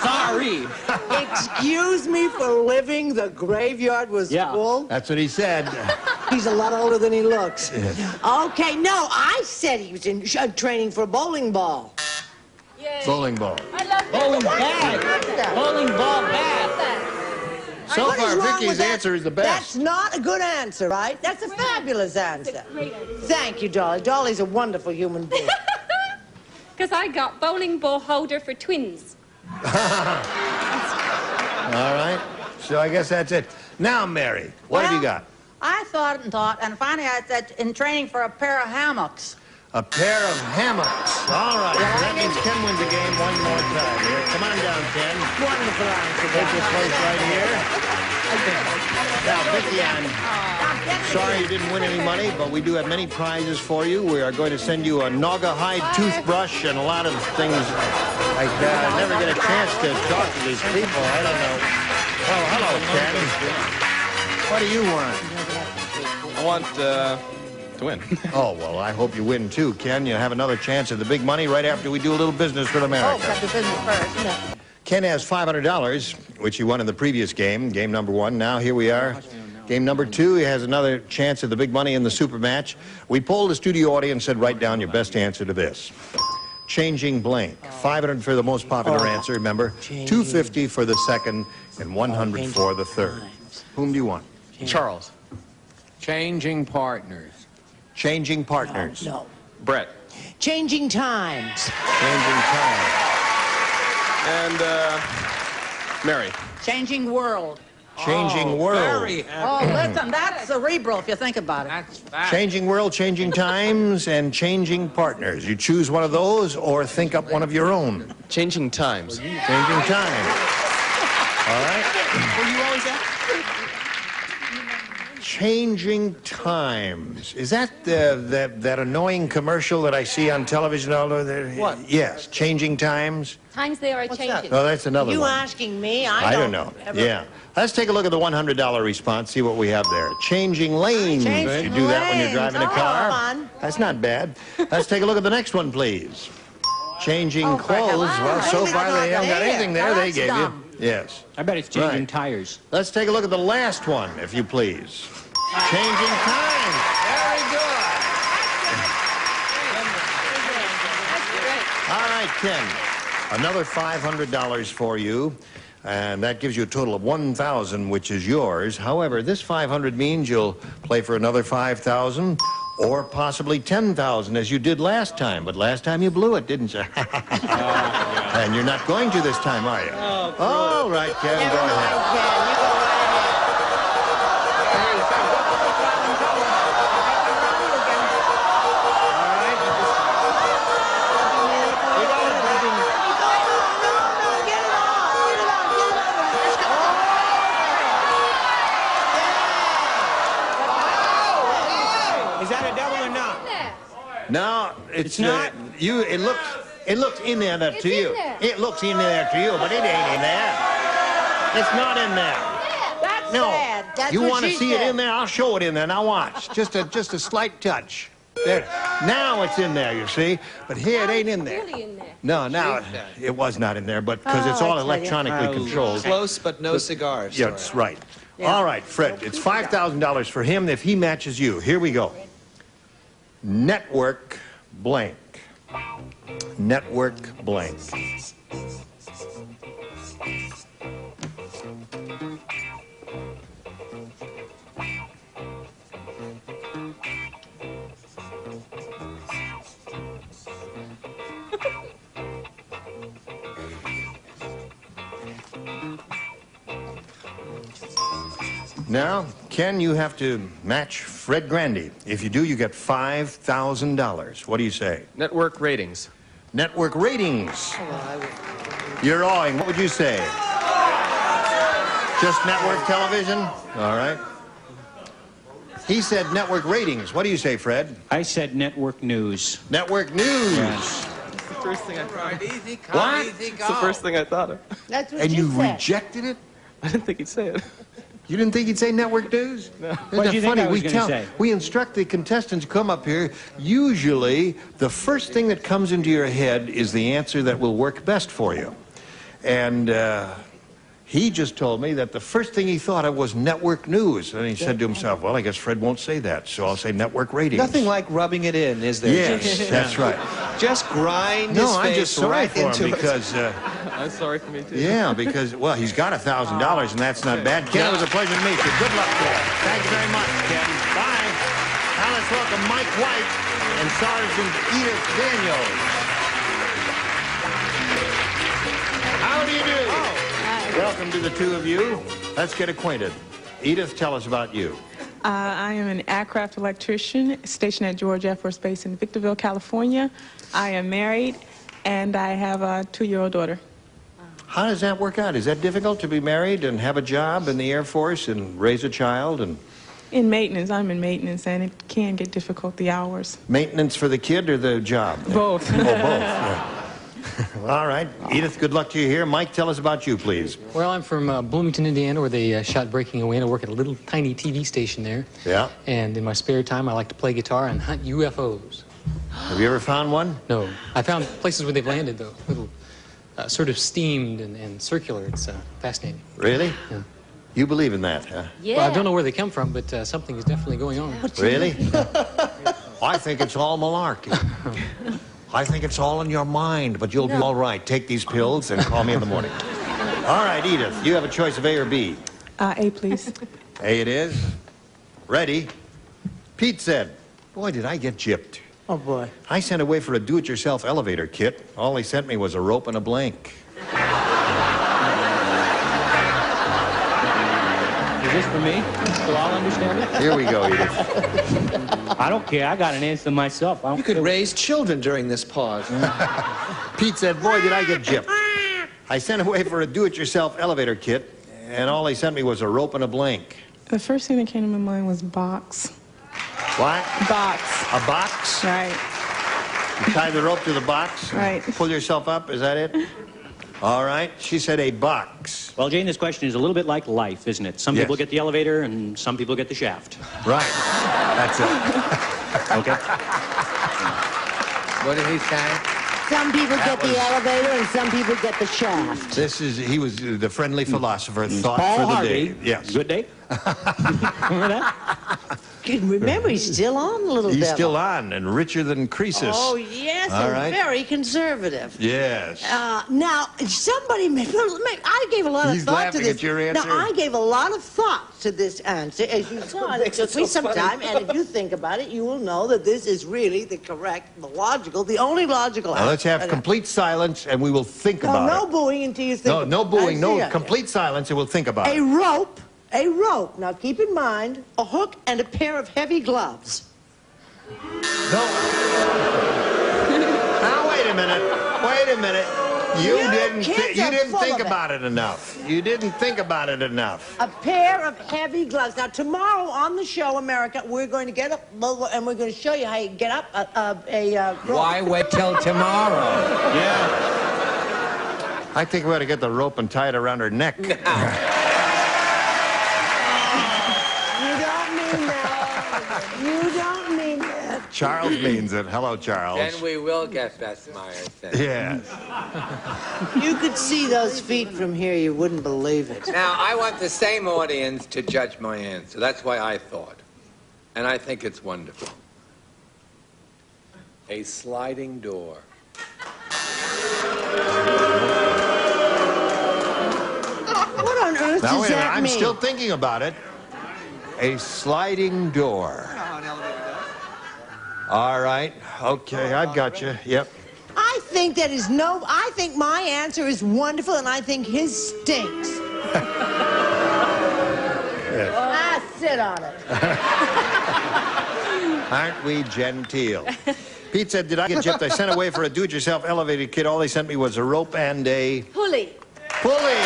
Sorry.
Excuse me for living. The graveyard was full.
That's what he said.
He's a lot older than he looks.
Yes.
Okay, no, I said he was in training for a bowling ball.
Yay.
Bowling ball.
I love
Bowling
bad.
Bowling ball bad.
So
What is
far,
wrong
Vicky's
with that?
answer is the best.
That's not a good answer, right? That's a fabulous answer. Thank you, Dolly. Dolly's a wonderful human being.
Because I got bowling ball holder for twins.
All right. So I guess that's it. Now, Mary, what have you got?
I thought, and finally I said in training for a pair of hammocks.
A pair of hammocks. All right. That means Ken wins the game one more time. Here, come on down, Ken.
Wonderful answer.
Take this place right here. Now, Vicky, I'm sorry you didn't win any money, but we do have many prizes for you. We are going to send you a Naugahyde toothbrush and a lot of things like that. I never get a chance to talk to these people. I don't know. Oh, hello, Ken. What do you want?
I want to win.
Oh, well, I hope you win too, Ken. You have another chance at the big money right after we do a little business with America.
Oh, got the business first.
Ken has $500, which he won in the previous game, game number 1. Now here we are. Game number 2, he has another chance at the big money in the super match. We polled the studio audience and said, write down your best answer to this. Changing blank. 500 for the most popular answer, remember. 250 for the second and 100 for the third. Whom do you want?
Charles. Changing partners.
Changing partners.
No.
Brett.
Changing times.
Changing time.
And Mary.
Changing world.
Changing world.
Oh, listen, that's cerebral if you think about it.
Changing world, changing times, and changing partners. You choose one of those or think up one of your own.
Changing times.
Changing time. All right?
Were you always at?
Changing times. Is that that annoying commercial that I see on television all over there?
What?
Yes, changing times.
Times they are changing.
Oh, that's another
You
one.
asking me?
I don't know. Yeah. Let's take a look at the $100 response, see what we have there. Changing lanes.
Changing
You do that when you're
lanes.
driving a
Oh,
car.
fun.
That's not bad. Let's take a look at the next one, please. Changing clothes. Well, so far they haven't got anything there. They gave you. Yes.
I bet it's changing
Right.
tires.
Let's take a look at the last one, if you please. Changing time. Very good. All right, Ken. Another $500 for you. And that gives you a total of $1,000, which is yours. However, this $500 means you'll play for another $5,000 or possibly $10,000 as you did last time. But last time you blew it, didn't you? And you're not going to this time, are you? All right, Ken, go ahead.
Is that a double or not?
No, it's
not?
It looks in there to you.
in there.
It looks in there to you, but it ain't in there. It's not in there.
That's
No.
sad. That's
You
what
want to
she
see
said.
it in there? I'll show it in there. Now watch. Just a slight touch. There. Now it's in there, you see. But here it ain't in there.
Really in there.
No, now it was not in there, but because it's all electronically controlled.
Close, but no cigars.
Yeah, that's right. All right, Fred, it's $5,000 for him if he matches you. Here we go. Network blank. Network blank. Now, Ken, you have to match Fred Grandy. If you do, you get $5,000. What do you say?
Network ratings.
Network ratings. You're awing. What would you say? Just network television? All right. He said network ratings. What do you say, Fred?
I said network news.
Network news.
Yes.
It's the first thing I thought of.
Easy come,
What?
easy go.
It's the first thing I thought of.
That's what
And you
said.
rejected it?
I didn't think he'd say it.
You didn't think he'd say network news?
No.
What did you think I was gonna say?
We instruct the contestants who come up here. Usually, the first thing that comes into your head is the answer that will work best for you. And he just told me that the first thing he thought of was network news. And he said to himself, well, I guess Fred won't say that, so I'll say network ratings.
Nothing like rubbing it in, is there?
Yes, that's right.
Just grind
No,
his
I'm
face
just sorry
right
for
into
him
it.
because...
I'm sorry for me, too.
Yeah, because, well, he's got $1,000, and that's not bad. Ken, it was a pleasure to meet you. Good luck to you. Thank you very much, Ken. Bye. Now let's welcome Mike White and Sergeant Edith Daniels. How do you do? Welcome to the two of you. Let's get acquainted. Edith, tell us about you.
I am an aircraft electrician stationed at George Air Force Base in Victorville, California. I am married, and I have a 2-year-old daughter.
How does that work out? Is that difficult to be married and have a job in the Air Force and raise a child and...
In maintenance, I'm in maintenance, and it can get difficult, the hours.
Maintenance for the kid or the job?
Both.
Oh, both. Yeah. All right. Edith, good luck to you here. Mike, tell us about you, please.
Well, I'm from Bloomington, Indiana, where they shot Breaking Away, and I work at a little tiny TV station there.
Yeah.
And in my spare time, I like to play guitar and hunt UFOs.
Have you ever found one?
No. I found places where they've landed, though. Little, sort of steamed and circular. It's fascinating.
Really?
Yeah.
You believe in that, huh?
Yeah. Well, I don't know where they come from, but something is definitely going on.
Really? I think it's all malarkey. I think it's all in your mind, but you'll be all right. Take these pills and call me in the morning. All right, Edith, you have a choice of A or B.
A, please.
A it is. Ready? Pete said, boy, did I get gypped.
Oh, boy.
I sent away for a do-it-yourself elevator kit. All they sent me was a rope and a blank.
Is this for me? So I'll understand it?
Here we go, Edith.
I don't care. I got an answer myself.
You could raise children during this pause.
Pete said, boy, did I get gypped. I sent away for a do-it-yourself elevator kit, and all they sent me was a rope and a blank.
The first thing that came to my mind was box.
What?
Box.
A box?
Right.
You tie the rope to the box?
Right.
Pull yourself up, is that it? All right. She said a box.
Well, Jane, this question is a little bit like life, isn't it? Some people get the elevator and some people get the shaft.
Right. That's it.
Okay.
What did he say?
Some people get the elevator and some people get the shaft.
He was the friendly philosopher, thought
Paul
for the
Harvey.
day. Yes.
Good day. Remember that?
Remember, he's still on, little
He's
devil.
still on and richer than Croesus.
Oh, yes,
All
and
right.
very conservative.
Yes.
Now, somebody, I gave a lot of
He's
thought to
laughing
this.
at your answer.
Now, I gave a lot of thought to this answer. As you saw, it took me some time, and if you think about it, you will know that this is really the correct, the logical, the only logical
Now let's have complete silence and we will think about
no
it.
booing until you think
No, no booing, no
Yeah.
complete silence and we'll think about
A
it.
rope. A rope. Now, keep in mind, a hook and a pair of heavy gloves.
Now, wait a minute. Wait a minute. You didn't think about it enough. You didn't think about it enough.
A pair of heavy gloves. Now, tomorrow on the show, America, we're going to get up and we're going to show you how you get up rope.
Why wait till tomorrow?
Yeah. I think we ought to get the rope and tie it around her neck.
You don't mean it.
Charles means it. Hello, Charles.
Then we will get Beth Myers. Then.
Yes.
You could see those feet from here, you wouldn't believe it.
Now, I want the same audience to judge my answer. That's why I thought. And I think it's wonderful. A sliding door.
What on earth
Now,
does
wait a minute.
that
I'm
mean?
still thinking about it. A sliding door. All right. Okay, I've got you. Yep.
I think that is no. I think my answer is wonderful, and I think his stinks.
Yes.
Ah, sit on it.
Aren't we genteel? Pete said, did I get gypped? I sent away for a do-it-yourself elevator kit. All they sent me was a rope and a...
Pulley.
Pulley!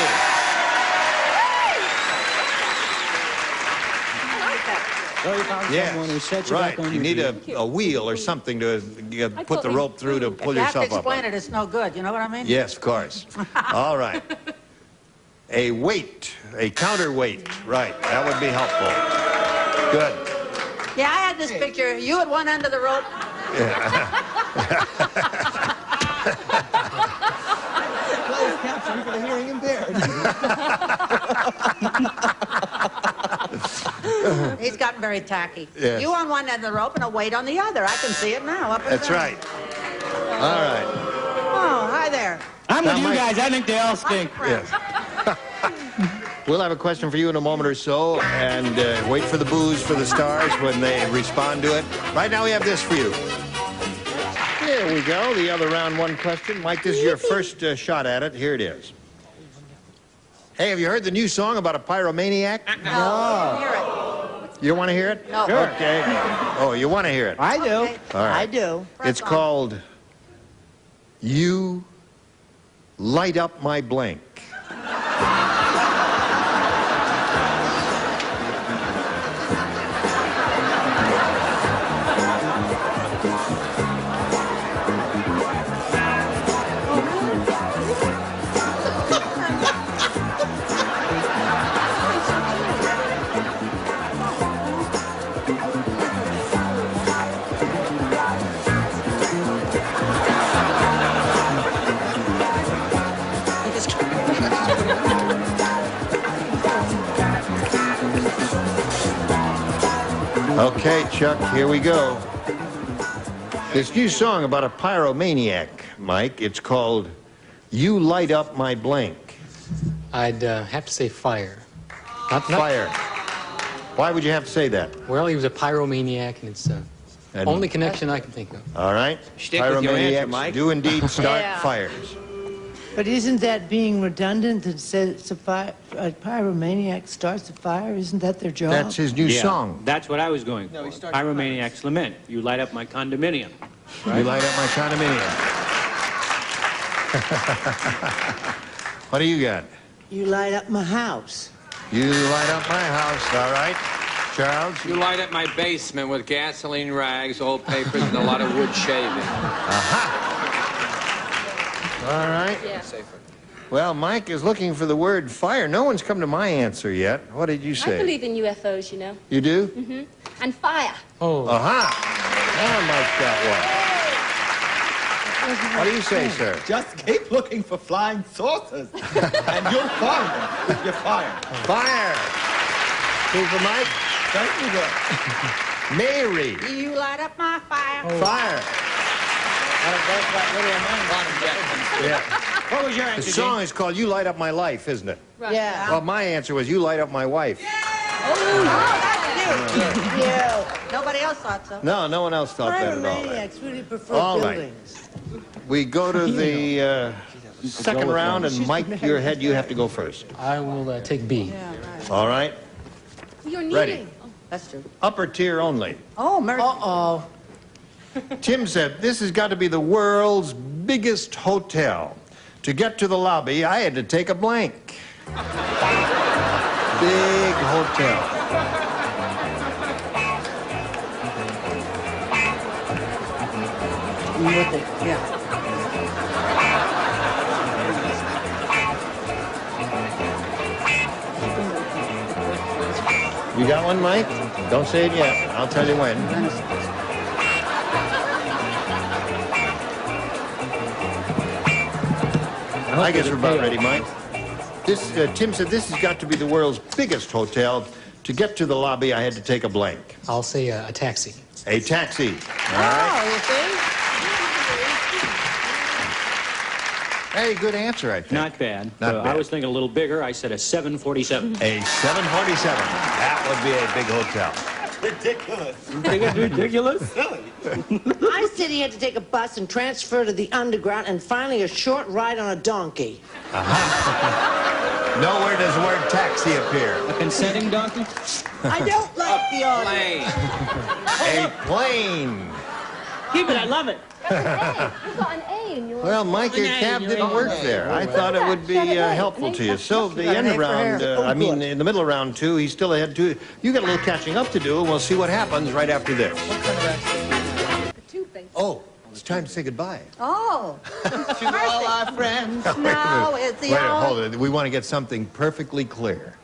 So you found someone who sets you
right.
back on
You
your
need
feet.
a wheel or something to put the rope through to pull
If you have to
yourself up.
explain it, it's no good. You know what I mean?
Yes, of course. All right. A weight, a counterweight. Right, that would be helpful. Good.
Yeah, I had this picture. You at one end of the rope.
Closed caption for the hearing impaired.
He's gotten very tacky.
Yes.
You on one end of the rope and a weight on the other. I can see it now. Up and
That's
down.
right. All right.
Oh, hi there.
I'm with
Now,
you
Mike-
guys. I think they all stink.
Yes. We'll have a question for you in a moment or so, and wait for the boos for the stars when they respond to it. Right now we have this for you. Here we go, the other round one question. Mike, this is your first shot at it. Here it is. Hey, have you heard the new song about a pyromaniac?
No. Hear it.
You don't want to hear it?
No.
Sure.
Okay. Oh, you want to hear it?
I do.
Okay.
All right.
I do.
It's called You Light Up My Blank. Okay, Chuck, here we go. This new song about a pyromaniac, Mike, it's called You Light Up My Blank.
I'd have to say fire. Not
Fire. Why would you have to say that?
Well, he was a pyromaniac, and it's the
And-
only connection I can think of.
All right.
Stick with your answer,
Pyromaniacs
Mike.
do indeed start
Yeah.
fires.
But isn't that being redundant that says a pyromaniac starts a fire? Isn't that their job?
That's his new
Yeah,
song.
That's what I was going for. Pyromaniac's Lament. You light up my condominium.
You light up my condominium. What do you got?
You light up my house.
You light up my house, all right. Charles?
You light up my basement with gasoline rags, old papers, and a lot of wood shaving.
Aha! All right.
Yeah.
Well, Mike is looking for the word fire. No one's come to my answer yet. What did you
I
say?
believe in UFOs, you know.
You do?
Mm-hmm. And fire.
Oh.
Aha! Now Mike's got one. What do you say, sir?
Just keep looking for flying saucers, and you'll find them if you fire.
Fire! Two for Mike.
Thank you, sir.
Mary.
You light up my fire.
Fire. Yeah.
What was your
The
answer,
song is called You Light Up My Life, isn't it?
Right. Yeah.
Well, my answer was You Light Up My Wife.
Oh, that's you. You. Nobody else thought so.
No, no one else thought that at all.
Pyromaniacs really prefer
All right.
buildings.
We go to the second round, and Mike, your head, you have to go first.
I will take B.
All right?
You're kneeling.
Ready.
Oh, that's true.
Upper tier only.
Oh, mercy.
Uh-oh.
Tim said, this has got to be the world's biggest hotel. To get to the lobby, I had to take a blank. Big hotel.
Yeah.
You got one, Mike? Don't say it yet. I'll tell you when. I guess we're about ready, Mike. This, Tim said this has got to be the world's biggest hotel. To get to the lobby, I had to take a blank.
I'll say a taxi.
A taxi. All right.
You see?
Hey, good answer, I think.
Not bad.
Not bad.
I was thinking a little bigger. I said a 747.
A 747. That would be a big hotel.
Ridiculous. Silly. I said he had to take a bus and transfer to the underground and finally a short ride on a donkey.
Nowhere does the word taxi appear.
A consenting donkey?
I don't like the audience.
A plane.
Keep it, I love it.
You got an A in your...
Well, Mike, your cab didn't work there. I thought it would be helpful to you. So the end of round, in the middle of round 2, he's still ahead 2. You got a little catching up to do, and we'll see what happens right after this. Oh, it's time to say goodbye.
Oh.
To all our friends.
No, it's the
Wait, hold it. We want to get something perfectly clear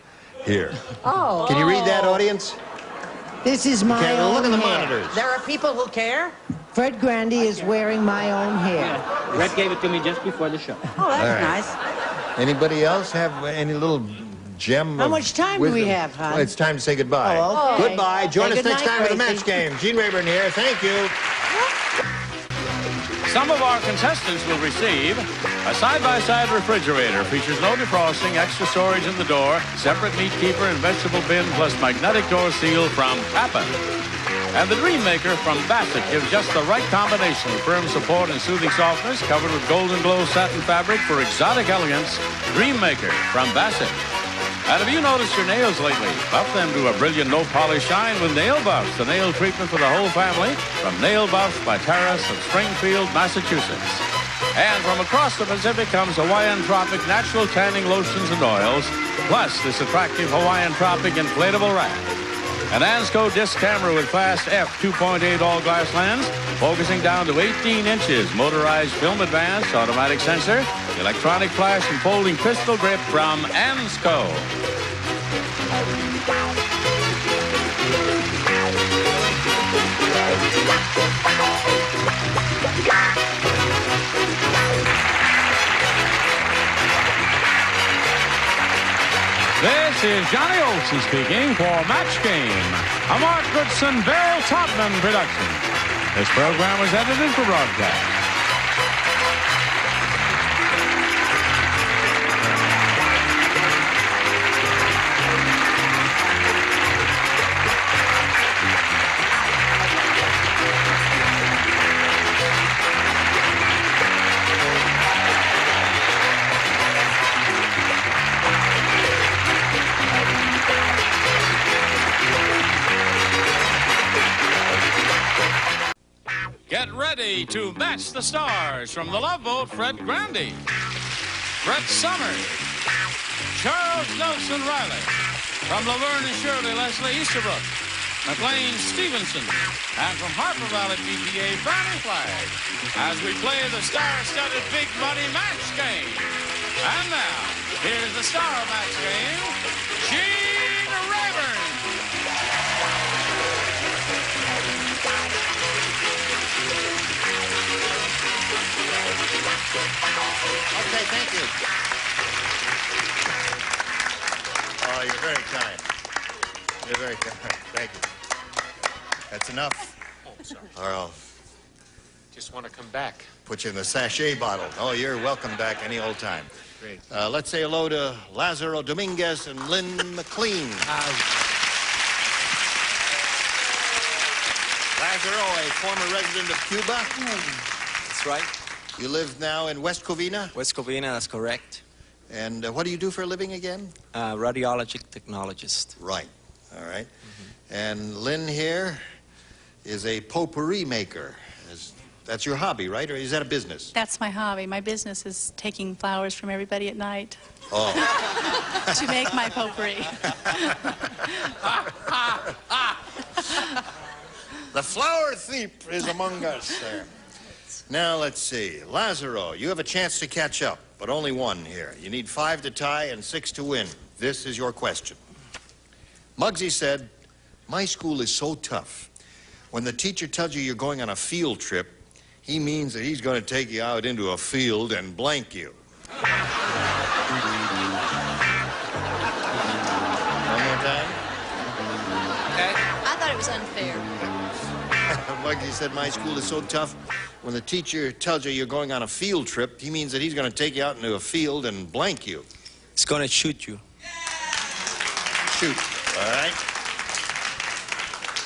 here.
Oh.
Can you read that, audience?
This is my
Okay,
own
look at the
hair.
monitors.
There are people who care. Fred Grandy is wearing my own hair.
Red gave it to me just before the show.
Oh, that's
All right.
nice.
Anybody else have any little gem
How
of
much time
wisdom?
do we have, hon?
Well, it's time to say goodbye.
Oh, okay.
Goodbye. Join
Say
us next
goodnight,
time for the
Gracie.
match game. Gene Rayburn here. Thank you.
Some of our contestants will receive a side-by-side refrigerator. Features no defrosting, extra storage in the door, separate meat keeper and vegetable bin, plus magnetic door seal from Papin. And the Dream Maker from Bassett gives just the right combination of firm support and soothing softness, covered with golden glow satin fabric for exotic elegance. Dream Maker from Bassett. And have you noticed your nails lately? Buff them to a brilliant no-polish shine with Nail Buffs, the nail treatment for the whole family, from Nail Buffs by Terrace of Springfield, Massachusetts. And from across the Pacific comes Hawaiian Tropic natural tanning lotions and oils, plus this attractive Hawaiian Tropic inflatable rack. An Ansco disc camera with fast f 2.8 all-glass lens, focusing down to 18 inches, motorized film advance, automatic sensor, electronic flash, and folding pistol grip from Ansco. This is Johnny Olson speaking for Match Game, a Mark Goodson, Bill Todman production. This program was edited for broadcast. Get ready to match the stars from the Love Boat, Fred Grandy, Brett Summers, Charles Nelson Riley, from Laverne and Shirley, Leslie Easterbrook, McLean Stevenson, and from Harper Valley PTA, Barney Flagg, as we play the star-studded Big Money Match Game. And now, here's the star match game, Gene Rayburn.
Okay, thank you. Oh, you're very kind. You're very kind. Thank you. That's enough.
Oh, sorry.
Or I'll
Just want to come back.
put you in the sachet bottle. Oh, you're welcome back any old time.
Great.
Let's say hello to Lazaro Dominguez and Lynn McLean. Lazaro, a former resident of Cuba.
That's right.
You live now in West Covina?
West Covina, that's correct.
And what do you do for a living again?
Radiologic technologist.
Right. All right. And Lynn here is a potpourri maker. That's your hobby, right? Or is that a business?
That's my hobby. My business is taking flowers from everybody at night
Oh.
to make my potpourri.
The flower thief is among us there. Now, let's see. Lazaro, you have a chance to catch up, but only one here. You need 5 to tie and 6 to win. This is your question.
Muggsy said, my school is so tough. When the teacher tells you you're going on a field trip, he means that he's going to take you out into a field and blank you. One more time.
I thought it was unfair.
Muggsy said, my school is so tough. When the teacher tells you you're going on a field trip, he means that he's going to take you out into a field and blank you.
It's going to shoot you.
Shoot. All right.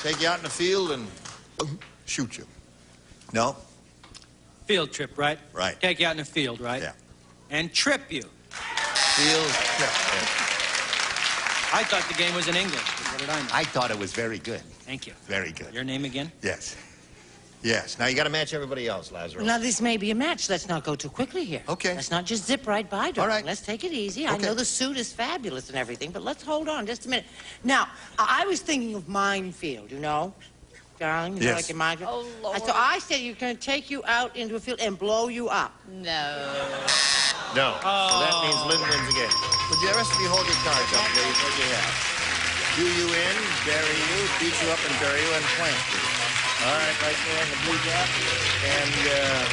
Take you out in the field and shoot you. No?
Field trip, right?
Right.
Take you out in the field, right?
Yeah.
And trip you.
Field trip.
I thought the game was in English. What did I know?
I thought it was very good.
Thank you.
Very good.
Your name again?
Yes. Yes. Now you got to match everybody else, Lazarus.
Now, this may be a match. Let's not go too quickly here.
Okay.
Let's not just zip right by, darling.
All right.
Let's take it easy. I
Okay.
know the suit is fabulous and everything, but let's hold on just a minute. Now, I was thinking of minefield, you know? Darling, you know,
Yes.
like a minefield.
Oh, Lord.
So I said you're going to take you out into a field and blow you up.
No.
No. So that means Lynn wins again. Would the rest of you hold your cards up, please? What do you have? Do you in, bury you, beat you up and bury you, and plant you. All right, right there in the blue dot. And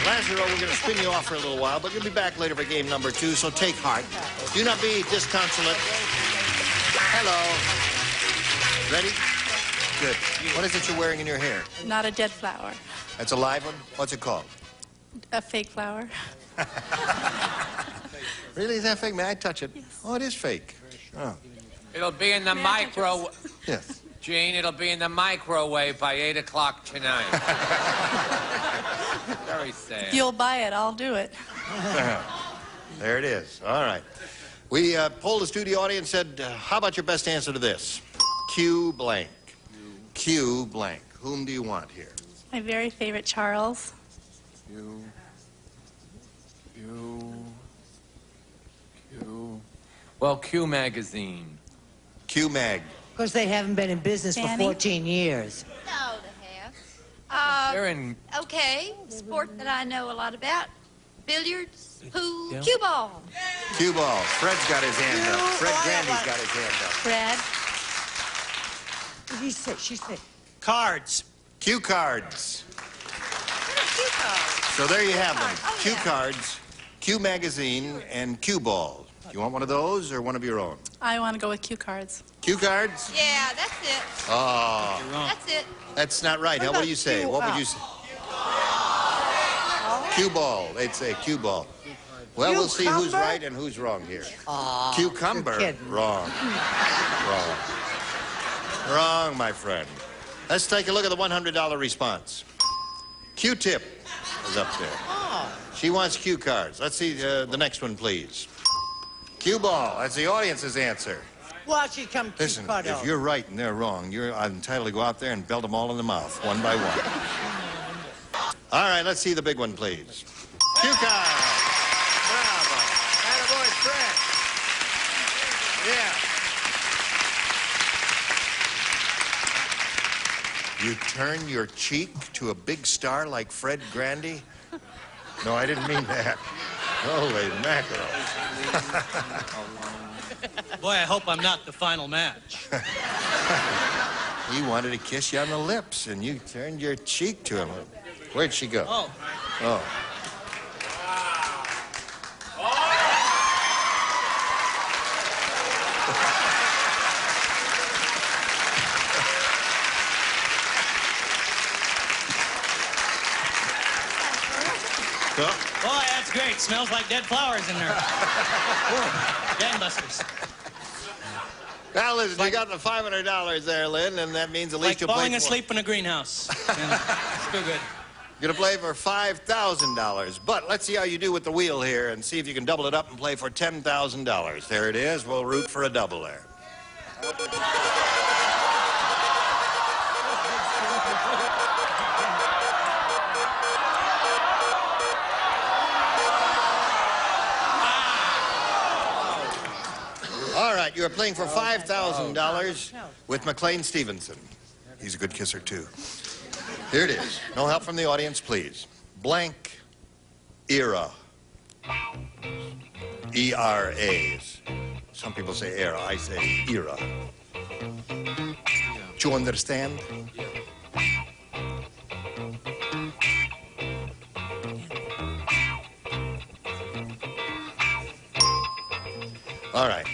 Lazaro, we're going to spin you off for a little while, but you'll be back later for game number 2, so take heart. Do not be disconsolate. Hello. Ready? Good. What is it you're wearing in your hair?
Not a dead flower.
That's a live one? What's it called?
A fake flower.
Really? Is that fake? May I touch it?
Yes.
Oh, it is fake. Oh.
It'll be in the micro...
Yes.
Gene, it'll be in the microwave by 8 o'clock tonight. Very sad.
If you'll buy it, I'll do it.
There it is. All right. We polled the studio audience and said, how about your best answer to this? Q blank. Q blank. Whom do you want here?
My very favorite Charles.
Q.
Well, Q magazine.
Q mag.
Of course, they haven't been in business
Janie?
for 14 years.
No, they have.
They're in...
Okay, sport that I know a lot about. Billiards, pool, cue ball.
Cue ball. Fred's got his hand up. Fred Grandy's got his hand up.
Fred.
She said.
Cards.
Cue cards.
Cue cards.
So there you have them.
Oh,
Cue
yeah.
cards, Cue magazine, and cue ball. You want one of those or one of your own?
I want to go with cue cards.
Cue cards?
Yeah, that's it.
Oh,
You're wrong.
That's it.
that's not right. What do you say? What would you say? Cue ball. They'd say cue ball. Well, we'll see who's right and who's wrong here. Cucumber. Wrong. Wrong. Wrong, my friend. Let's take a look at the $100 response. Q-tip is up there. She wants cue cards. Let's see the next one, please. Cue ball. That's the audience's answer.
Watch it come to
Listen, if you're right and they're wrong, you're entitled to go out there and belt them all in the mouth, one by one. All right, let's see the big one, please. Cue card. Bravo. Attaboy, Fred. Yeah. You turn your cheek to a big star like Fred Grandy? No, I didn't mean that. Holy mackerel.
Boy, I hope I'm not the final match.
He wanted to kiss you on the lips, and you turned your cheek to him. Where'd she go?
Oh.
Oh.
Boy, that's great. Smells like dead flowers in there. Gangbusters.
Now, listen, you got the $500 there, Lynn, and that means at least
Like
you'll play
falling
for...
asleep in a greenhouse. Still good.
You're going to play for $5,000. But let's see how you do with the wheel here and see if you can double it up and play for $10,000. There it is. We'll root for a double there. All right, you're playing for $5,000 with McLean Stevenson. He's a good kisser, too. Here it is. No help from the audience, please. Blank era. E-R-A's. Some people say era. I say era.
Do you understand? All right.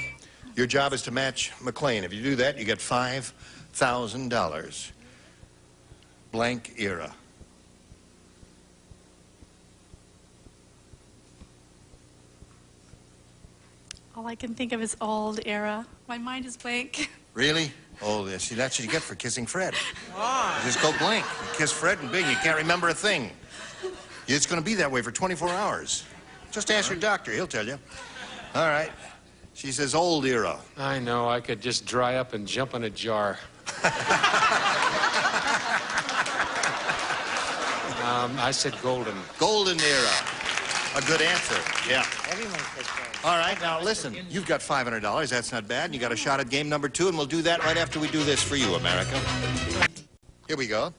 Your job is to match McLean. If you do that, you get $5,000. Blank era.
All I can think of is old era. My mind is blank.
Really? Oh, yeah. See, that's what you get for kissing Fred. You just go blank. You kiss Fred and Bing, you can't remember a thing. It's going to be that way for 24 hours. Just ask your doctor. He'll tell you. All right. She says old era.
I know. I could just dry up and jump in a jar. I said golden.
Golden era. A good answer. Yeah.
Everyone says golden.
All right, now listen. You've got $500. That's not bad. And you got a shot at game number 2, and we'll do that right after we do this for you, America. Here we go.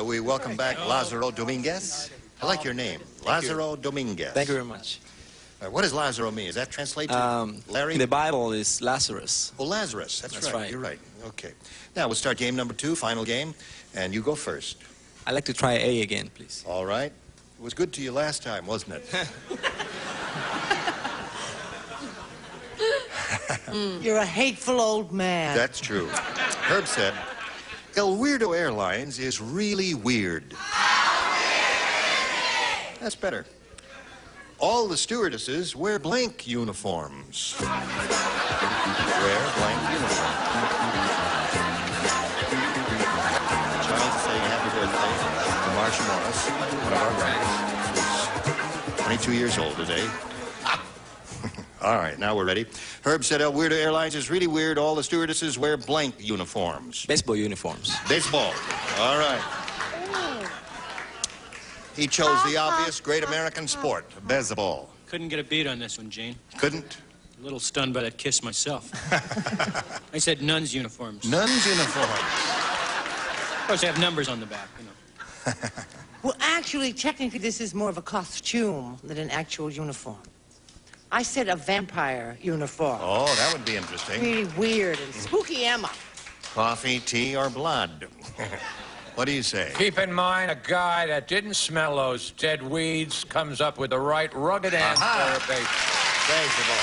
We welcome back Lazaro Dominguez. I like your name, Lazaro Dominguez.
Thank you very much.
What does Lazaro mean? Does that translate to Larry?
In the Bible is Lazarus.
Oh, Lazarus. That's right.
right.
You're right. Okay. Now we'll start game number 2, final game, and you go first.
I'd like to try A again, please.
All right. It was good to you last time, wasn't it?
You're a hateful old man.
That's true. Herb said, El Weirdo Airlines is really weird. That's better. All the stewardesses wear blank uniforms. Wear blank uniforms. Child saying happy birthday to Marsha Morris, one of our guys. She's 22 years old today. All right, now we're ready. Herb said El Weirdo Airlines is really weird. All the stewardesses wear blank uniforms.
Baseball uniforms.
Baseball. All right. He chose the obvious great American sport, baseball.
Couldn't get a beat on this one, Gene.
Couldn't?
A little stunned by that kiss myself. I said nuns' uniforms.
Nuns' uniforms.
Of course, they have numbers on the back, you know.
Well, actually, technically, this is more of a costume than an actual uniform. I said a vampire uniform.
Oh, that would be interesting.
Really weird and spooky Emma.
Coffee, tea, or blood? What do you say?
Keep in mind, a guy that didn't smell those dead weeds comes up with the right rugged answer.
Baseball.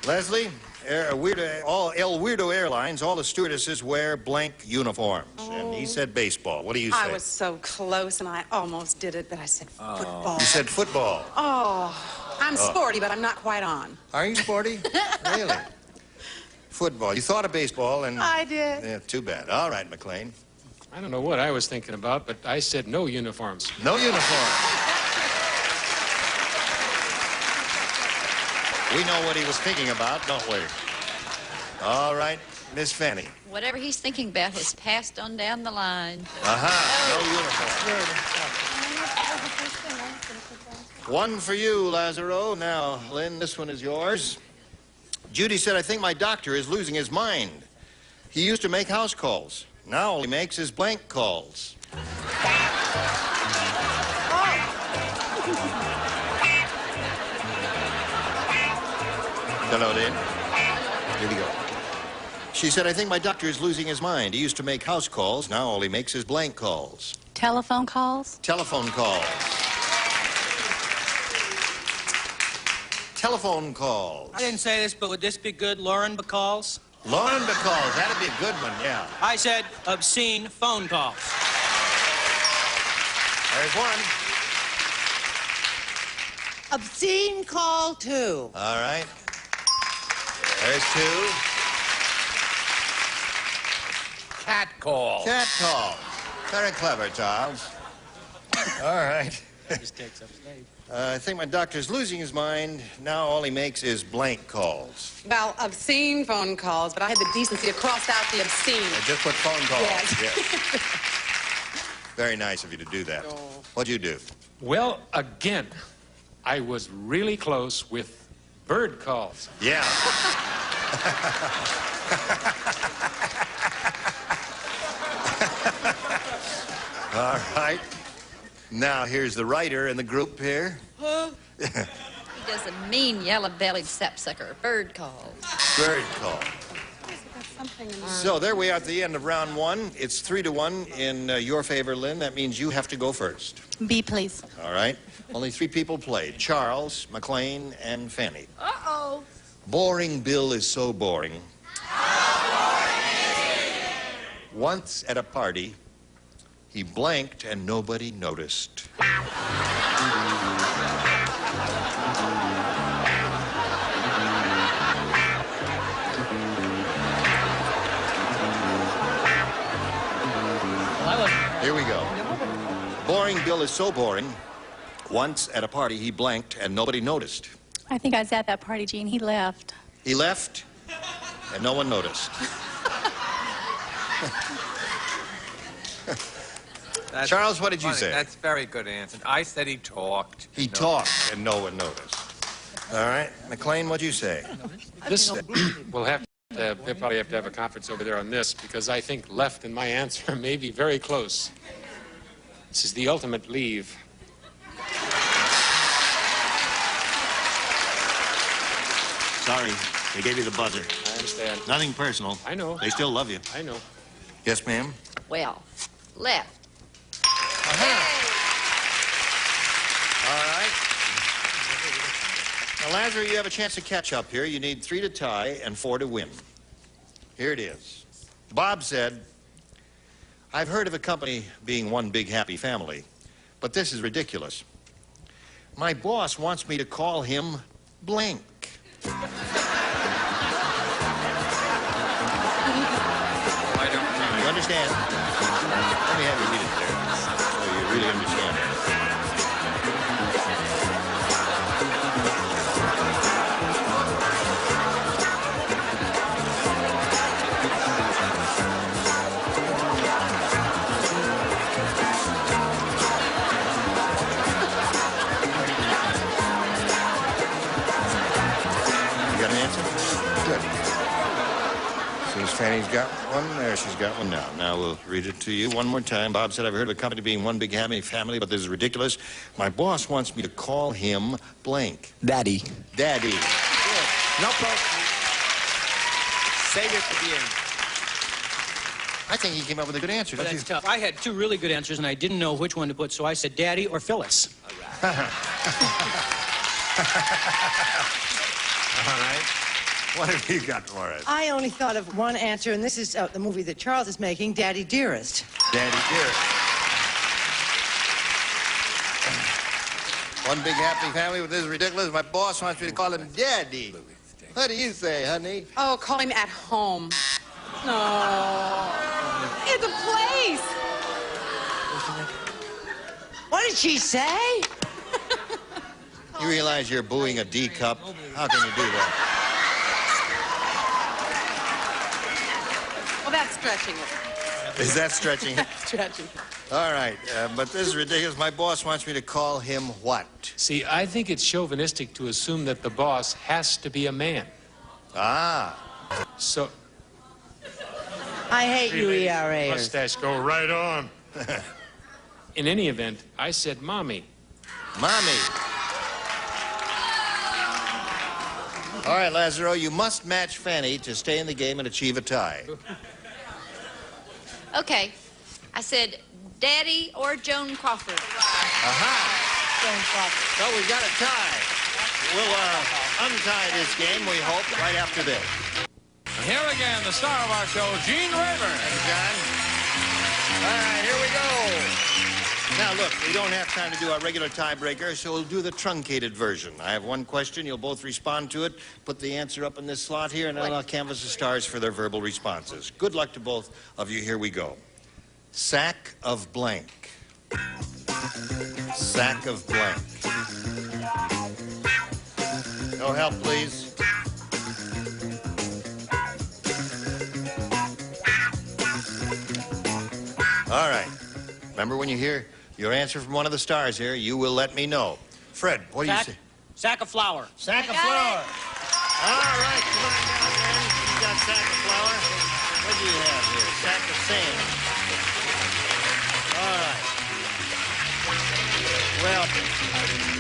Leslie, El Weirdo Airlines, all the stewardesses wear blank uniforms. And he said baseball. What do you say?
I was so close, and I almost did it, but I said football.
You said football.
Oh, I'm sporty, but I'm not quite on.
Are you sporty? Really? Football. You thought of baseball and...
I did.
Yeah, too bad. All right, McLean.
I don't know what I was thinking about, but I said no uniforms.
No uniforms. We know what he was thinking about, don't we? All right, Miss Fanny.
Whatever he's thinking about has passed on down the line.
No uniform. One for you, Lazaro. Now, Lynn, this one is yours. Judy said, I think my doctor is losing his mind. He used to make house calls. Now all he makes is blank calls. Hello, Lynn. Here we go. She said, I think my doctor is losing his mind. He used to make house calls. Now all he makes is blank calls.
Telephone calls?
Telephone calls. Telephone calls.
I didn't say this, but would this be good, Lauren Bacalls?
Lauren Bacalls, that'd be a good one, yeah.
I said obscene phone calls.
There's one.
Obscene call 2.
All right. There's 2.
Cat call.
Cat call. Very clever, Charles. All right. I think my doctor's losing his mind. Now all he makes is blank calls.
Well, obscene phone calls, but I had the decency to cross out the obscene.
I just put phone calls.
Yes.
Very nice of you to do that. What'd you do?
Well, again, I was really close with bird calls.
Yeah. All right. Now, here's the writer in the group here.
just a mean, yellow-bellied sapsucker. Bird call.
Bird call. So there we are at the end of round one. It's 3-1 in your favor, Lynn. That means you have to go first.
B, please.
All right. Only 3 people played. Charles, McLean, and Fanny.
Uh-oh.
Boring Bill is so boring. Once at a party, he blanked and nobody noticed. Here we go. Boring Bill is so boring. Once at a party, he blanked and nobody noticed.
I think I was at that party, Gene. He left.
He left and no one noticed. Charles, what did you say?
That's very good answer. I said he talked.
He talked and no one noticed. All right. McLean, what'd you say?
This, we'll probably have to have a conference over there on this, because I think left and my answer may be very close. This is the ultimate leave.
Sorry, they gave you the buzzer.
I understand.
Nothing personal.
I know.
They still love you.
I know.
Yes, ma'am?
Well, left.
All right. Now, Lazarus, you have a chance to catch up here. You need 3 to tie and 4 to win. Here it is. Bob said, I've heard of a company being one big happy family, but this is ridiculous. My boss wants me to call him blank.
I don't know.
You understand? Let me have you read it there so you really understand it. Fanny's got one. There, she's got one now. Now we'll read it to you one more time. Bob said, I've heard of a company being one big happy family, but this is ridiculous. My boss wants me to call him blank.
Daddy.
Daddy.
Good. No problem. Save it to the end.
I think he came up with a good answer, don't you?
That's tough. I had 2 really good answers, and I didn't know which one to put, so I said Daddy or Phyllis.
All right. What have you got for us?
I only thought of one answer, and this is the movie that Charles is making, Daddy Dearest.
Daddy Dearest. One big happy family, but this is ridiculous. My boss wants me to call him Daddy. What do you say, honey?
Oh, call him at home. No. It's a place.
What did she say?
You realize you're booing a D cup? How can you do that?
Well, that's stretching it.
Is that stretching it?
Stretching.
All right, but this is ridiculous. My boss wants me to call him what?
See, I think it's chauvinistic to assume that the boss has to be a man.
Ah.
So...
I hate you, ERA.
Mustache go right on. In any event, I said mommy.
Mommy. All right, Lazaro, you must match Fanny to stay in the game and achieve a tie.
Okay. I said Daddy or Joan Crawford.
Aha.
Joan Crawford.
So we've got a tie. We'll untie this game, we hope, right after this.
Here again, the star of our show, Gene Rayburn.
Thanks, John. All right, here we go. Now, look, we don't have time to do our regular tiebreaker, so we'll do the truncated version. I have one question. You'll both respond to it. Put the answer up in this slot here, and then I'll canvass the stars for their verbal responses. Good luck to both of you. Here we go. Sack of blank. Sack of blank. No help, please. All right. Remember, when you hear your answer from one of the stars here, you will let me know. Fred, what do you say?
Sack of flour.
Sack of flour. All right, come on down, man. You got sack of flour. What do you have here? Sack of sand. All right. Well,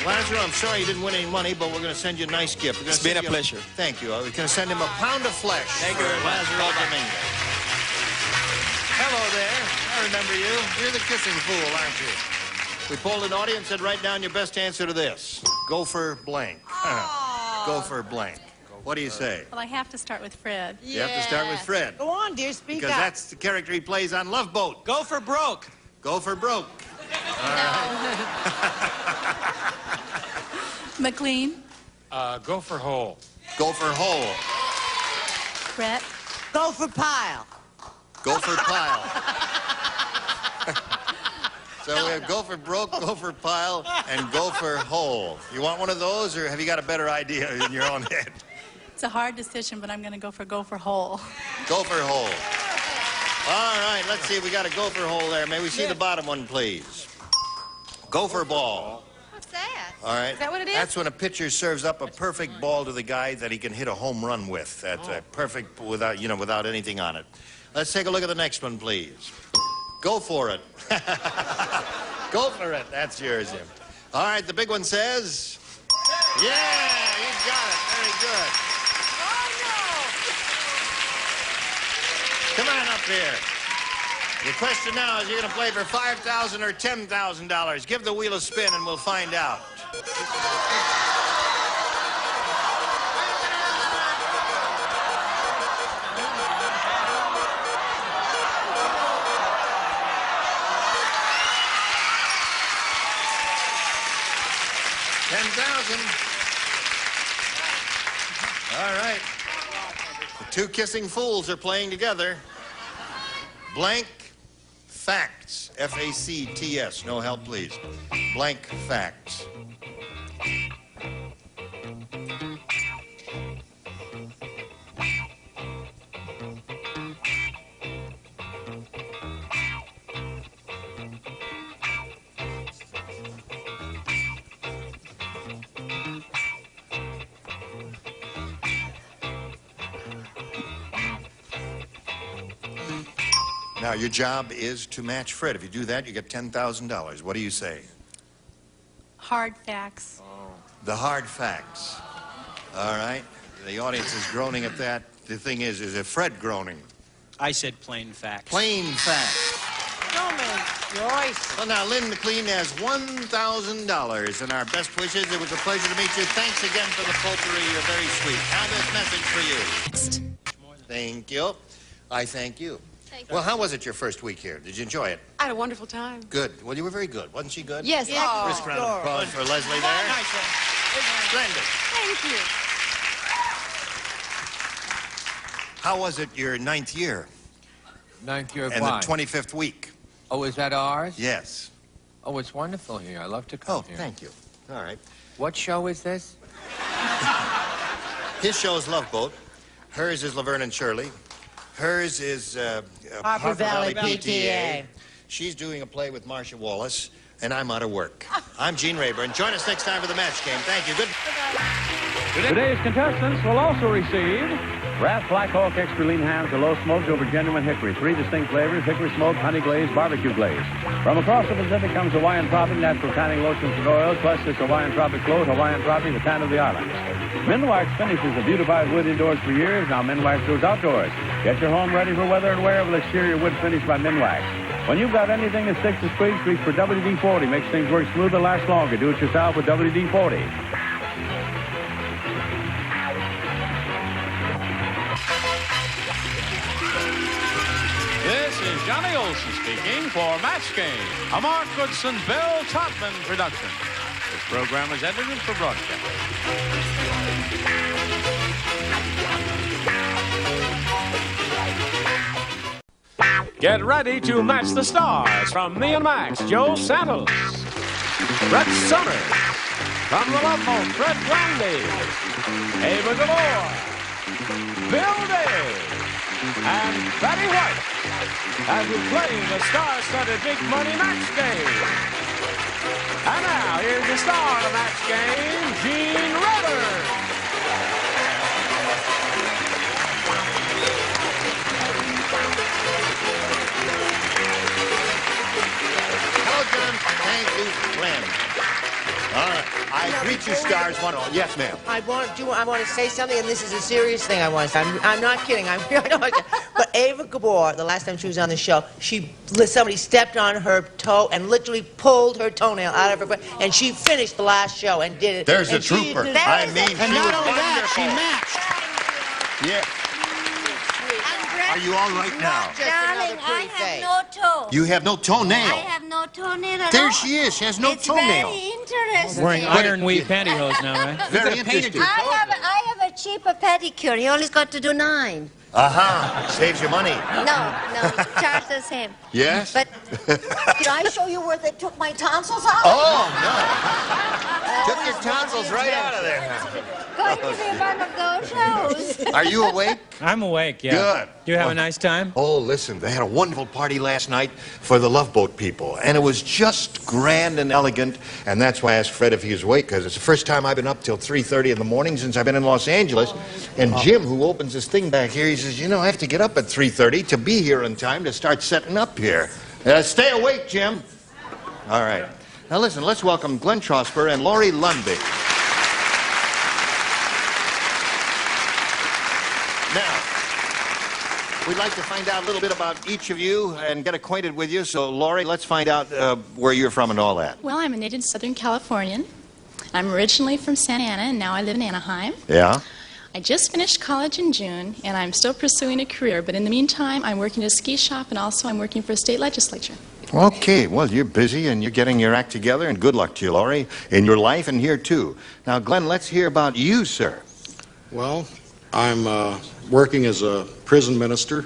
Lazaro, I'm sorry you didn't win any money, but we're going to send you a nice gift.
It's been a pleasure.
Thank you. We're going to send him a pound of flesh.
Thank you very much.
Lazaro Dominguez. Hello there. I remember you. You're the kissing fool, aren't you? We polled an audience, said write down your best answer to this. Go for blank. Go for blank. What do you say?
Well, I have to start with Fred.
You have to start with Fred.
Go on, dear, speak
Because
up.
that's the character he plays on Love Boat.
Go for broke.
Go for broke. All right.
McLean.
Go for whole.
Go for whole.
Brett.
Go for pile.
Go for pile. So we have go for broke, go for pile, and go for whole. You want one of those, or have you got a better idea in your own head?
It's a hard decision, but I'm going to go for whole.
Go for whole. All right, let's see. We got a go for hole there. May we see the bottom one, please? Go for ball.
What's that?
All right.
Is that what it is?
That's when a pitcher serves up a perfect ball to the guy that he can hit a home run with. That's a perfect without, without anything on it. Let's take a look at the next one, please. Go for it. Go for it. That's yours, Jim. All right, the big one says... Yeah, you got it. Very good. Come on up here. The question now is, you're going to play for $5,000 or $10,000. Give the wheel a spin and we'll find out. $10,000. All right. The two kissing fools are playing together. Blank facts. F-A-C-T-S. No help, please. Blank facts. Now, your job is to match Fred. If you do that, you get $10,000. What do you say?
Hard facts.
The hard facts. All right. The audience is groaning at that. The thing is it Fred groaning?
I said plain facts.
Plain facts.
No, man. Joyce.
Well, now, Lynn McLean has $1,000. And our best wishes. It was a pleasure to meet you. Thanks again for the potpourri. You're very sweet. Now, this message for you. Thank you. I thank you. Well, how was it your first week here? Did you enjoy it?
I had a wonderful time.
Good. Well, you were very good. Wasn't she good?
Yes, excellent.
First round of applause for Leslie there. Splendid.
Thank you.
How was it your 9th year?
9th year of
And
what?
the 25th week?
Oh, is that ours?
Yes.
Oh, it's wonderful here. I love to come here.
Thank you. All right.
What show is this?
His show is Love Boat. Hers is Laverne and Shirley. Hers is
Harper Valley PTA.
She's doing a play with Marcia Wallace, and I'm out of work. I'm Gene Rayburn. Join us next time for the match game. Thank you. Good.
Today's contestants will also receive Wrath Black Oak Extra Lean Hams, a low smoked over genuine hickory. 3 distinct flavors: hickory smoked, honey glazed, barbecue glazed. From across the Pacific comes Hawaiian Tropic, natural tanning lotions and oils, plus this Hawaiian Tropic float, Hawaiian Tropic, the tan of the islands. Minwax finishes the beautified wood indoors for years. Now Minwax goes outdoors. Get your home ready for weather and wear of exterior wood finish by Minwax. When you've got anything that sticks to squeeze, reach for WD-40. Makes things work smoother, last longer. Do it yourself with WD-40.
This is Johnny Olson speaking for Match Game, a Mark Goodson, Bill Topman production. This program is edited for broadcast. Get ready to match the stars from me and Max, Joe Santos, Brett Summers, from the Love Boat, Fred Grandy, Ava Galore, Bill Day, and Betty White, as we play the star-studded Big Money Match Game. And now, here's the star of the match game, Gene Rayburn.
Hello, John. Thank you, Glenn.
Future stars want to. Yes, ma'am.
I want to say something, and this is a serious thing I want to say. I'm not kidding. I don't want to. But Ava Gabor, the last time she was on the show, somebody stepped on her toe and literally pulled her toenail out of her foot, and she finished the last show and did it.
There's a trooper. I mean,
and not only that,
she
matched.
Yeah. Are you all right now?
Darling, I have no toe.
You have no toenail.
I have no toenail at
There
all.
she is. She has no
it's
toenail.
Very interesting.
Wearing iron weave pantyhose now, right?
Very interesting.
I have a cheaper pedicure. You only got to do 9.
Aha. Saves you money.
No, charge the same.
Yes?
But did I show you where they took my tonsils out?
Oh, no. Took your tonsils right out of there.
Going to be one of those shows.
Are you awake?
I'm awake, yeah.
Good.
You have a nice time?
Oh, listen, they had a wonderful party last night for the Love Boat people, and it was just grand and elegant, and that's why I asked Fred if he was awake, because it's the first time I've been up till 3:30 in the morning since I've been in Los Angeles, and Jim, who opens this thing back here, he says, you know, I have to get up at 3:30 to be here in time to start setting up here. Stay awake, Jim. All right. Now, listen, let's welcome Glenn Trosper and Laurie Lundby. Now, we'd like to find out a little bit about each of you and get acquainted with you. So, Laurie, let's find out where you're from and all that.
Well, I'm a native Southern Californian. I'm originally from Santa Ana, and now I live in Anaheim.
Yeah?
I just finished college in June, and I'm still pursuing a career. But in the meantime, I'm working at a ski shop, and also I'm working for a state legislature.
Okay, well, you're busy and you're getting your act together, and good luck to you, Laurie, in your life and here, too. Now, Glenn, let's hear about you, sir.
Well, I'm working as a prison minister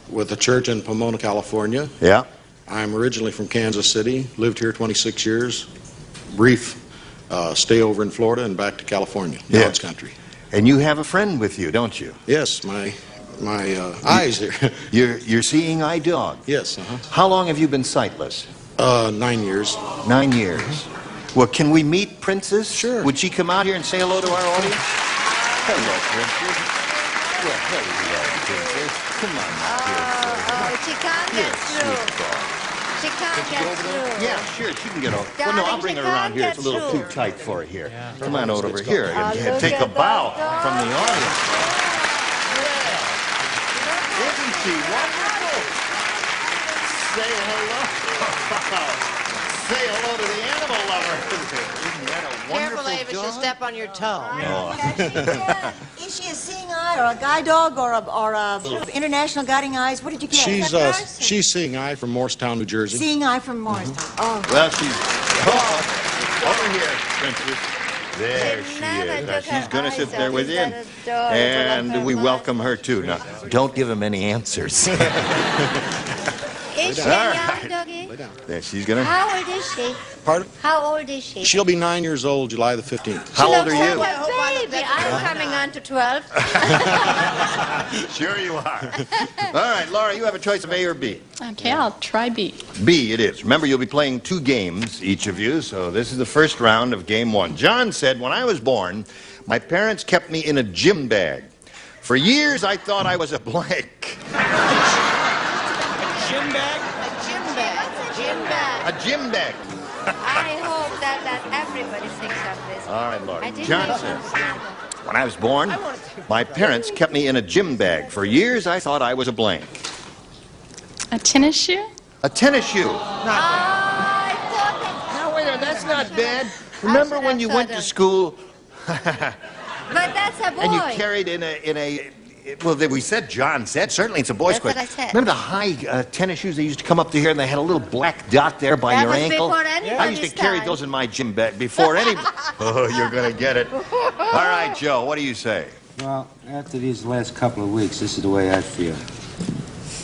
with a church in Pomona, California.
Yeah?
I'm originally from Kansas City, lived here 26 years, brief stay over in Florida and back to California, God's country.
And you have a friend with you, don't you?
Yes, my eyes here.
You're seeing eye dog?
Yes,
How long have you been sightless?
9 years.
9 years. Well, can we meet Princess?
Sure.
Would she come out here and say hello to our audience? Hello, Princess. Well, hello, Princess. Come on now,
She can't get through. She can't get through.
Yeah, sure, she can get over. Well, no,
Darling,
I'll bring
she
her around
can't
here. It's a little
get
too tight for her here.
Yeah.
Come on over here and
look
take a
at
bow
that
from the audience. Isn't she wonderful? Say hello. Say hello to the animal lover. Isn't that a wonderful
Careful, Ava, she'll
dog?
step on your toe.
Is she a seeing eye or a guide dog or a international guiding eyes? What did you get?
She's seeing eye from Morristown, New Jersey.
Seeing eye from Morristown. Oh.
Well, she's over here, Princess. There she is. Now, she's going to sit there with you. And we welcome her, too. Now, don't give him any answers.
Is she a young doggy?
There, she's going to...
How old is she?
Pardon?
How old is she?
She'll be 9 years old July the 15th.
How old are you?
Like a baby. I'm coming on to 12.
Sure you are. All right, Laura, you have a choice of A or B.
Okay, I'll try B.
B it is. Remember, you'll be playing 2 games, each of you, so this is the first round of game 1. John said, when I was born, my parents kept me in a gym bag. For years, I thought I was a blank.
Gym bag?
A gym bag. A gym bag.
A gym bag.
I hope that everybody thinks of this.
All right, Laura.
I didn't
John
know
said,
that.
when I was born, my parents kept me in a gym bag. For years, I thought I was a blank.
A tennis shoe?
A tennis shoe.
I thought
Now, wait a minute, that's not bad. Remember when you went to school
But that's a boy.
and you carried in a well, we said, John said, certainly it's a boy's
That's what
question.
I said.
Remember the high tennis shoes that used to come up to here and they had a little black dot there by
That
your
was
ankle?
before
I used to
anybody's
carry
time.
those in my gym bag before any... Oh, you're going to get it. All right, Joe, what do you say?
Well, after these last couple of weeks, this is the way I feel.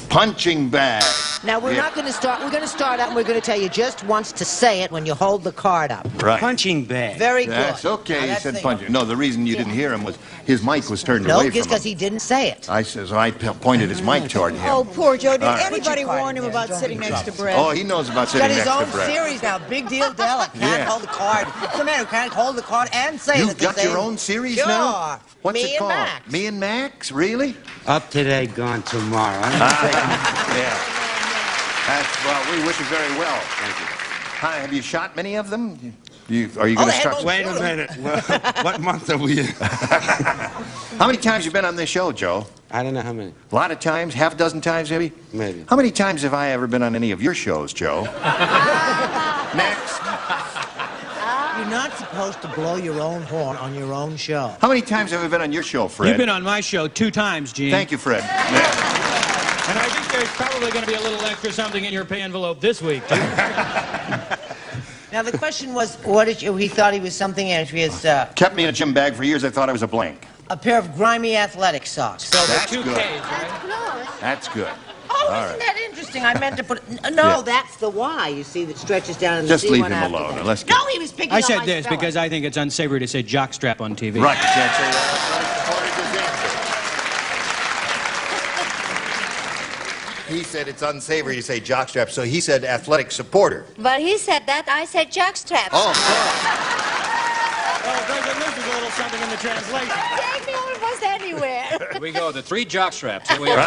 Punching bag.
Now, we're not going to start. We're going to start out, and we're going to tell you just once to say it when you hold the card up.
Right.
Punching bag.
Very good.
That's okay,
Now,
he
that's
said
the-
punching. No, the reason you didn't hear him was his mic was turned
No,
away
just
from
because
him.
he didn't say it.
I pointed his mic toward him.
Oh, poor Joe. Did
All right.
anybody warn him about sitting next to Brett?
Oh, he knows about
He's got
sitting
his
next
own
to Brett.
series now. Big deal, Della. Can't
Yeah.
hold the card. It's a man who can't hold the card and say it
You've
at the
got
same
your own series
sure.
now? What's
Me
it
and
called?
Max.
Me and Max? Really?
Up today, gone tomorrow.
Yeah. That's, well, we wish you very well. Thank you. Hi, have you shot many of them? Are you going to start?
Wait a minute. What month are we in?
How many times have you been on this show, Joe?
I don't know how many.
A lot of times? Half a dozen times, maybe?
Maybe.
How many times have I ever been on any of your shows, Joe? Next.
You're not supposed to blow your own horn on your own show.
How many times have I been on your show, Fred?
You've been on my show 2 times, Gene.
Thank you, Fred.
And I think there's probably going to be a little extra something in your pay envelope this week, too.
Now, the question was, what did you, he thought he was something else. He has
Kept me in a gym bag for years. I thought I was a blank.
a pair of grimy athletic socks.
So
That's
the 2
good.
Ks, right?
That's good.
Oh,
All
isn't
right.
that interesting? I meant to put... No,
Yeah.
that's the Y, you see, that stretches down in the
Just
C
leave
one
him
after
alone.
that.
And let's
No,
go.
he was picking
I
on
said
my
this
spelling.
because I think it's unsavory to say jockstrap on TV.
Right. You can't say that. He said it's unsavory to say jockstrap, so he said athletic supporter.
But he said that, I said jockstrap.
Oh,
Well, this is a little something in the translation.
Take me almost anywhere.
Here we go, the 3 jockstraps. Here we are.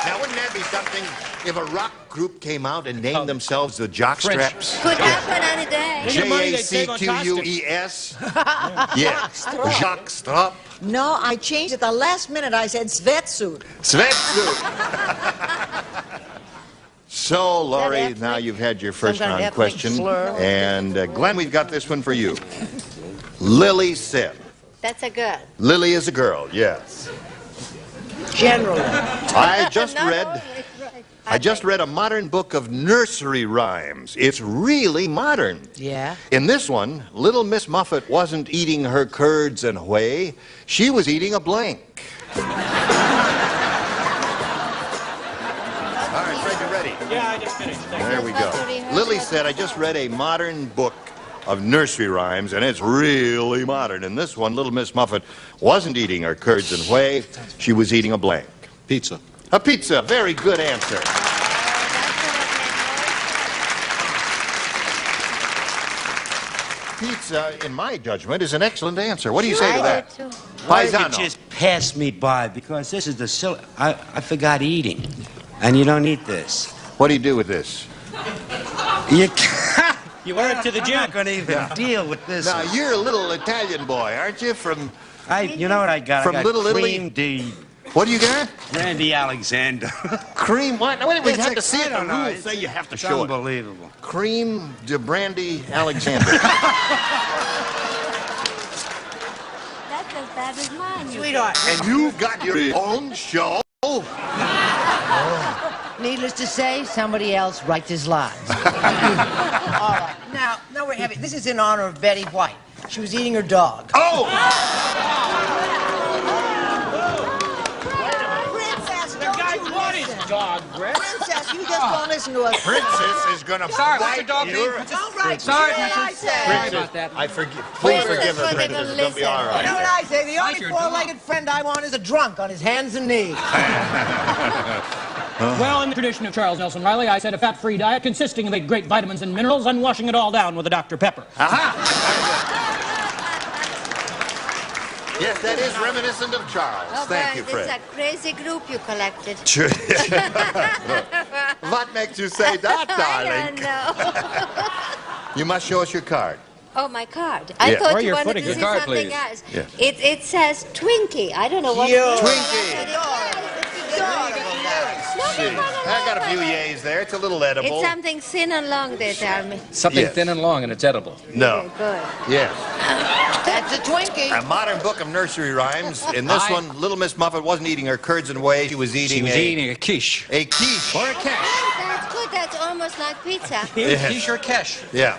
Now, wouldn't that be something if a rock group came out and named themselves the Jockstraps?
Could happen any day.
Jacqueus? Yes. Jockstrap.
No, I changed it the last minute. I said sweatsuit.
Sweatsuit. So, Laurie, now you've had your first
Some kind of
round
ethnic
question.
slur.
And, Glenn, we've got this one for you. Lily said.
That's a girl.
Lily is a girl, yes.
Generally.
I just read a modern book of nursery rhymes. It's really modern.
Yeah?
In this one, little Miss Muffet wasn't eating her curds and whey. She was eating a blank. All right, Fred, you ready?
Yeah, I just finished. Thank
There we go. Lily said, I just read a modern book of nursery rhymes, and it's really modern. In this one, little Miss Muffet wasn't eating her curds and whey. She was eating a blank.
Pizza.
A pizza. Very good answer. Pizza, in my judgment, is an excellent answer. What do you say to that?
Why did you
Paisano.
just pass me by? Because this is the I forgot eating. And you don't eat this.
What do you do with this?
You
wear it to the gym.
I'm not going to even deal with this.
Now, you're a little Italian boy, aren't you?
You know what I got?
From
I got
Little
cream
Italy? What do you got?
Randy Alexander.
Cream what? No, wait, we have to
It's
see it. The
exciting.
rules say you have to
It's
show it.
unbelievable.
Cream de Brandy Alexander.
That's as bad as mine.
Sweetheart.
And you've got your own show?
Needless to say, somebody else writes his lines. All right. Now we're having... This is in honor of Betty White. She was eating her dog.
Oh!
Princess, don't you listen.
Dog, Brett.
Princess, you just don't listen to us.
Princess is gonna bite
dog
your...
Don't write
Sorry,
me. I
Princess.
say.
Sorry about that.
I forgive. Please forgive her,
Princess
Princess.
wouldn't
It's gonna be all
You know what
right.
I say? The only
your
four-legged friend I want is a drunk on his hands and knees.
Well, in the tradition of Charles Nelson Riley, I said a fat-free diet consisting of 8 great vitamins and minerals and washing it all down with a Dr. Pepper.
Yes, that is reminiscent of Charles.
Oh,
Thank you,
It's
Fred.
a crazy group you collected.
Sure. What makes you say that,
I
darling?
don't know.
You must show us your card.
Oh, my card. I
Yeah.
thought
Or
you
your
wanted
footing.
to
Your
see
card,
something
please.
else.
Yeah.
It says Twinkie. I don't know what
Yo.
it is.
Twinkie.
It's
I got a few yays there. It's a little edible.
It's something thin and long, they tell me.
Something
Yes.
thin and long, and it's edible.
No.
Okay, good.
Yes.
That's a Twinkie.
A modern book of nursery rhymes. In this one, Little Miss Muffet wasn't eating her curds and whey. She was eating
a quiche.
a quiche.
Or a cash.
That's good. That's almost like pizza.
Yes.
Quiche or cash.
Yeah.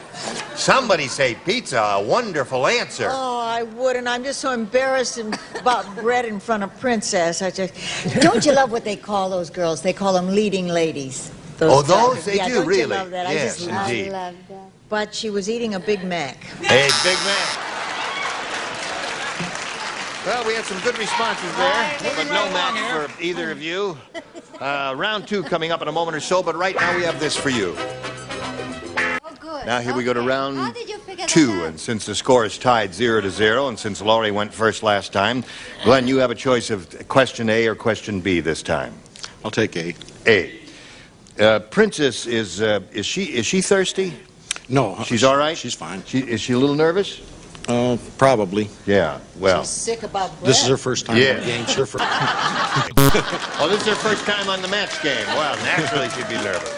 Somebody say pizza. A wonderful answer.
Oh, I wouldn't. I'm just so embarrassed about bread in front of Princess. Don't you love what they call those girls? They call them leading ladies.
Those they
yeah,
do,
don't
really.
You love that? I
Yes,
just love
indeed.
I love that.
But she was eating a Big Mac.
Hey, big man. Well, we had some good responses there, but no match for either of you. Round 2 coming up in a moment or so, but right now we have this for you.
Oh, good.
Now here we go to
How
round
did you figure
2,
that out?
and since the score is tied 0-0, and since Laurie went first last time, Glenn, you have a choice of question A or question B this time.
I'll take A.
A. Princess is she thirsty?
No.
She's all right?
She's fine.
Is she a little nervous?
Probably.
Yeah, well.
She's sick about Brett.
This is her first time
Yeah.
on the game. Sure.
Oh, this is her first time on the match game. Well, naturally she'd be nervous.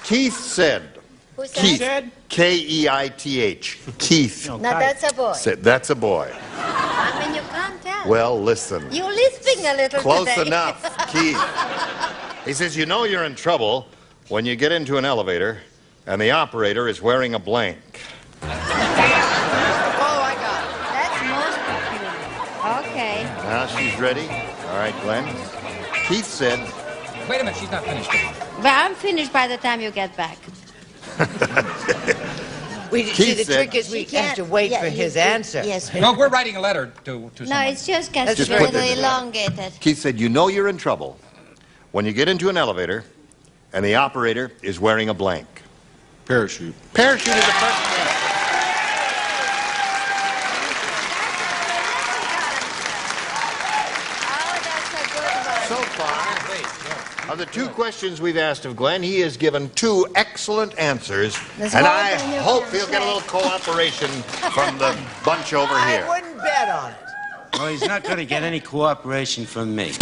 Keith said.
Who said?
Keith.
Said?
K-E-I-T-H. Keith.
Now that's a boy.
Said, that's a boy.
I mean, you can't tell.
Well, listen.
You're lisping a little
Close
today.
enough, Keith. He says, you know you're in trouble when you get into an elevator and the operator is wearing a blank.
Oh, I got it. That's most peculiar. Okay.
Now she's ready. All right, Glenn. Keith said...
Wait a minute, she's not finished.
But I'm finished by the time you get back.
See, the trick is we have to wait for his answer.
Yes.
No, we're writing a letter to
No,
someone.
it's just gets
Just
a
put
little
it-
elongated.
Keith said, you know you're in trouble when you get into an elevator and the operator is wearing a blank.
Parachute.
Parachute is the first one. So far, of the two questions we've asked of Glenn, he has given two excellent answers,
There's
and
more
I
than you
hope
can
he'll get a
say.
little cooperation from the bunch over here.
I wouldn't bet on it.
Well, he's not going to get any cooperation from me.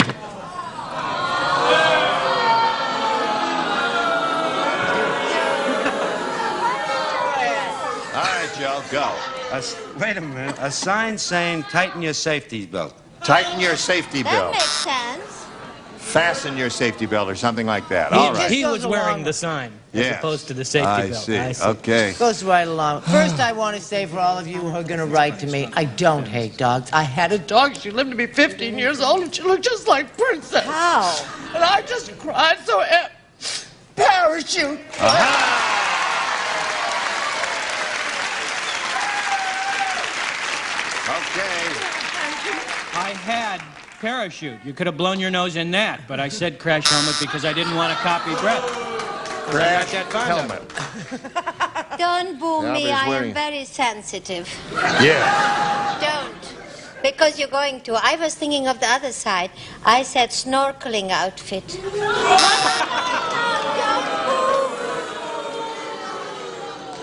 All right, Joe, go.
Wait a minute. A sign saying tighten your safety belt.
Tighten your safety
That
belt.
makes sense.
Fasten your safety belt or something like that. All right.
He was wearing the sign as
Yes.
opposed to the safety
I
belt.
see. Okay.
Goes right along. First, I want to say for all of you who are going to write to me, I don't hate dogs. I had a dog. She lived to be 15 years old, and she looked just like Princess.
How?
And I just cried so. Parachute.
Okay.
I had parachute. You could have blown your nose in that, but I said crash helmet because I didn't want to copy Brett.
Crash
that fond of
helmet.
Don't boo
Yeah,
me.
but he's
I
wearing-
am very sensitive.
Yeah.
Don't. Because you're going to. I was thinking of the other side. I said snorkeling outfit.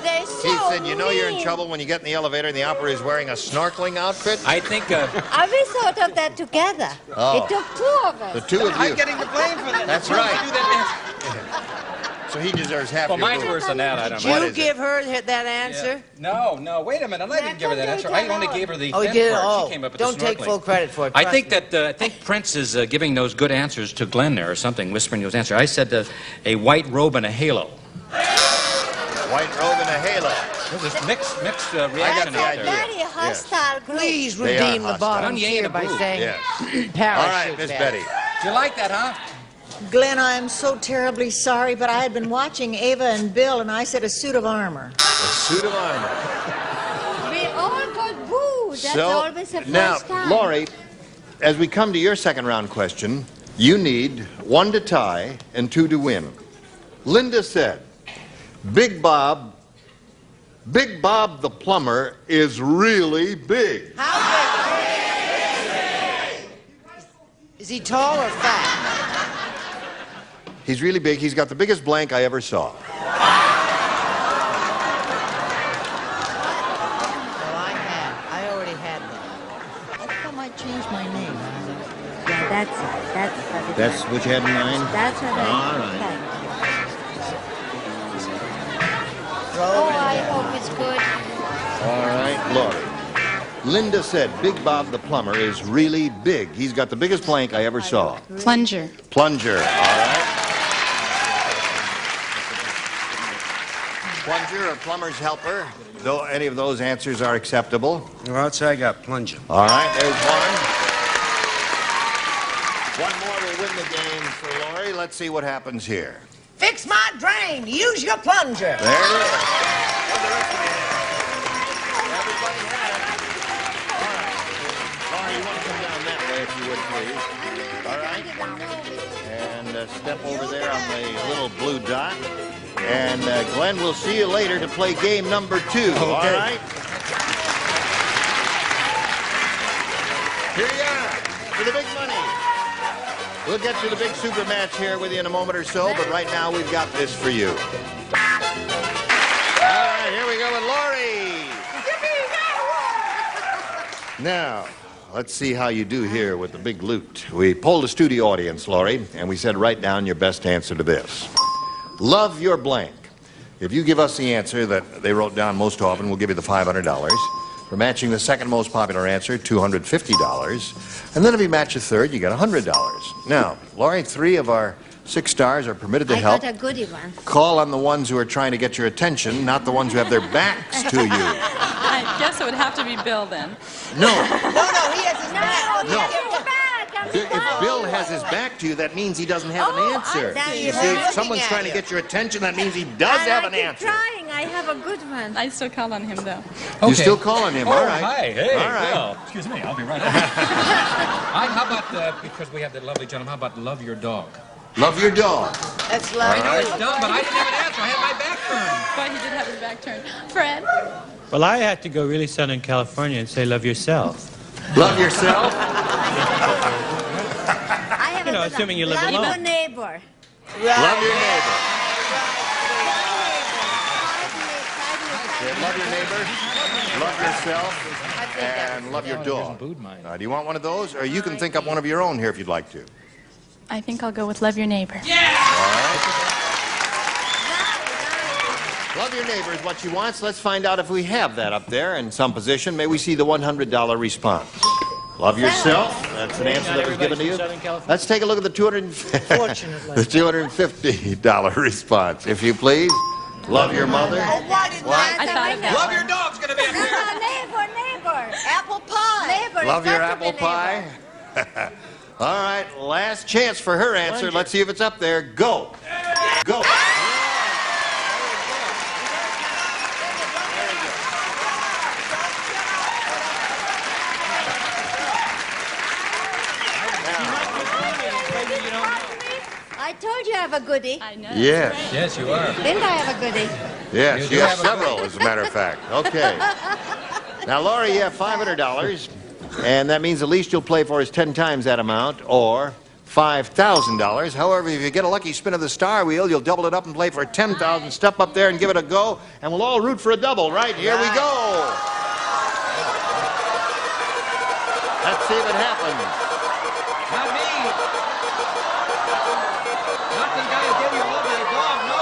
They're so
Keith said, you know you're in
mean.
trouble when you get in the elevator and the operator is wearing a snorkeling outfit?
I think
We thought of that together.
Oh.
It took two of us.
The two of you.
I'm getting the blame for that.
That's
You have to
right.
do that
So he deserves half
Well,
your
mine's
vote.
worse than that. I don't
Did
know.
What
you
is
give her that answer?
No, wait a minute. I didn't give her that answer. I only gave her the
Oh, you
thin
did?
part.
Oh,
She came up with
don't
the
take
snorkeling.
full credit for it.
I
Trust
think
me.
that I think Prince is giving those good answers to Glenn there or something, whispering those answers. I said a white robe and a halo.
White robe and a halo.
There's this mixed
That's
reaction
the
out
idea.
there.
Very hostile group.
Please
They are
redeem the
hostile.
bottom
Onion
here
and
by
blue.
saying
Yes.
parachute.
All right, Miss Betty.
Do you like that, huh?
Glenn, I am so terribly sorry, but I had been watching Ava and Bill, and I said a suit of armor.
A suit of armor.
We all got booed. That's always the first
now,
time.
Laurie, as we come to your second round question, you need 1 to tie and 2 to win. Linda said, Big Bob the plumber is really big.
How big? Is he tall or fat?
He's really big. He's got the biggest blank I ever saw.
Well, I already had that.
I think I might change my name.
Yeah,
That's what you had in mind?
That's what
All right.
Oh, I hope it's good.
All right, Laurie. Linda said Big Bob the plumber is really big. He's got the biggest blank I ever saw.
Plunger.
Plunger, all right. Plunger or plumber's helper, though any of those answers are acceptable.
Well, I'd say I got plunger.
All right, there's one. One more will win the game for Laurie. Let's see what happens here.
Fix my drain. Use your plunger.
There it is. Everybody had it. All right. Laurie, you want to come down that way if you would, please. All right. And step over there on the little blue dot. And Glenn, we'll see you later to play game number 2. All right? Here you are for the big money. We'll get to the big super match here with you in a moment or so, but right now we've got this for you. we go with Laurie. Now, let's see how you do here with the big loot. We polled a studio audience, Laurie, and we said write down your best answer to this. Love your blank. If you give us the answer that they wrote down most often, we'll give you the $500. For matching the second most popular answer, $250. And then if you match a third, you get $100. Now, Laurie, 3 of our 6 stars are permitted to help.
I got a goodie one.
Call on the ones who are trying to get your attention, not the ones who have their backs to you.
I guess it would have to be Bill then.
No.
No, he has his back.
If Bill has his back to you, that means he doesn't have an answer. You see, if someone's trying to get your attention, that means he does have an answer.
Trying. I have a good one.
I still call on him, though.
You still call on him, all right.
Hi, hey,
all right.
Bill. Excuse me, I'll be right back. How about, because we have that lovely gentleman, how about love your dog?
Love your dog.
That's
I know it's dumb, but I didn't have an answer. I had my back turned.
But he did have his back turned. Fred?
Well, I had to go really Southern California and say love yourself.
Love yourself?
I have
assuming you live alone.
Love your neighbor.
Love your neighbor. Love your neighbor, love yourself, and love your dog. Do you want one of those? Or you can think up one of your own here if you'd like to.
I think I'll go with love your neighbor.
All right. Love your neighbor is what she wants. Let's find out if we have that up there in some position. May we see the $100 response. Love yourself. That's an answer that was given to you. Let's take a look at the $250 response, if you please. Love your mother.
Love your dog's going to be up there.
Neighbor. Apple pie. Neighbor.
Love your apple pie. All right, last chance for her answer. Let's see if it's up there. Go. Go.
I told you I have a goodie. I know.
Yes.
Yes, you are.
Didn't I have a goodie?
Yes, you have several, as a matter of fact. Okay. Now, Laurie, you have $500, and that means the least you'll play for is 10 times that amount, or $5,000. However, if you get a lucky spin of the star wheel, you'll double it up and play for $10,000. Step up there and give it a go, and we'll all root for a double. Right, here we go. Let's see if it happens.
Not me. Not the guy who gave you a lovely dog. No.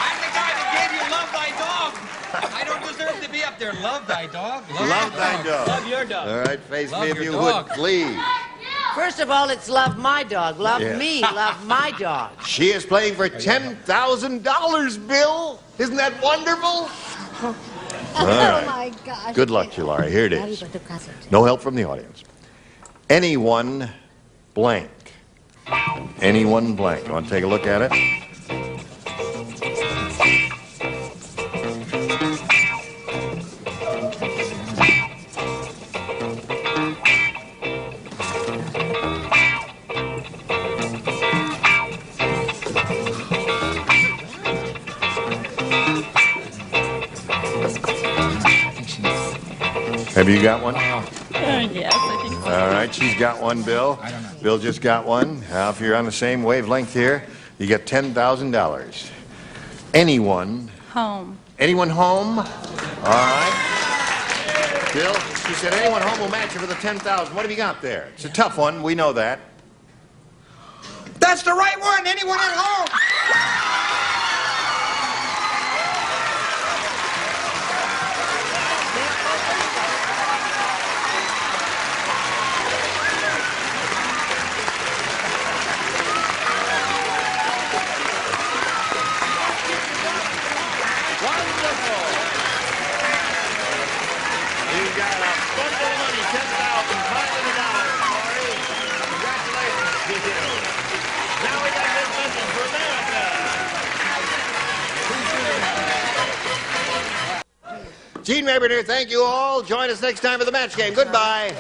I'm the guy that gave you love thy dog. I don't deserve to be up there. Love thy dog.
Love thy dog.
Love your dog.
All right, face
Love
me if
your
you
dog.
would, please.
First of all, it's love my dog. Love
Yeah.
me. Love my dog.
She is playing for $10,000, Bill. Isn't that wonderful?
Oh,
All right.
my gosh.
Good luck to you, Laurie. Here it is. No help from the audience. Anyone blank. Anyone blank. You want to take a look at it? Have you got one?
Yes, I think so.
All right, she's got one, Bill. Bill just got one. If you're on the same wavelength here, you get $10,000. Anyone?
Home.
Anyone home? All right. Bill, she said anyone home will match you for the $10,000. What have you got there? It's a tough one. We know that.
That's the right one. Anyone at home?
Gene Rayburn here. Thank you all. Join us next time for the match game. Goodbye.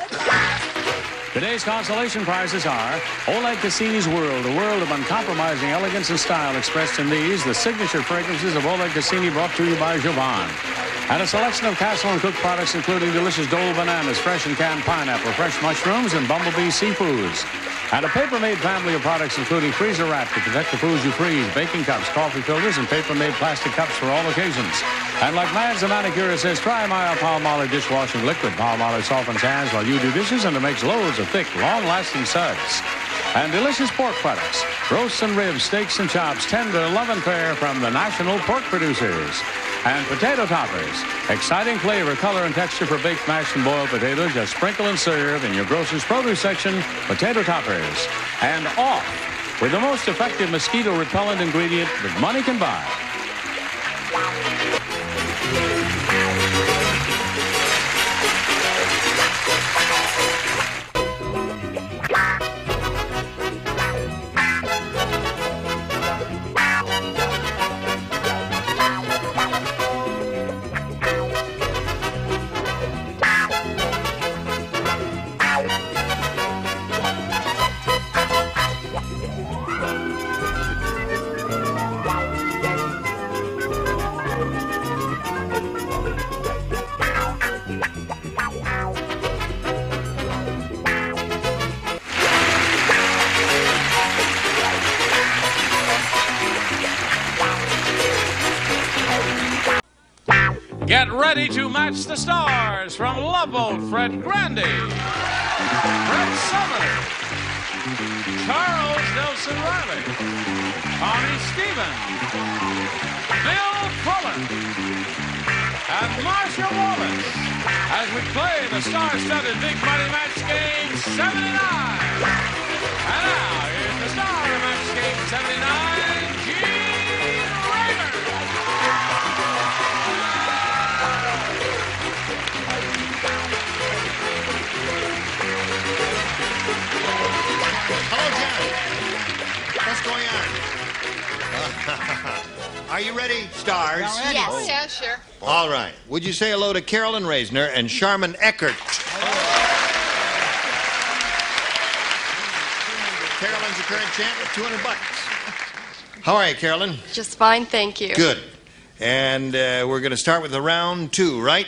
Today's consolation prizes are Oleg Cassini's World, a world of uncompromising elegance and style expressed in these, the signature fragrances of Oleg Cassini, brought to you by Jovan. And a selection of Castle and Cook products, including delicious Dole bananas, fresh and canned pineapple, fresh mushrooms, and Bumblebee seafoods. And a paper-made family of products, including freezer wrap to protect the foods you freeze, baking cups, coffee filters, and paper-made plastic cups for all occasions. And like Mads the manicure says, try Maya Palmolive dishwashing liquid. Palmolive softens hands while you do dishes, and it makes loads of thick, long-lasting suds. And delicious pork products, roasts and ribs, steaks and chops, tender, love and fair from the national pork producers. And potato toppers, exciting flavor, color, and texture for baked, mashed, and boiled potatoes. Just sprinkle and serve in your grocer's produce section, potato toppers. And off with the most effective mosquito repellent ingredient that money can buy.
Get ready to match the stars from Love Boat, Fred Grandy, Fred Summers, Charles Nelson Riley, Connie Stevens, Bill Fuller, and Marcia Wallace as we play the star-studded Big Money Match Game 79. And now, here's the star of Match Game 79, Gene Raymer.
What's going on? Are you ready, stars?
Yes.
Oh.
Yeah, sure.
All right. Would you say hello to Carolyn Reisner and Charmin Eckert? Carolyn's your current champ with $200. How are you, Carolyn?
Just fine, thank you.
Good. And we're going to start with the round 2, right?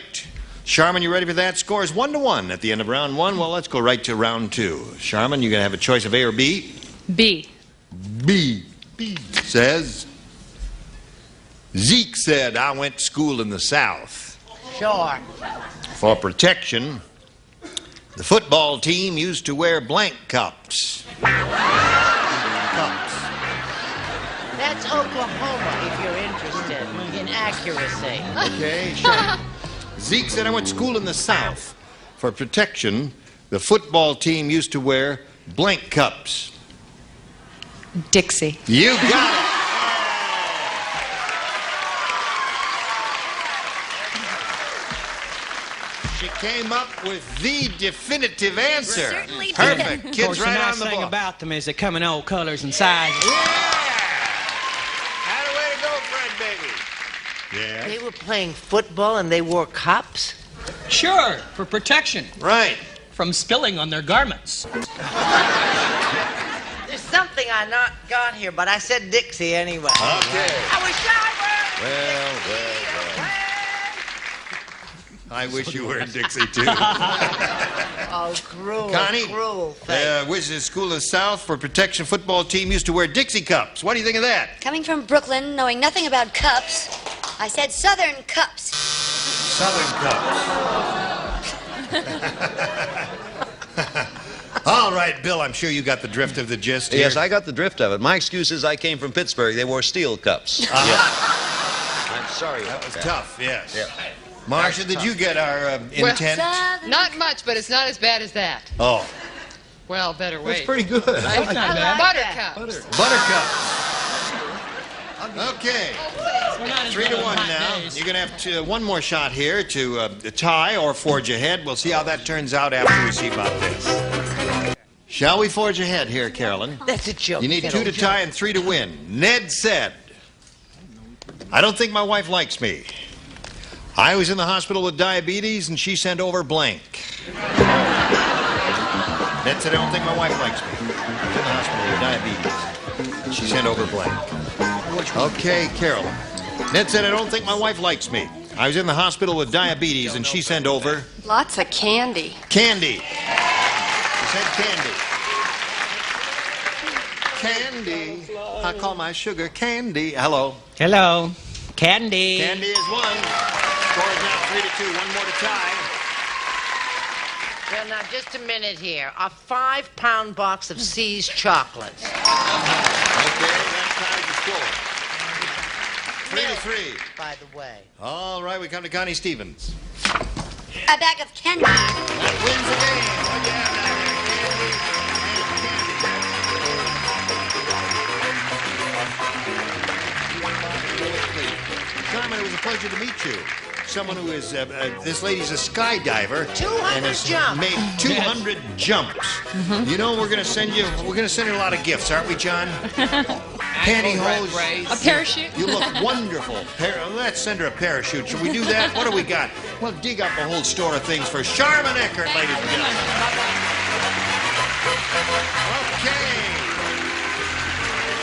Charmin, you ready for that? Score is 1-1 at the end of round 1. Well, let's go right to round 2. Charmin, you're going to have a choice of A or B?
B.
B. B says, Zeke said, I went to school in the South.
Sure.
For protection, the football team used to wear blank cups. Cups.
That's Oklahoma, if you're interested in accuracy.
Okay, sure. Zeke said, I went to school in the South. For protection, the football team used to wear blank cups.
Dixie.
You got it. She came up with the definitive answer.
Certainly did.
Perfect.
Of
Kids
course,
right
the nice
on the
thing
ball.
about them is they come in all colors and sizes.
Had a way to go, Fred, baby. Yeah.
They were playing football and they wore cups?
Sure, for protection.
Right.
From spilling on their garments.
There's something I not got here, but I said Dixie anyway.
Okay.
I was shy.
Well. I wish you were in Dixie, too.
Oh, cruel,
Connie,
cruel thing.
which is School of the South for protection football team used to wear Dixie cups. What do you think of that?
Coming from Brooklyn, knowing nothing about cups, I said Southern cups.
Southern cups. All right, Bill, I'm sure you got the drift of the gist here.
Yes, I got the drift of it. My excuse is I came from Pittsburgh. They wore steel cups. I'm sorry.
That was tough, yes. Yeah. Marcia, did you get our intent?
Not much, but it's not as bad as that.
Oh.
Well, better wait.
That's pretty good.
That's not bad. Buttercups.
Buttercups. Okay. 3-1 now. You're going to have one more shot here to tie or forge ahead. We'll see how that turns out after we see about this. Shall we forge ahead here, Carolyn?
That's a joke.
You need 2 to tie and 3 to win. Ned said, I don't think my wife likes me. I was in the hospital with diabetes, and she sent over blank. Ned said, I don't think my wife likes me. I was in the hospital with diabetes, and she sent over blank. Okay, Carolyn. Ned said, I don't think my wife likes me. I was in the hospital with diabetes, and she sent over...
Lots of candy.
Candy. She said candy. Candy. I call my sugar candy. Hello.
Hello. Candy.
Candy is one. Score is now 3-2. One more to tie.
Well, now, just a minute here. A 5-pound box of C's chocolates.
Okay, that ties the score. 3-3.
By the way.
All right, we come to Connie Stevens.
A bag of candy.
That wins the game. What do you have down there? Carmen, it was a pleasure to meet you. Someone who is, this lady's a skydiver.
200
and has
jumps.
made 200 jumps. You know, we're going to send her a lot of gifts, aren't we, John? Pantyhose.
A parachute.
You look wonderful. Let's send her a parachute. Should we do that? What do we got? We'll dig up a whole store of things for Sharman Eckert, ladies and gentlemen. Okay.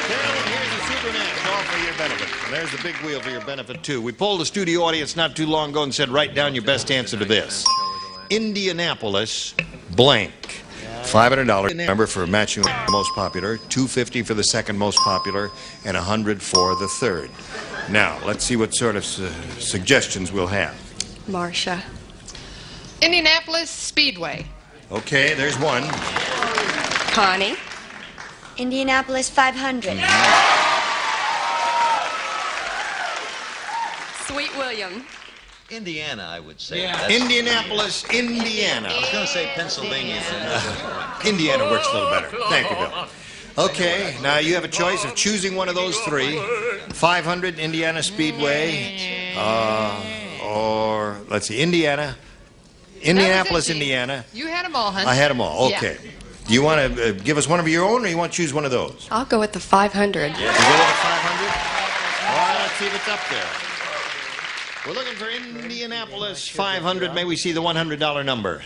Carolyn, here's the Superman, all for your benefit. And there's the big wheel for your benefit, too. We polled the studio audience not too long ago and said, write down your best answer to this. Indianapolis blank. $500 number for matching the most popular, $250 for the second most popular, and $100 for the third. Now, let's see what sort of suggestions we'll have.
Marcia.
Indianapolis Speedway.
Okay, there's one.
Connie.
Indianapolis 500.
Sweet William.
Indiana, I would say.
Yeah. Indianapolis, Indiana.
I was going to say Pennsylvania.
Indiana works a little better. Thank you, Bill. Okay, now you have a choice of choosing one of those three. 500 Indiana Speedway, or, let's see, Indianapolis, Indiana.
You had them all, honey.
I had them all, okay.
Yeah.
Do you want to give us one of your own, or you want to choose one of those?
I'll go with the 500.
You go with the 500? All right, let's see if it's up there. We're looking for Indianapolis 500. May we see the $100 number?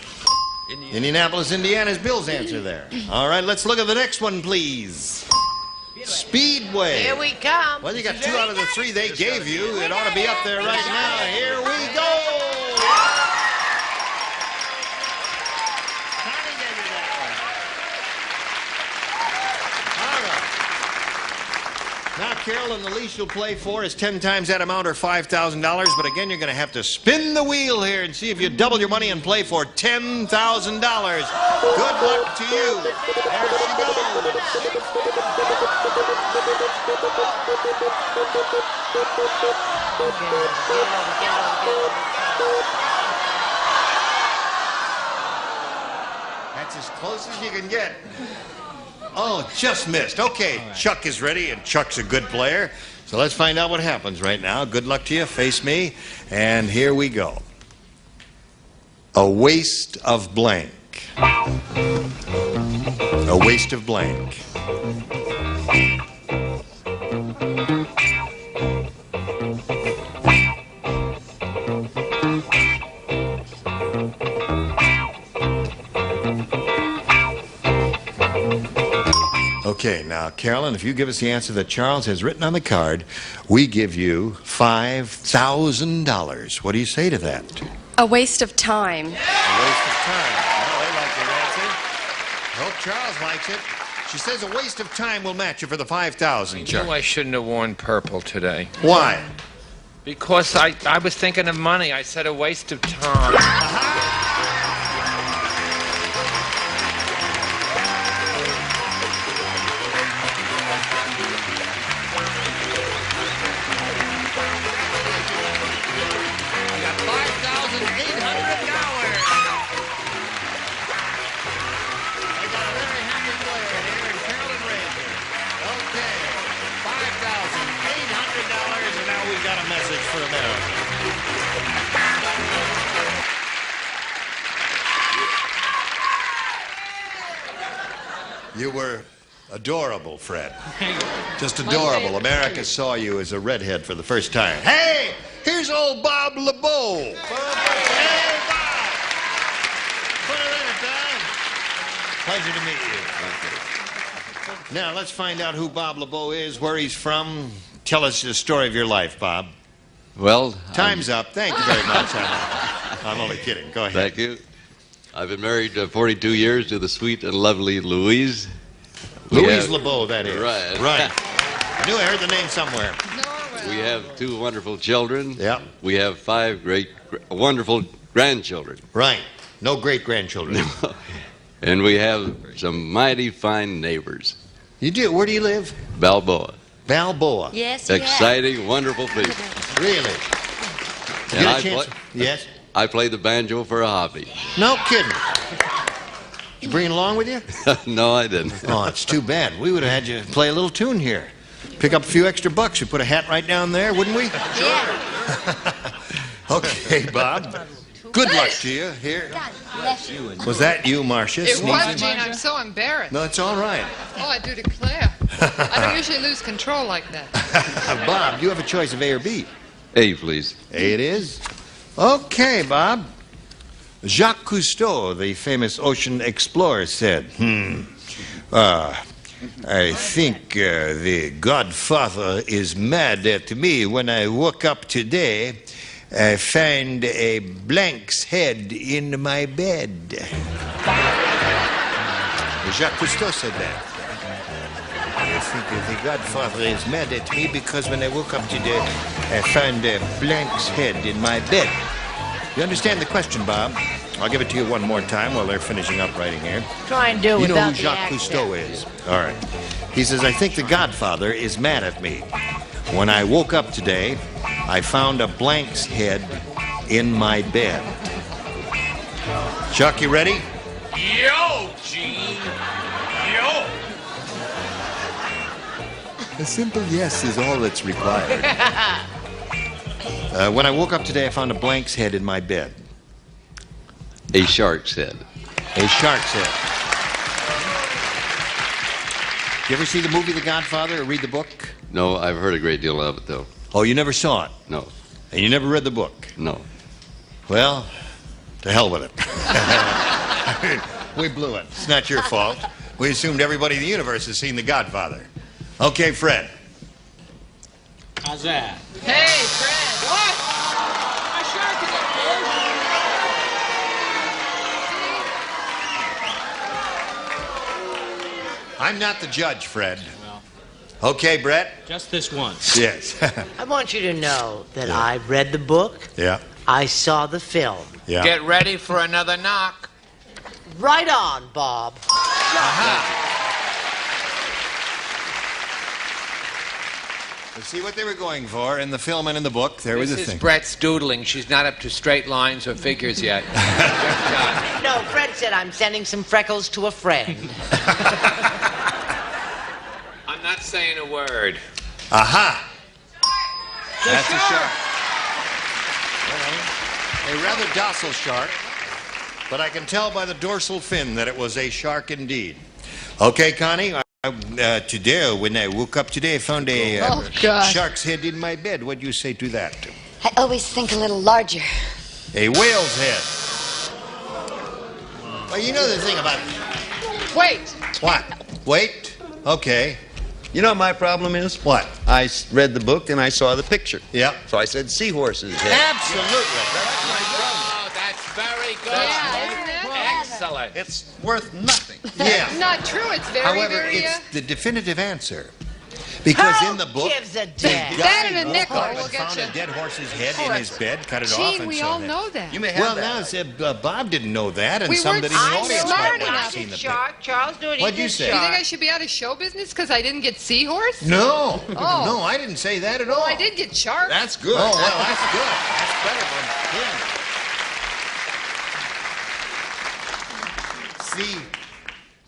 Indianapolis, Indiana is Bill's answer there. All right, let's look at the next one, please. Speedway.
Here we come.
Well, you got 2 out of the 3 they gave you. It ought to be up there right now. Here we go. Now, Carolyn, the least you'll play for is 10 times that amount or $5,000. But again, you're going to have to spin the wheel here and see if you double your money and play for $10,000. Good luck to you. There she goes. That's as close as you can get. Oh, just missed. Okay, right. Chuck is ready, and Chuck's a good player. So let's find out what happens right now. Good luck to you. Face me. And here we go. A waste of blank. A waste of blank. Okay, now, Carolyn, if you give us the answer that Charles has written on the card, we give you $5,000. What do you say to that?
A waste of time.
A waste of time. Well, I like your answer. Hope Charles likes it. She says a waste of time will match you for the $5,000, Chuck.
I knew I shouldn't have worn purple today.
Why?
Because I was thinking of money. I said a waste of time.
You were adorable, Fred. Just adorable. America saw you as a redhead for the first time. Hey, here's old Bob LeBeau. Hey, Bob. Put it in it, Bob. Pleasure to meet you. Now, let's find out who Bob LeBeau is, where he's from. Tell us the story of your life, Bob.
Well,
Time's up. Thank you very much. I'm only kidding. Go ahead.
Thank you. I've been married 42 years to the sweet and lovely Louise.
Louise LeBeau, that is.
Right.
Right. I knew I heard the name somewhere.
We have 2 wonderful children.
Yeah.
We have 5 wonderful grandchildren.
Right. No great-grandchildren.
And we have some mighty fine neighbors.
You do? Where do you live?
Balboa.
Balboa.
Yes,
Exciting, wonderful people.
Really?
And
Yes?
I play the banjo for a hobby.
No kidding. Did you bring it along with you?
No, I didn't.
Oh, it's too bad. We would have had you play a little tune here. Pick up a few extra bucks. We put a hat right down there, wouldn't we?
Yeah.
Okay, Bob. Good luck to you. Here. Was that you, Marcia?
It
sneezing?
was, Gene. I'm so embarrassed.
No, it's all right.
Oh, I do declare. I don't usually lose control like that.
Bob, you have a choice of A or B.
A, please.
A it is. Okay, Bob. Jacques Cousteau, the famous ocean explorer, said, I think the Godfather is mad at me. When I woke up today, I found a blank's head in my bed. Jacques Cousteau said that. I think the Godfather is mad at me because when I woke up today, I found a blank's head in my bed. You understand the question, Bob? I'll give it to you one more time while they're finishing up writing here.
Try and do it
You know
without
who
the
Jacques
accent.
Cousteau is. All right. He says, I think the Godfather is mad at me. When I woke up today, I found a blank's head in my bed. Chuck, you ready?
Yo, Gene. Yo.
A simple yes is all that's required. When I woke up today, I found a blank's head in my bed.
A shark's head.
A shark's head. You ever see the movie The Godfather or read the book?
No, I've heard a great deal of it, though.
Oh, you never saw it?
No.
And you never read the book?
No.
Well, to hell with it. We blew it. It's not your fault. We assumed everybody in the universe has seen The Godfather. Okay, Fred.
How's that?
Hey, Fred. What? My shark is up
I'm not the judge, Fred. Okay, Brett?
Just this once.
Yes.
I want you to know that I read the book.
Yeah.
I saw the film.
Yeah.
Get ready for another knock.
Right on, Bob.
See what they were going for in the film and in the book. There was a
This is
thing.
Brett's doodling. She's not up to straight lines or figures yet.
No, Fred said I'm sending some freckles to a friend.
I'm not saying a word.
Aha! That's a shark. A rather docile shark, but I can tell by the dorsal fin that it was a shark indeed. Okay, Connie. Today, when I woke up today, I found a shark's head in my bed. What do you say to that?
I always think a little larger.
A whale's head. Well, you know the thing about...
Wait.
What? Wait? Okay.
You know what my problem is?
What?
I read the book and I saw the picture.
Yeah.
So I said seahorse's head.
Absolutely.
Oh, that's very good.
Yeah, isn't it?
Excellent.
It's worth nothing.
Yeah.
Not true. It's very,
However,
very...
it's the definitive answer. Because in the book,
gives a
the
damn?
guy
That and a
woke
nickel
up
will
and
get
found
you.
a dead horse's head
Oh,
in his bed, cut it off,
Gene,
and
we
so
all
that.
know that.
You may have
Well,
that.
now Bob didn't know that, and
We
somebody in
weren't
the audience
smart
might not
enough.
have seen the
Shark. Charles Doody.
What'd you say?
Do you think I should be out of show business because I didn't get seahorse?
No.
Oh.
No, I didn't say that at all.
Well, I did get shark.
That's good.
Oh, well, that's good. That's better than him. See,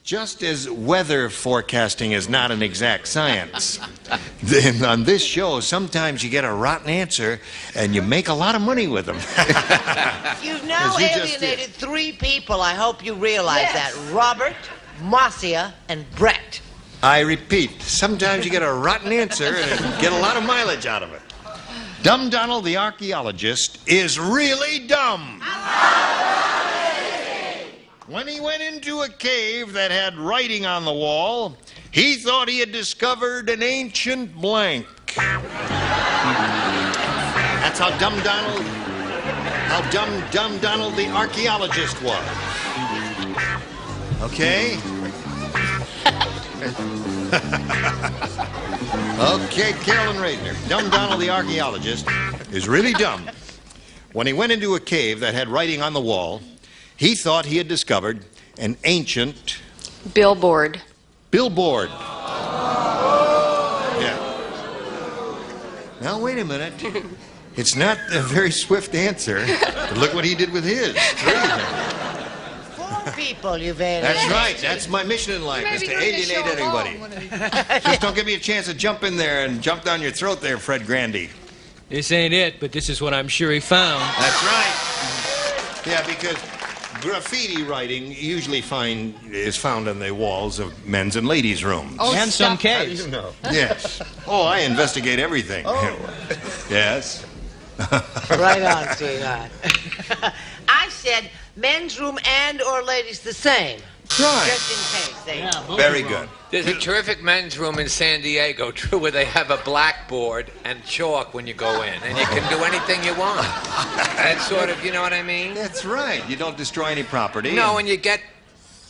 just as weather forecasting is not an exact science, then on this show, sometimes you get a rotten answer and you make a lot of money with them.
You've now
As you just did.
alienated 3 people. I hope you realize
Yes.
that. Robert, Marcia, and Brett.
I repeat, sometimes you get a rotten answer and get a lot of mileage out of it. Dumb Donald the archaeologist is really dumb. When he went into a cave that had writing on the wall, he thought he had discovered an ancient blank. And That's how dumb Donald the archaeologist was. Okay? Okay, Carolyn Raisner. Dumb Donald the archaeologist is really dumb. When he went into a cave that had writing on the wall, he thought he had discovered an ancient...
Billboard.
Billboard. Yeah. Now, wait a minute. It's not a very swift answer. But look what he did with his. 3 of them.
4 people you've alienated.
That's right. That's my mission in life, is to alienate everybody. Just don't give me a chance to jump in there and jump down your throat there, Fred Grandy.
This ain't it, but this is what I'm sure he found.
That's right. Yeah, because graffiti writing usually is found on the walls of men's and ladies' rooms.
Oh, and some caves.
How do you know? Yes. Oh, I investigate everything.
Oh.
Yes.
Right on, sweetheart. I said men's room and or ladies the same.
Right.
Just in case they...
Very good.
There's a terrific men's room in San Diego, too, where they have a blackboard and chalk when you go in, and you can do anything you want. That's sort of, you know what I mean?
That's right. You don't destroy any property.
No, and you get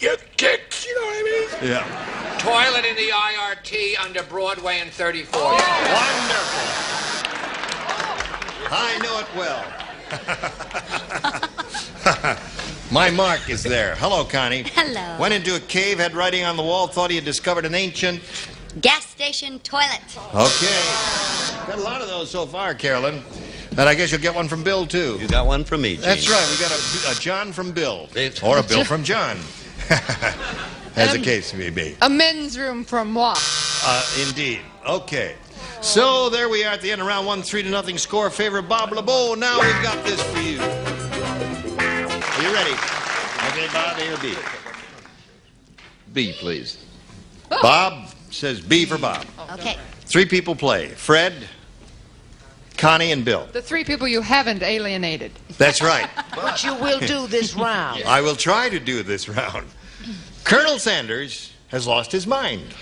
kicks, you know what I mean?
Yeah.
Toilet in the IRT under Broadway and 34.
Oh, wonderful. I know it well. My Mark is there. Hello, Connie.
Hello.
Went into a cave, had writing on the wall, thought he had discovered an ancient...
Gas station toilet.
Okay. Got a lot of those so far, Carolyn. And I guess you'll get one from Bill, too.
You got one from me, Janie.
That's right. We got a John from Bill. Or a Bill from John. As the case may be.
A men's room from moi.
Indeed. Okay. So there we are at the end of round 1, 3-0 score. Favor Bob LeBeau. Now we've got this for you. Are you ready? Okay, Bob, A or B?
B, please.
Bob says B for Bob.
Okay.
3 people play. Fred, Connie, and Bill.
The 3 people you haven't alienated.
That's right.
But you will do this round.
I will try to do this round. Colonel Sanders has lost his mind.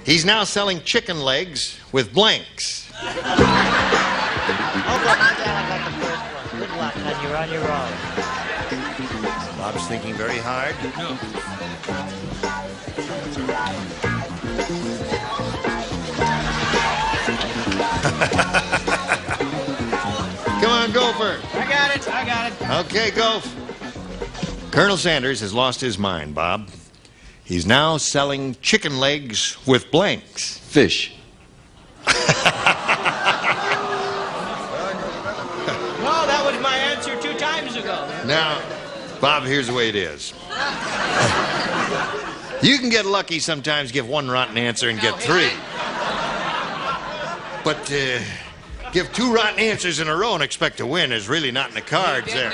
He's now selling chicken legs with blanks.
Oh, good. I got the first one. Good luck, hon. You're on your own.
Bob's thinking very hard.
No.
Come on, Gopher.
I got it.
Okay, Gopher. Colonel Sanders has lost his mind, Bob. He's now selling chicken legs with blanks.
Fish.
No, that was my answer 2 times ago.
Now, Bob, here's the way it is. You can get lucky sometimes, give 1 rotten answer and get 3. But give 2 rotten answers in a row and expect to win is really not in the cards there.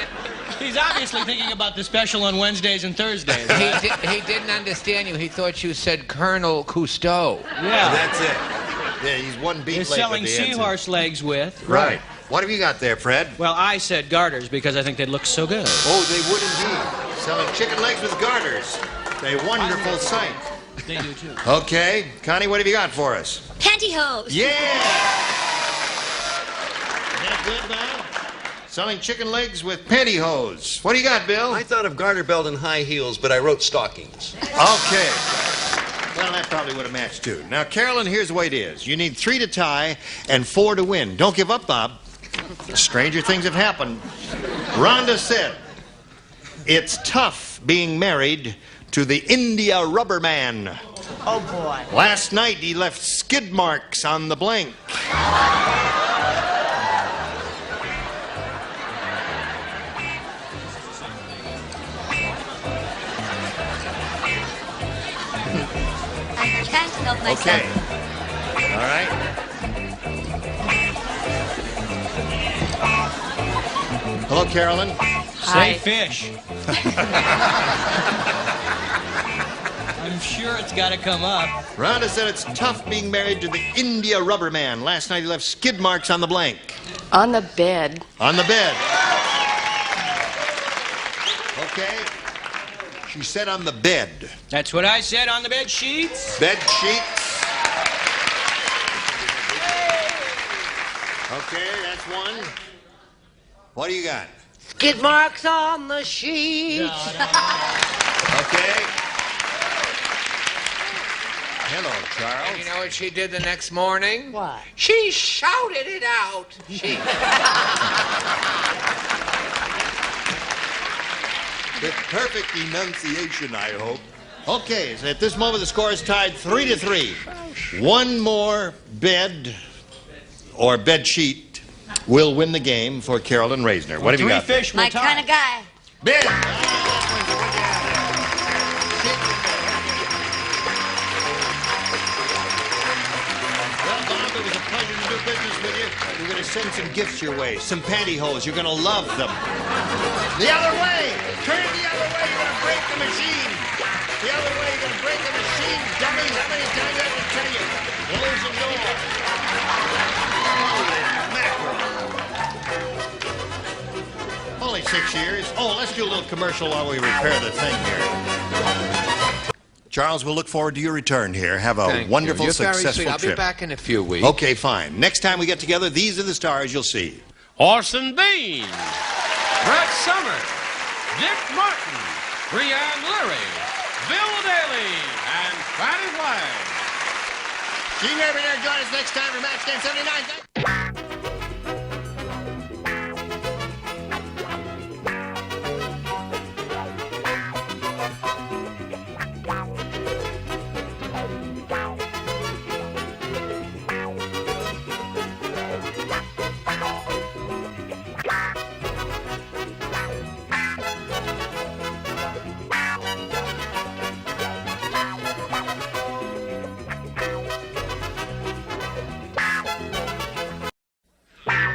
He's obviously thinking about the special on Wednesdays and Thursdays.
He didn't understand you. He thought you said Colonel Cousteau.
Yeah.
That's it. Yeah, he's 1 beat
He's
late
selling
with the answer.
seahorse legs with.
Right. What have you got there, Fred?
Well, I said garters because I think they'd look so good.
Oh, they would indeed. Selling chicken legs with garters. A wonderful sight.
They do, too.
Okay. Connie, what have you got for us?
Pantyhose.
Yeah! Isn't that good, man? Selling chicken legs with pantyhose. What do you got, Bill?
I thought of garter belt and high heels, but I wrote stockings.
Okay. Well, that probably would have matched, too. Now, Carolyn, here's the way it is. You need 3 to tie and 4 to win. Don't give up, Bob. Stranger things have happened. Rhonda said, it's tough being married to the India rubber man.
Oh, boy.
Last night, he left skid marks on the blank.
I can't help myself.
Okay. All right. Hello, Carolyn.
Say fish. I'm sure it's got to come up.
Rhonda said it's tough being married to the India rubber man. Last night he left skid marks on the blank.
On the bed.
On the bed. Okay. She said on the bed.
That's what I said on the bed sheets.
Bed sheets. Okay, that's one. What do you got?
Skid marks on the sheet.
Okay. Hello, Charles.
And you know what she did the next morning?
What?
She shouted it out. She.
With perfect enunciation, I hope. Okay, so at this moment the score is tied 3-3. One more bed or bed sheet will win the game for Carolyn Reisner. What have you got?
My kind of guy.
Bed. Well, Bob, it was a pleasure to do business with you. We're going to send some gifts your way, some pantyhose. You're going to love them. The other way. Turn the other way. You're going to break the machine. The other way. You're going to break the machine. Dummies, how many times I have to tell you? Close the door. Only 6 years. Oh, let's do a little commercial while we repair the thing here. Charles, we'll look forward to your return here. Have a
Thank
wonderful,
you. You're very
successful
sweet. I'll
trip.
be back in a few weeks.
Okay, fine. Next time we get together, these are the stars you'll see.
Orson Bean, Brett Summers, Dick Martin, Brianne Leary, Bill Daly, and Fanny Flagg.
Gene Rabineau, join us next time for Match Game 79.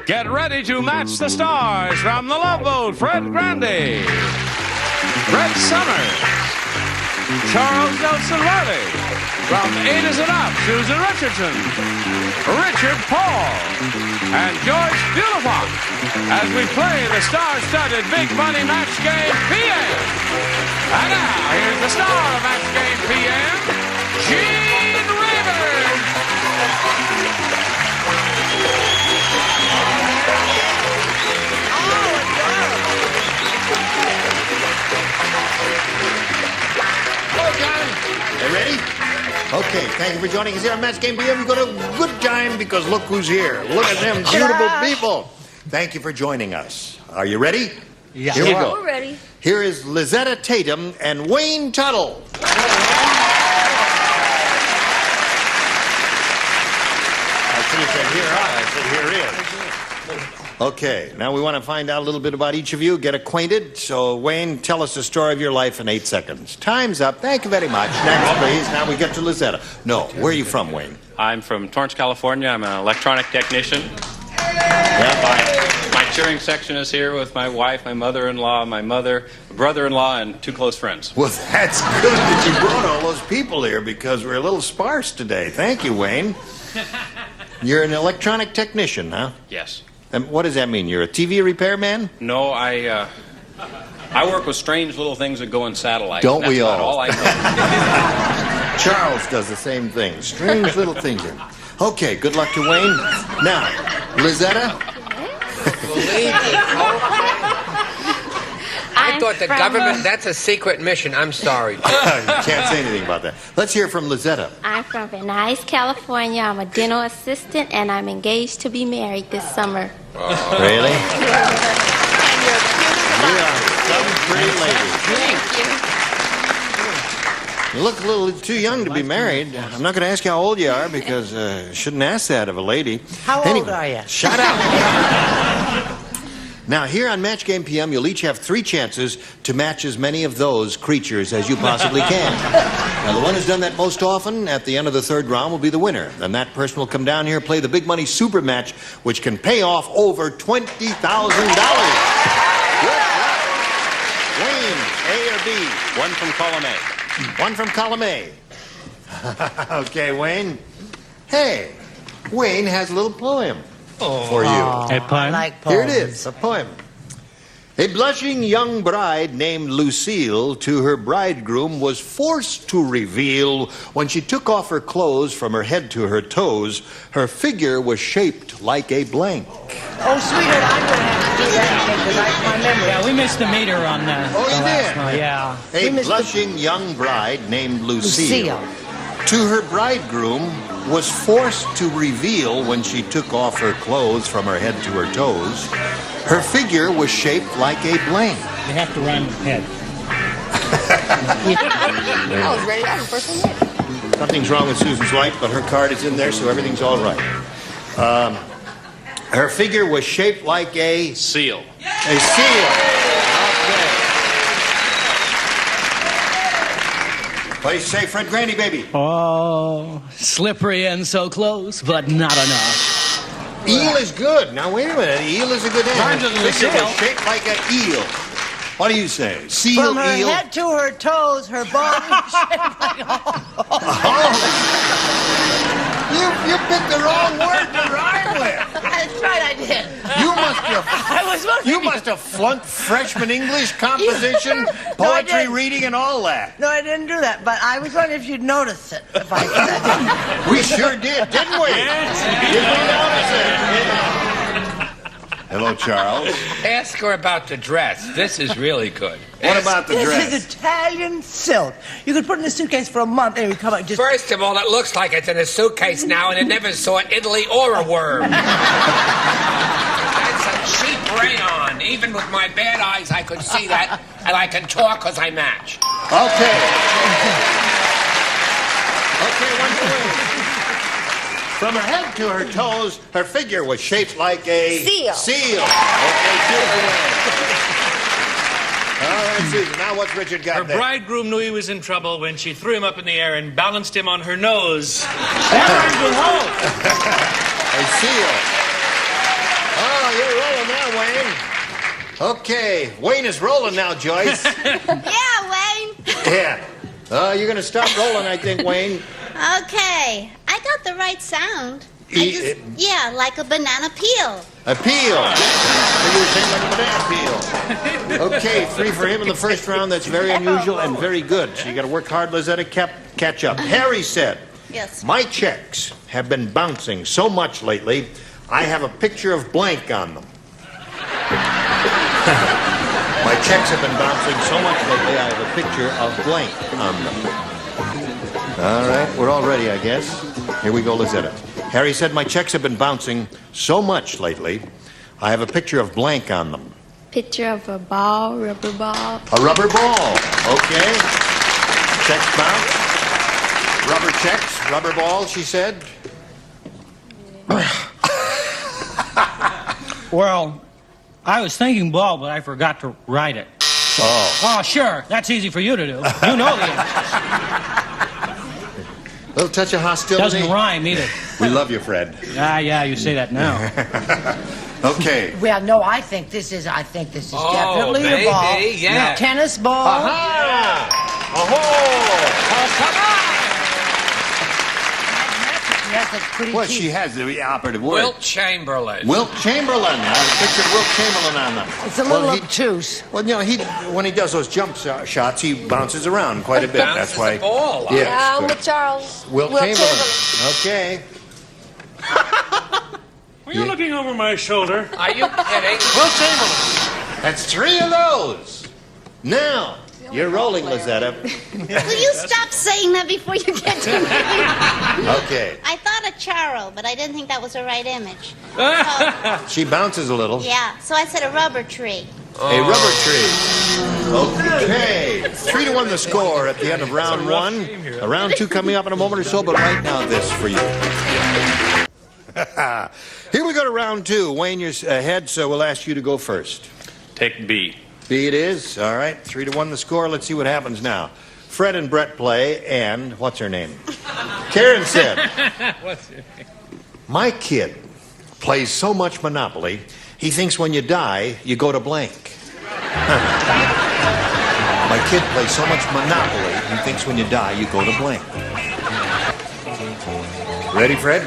Get ready to match the stars from the Love Boat, Fred Grandy, Brett Summers, Charles Nelson Riley, from Edith and Up, Susan Richardson, Richard Paul, and George Bulifant, as we play the star-studded Big Money Match Game PM. And now, here's the star of Match Game PM, Gene Rayburn.
You ready? Okay, thank you for joining us here on Match Game PM. We've got a good time because look who's here. Look at them beautiful people. Thank you for joining us. Are you ready?
Yeah.
Here we go.
We're ready.
Here is Lizetta Tatum and Wayne Tuttle. I should have said here I said here is. Okay, now we want to find out a little bit about each of you, get acquainted. So, Wayne, tell us the story of your life in 8 seconds. Time's up. Thank you very much. Next, please. Now we get to Lizetta. No, where are you from, Wayne?
I'm from Torrance, California. I'm an electronic technician.
Yeah.
My cheering section is here with my wife, my mother-in-law, my mother, brother-in-law, and 2 close friends.
Well, that's good that you brought all those people here because we're a little sparse today. Thank you, Wayne. You're an electronic technician, huh?
Yes.
And what does that mean? You're a TV repairman?
No, I work with strange little things that go in satellites.
Don't
That's
we
about
all?
I know.
Charles does the same thing. Strange little things. Okay, good luck to Wayne. Now, Lizetta?
I thought the government, that's a secret mission. I'm sorry.
You can't say anything about that. Let's hear from Lizetta.
I'm from Venice, California. I'm a dental assistant, and I'm engaged to be married this summer.
Really? You are some pretty lady.
Thank you.
You look a little too young to be married. I'm not going to ask you how old you are because shouldn't ask that of a lady.
How old are you?
Shut up. Now, here on Match Game PM, you'll each have 3 chances to match as many of those creatures as you possibly can. Now, the one who's done that most often at the end of the 3rd round will be the winner. And that person will come down here and play the Big Money Super Match, which can pay off over $20,000. Wayne, A or B?
One from column A.
One from column A. Okay, Wayne. Hey, Wayne has a little poem for you.
I like poems.
Here it is, a poem. A blushing young bride named Lucille to her bridegroom was forced to reveal when she took off her clothes from her head to her toes, her figure was shaped like a blank.
Oh, sweetheart, I'm going to have to do that again because my memory.
Yeah, we missed a meter on that.
Oh, you did?
Yeah.
A blushing young bride named Lucille to her bridegroom was forced to reveal when she took off her clothes from her head to her toes, her figure was shaped like a blank.
You have to rhyme with head.
I was ready. I was the first one ready.
Something's wrong with Susan's life, but her card is in there, so everything's all right. Her figure was shaped like a
seal.
A seal. Okay. What do you say, Fred Grandy, baby?
Oh, slippery and so close, but not enough.
Eel is good. Now, wait a minute. Eel is a good answer. Her figure was shaped like an eel. What do you say? Seal,
From her
eel?
head to her toes, her body is shaped like
You picked the wrong word to rhyme with.
That's right, I did.
You must have flunked freshman English, composition, poetry reading, and all that.
No, I didn't do that, but I was wondering if you'd notice it. If I said it.
We sure did, didn't we? Did we notice it? Hello, Charles.
Ask her about the dress. This is really good.
What about the dress?
This is Italian silk. You could put it in a suitcase for a month and it would come out just...
First of all, it looks like it's in a suitcase now and it never saw Italy or a worm. That's a cheap rayon. Even with my bad eyes, I could see that, and I can talk because I match.
Okay. Okay, one more. From her head to her toes, her figure was shaped like a...
Seal.
Seal. Okay, two away. All right, Susan, now what's Richard got
Her
there?
bridegroom knew he was in trouble when she threw him up in the air and balanced him on her nose.
A seal. Oh, you're rolling now, Wayne. Okay, Wayne is rolling now, Joyce.
Yeah, Wayne.
Yeah. You're going to stop rolling, I think, Wayne.
Okay, I got the right sound. Yeah, like a banana peel.
A peel. You were saying like a banana peel. Okay, 3 for him in the first round. That's very unusual and very good. So you got to work hard, Lizetta, catch up. Harry said,
Yes.
My checks have been bouncing so much lately, I have a picture of blank on them. My checks have been bouncing so much lately, I have a picture of blank on them. All right, we're all ready, I guess. Here we go, Lizetta. Harry said, my checks have been bouncing so much lately, I have a picture of blank on them.
Picture of a ball, rubber ball.
A rubber ball. Okay. Checks bounce. Rubber checks, rubber ball, she said.
Well, I was thinking ball, but I forgot to write it. Oh, sure. That's easy for you to do. You know the answer.
Little touch of hostility.
Doesn't rhyme either.
We love you, Fred.
Yeah, you say that now.
Okay.
Well, no, I think this is definitely
baby,
a ball.
yeah.
Tennis ball.
Aha! Oh, come
Yes, that's pretty
Well,
cheap.
she has the operative word.
Wilt Chamberlain.
Wilt Chamberlain. I have a picture of Wilt Chamberlain on them.
It's a little obtuse.
Well, you know, when he does those jump shots, he bounces around quite a bit. That's why.
The ball.
Yes,
I'm
good.
with Charles.
Wilt Chamberlain. Okay.
Were you looking over my shoulder?
Are you kidding?
Wilt Chamberlain. That's 3 of those. Now, you're rolling, Lizetta.
Will you stop saying that before you get to me?
Okay.
I thought of Charo, but I didn't think that was the right image.
She bounces a little.
Yeah, so I said a rubber tree.
A rubber tree. Okay. 3-1 the score at the end of round 1. Round 2 coming up in a moment or so, but right now this for you. Here we go to round 2. Wayne, you're ahead, so we'll ask you to go first.
Take B.
B it is. All right. 3-1 the score. Let's see what happens now. Fred and Brett play, and what's her name? Karen said,
What's your name?
my kid plays so much Monopoly, he thinks when you die, you go to blank. My kid plays so much Monopoly, he thinks when you die, you go to blank. Ready, Fred?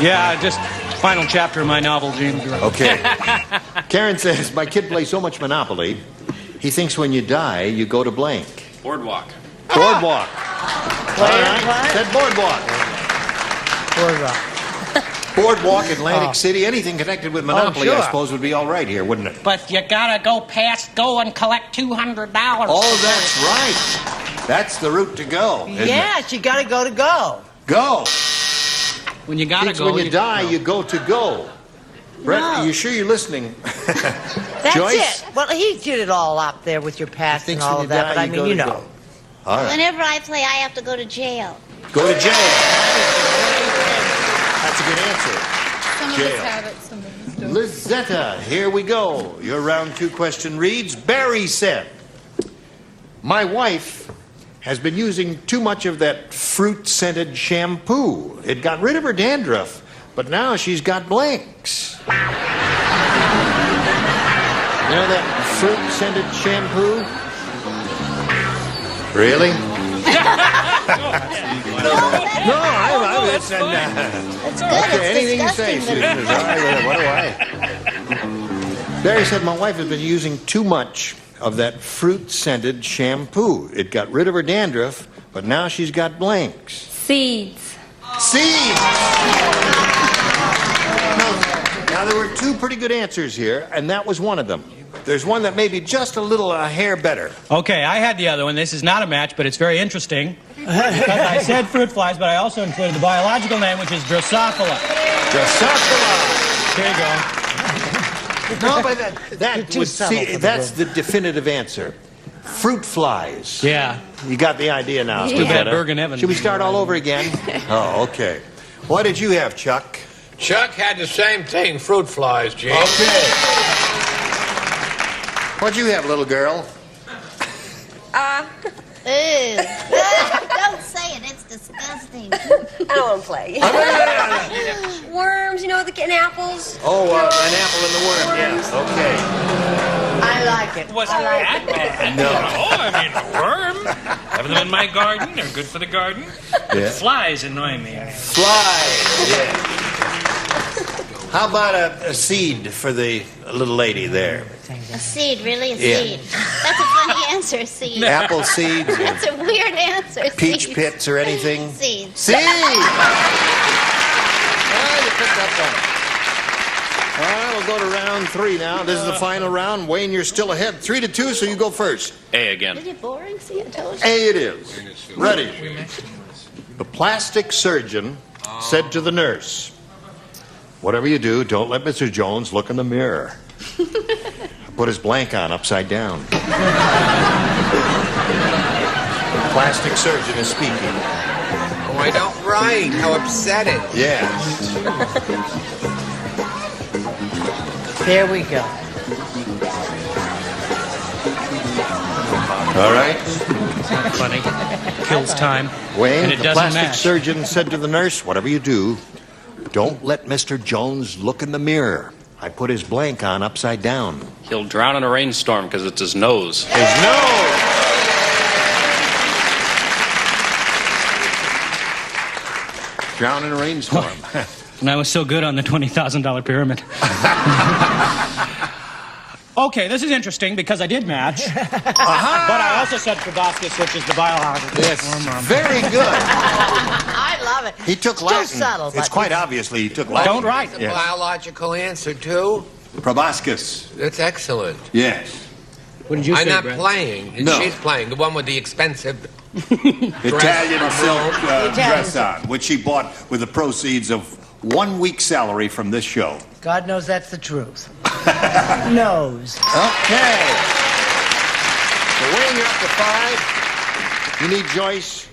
Yeah, just Final chapter of my novel, James.
Okay. Karen says, my kid plays so much Monopoly, he thinks when you die, you go to blank.
Boardwalk.
Boardwalk. All right. Said boardwalk.
Boardwalk.
Boardwalk, Atlantic City, anything connected with Monopoly,
sure.
I suppose, would be all right here, wouldn't it?
But you gotta go past go and collect $200.
Oh, that's right. That's the route to go, isn't it?
Yes, you gotta go to go.
Go.
When you gotta
Thinks
go.
when you die, you go to go. Brett, are you sure you're listening?
That's
Joyce?
it. Well, he did it all up there with your past and all of that, but I mean, you know.
All right.
Whenever I play, I have to go to jail.
Go to jail. That's a good answer.
Some of
Jail.
us have it, some of us don't.
Lizetta, here we go. Your round 2 question reads, Barry said, my wife has been using too much of that fruit-scented shampoo. It got rid of her dandruff, but now she's got blanks. You know that fruit-scented shampoo? Really? Okay, anything you say, Susan. Is all right with it. What do I? Barry said, my wife has been using too much of that fruit-scented shampoo. It got rid of her dandruff, but now she's got blanks.
Seeds.
Seeds! Now, there were 2 pretty good answers here, and that was one of them. There's one that may be just a little hair better.
Okay, I had the other one. This is not a match, but it's very interesting. Because I said fruit flies, but I also included the biological name, which is Drosophila.
Drosophila!
There you go.
No, but that's the definitive answer. Fruit flies.
Yeah.
You got the idea now.
Too bad Bergen Evans.
Should we start all over again? Oh, okay. What did you have, Chuck?
Chuck had the same thing, fruit flies, Gene.
Okay. What'd you have, little girl?
Ew. Don't say it. It's disgusting.
I don't want to play. Worms, you know, the apples.
Oh, an apple and the worm, yes. Okay.
I like it.
Wasn't that bad?
No.
I mean, a worm. Have them in my garden. They're good for the garden.
Yeah.
Flies annoy me.
Flies, yeah. How about a seed for the little lady there?
A seed, really? A
Yeah.
seed? That's a funny answer, seed.
Apple seeds?
That's a weird answer,
Peach
seed.
pits or anything?
Seed.
Seed! Well, you picked up one. All right, we'll go to round 3 now. This is the final round. Wayne, you're still ahead. 3-2, so you go first.
A again.
Is it boring? See, I told you.
A it is. Ready. The plastic surgeon said to the nurse, whatever you do, don't let Mr. Jones look in the mirror. Put his blank on upside down. Plastic surgeon is speaking.
Oh, I don't write. How upsetting.
Yeah.
There we go.
All right.
Funny. Kills time.
Wayne,
And it
the
doesn't
plastic
match.
surgeon said to the nurse, whatever you do, don't let Mr. Jones look in the mirror. I put his blank on upside down.
He'll drown in a rainstorm because it's his nose.
His nose! Drown in a rainstorm.
And I was so good on the $20,000 pyramid. Okay, this is interesting because I did match. But I also said proboscis, which is the biological.
Yes, very good.
I love it.
He took
Still
Latin.
subtle,
It's
but
quite obviously he took Latin.
Don't write.
It's a biological answer, too.
Proboscis.
That's excellent.
Yes.
What did you
I'm
say,
not
Brett?
playing.
No.
She's playing. The one with the expensive
Italian silk
Italian
dress
silk.
on, which she bought with the proceeds of 1 week's salary from this show.
God knows that's the truth. Knows.
Okay. So Wayne, you're up to 5. You need Joyce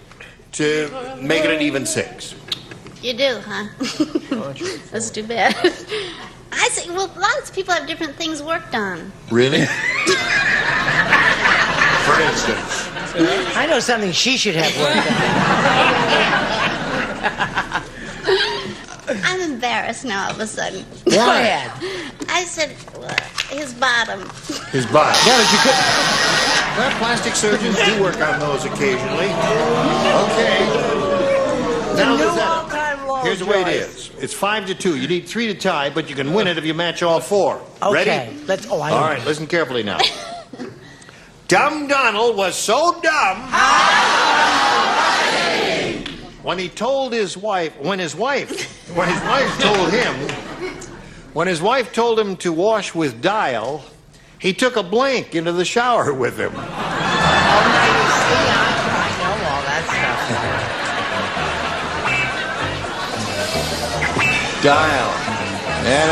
to make it an even 6.
You do, huh? That's too bad. I see. Well, lots of people have different things worked on.
Really? For instance.
I know something she should have worked on.
I'm embarrassed now all of a sudden.
Go ahead.
I said his bottom.
His body. Yeah, but you could. Well, plastic surgeons do work on those occasionally. Okay. Now,
New
Lizetta.
all-time low.
here's the way it
Joyce.
is. It's 5-2. You need 3 to tie, but you can win it if you match all 4. Ready?
Okay. Let's. Oh, I
All
know.
right, listen carefully now. Dumb Donald was so dumb when he told his wife, when his wife told him to wash with Dial, he took a blank into the shower with him.
I know all that stuff.
Dial. And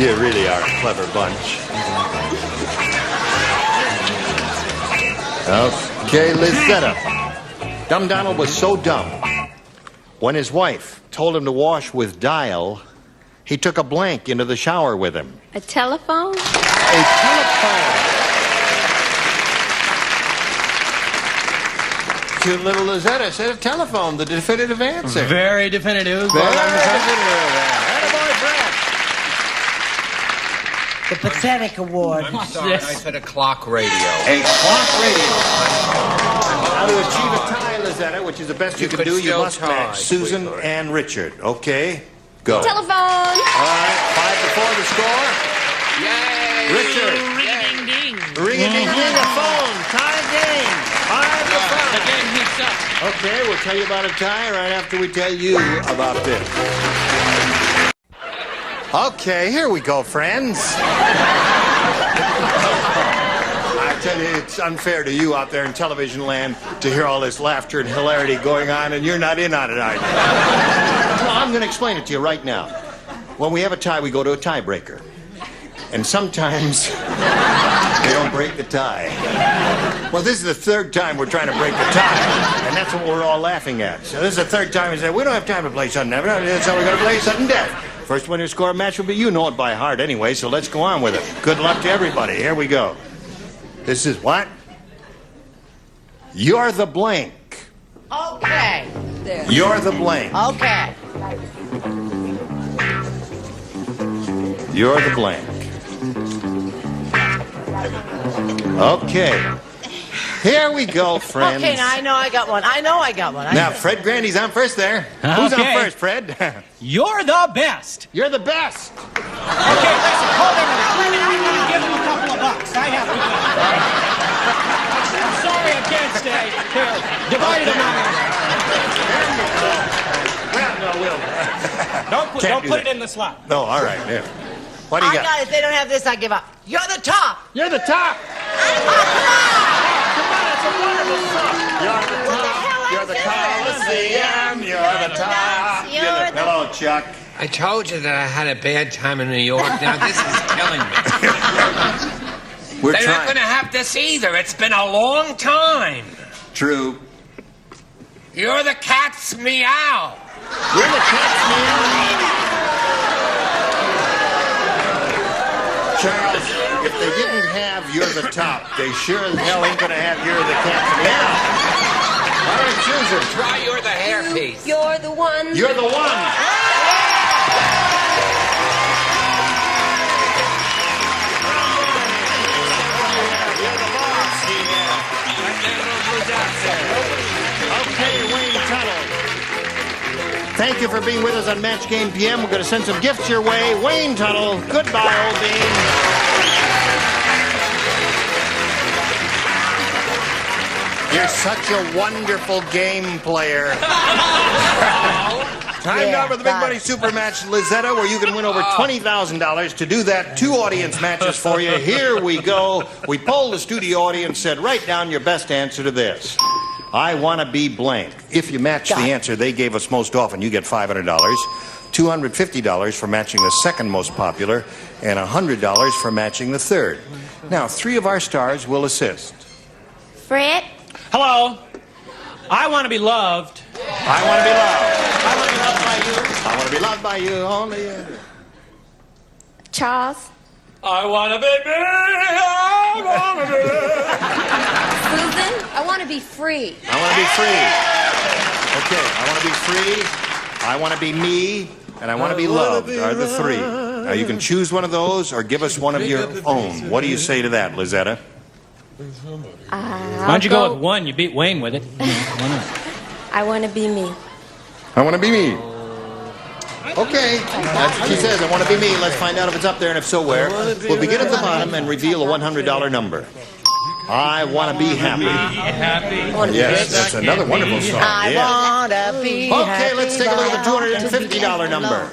you really are a clever bunch. Okay, Lizetta. Dumb Donald was so dumb. When his wife told him to wash with Dial, he took a blank into the shower with him.
A telephone?
A telephone. Cute little Lizetta said a telephone, the definitive answer.
Very definitive.
Very definitive. Attaboy, Fred.
The pathetic award.
I'm sorry, I said a clock radio.
A clock radio. Now to achieve a tie, Lizetta, which is the best you can
could
do, you
still
must
tie,
match Susan
sweetheart.
and Richard. Okay? Go.
Telephone.
All right, 5-4 the score.
Yay!
Richard.
Ring-a-ding-ding.
Ring-a-ding-a-ding, a phone. Tie game. 5-5.
The game heats up.
Okay, we'll tell you about a tie right after we tell you about this. Okay, here we go, friends. I tell you, it's unfair to you out there in television land to hear all this laughter and hilarity going on, and you're not in on it, are you? Well, I'm going to explain it to you right now. When we have a tie, we go to a tiebreaker. And sometimes they don't break the tie. Well, this is the third time we're trying to break the tie, and that's what we're all laughing at. So this is the third time we said, we don't have time to play sudden death, so we're going to play sudden death. First one to score a match will be you. Know it by heart anyway, so let's go on with it. Good luck to everybody. Here we go. This is what? You're the blank.
Okay. There.
You're the blank.
Okay.
You're the blank. Okay. Here we go, friends.
Okay, now I know I got one.
Now, Fred Grandy's on first there. Who's on
Okay.
first, Fred?
You're the best.
You're the best.
Okay, listen, hold on a minute. I'm going to give him a couple of bucks. I have to. I'm sorry I can't stay. Here, divide it among us. Don't put it in the slot.
No, all right. Yeah. What do you
I
got?
got it. If they don't have this, I give up. You're the top.
You're the top. You're the Coliseum. You're the top. Hello, Chuck.
I told you that I had a bad time in New York. Now this is killing me.
We're
They're not
trying.
going to have this either. It's been a long time.
True.
You're the cat's meow.
You're the cat's meow. Charles, if they didn't have You're the Top, they sure as hell ain't gonna have You're the Cat's meow. All right, Susan.
Try You're the hairpiece.
You're the one.
You're the one. Okay, Wayne Tuttle. Thank you for being with us on Match Game PM. We're going to send some gifts your way. Wayne Tuttle, goodbye, old bean. You're such a wonderful game player. Time now for the Big Money Super Match, Lizetta, where you can win over $20,000. To do that, 2 audience matches for you. Here we go. We polled the studio audience, said, write down your best answer to this. I want to be blank. If you match the answer they gave us most often, you get $500, $250 for matching the second most popular, and $100 for matching the third. Now, 3 of our stars will assist.
Fred?
Hello. I want to be loved.
I want to be loved. I want to be loved by you. I want to be loved by you only.
Charles?
I want to be me. I want to be.
Susan, I want to be free.
I want to be free. Okay, I want to be free. I want to be me. And I want to be loved are the 3. Now, you can choose one of those or give us one of your own. What do you say to that, Lizetta?
Why don't you go with one? You beat Wayne with it. Why not?
I want to be me.
I want to be me. Okay, that's what she says. I want to be me. Let's find out if it's up there, and if so, where. We'll begin at the bottom and reveal a $100 number. I want to be happy. Yes, that's another wonderful song.
I
Yeah.
want to be happy.
Okay, let's take a look at the $250 number.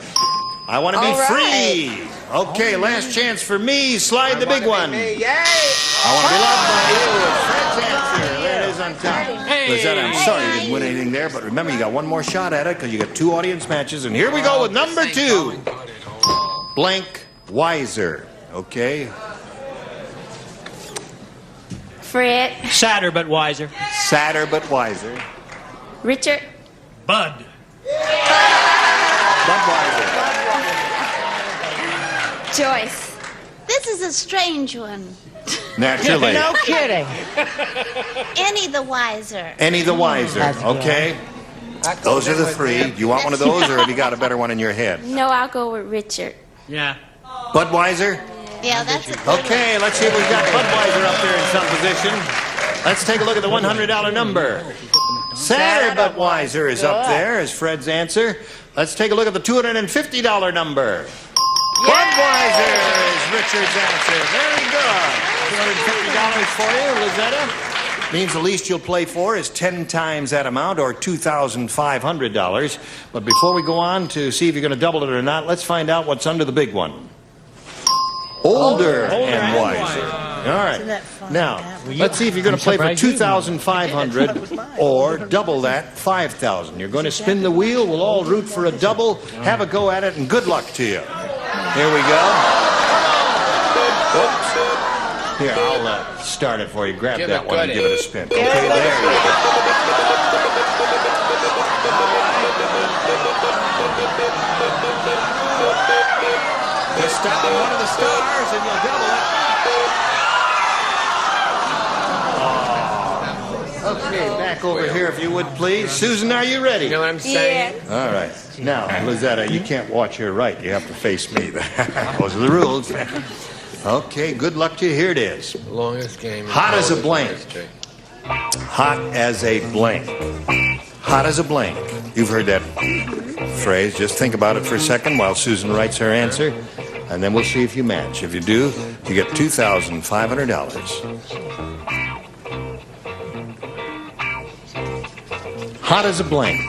I want to be free. Okay, last chance for me. Slide the big one. I want to be loved by you. Fred's answer. There it is on top. Lizette, I'm sorry you didn't win anything there, but remember, you got one more shot at it because you got 2 audience matches. And here we go with number 2. Blank Wiser. Okay.
Fred.
Sadder but wiser.
Sadder but wiser.
Richard.
Bud.
Budweiser.
Joyce.
This is a strange one.
Naturally.
No kidding.
Any the wiser.
Any the wiser. Okay. Those are the 3. Do you want one of those, or have you got a better one in your head?
No, I'll go with Richard.
Yeah.
Budweiser?
Yeah, that's a
Okay, let's see if we've got Budweiser up there in some position. Let's take a look at the $100 number. Sadder but wiser is up there as Fred's answer. Let's take a look at the $250 number. Budweiser is Richard's answer. Very good. $250 for you, Lizetta. Means the least you'll play for is 10 times that amount, or $2,500. But before we go on to see if you're going to double it or not, let's find out what's under the big one. Older and wiser. All right. Now, let's see if you're going to play for 2,500 or double that, 5,000. You're going to spin the wheel. We'll all root for a double. Have a go at it, and good luck to you. Here we go. Oops. Here, I'll start it for you. Grab that one and give it a spin. Okay, there you go. Just stop on one of the stars and you'll double it. Okay, back over here if you would, please. Susan, are you ready?
You know what I'm saying?
Yeah.
All right. Now, Lizetta, you can't watch your right. You have to face me. Those are the rules. Okay, good luck to you. Here it is.
Longest game.
Hot as a blank. Hot as a blank. Hot as a blank. You've heard that phrase. Just think about it for a second while Susan writes her answer, and then we'll see if you match. If you do, you get $2,500. Hot as a blank.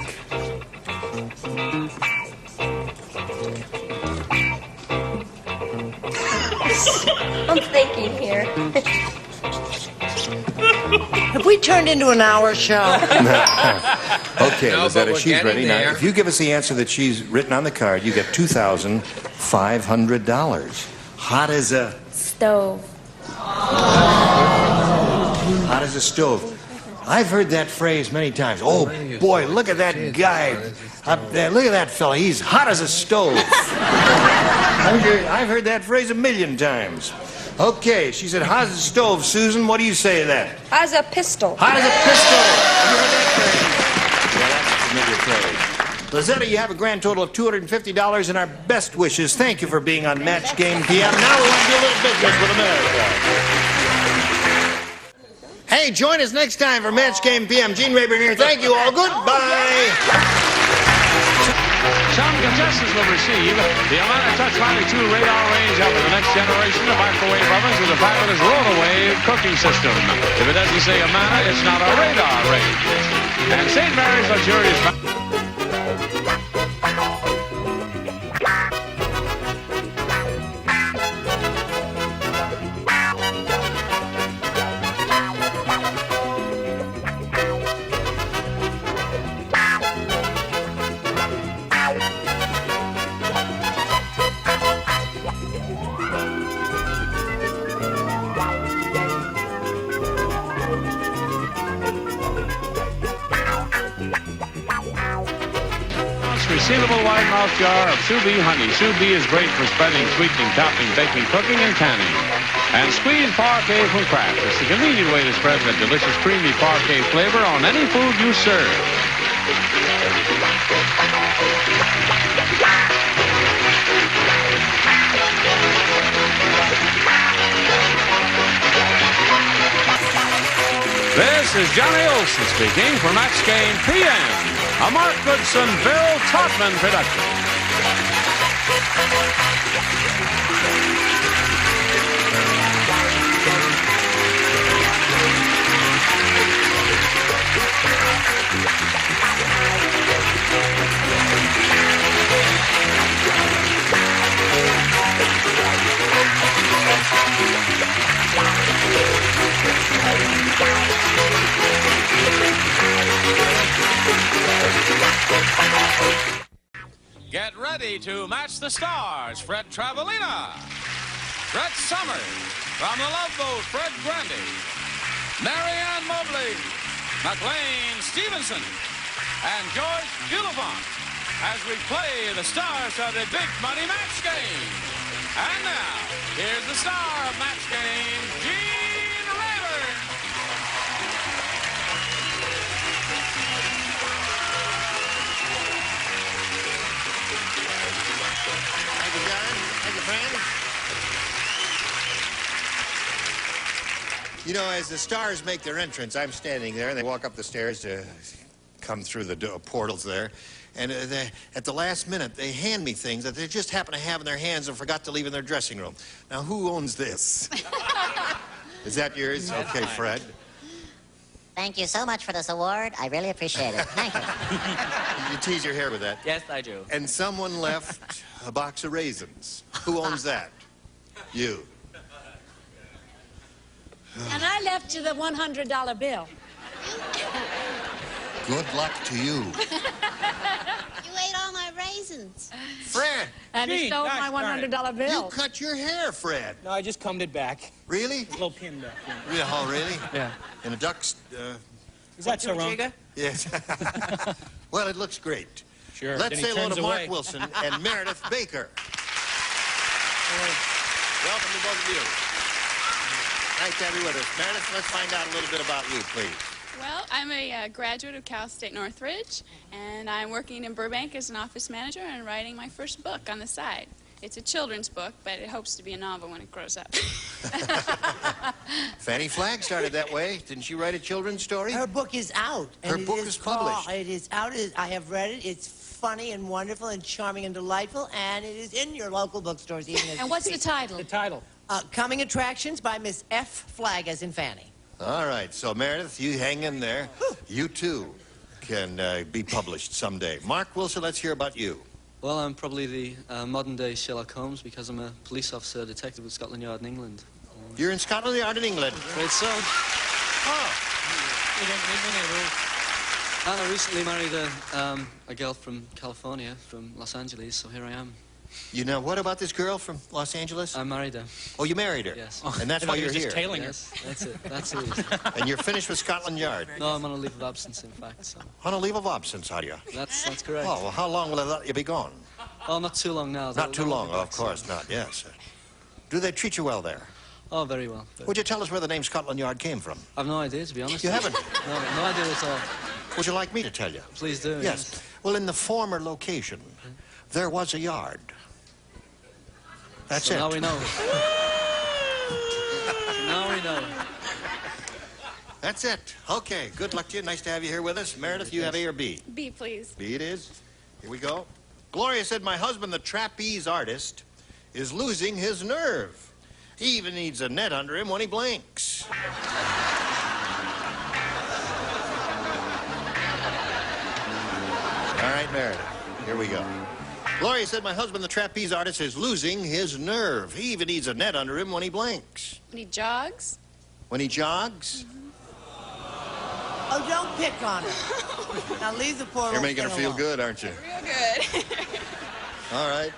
I'm thinking here.
Have we turned into an hour show?
Okay,
No,
Lizetta,
but we're
she's ready.
getting
Now,
there.
if you give us the answer that she's written on the card, you get $2,500. Hot as a...
Stove.
Hot as a stove. I've heard that phrase many times. Oh, boy, look at that guy up there. Look at that fella. He's hot as a stove. I've heard that phrase 1,000,000 times. Okay, she said, hot as a stove. Susan, what do you say to that?
As a pistol.
Hot as a pistol. Have you heard that phrase? Yeah, that's a familiar phrase. Lizetta, you have a grand total of $250 and our best wishes. Thank you for being on Match Game PM. Now we want to do a little business with America. Hey, join us next time for Match Game PM. Gene Rayburn here. Thank you all. Goodbye.
Some contestants will receive the Amana Touch Finally 2 radar range up for the next generation of microwave ovens with a fabulous roll-away cooking system. If it doesn't say Amana, it's not a radar range. And St. Mary's Luxurious... Resealable wide mouth jar of Sous Vide honey. Sous Vide is great for spreading, sweetening, topping, baking, cooking, and canning. And squeezed parquet from Kraft. It's the convenient way to spread that delicious creamy parquet flavor on any food you serve. This is Johnny Olson speaking for Match Game PM. A Mark Goodson, Bill Todman production. Get ready to match the stars. Fred Travelina, Brett Summers, from the Love Boat, Fred Grandy, Marianne Mobley, McLean Stevenson, and George Bulifant as we play the stars of the Big Money Match Game. And now, here's the star of Match Game, Gene Rayburn.
Thank you, John. Thank you, friend. You know, as the stars make their entrance, I'm standing there, and they walk up the stairs to come through the portals there. And at the last minute, they hand me things that they just happen to have in their hands and forgot to leave in their dressing room. Now, who owns this? Is that yours? Okay, Fred.
Thank you so much for this award. I really appreciate it. Thank you.
You tease your hair with that.
Yes, I do.
And someone left a box of raisins. Who owns that? You.
And I left you the $100 bill.
Good luck to you.
You ate all my raisins.
Fred!
And he stole my $100 bill.
You cut your hair, Fred.
No, I just combed it back.
Really?
A little pin back.
Yeah, oh, really?
Yeah.
And a duck's...
Is that so wrong?
Yes. Well, it looks great.
Sure.
Let's
Then he
say hello
turns
to Mark
away.
Wilson and Meredith Baker. Welcome to both of you. Nice to have you with us. Meredith, let's find out a little bit about you, please.
Well, I'm a graduate of Cal State Northridge, and I'm working in Burbank as an office manager and writing my first book on the side. It's a children's book, but it hopes to be a novel when it grows up.
Fanny Flagg started that way. Didn't she write a children's story?
Her book is out.
Her book is published.
It is out. I have read it. It's funny and wonderful and charming and delightful, and it is in your local bookstores. Even as
And what's the title?
The title.
Coming Attractions by Miss F. Flagg, as in Fanny.
All right, so Meredith, you hang in there. You, too, can be published someday. Mark Wilson, let's hear about you.
Well, I'm probably the modern-day Sherlock Holmes because I'm a police officer, detective at Scotland Yard in England.
You're in Scotland Yard in England?
Afraid so.
Oh.
And I recently married a girl from California, from Los Angeles, so here I am.
You know, what about this girl from Los Angeles?
I married her.
Oh, you married her?
Yes.
And that's why you're here?
Just tailing her.
Yes, that's it. That's it.
And you're finished with Scotland Yard?
No, I'm on a leave of absence, in fact. So.
On a leave of absence, are you?
That's correct.
Oh, well, how long will they let you be gone?
Oh, not too long now.
Not too long, of course not, yes. Do they treat you well there?
Oh, very well.
Would you tell us where the name Scotland Yard came from?
I've no idea, to be honest.
You haven't?
No idea at all.
Would you like me to tell you?
Please do.
Yes. Well, in the former location, there was a yard. That's
So
it.
now we know. Now we know.
That's it. Okay, good luck to you. Nice to have you here with us. Meredith, you have A or B?
B, please.
B it is. Here we go. Gloria said, my husband, the trapeze artist, is losing his nerve. He even needs a net under him when he blinks. All right, Meredith, here we go. Gloria said, my husband, the trapeze artist, is losing his nerve. He even needs a net under him when he blinks.
When he jogs?
When he jogs?
Oh, don't pick on her. Now leave the poor
You're
little
making her
thing
feel
alone.
good, aren't you?
Real good.
All right.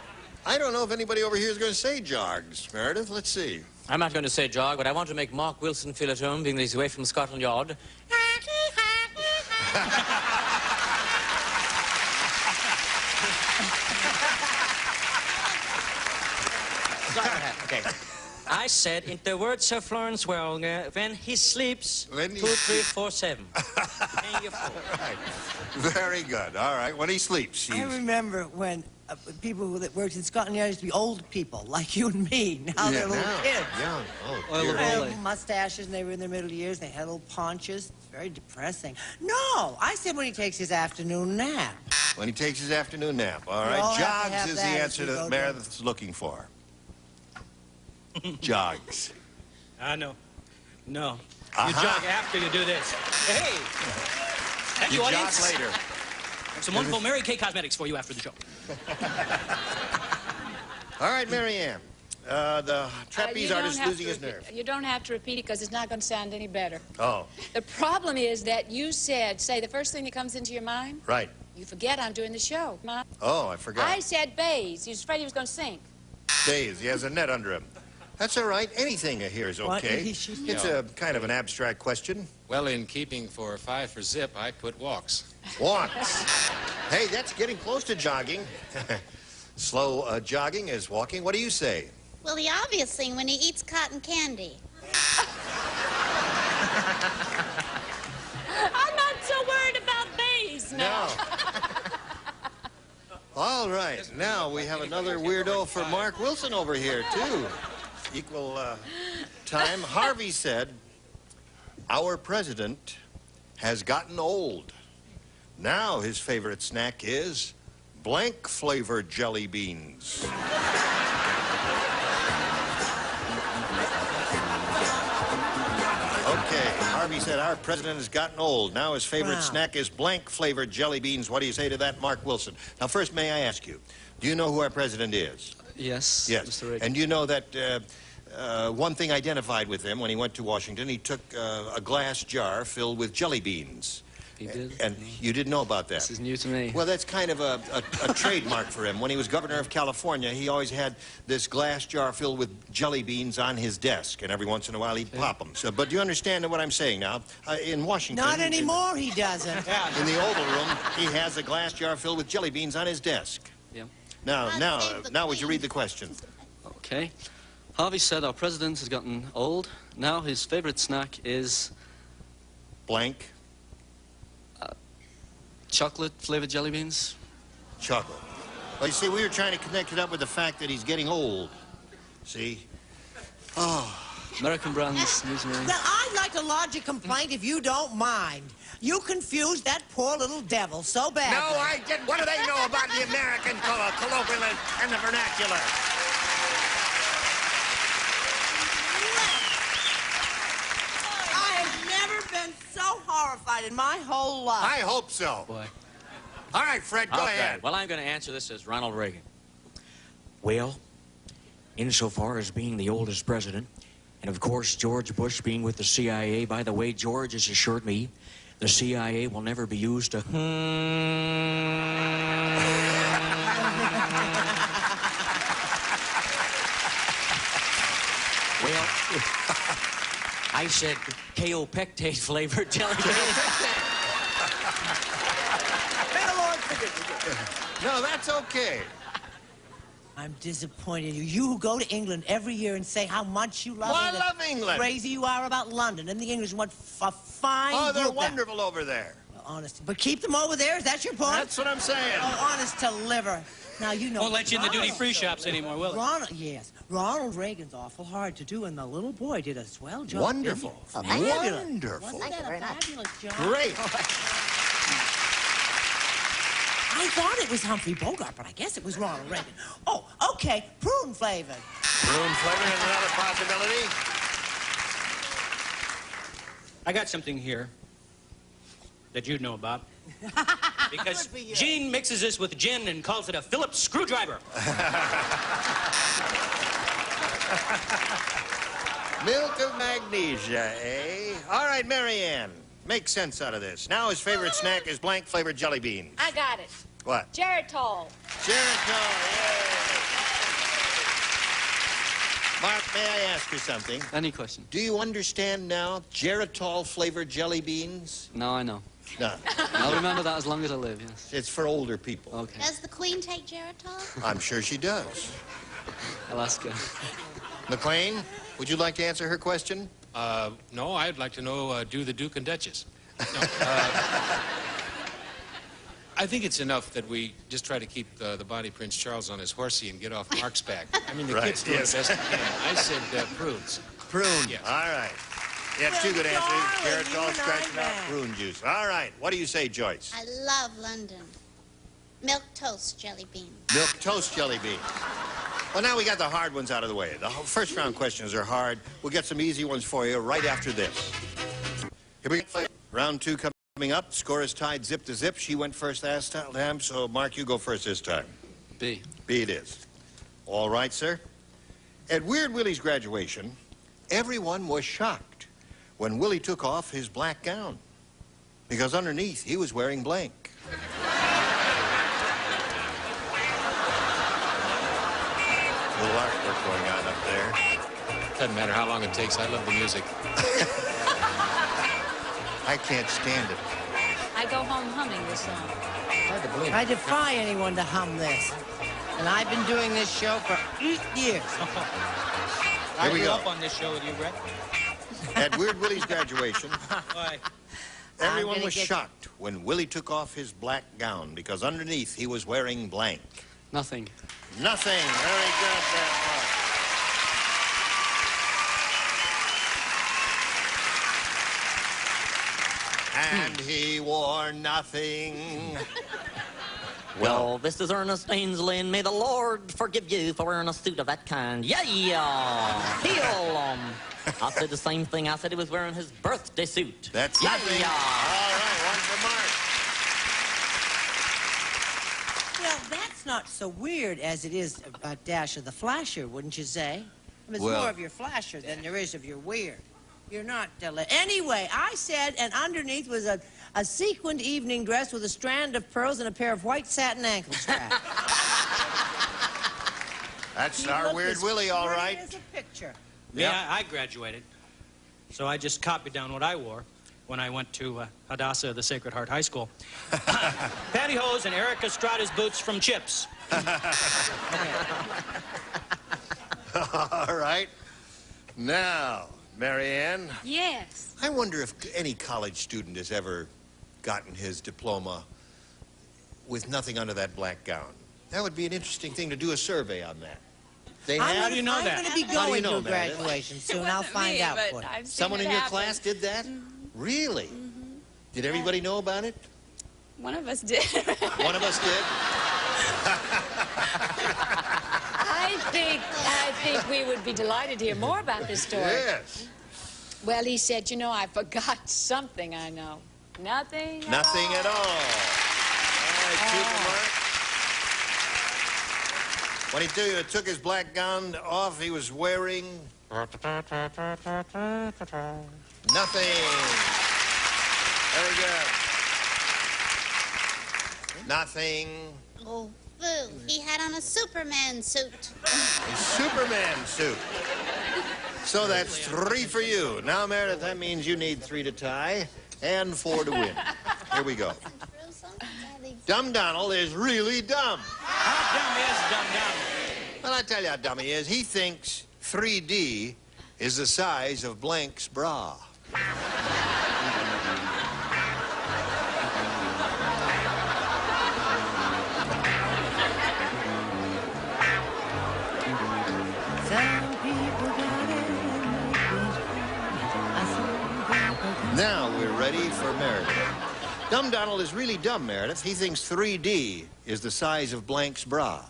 I don't know if anybody over here is going to say jogs. Meredith, let's see.
I'm not going to say jog, but I want to make Mark Wilson feel at home, being that he's away from Scotland Yard. Okay. I said, in the words of Florence Welch, when he sleeps, 2, 3, 4, 7. And you're 4.
Right. Very good. All right. When he sleeps,
I remember when people that worked in Scotland Yard used to be old people, like you and me. Now they're little kids.
Young. Oh,
They
dear.
had little mustaches, and they were in their middle years. They had little paunches. very depressing. No, I said when he takes his afternoon nap.
When he takes his afternoon nap, all right.
all have to
Jogs
have
is the
that
answer
as we
that
go
Meredith's looking for. Jogs.
No. No. You
Aha.
jog after you do this. Hey! Thank you,
You jog
audience.
later.
I have some wonderful Mary Kay cosmetics for you after the show.
All right, Mary Ann. The trapeze artist is losing his nerve.
You don't have to repeat it because it's not going to sound any better.
Oh,
The problem is that you said, say the first thing that comes into your mind.
right.
You forget I'm doing the show.
Oh, I forgot.
I said bays. He was afraid he was going to sink.
Days. He has a net under him. That's all right. Anything here is
What
okay.
did she say?
It's a kind of an abstract question.
Well, in keeping for 5 for zip, I put walks.
Walks. Hey, that's getting close to jogging. Slow jogging is walking. What do you say?
Well, the obvious thing when he eats cotton candy.
I'm not so worried about bays now.
All right. Now we have another weirdo for Mark Wilson over here, too. Equal time. Harvey said, our president has gotten old. Now his favorite snack is blank flavored jelly beans. Okay, Harvey said our president has gotten old. Now his favorite
Wow.
snack is blank flavored jelly beans. What do you say to that, Mark Wilson? Now, first, may I ask you, do you know who our president is?
Yes,
Yes.
Mr. Reagan.
And you know that one thing identified with him when he went to Washington, he took a glass jar filled with jelly beans.
He did?
And you didn't know about that?
This is new to me.
Well, that's kind of a trademark for him. When he was governor of California, he always had this glass jar filled with jelly beans on his desk, and every once in a while he'd pop them. So, but do you understand what I'm saying now? In Washington...
Not anymore, he doesn't.
In the Oval Room, he has a glass jar filled with jelly beans on his desk.
Yeah.
Now, would you read the question?
Okay. Harvey said our president has gotten old. Now his favorite snack is...
Blank.
Chocolate-flavored jelly beans.
Chocolate. Well, you see, we were trying to connect it up with the fact that he's getting old. See? Oh.
American brands, news me.
Now, I'd like to lodge a complaint if you don't mind. You confused that poor little devil so badly.
No, I didn't. What do they know about the American colloquial and the vernacular?
I have never been so horrified in my whole life.
I hope so.
Boy.
All right, Fred, go ahead.
Well, I'm going to answer this as Ronald Reagan. Well, insofar as being the oldest president, and of course George Bush being with the CIA, by the way, George has assured me the CIA will never be used to... Well, I said kaopectate flavored jelly beans.
No, that's okay.
I'm disappointed in you. You who go to England every year and say how much you love
Well, I
England.
love England.
Crazy you are about London and the English. What a fine
Oh, they're
group that-
wonderful over there.
Well, honest. But keep them over there. Is that your point?
That's what I'm saying.
Oh, honest to liver. Now, you know...
Won't let you in the duty-free shops anymore, will it?
Yes. Ronald Reagan's awful hard to do, and the little boy did a swell job.
Wonderful.
didn't he? Fabulous.
Wonderful.
Wasn't that a fabulous job?
Great.
I thought it was Humphrey Bogart, but I guess it was Ronald Reagan. Oh, okay. Prune flavored.
Prune flavored is another possibility.
I got something here that you'd know about. Because Gene mixes this with gin and calls it a Phillips screwdriver.
Milk of magnesia, eh? All right, Mary Ann, make sense out of this. Now his favorite snack is blank flavored jelly beans.
I got it.
What?
Geritol.
Geritol, yay! Mark, may I ask you something?
Any question?
Do you understand now Geritol flavored jelly beans?
No, I know.
No.
I'll remember that as long as I live, yes.
It's for older people.
Okay.
Does the Queen take Geritol?
I'm sure she does.
I'll ask her.
McLean, would you like to answer her question?
No, I'd like to know, do the Duke and Duchess. No, I think it's enough that we just try to keep the body Prince Charles on his horsey and get off Mark's back. I mean, the
Right,
kid's doing
yes.
the best he can. I said prunes.
Prune.
Yes.
All right. Yeah, two good answers.
darling,
Carrots
you
all
and I
scratching out
met.
prune juice. All right. What do you say, Joyce?
I love London. Milk toast jelly bean.
Milk toast jelly beans. Well, now we got the hard ones out of the way. The first round questions are hard. We'll get some easy ones for you right after this. Here we go. Round two coming up. Score is tied zip to zip. She went first last time, so Mark, you go first this time.
B.
B it is. All right, sir. At Weird Willie's graduation, everyone was shocked when Willie took off his black gown because underneath he was wearing blank. A little artwork going on up there.
Doesn't matter how long it takes. I love the music.
I can't stand it.
I go home humming this song.
Hard to believe.
I defy anyone to hum this. And I've been doing this show for 8 years.
I
Here we
grew
go.
up on this show with you, Brett.
At Weird Willie's graduation,
Why?
everyone
gonna
was
get-
shocked when Willie took off his black gown because underneath he was wearing blank.
Nothing.
Nothing. Very good, there, Mark. And he wore nothing.
Well, this is Ernest Ainsley, and may the Lord forgive you for wearing a suit of that kind. Yeah, heal I said the same thing. I said he was wearing his birthday suit.
That's
yeah,
nothing. All right, one for Mark.
Well, that's not so weird as it is a dash of the flasher, wouldn't you say? I mean, it's
Well-
more of your flasher than there is of your weird. You're not... Anyway, I said, and underneath was a sequined evening dress with a strand of pearls and a pair of white satin ankle straps.
That's
He
our
looked
Weird
as
Willie, all
pretty
right.
as a picture.
Yeah, I graduated. So I just copied down what I wore when I went to Hadassah, the Sacred Heart High School. Pantyhose and Eric Estrada's boots from Chips.
All right. Now, Marianne,
Yes.
I wonder if any college student has ever gotten his diploma with nothing under that black gown. That would be an interesting thing to do a survey on that. They
I'm
have?
gonna-
do you know
I'm
that?
going to be
How do you
going
know,
to a
Meredith?
graduation
It
soon. I'll
wasn't
find
me,
out
but
for you.
I've seen
Someone
it
in your
happen.
class did that? Really? Did everybody know about it?
One of us did.
One of us did?
I think we would be delighted to hear more about this story.
Yes.
Well, he said, you know, I forgot something I know. Nothing.
Nothing at all. All right, two for Mark. When he took his black gown off, he was wearing nothing. Very good. Nothing.
Oh, boo. He had on a Superman suit.
A Superman suit. So that's 3 for you. Now, Meredith, that means you need 3 to tie and 4 to win. Here we go. Dumb Donald is really dumb.
How dumb is Dumb Dumb?
Well, I tell you how dumb he is. He thinks 3D is the size of Blank's bra. Now we're ready for Meredith. Dumb Donald is really dumb, Meredith. He thinks 3D is the size of Blank's bra.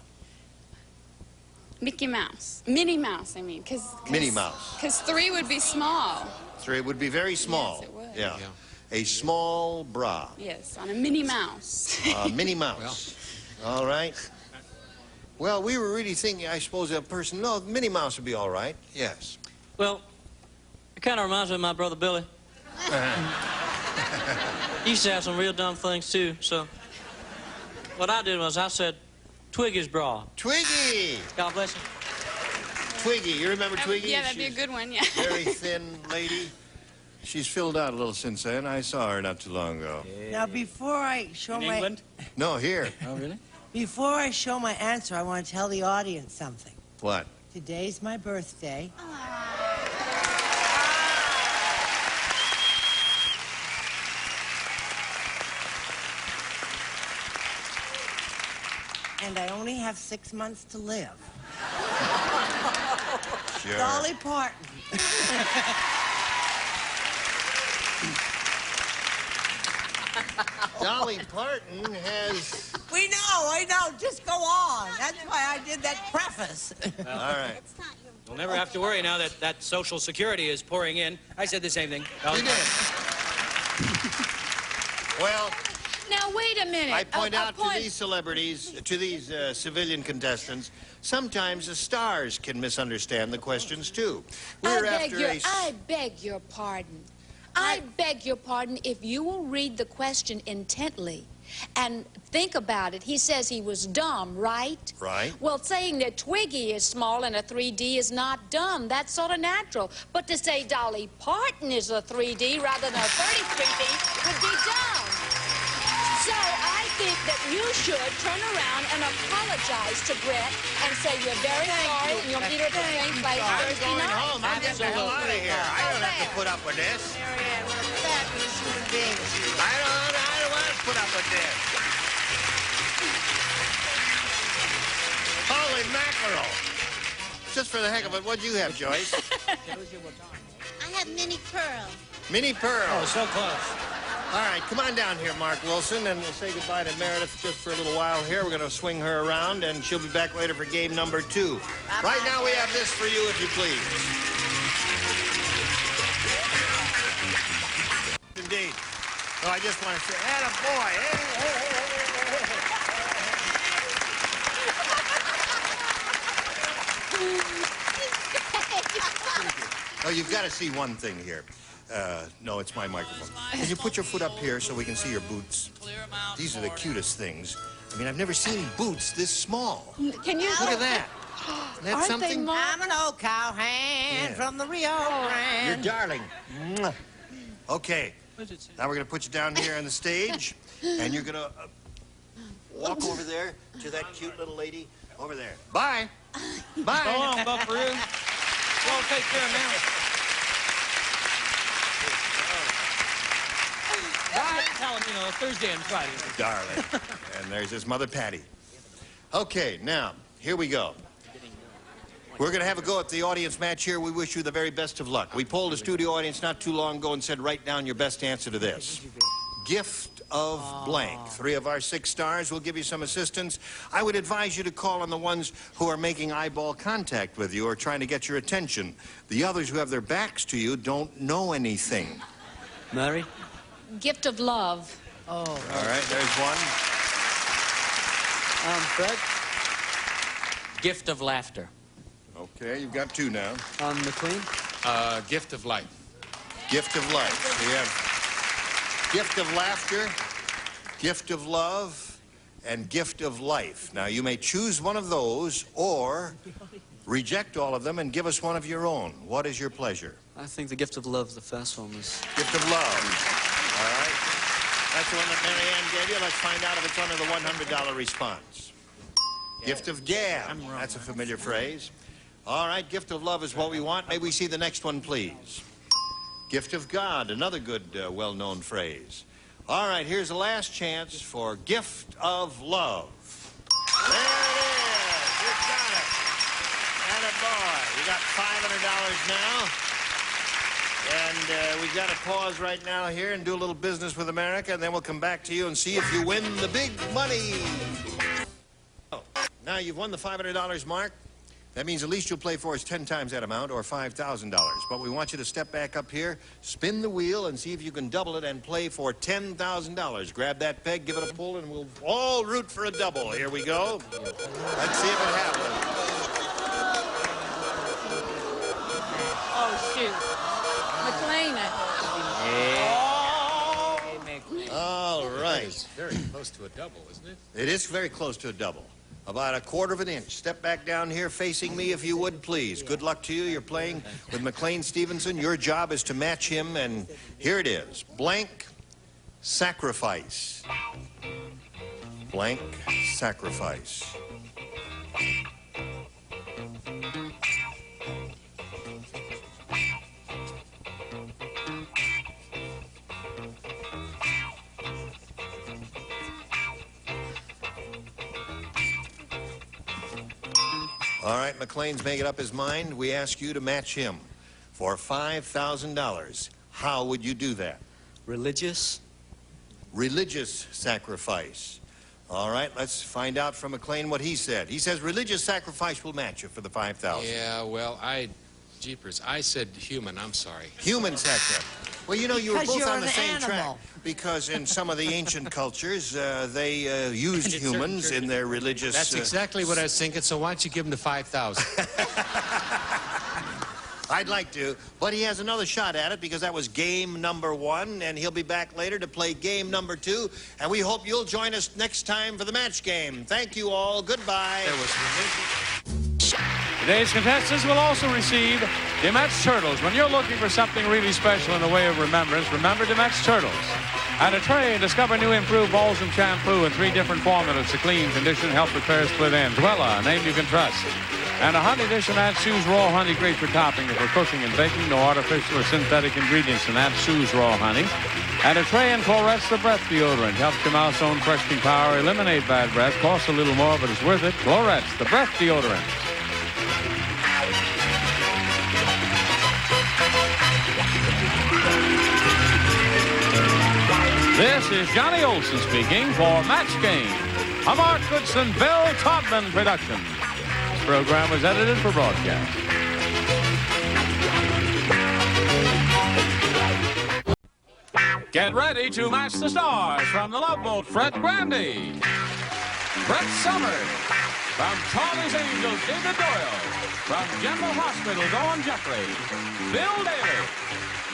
Mickey Mouse. Minnie Mouse, I mean.
Minnie Mouse.
Because 3 would be small.
3 would be very small.
Yes, it would.
Yeah. A small bra.
Yes, on a Minnie Mouse.
Minnie Mouse. All right. Well, we were really thinking, I suppose, a person... No, Minnie Mouse would be all right. Yes.
Well, it kind of reminds me of my brother Billy. He used to have some real dumb things, too, so... What I did was I said, Twiggy's bra.
Twiggy!
God bless him.
Twiggy. You remember Twiggy?
Yeah, that'd be a good one, yeah.
Very thin lady. She's filled out a little since then. I saw her not too long ago.
Now, before I show
In
my...
England?
No, here.
Oh, really?
Before I show my answer, I want to tell the audience something.
What?
Today's my birthday. And I only have 6 months to live.
Sure.
Dolly Parton.
Dolly Parton has...
I know. Just go on. That's why I did that preface.
All right.
We'll never have to worry now that Social Security is pouring in. I said the same thing.
You did. Well...
Now, wait a minute.
I point out to these celebrities, to these civilian contestants, sometimes the stars can misunderstand the questions, too.
I beg your pardon. I beg your pardon if you will read the question intently and think about it. He says he was dumb, right?
Right.
Well, saying that Twiggy is small and a 3D is not dumb. That's sort of natural. But to say Dolly Parton is a 3D rather than a 33D would be dumb. So I think that you should turn around and apologize to Brett and say you're very sorry and you'll meet her at the same place Thursday night.
I'm going home. I'm getting the hell out of here. I don't have to put up with this. I don't want to put up with this. Holy mackerel. Just for the heck of it, what'd you have, Joyce?
I have mini pearl.
Mini Pearl.
Oh, so close.
All right, come on down here, Mark Wilson, and we'll say goodbye to Meredith just for a little while here. We're going to swing her around, and she'll be back later for game number 2.
Bye-bye.
Right now, we have this for you, if you please. Indeed. So I just want to say, attaboy. Oh, you've got to see one thing here. No, it's my microphone. Can you put your foot up here so we can see your boots? These are the cutest things. I mean, I've never seen boots this small.
Can you...
Look at that. Isn't that something?
I'm an old cowhand from the Rio Grande.
You're darling. Mwah. Okay. Now we're going to put you down here on the stage, and you're going to walk over there to that cute little lady over there. Bye. Bye.
So long, Buckaroo. Well, take care now. Tell him, Thursday and Friday.
Darling. And there's his mother, Patty. Okay, now, here we go. We're going to have a go at the audience match here. We wish you the very best of luck. We polled a studio audience not too long ago and said, write down your best answer to this. Gift of blank. 3 of our 6 stars will give you some assistance. I would advise you to call on the ones who are making eyeball contact with you or trying to get your attention. The others who have their backs to you don't know anything.
Mary?
Gift of love.
Oh.
All right, there's one.
Fred?
Gift of laughter.
Okay, you've got 2 now.
McLean?
Gift of life.
Gift of life. We have gift of laughter, gift of love, and gift of life. Now, you may choose one of those or reject all of them and give us one of your own. What is your pleasure?
I think the gift of love, the first one was...
Gift of love. All right. That's the one that Mary Ann gave you. Let's find out if it's under the $100 response. Gift of gab. That's a familiar phrase. All right, gift of love is what we want. May we see the next one, please? Gift of God, another good, well-known phrase. All right, here's the last chance for gift of love. There it is. You got it. Attaboy. You got $500 now. And we've got to pause right now here and do a little business with America, and then we'll come back to you and see if you win the big money. Oh, now you've won the $500 mark. That means at least you'll play for us 10 times that amount, or $5,000. But we want you to step back up here, spin the wheel, and see if you can double it and play for $10,000. Grab that peg, give it a pull, and we'll all root for a double. Here we go. Let's see if it happens.
Oh, shoot. McLean.
All right.
It's very close to a double, isn't it?
It is very close to a double. About 1/4 of an inch. Step back down here facing me if you would, please. Good luck to you. You're playing with McLean Stevenson. Your job is to match him, and here it is. Blank sacrifice. Blank sacrifice. All right, McLean's making up his mind. We ask you to match him for $5,000. How would you do that?
Religious,
religious sacrifice. All right, let's find out from McLean what he said. He says religious sacrifice will match you for the $5,000.
Yeah, well, jeepers, I said human, I'm sorry.
Human sacrifice. Well, you know, you were
Because
both
you're
on the
an
same
animal.
track. Because in some of the ancient cultures, they used humans in their religious...
That's exactly what I was thinking, so why don't you give him the 5,000?
I'd like to, but he has another shot at it because that was game number 1, and he'll be back later to play game number 2, and we hope you'll join us next time for the match game. Thank you all. Goodbye.
Today's contestants will also receive Demet's Turtles. When you're looking for something really special in the way of remembrance, remember Demet's Turtles. At a tray, discover new improved balsam shampoo in 3 different formulas to clean, condition, help repair split ends. Wella, a name you can trust. And a honey dish, and add Sue's raw honey, great for topping or for cooking and baking. No artificial or synthetic ingredients, and add Sue's raw honey. And a tray and Chlorets the breath deodorant. Helps your mouth's own freshening power eliminate bad breath. Costs a little more, but it's worth it. Chlorets the breath deodorant. This is Johnny Olson speaking for Match Game, a Mark Goodson, Bill Todman production. This program was edited for broadcast. Get ready to match the stars from the Love Boat, Fred Grandy, Brett Summers, from Charlie's Angels, David Doyle, from General Hospital, Dawn Jeffrey, Bill Daly,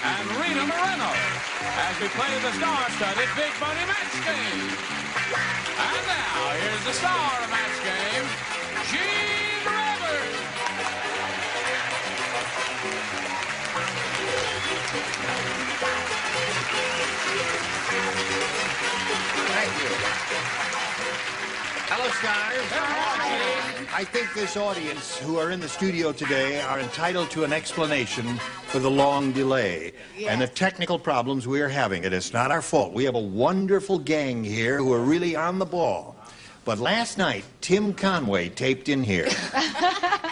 and Rita Moreno, as we play the star-studded Big Money Match Game. And now, here's the star of Match Game, Gene Rivers.
Thank you. Hello, stars. I think this audience who are in the studio today are entitled to an explanation for the long delay and the technical problems we are having. And it's not our fault. We have a wonderful gang here who are really on the ball. But last night, Tim Conway taped in here.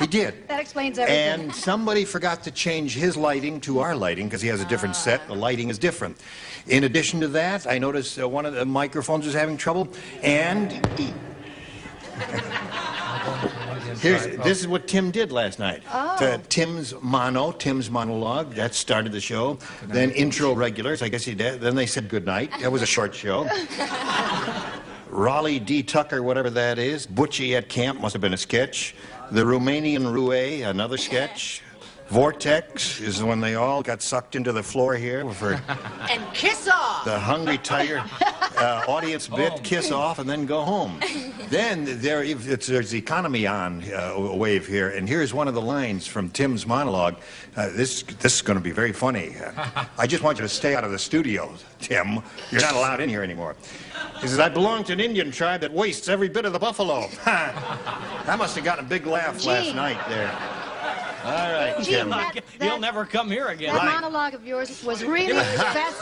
He did.
That explains everything.
And somebody forgot to change his lighting to our lighting because he has a different set. The lighting is different. In addition to that, I noticed one of the microphones was having trouble. And this is what Tim did last night.
Oh.
Tim's monologue, that started the show. Then intro regulars, I guess he did. Then they said goodnight. That was a short show. Raleigh D. Tucker, whatever that is. Butchie at Camp, must have been a sketch. The Romanian Roue, another sketch. Vortex is when they all got sucked into the floor here for
And kiss off.
the hungry tiger audience bit, kiss off, and then go home. Then there's economy on a wave here, and here's one of the lines from Tim's monologue. This is going to be very funny. I just want you to stay out of the studio, Tim. You're not allowed in here anymore. He says, I belong to an Indian tribe that wastes every bit of the buffalo. That must have gotten a big laugh last night there. All right,
Gene,
Tim.
He'll never come here again.
That monologue of yours was really the best.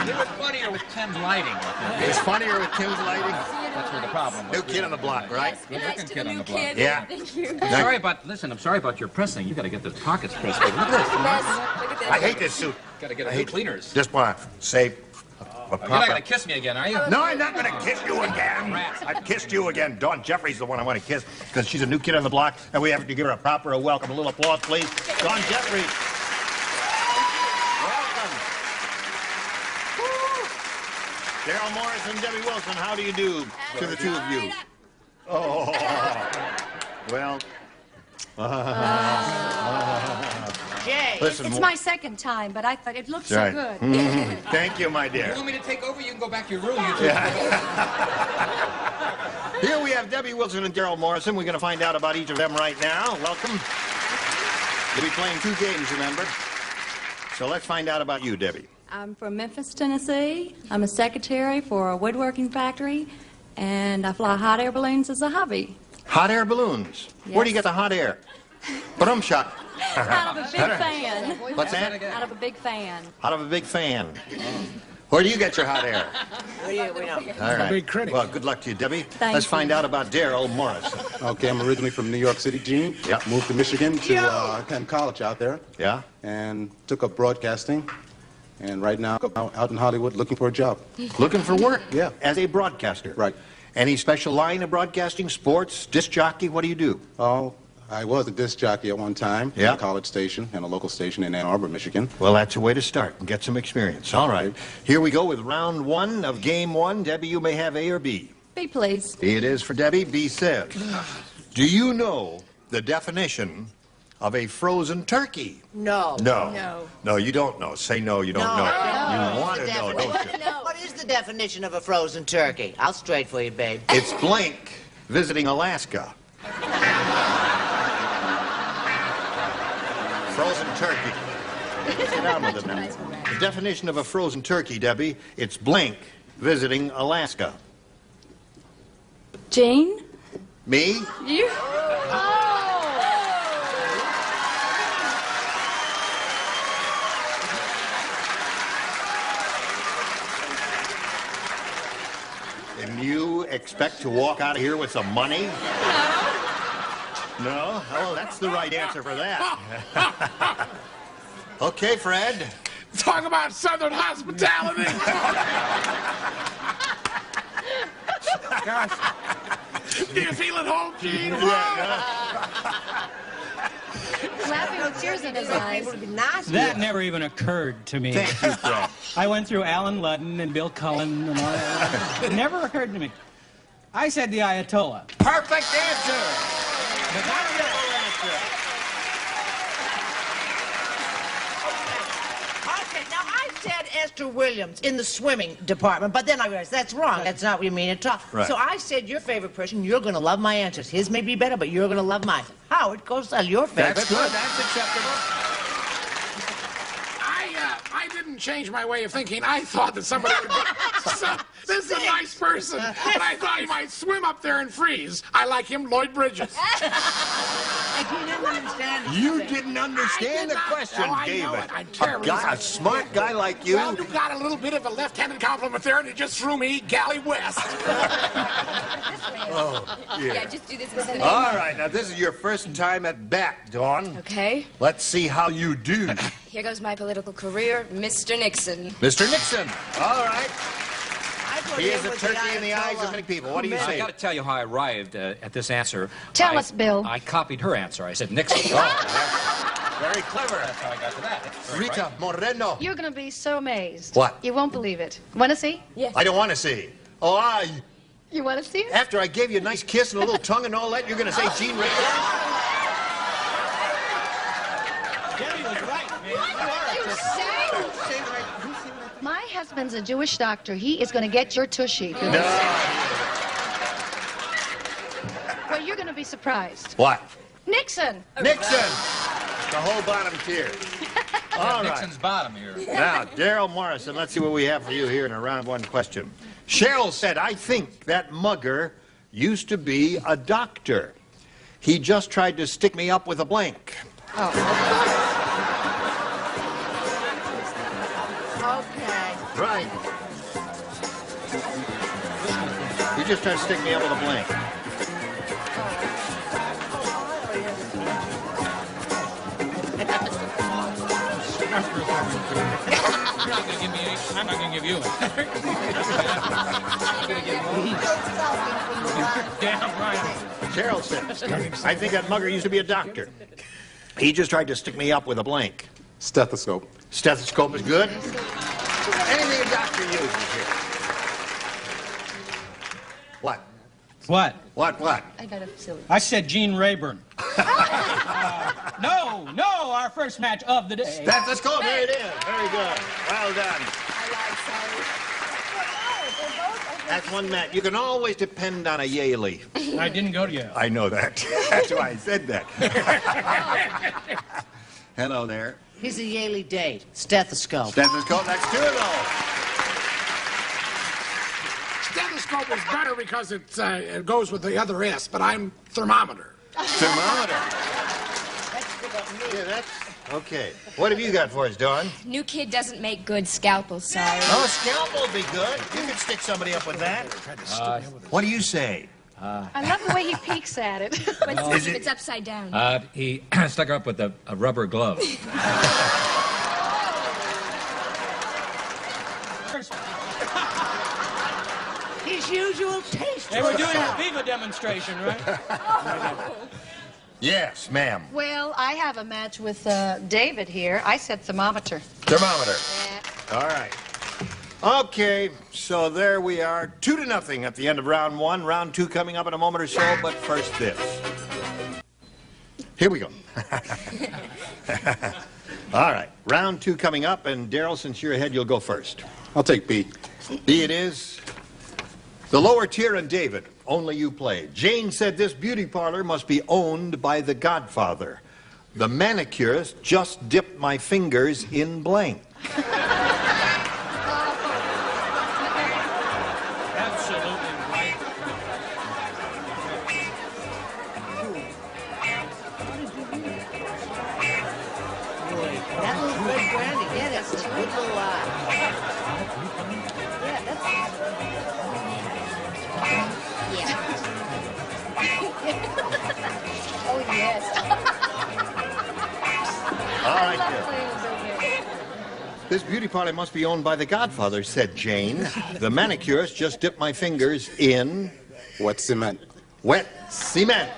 It was funnier with Tim's lighting.
It was funnier with Tim's lighting.
That's where the problem was.
New kid on the block, right?
Good looking kid on the block.
Yeah.
Thank you. I'm sorry about your pressing. You got to get the pockets pressed. Look at this.
I hate this suit.
Got to get a new cleaners.
Just want to say
You're not going to kiss me again, are you?
No, I'm not going to kiss you again. I've kissed you again. Dawn Jeffrey's the one I want to kiss because she's a new kid on the block, and we have to give her a proper welcome. A little applause, please. Dawn Jeffrey. Welcome. Daryl Morris and Debbie Wilson, how do you do to the two of you? Oh, well. Listen,
It's my second time, but I thought it looked so
right.
good.
Thank you, my dear.
You want me to take over? You can go back to your room.
Here we have Debbie Wilson and Daryl Morrison. We're going to find out about each of them right now. Welcome. You'll be playing 2 games, remember? So let's find out about you, Debbie.
I'm from Memphis, Tennessee. I'm a secretary for a woodworking factory, and I fly hot air balloons as a hobby.
Hot air balloons?
Yes.
Where do you get the hot air? Brum shot.
Out of a big fan.
What's that?
Out of a big fan.
Out of a big fan. Where do you get your hot air?
We know.
All right.
big critic.
Well, good luck to you, Debbie.
Thank
Let's
you.
find out about Daryl Morrison.
Okay, I'm originally from New York City, Gene.
Yep.
Moved to Michigan to attend college out there.
Yeah?
And took up broadcasting. And right now, out in Hollywood looking for a job.
Looking for work?
Yeah.
As a broadcaster?
Right.
Any special line of broadcasting? Sports? Disc jockey? What do you do?
Oh, I was a disc jockey at one time.
Yeah.
At a college station and a local station in Ann Arbor, Michigan.
Well, that's a way to start and get some experience. All right. Here we go with round one of game one. Debbie, you may have A or B.
B, please.
B it is for Debbie. B says, do you know the definition of a frozen turkey?
No.
No.
No.
No, you don't know. Say no, you don't know. You want to know, don't you?
What is the definition of a frozen turkey? I'll straight for you, babe.
It's blank visiting Alaska. Frozen turkey. Get on with it now. The definition of a frozen turkey, Debbie, it's blank visiting Alaska.
Jane?
Me?
You?
And you expect to walk out of here with some money? No? Oh, that's the right answer for that. Okay, Fred.
Talk about Southern hospitality. Do you feel at home, Gene?
Laughing with tears in his eyes.
That never even occurred to me.
Thank you, Fred.
I went through Alan Ludden and Bill Cullen and all that. It never occurred to me. I said the Ayatollah.
Perfect answer.
Okay, now I said Esther Williams in the swimming department, but then I realized that's wrong. That's not what you mean at all.
Right.
So I said your favorite person, you're going to love my answers. His may be better, but you're going to love mine. Howard Cosell, your favorite.
That's good. That's acceptable.
I didn't change my way of thinking. I thought that somebody would be... This is a nice person, and I thought he might swim up there and freeze. I like him, Lloyd Bridges.
You didn't understand the question,
Oh, I know
David.
it. I'm terribly
A smart guy like you.
Well, you got a little bit of a left-handed compliment there, and it just threw me Galley West.
Oh,
Yeah, just do this instead.
All right, now this is your first time at bat, Dawn.
Okay,
Let's see how you do.
here goes my political career, Mr. Nixon.
Mr. Nixon. All right.
put
He
him
is a
with
turkey
the
in the eyes of
Ayatollah.
many people. What do you
I
say?
got to tell you how I arrived at this answer.
Tell us, Bill.
I copied her answer. I said Nixon.
Very clever.
That's how I got to that. Very
Rita Moreno.
You're going to be so amazed.
What?
You won't believe it. Want to see? Yes.
I don't want to see. Oh,
You want to see it?
after I gave you a nice kiss and a little tongue and all that, you're going to say Gene Rayburn?
Debbie was right, man.
My husband's a Jewish doctor. He is going to get your tushy.
No.
Well, you're going to be surprised.
What?
Nixon.
Nixon. The whole bottom tier. All right.
Nixon's bottom here.
Now, Daryl Morrison, let's see what we have for you here in a round one question. Cheryl said, I think that mugger used to be a doctor. He just tried to stick me up with a blank.
Okay.
Right. He just tried to stick me up with a blank.
You're not going to give me any. I'm not going to give you any.
Damn right.
Cheryl said, I think that mugger used to be a doctor. He just tried to stick me up with a blank.
Stethoscope.
Stethoscope is good. Anything a doctor uses here. What?
What?
What?
I got a silly.
I said Gene Rayburn. No, our first match of the day.
Stethoscope, there it is. Very good. Well done. That's one match. You can always depend on a Yaley.
I didn't go to Yale.
I know that. That's why I said that. Hello there.
He's a Yaley date. Stethoscope.
Stethoscope, that's two of those.
Stethoscope is better because it goes with the other S, but I'm thermometer.
Thermometer. Yeah, that's... Okay. What have you got for us, Dawn?
New kid doesn't make good scalpels, sorry.
Oh, a scalpel would be good. You could stick somebody up with that. What do you say?
I love the way he peeks at it. But
Is
if
it-
it's upside down.
He stuck her up with a rubber glove.
his usual taste.
They were doing a Viva demonstration, right?
Yes, ma'am.
Well, I have a match with David here. I said thermometer.
Thermometer. All right. Okay, so there we are, 2-0 at the end of round 1. Round 2 coming up in a moment or so, but first this. Here we go. All right, round 2 coming up, and Daryl, since you're ahead, you'll go first.
I'll take B.
B it is. The lower tier and David, only you play. Jane said this beauty parlor must be owned by the Godfather. The manicurist just dipped my fingers in blank.
That little Fred Grandy, yeah, that's a good little yeah, that's...
Oh, yes.
All right, dear. This beauty parlor must be owned by the Godfather, said Jane. The manicurist just dipped my fingers in...
Wet cement.
Wet cement.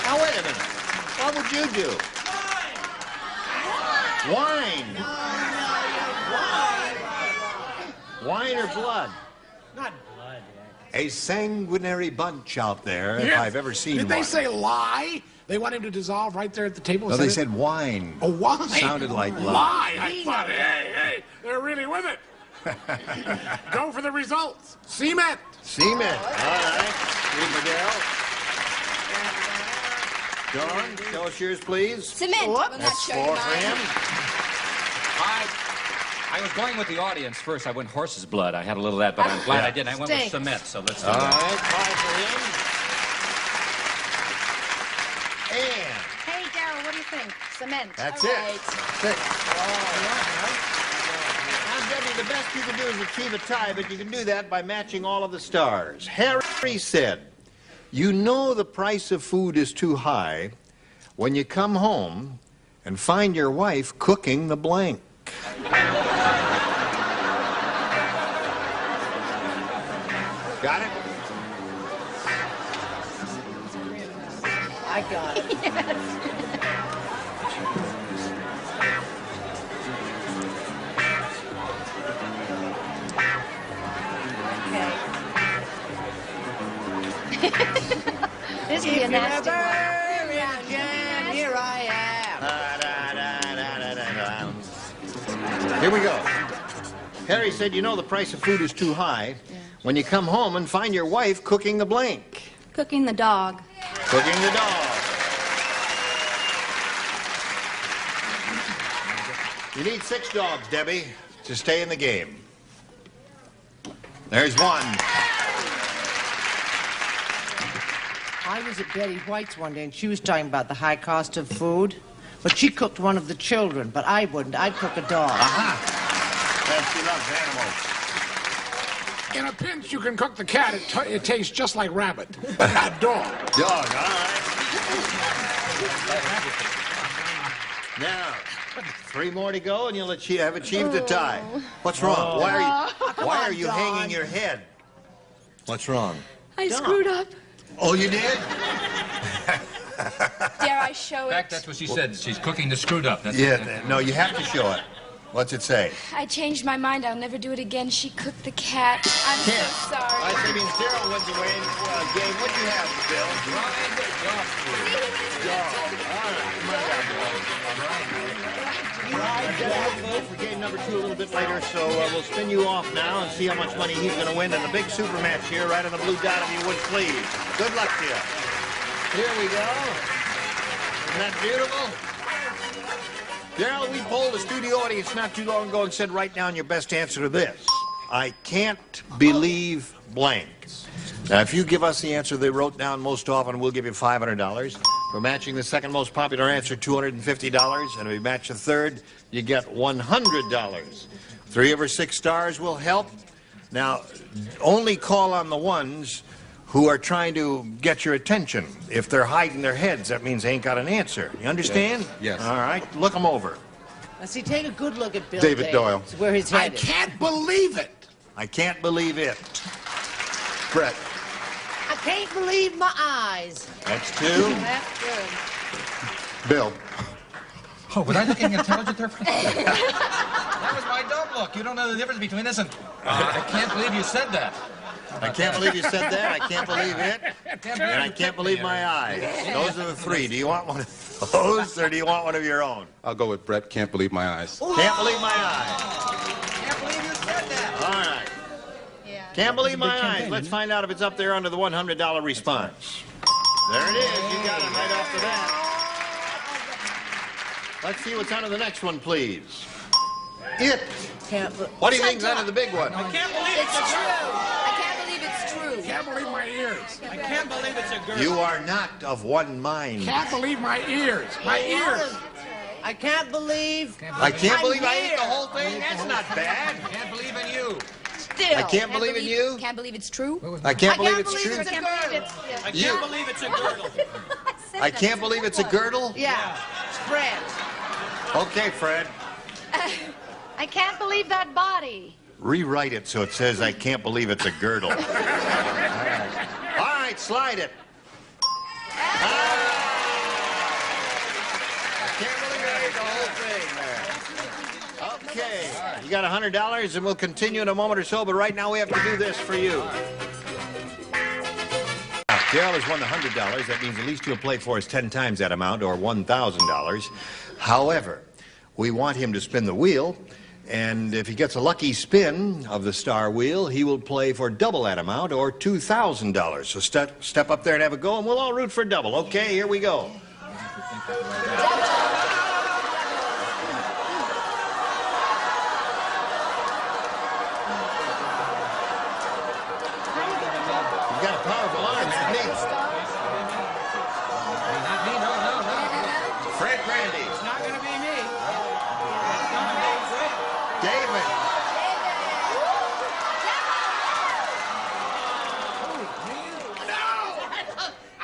Now, wait a minute. What would you do? Wine. Wine or blood?
Not blood.
A sanguinary bunch out there, if
Yeah.
I've ever seen
Did
one.
they say lie? They want him to dissolve right there at the table?
No, they said wine.
Oh, wine?
Sounded like lie.
Lie. I thought, hey, they're really with it. Go for the results. Cement.
Cement. All right. Read Miguel. Dawn, tell us yours, please.
Cement. Will not
That's
show you
4 for
mine.
him.
I was going with the audience first. I went horse's blood. I had a little of that, but I'm glad I didn't. I went with
Stinks.
cement, so let's do
All
that.
right, 5 for him. And
Hey, Daryl, what do you think? Cement.
that's
All
it.
right.
6. Now, Debbie, the best you can do is achieve a tie, but you can do that by matching all of the stars. Harry said, you know the price of food is too high when you come home and find your wife cooking the blank. Got it?
I got it.
This would be a nasty one.
Here I am.
Here we go. Harry said, you know the price of food is too high when you come home and find your wife cooking the blank.
Cooking the dog.
Cooking the dog. You need 6 dogs, Debbie, to stay in the game. There's 1.
I was at Betty White's one day, and she was talking about the high cost of food. But she cooked one of the children, but I wouldn't. I'd cook a dog.
Aha. She loves animals.
In a pinch, you can cook the cat. It tastes just like rabbit. A dog.
Dog, all right. Now, 3 more to go, and you'll have achieved a tie. What's wrong? Why are you hanging your head? What's wrong?
I screwed up.
Oh, you did?
Dare I show
In fact,
it?
that's what she said. She's cooking the screwed up. That's
Yeah, no, you have to show it. What's it say?
I changed my mind. I'll never do it again. She cooked the cat. I'm so sorry.
All right, that means Daryl wins the game. What do you have, Bill? Vote for game number 2 a little bit later, so we'll spin you off now and see how much money he's going to win in the big super match here, right on the blue dot, if you would, please. Good luck to you. Here we go. Isn't that beautiful? Daryl, we polled the studio audience not too long ago and said, write down your best answer to this. I can't believe blank. Now, if you give us the answer they wrote down most often, we'll give you $500. For matching the second most popular answer, $250. And if we match the third, you get $100. 3 over 6 stars will help. Now, only call on the ones who are trying to get your attention. If they're hiding their heads, that means they ain't got an answer. You understand?
Yes.
All right, look them over.
Now, see, take a good look at Bill
David Doyle.
It's where his head
I
is.
can't believe it.
I can't believe it.
Brett.
I can't believe my eyes.
That's 2.
That's good.
Bill.
Oh, was I looking intelligent there? That was my dumb look. You don't know the difference between this and... I can't believe you said that.
I can't believe you said that. I can't believe it. And I can't believe my eyes. Those are the 3. Do you want one of those, or do you want one of your own?
I'll go with Brett. Can't believe my eyes.
Can't believe my eyes.
Can't believe you said that.
All right. Can't believe my eyes. Let's find out if it's up there under the $100 response. There it is. You got it right off the bat. Let's see what's under the next one, please. It. What do you think's under the big one?
I can't believe it's
true. I can't believe it's true.
Can't believe my ears.
I can't believe it's a girl.
You are not of one mind.
Can't believe my ears. My ears.
I can't believe...
I can't believe I ate the whole thing. That's not bad.
Can't believe in you.
Still.
I can't believe in you.
Can't believe it's true.
I can't believe it's true.
It's a girdle.
I can't believe it's a girdle.
I can't believe it's a girdle.
Yeah. Fred.
Okay, Fred.
I can't believe that body.
Rewrite it so it says I can't believe it's a girdle. All right, slide it. I can't believe I ate the whole thing there. Okay, you got $100, and we'll continue in a moment or so, but right now we have to do this for you. Now, Carol has won the $100. That means at least you'll play for us 10 times that amount, or $1,000. However, we want him to spin the wheel, and if he gets a lucky spin of the star wheel, he will play for double that amount, or $2,000. So step up there and have a go, and we'll all root for double. Okay, here we go. You've got a powerful arm, haven't you? Fred Grandy.
It's not going to be me.
David.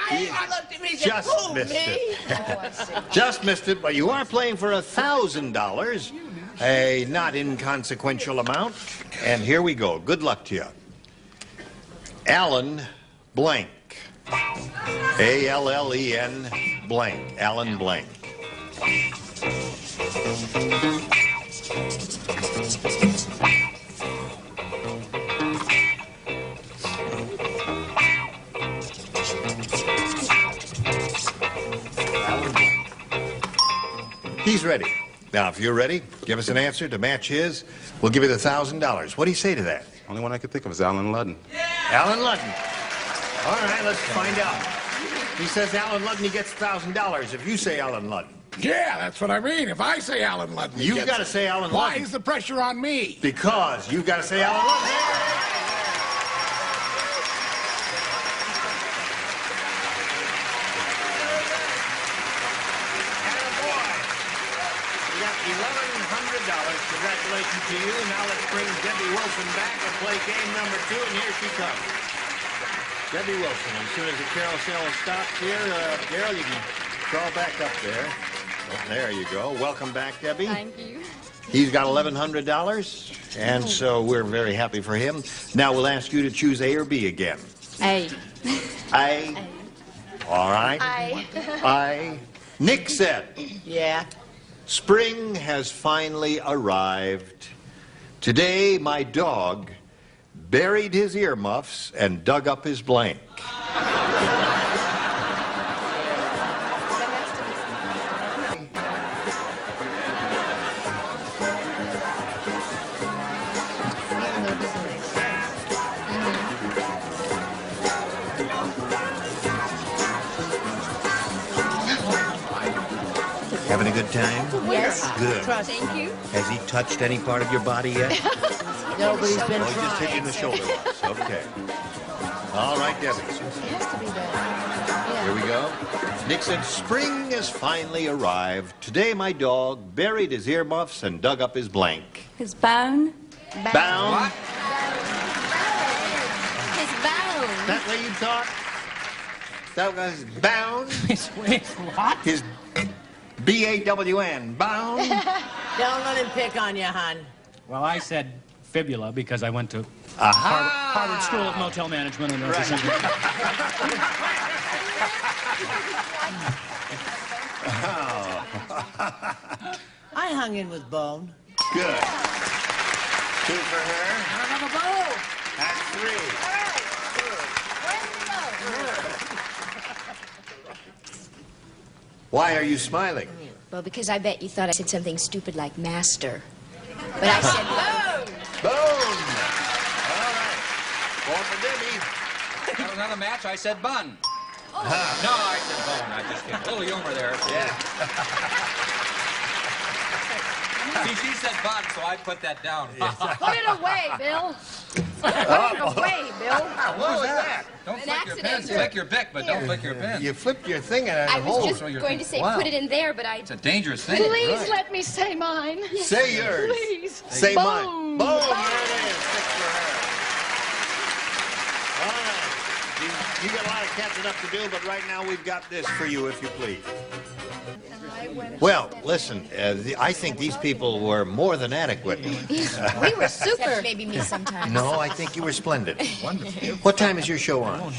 He looked at me and said,
Just
"Who,
missed
me?"
it. Just missed it, but you are playing for $1,000, a not inconsequential amount. And here we go. Good luck to you. Alan blank. A-L-L-E-N blank. Alan blank. He's ready. Now, if you're ready, give us an answer to match his. We'll give you the $1,000. What do you say to that?
Only one I could think of is Alan Ludden.
Alan Ludden. All right, let's find out. He says Alan Ludden, he gets $1,000. If you say Alan Ludden.
Yeah, that's what I mean. If I say Alan Ludden,
You've got to say Alan Ludden.
Why is the pressure on me?
Because you've got to say Alan Ludden. Congratulations to you. Now let's bring Debbie Wilson back and play game number 2, and here she comes. Debbie Wilson, as soon as the carousel stops here, Carol, you can crawl back up there. Oh, there you go. Welcome back, Debbie.
Thank you.
He's got $1,100, and so we're very happy for him. Now we'll ask you to choose A or B again.
A.
A. All right. I. Nick said.
Yeah.
Spring has finally arrived. Today, my dog buried his earmuffs and dug up his blank. Having a good time?
Yes.
Good.
Thank you.
Has he touched any part of your body yet?
No, but he's been
Oh, he just hit you
trying.
in the shoulder once. Okay. All right, Debbie.
It has to be that.
Here we go. Nick said, spring has finally arrived. Today, my dog buried his earmuffs and dug up his blank.
His bone.
Bound?
His bone.
That way you talk? That was bound?
His what?
His B-A-W-N. Bound?
Don't let him pick on you, hon.
Well, I said fibula because I went to Harvard School of Motel Management. And
I hung in with Bone.
Good. 2 for her.
Another bone.
That's 3. Why are you smiling?
Well, because I bet you thought I said something stupid like master. But I said bone.
Bone. All right. 4 for Debbie.
That was another match. I said bun.
Oh.
No, I said bone. I just kidding. A little humor there.
Yeah.
See, she said bun, so I put that down.
Put it away, Bill. Put it away, Bill.
What was that? Don't flick your pen. Flick your bic, but don't flick your pen.
You flipped your thing and
I was just going to say put it in there, but I...
It's a dangerous thing.
Please let me say mine.
Say yours.
Please.
Say
Bone.
mine. Bone. There it is. 6 for her. All right. You got a lot of catching up to do, but right now we've got this for you, if you please. Well, listen, I think these people were more than adequate.
We were super. Except maybe me sometimes.
No, I think you were splendid. Wonderful. What time is your show on?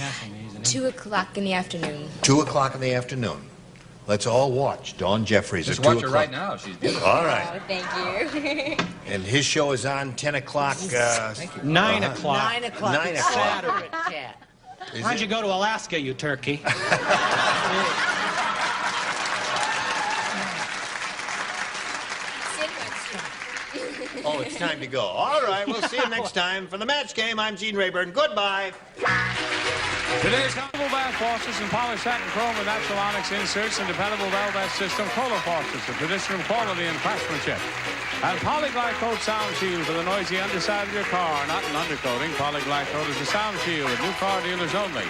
2 o'clock in the afternoon.
2 o'clock in the afternoon. Let's all watch Dawn Jeffries
Just
at 2
watch
o'clock.
her right now. She's beautiful.
All right.
Oh, thank you.
And his show is on 10 o'clock.
9 o'clock.
9 o'clock.
9 o'clock.
Saturday, cat.
Why'd you go to Alaska, you turkey?
Oh, it's time to go. All right, we'll see you next time. For the match game, I'm Gene Rayburn. Goodbye.
Today's comfortable bath faucets and polished satin chrome with natural onyx inserts and dependable Velvet system Kohler faucets of traditional quality and craftsmanship. And Polyglyde Coat Sound Shield for the noisy underside of your car. Not an undercoating. Polyglyde Coat is a sound shield with new car dealers only.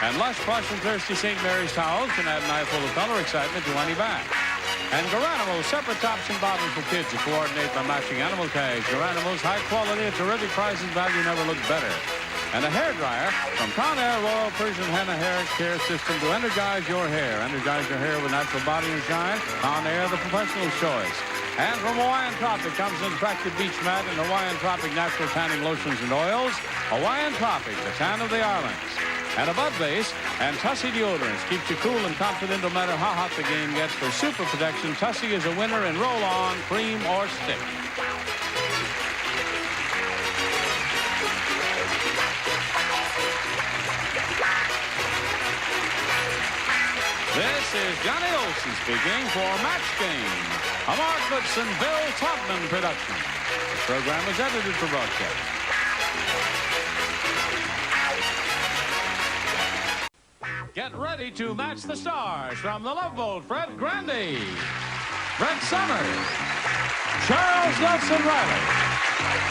And Lush, Plush, and Thirsty St. Mary's towels can add an eyeful of color excitement to any bath. And Garanimals, separate tops and bottoms for kids to coordinate by matching animal tags. Garanimals, high quality at terrific prices, value never looked better. And a hairdryer from Conair Royal Persian Henna Hair Care System to energize your hair. Energize your hair with natural body and shine. Conair, the professional's choice. And from Hawaiian Tropic comes an attractive beach mat and Hawaiian Tropic natural tanning lotions and oils. Hawaiian Tropic, the tan of the islands. And a Bud Base and Tussie deodorants keeps you cool and confident no matter how hot the game gets. For super protection, Tussie is a winner in roll-on, cream, or stick. This is Johnny Olson speaking for Match Game, a Mark Goodson, Bill Todman production. This program is edited for broadcast. Get ready to match the stars from the Love Boat, Fred Grandy, Brett Summers, Charles Nelson Riley,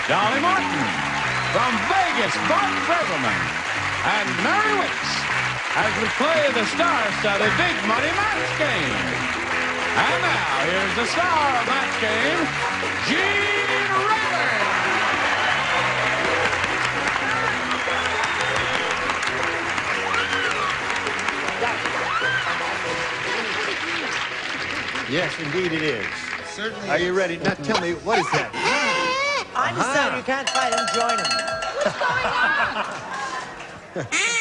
Dolly Martin, from Vegas, Bob Braverman, and Mary Wicks, as we play the star-studded Big Money Match Game. And now, here's the star of Match Game, Gene Rayburn.
Yes, indeed it is.
Certainly.
Are you ready? Now tell me, what is that?
I decided you can't fight him, join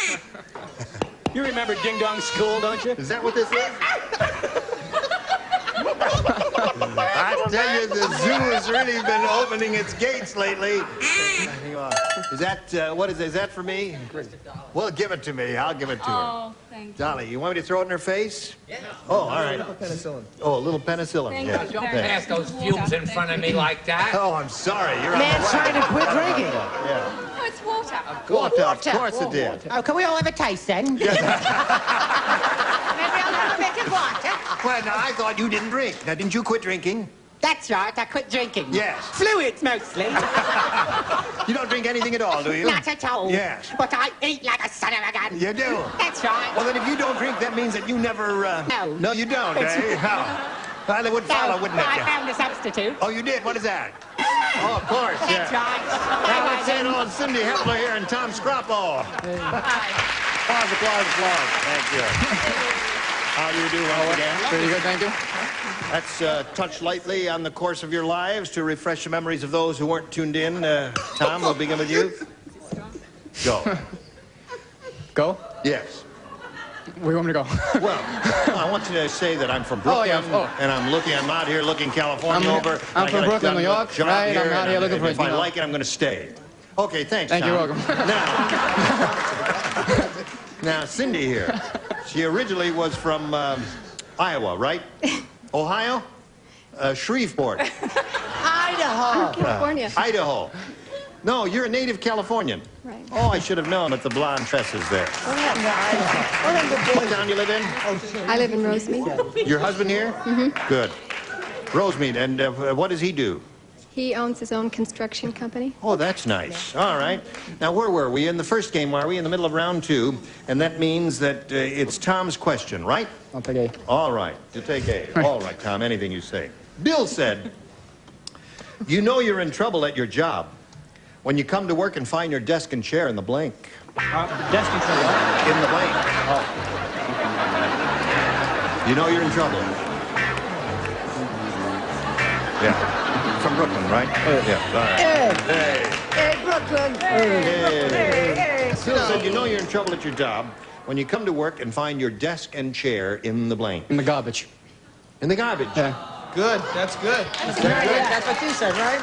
him.
You remember Ding Dong School, don't you?
Is that what this is? I tell you, the zoo has really been opening its gates lately. Is that, what is it? Is that for me? Well, give it to me. I'll give it to her.
Oh, thank you.
Dolly, you want me to throw it in her face? Yeah. Oh, all right.
Penicillin.
Oh, a little penicillin.
Thank
Yeah.
you.
Don't
Very
pass those
much.
fumes in front of me like that.
Oh, I'm sorry. You're
Man's
on the
trying to quit drinking.
Yeah.
Oh, it's water.
Water, of course it did.
Oh, can we all have a taste then? Maybe I'll have a bit of water.
Well, now, I thought you didn't drink. Now, didn't you quit drinking?
That's right, I quit drinking.
Yes.
Fluids mostly.
You don't drink anything at all, do you?
Not at all.
Yes.
But I eat like a son of a gun.
You do?
That's right.
Well, then if you don't drink, that means that you never,
No.
No, you don't, eh? How? Well, it would follow, wouldn't it?
I found a substitute.
Oh, you did? What is that? Oh, of course, yeah.
That's right.
Now, let's say old Cindy Hepler here and Tom Scrappo. Applause, applause, applause. Thank you. How do you do once again?
Pretty good, thank you.
Let's touch lightly on the course of your lives to refresh the memories of those who weren't tuned in. Tom, we'll begin with you. Go.
Go?
Yes.
Where do you want me to go?
Well, I want you to say that I'm from Brooklyn, and I'm out here looking California over.
I'm from Brooklyn, New York, right? I'm out here looking for a
If I like it, I'm going to stay. Okay, thanks,
Thank you,
Tom.
welcome.
Now, Cindy here. She originally was from Iowa, right? Ohio? Shreveport.
Idaho.
California.
Idaho. No, you're a native Californian.
Right.
Oh, I should have known with the blonde tresses there. What town you live in?
I live in Rosemead.
Your husband here?
Mm-hmm.
Good. Rosemead, and what does he do?
He owns his own construction company.
Oh, that's nice. All right. Now, where were we? In the first game, are we? In the middle of round 2. And that means that it's Tom's question, right?
I'll take A.
All right. You take A. All right, Tom, anything you say. Bill said, you know you're in trouble at your job when you come to work and find your desk and chair in the blank.
Desk and chair?
In the blank. Oh. You know you're in trouble. Yeah. From Brooklyn, right? Yeah. All right.
Hey. Hey, Brooklyn.
Hey. Bill said, you know you're in trouble at your job when you come to work and find your desk and chair in the blank.
In the garbage.
In the garbage?
Yeah.
Good. That's good.
That's what you said, right?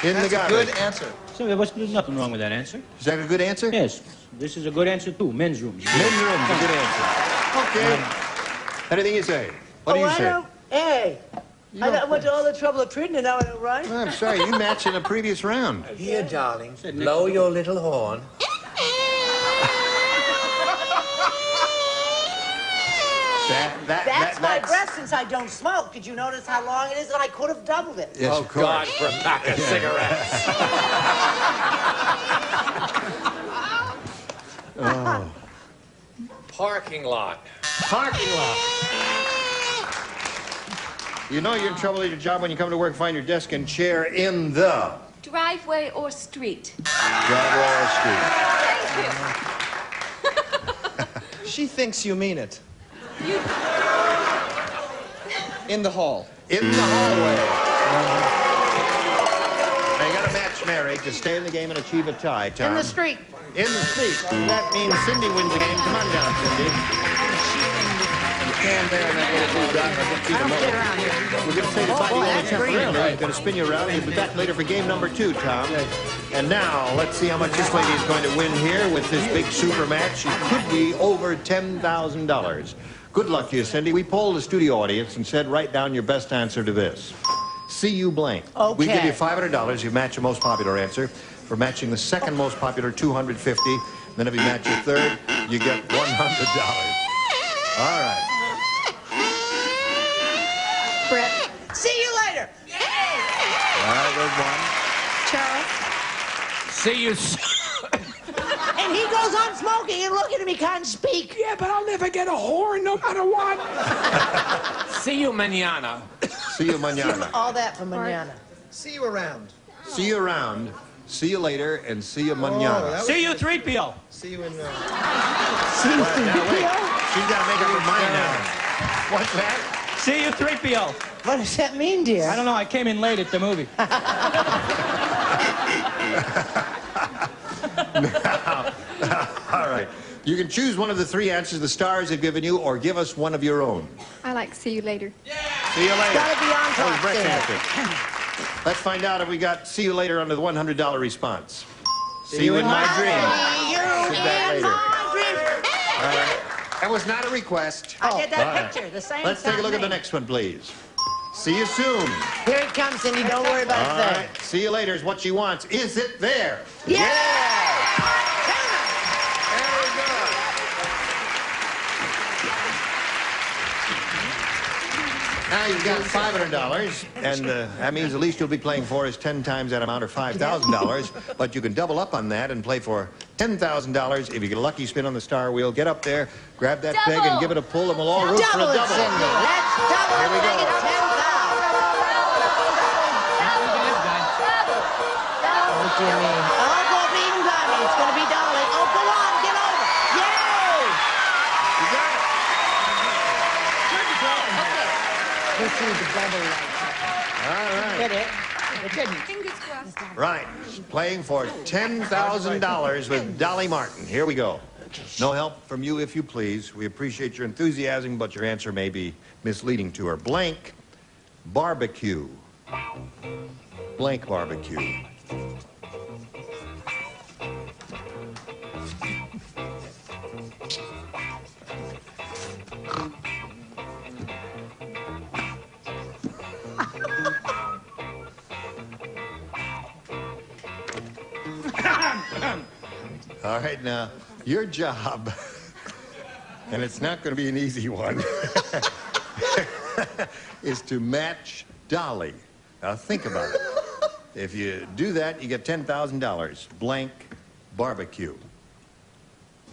In the garbage.
Good answer.
So there's nothing wrong with that answer.
Is that a good answer?
Yes. This is a good answer, too. Men's rooms.
Men's rooms, a good answer. Okay. Anything you say? What do you say?
Hey. I went to all the trouble of printing it, now I don't write.
I'm sorry, you matched in the previous round.
Here, darling, blow your little horn. That's my breath since I don't smoke. Did you notice how long it is? And I could have doubled it.
Yes, of course.
God, for a pack of cigarettes.
Oh.
Parking lot.
Parking lot. You know you're in trouble at your job when you come to work and find your desk and chair in the
Driveway or street?
driveway or street.
She thinks you mean it. In the hall.
In the hallway. Now you got to match Mary to stay in the game and achieve a tie, Tom.
In the street.
In the street. That means Cindy wins the game. Come on down, Cindy. You stand there and that little blue dot and I'll get you the motor. We're going to say goodbye to you only temporarily. We're going to spin you around. You'll be back later for game number 2, Tom. And now, let's see how much this lady is going to win here with this big super match. She could be over $10,000. Good luck to you, Cindy. We polled the studio audience and said, write down your best answer to this. See you blank.
Okay.
We give you $500. You match the most popular answer. For matching the second most popular, $250. Then if you match your third, you get $100. All right.
Brett.
See you later.
All right, there's one.
Charles.
See you
And he goes on smoking and looking at me, can't speak.
Yeah, but I'll never get a horn no matter what. See you mañana.
See you mañana.
All that for manana.
See you around.
See you around. See you later, and see you mañana.
See you, 3PO.
See you in
See you
Now, wait. She's got to make up her mind now. What's that?
See you, 3PO.
What does that mean, dear?
I don't know. I came in late at the movie.
All right. You can choose one of the 3 answers the stars have given you, or give us one of your own.
I like see you later.
See you later.
Gotta be on
That was
top
Brett's
there.
answer. Let's find out if we got see you later under the $100 response. See you in my dreams.
See you
Sit back
in
later.
my dreams.
All right. That was not a request.
I did that
All right.
picture, the same
Let's take a look at the
name.
next one, please. See you soon.
Here it comes, Cindy. Don't worry about
All
a thing.
right. See you later is what she wants. Is it there?
Yeah!
Very good. Now you've got $500, and that means the least you'll be playing for is 10 times that amount, or $5,000. But you can double up on that and play for $10,000 if you get a lucky spin on the star wheel. Get up there, grab that peg, and give it a pull, and we'll all root for a
Double it,
double.
Cindy. Let's double
Here
it.
we
Make
go.
it 10,000. Oh, Jimmy. Oh, go up even timing. It's going to be doubling. Oh, go on. Get over. Yay!
You got it.
Let's see the double.
All right.
Get it. It didn't.
Fingers crossed.
Right. Playing for $10,000 with Dolly Martin. Here we go. No help from you, if you please. We appreciate your enthusiasm, but your answer may be misleading to her. Blank barbecue. Blank barbecue. All right, now, your job, and it's not going to be an easy one, is to match Dolly. Now, think about it. If you do that, you get $10,000. Blank barbecue.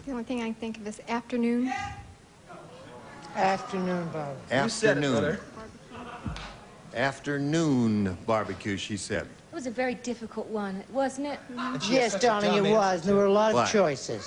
The only thing I can think of is afternoon.
Afternoon barbecue.
Afternoon. Afternoon barbecue, she said.
It was a very difficult one, wasn't it?
Yes, darling, it was. There were a lot
What?
of choices.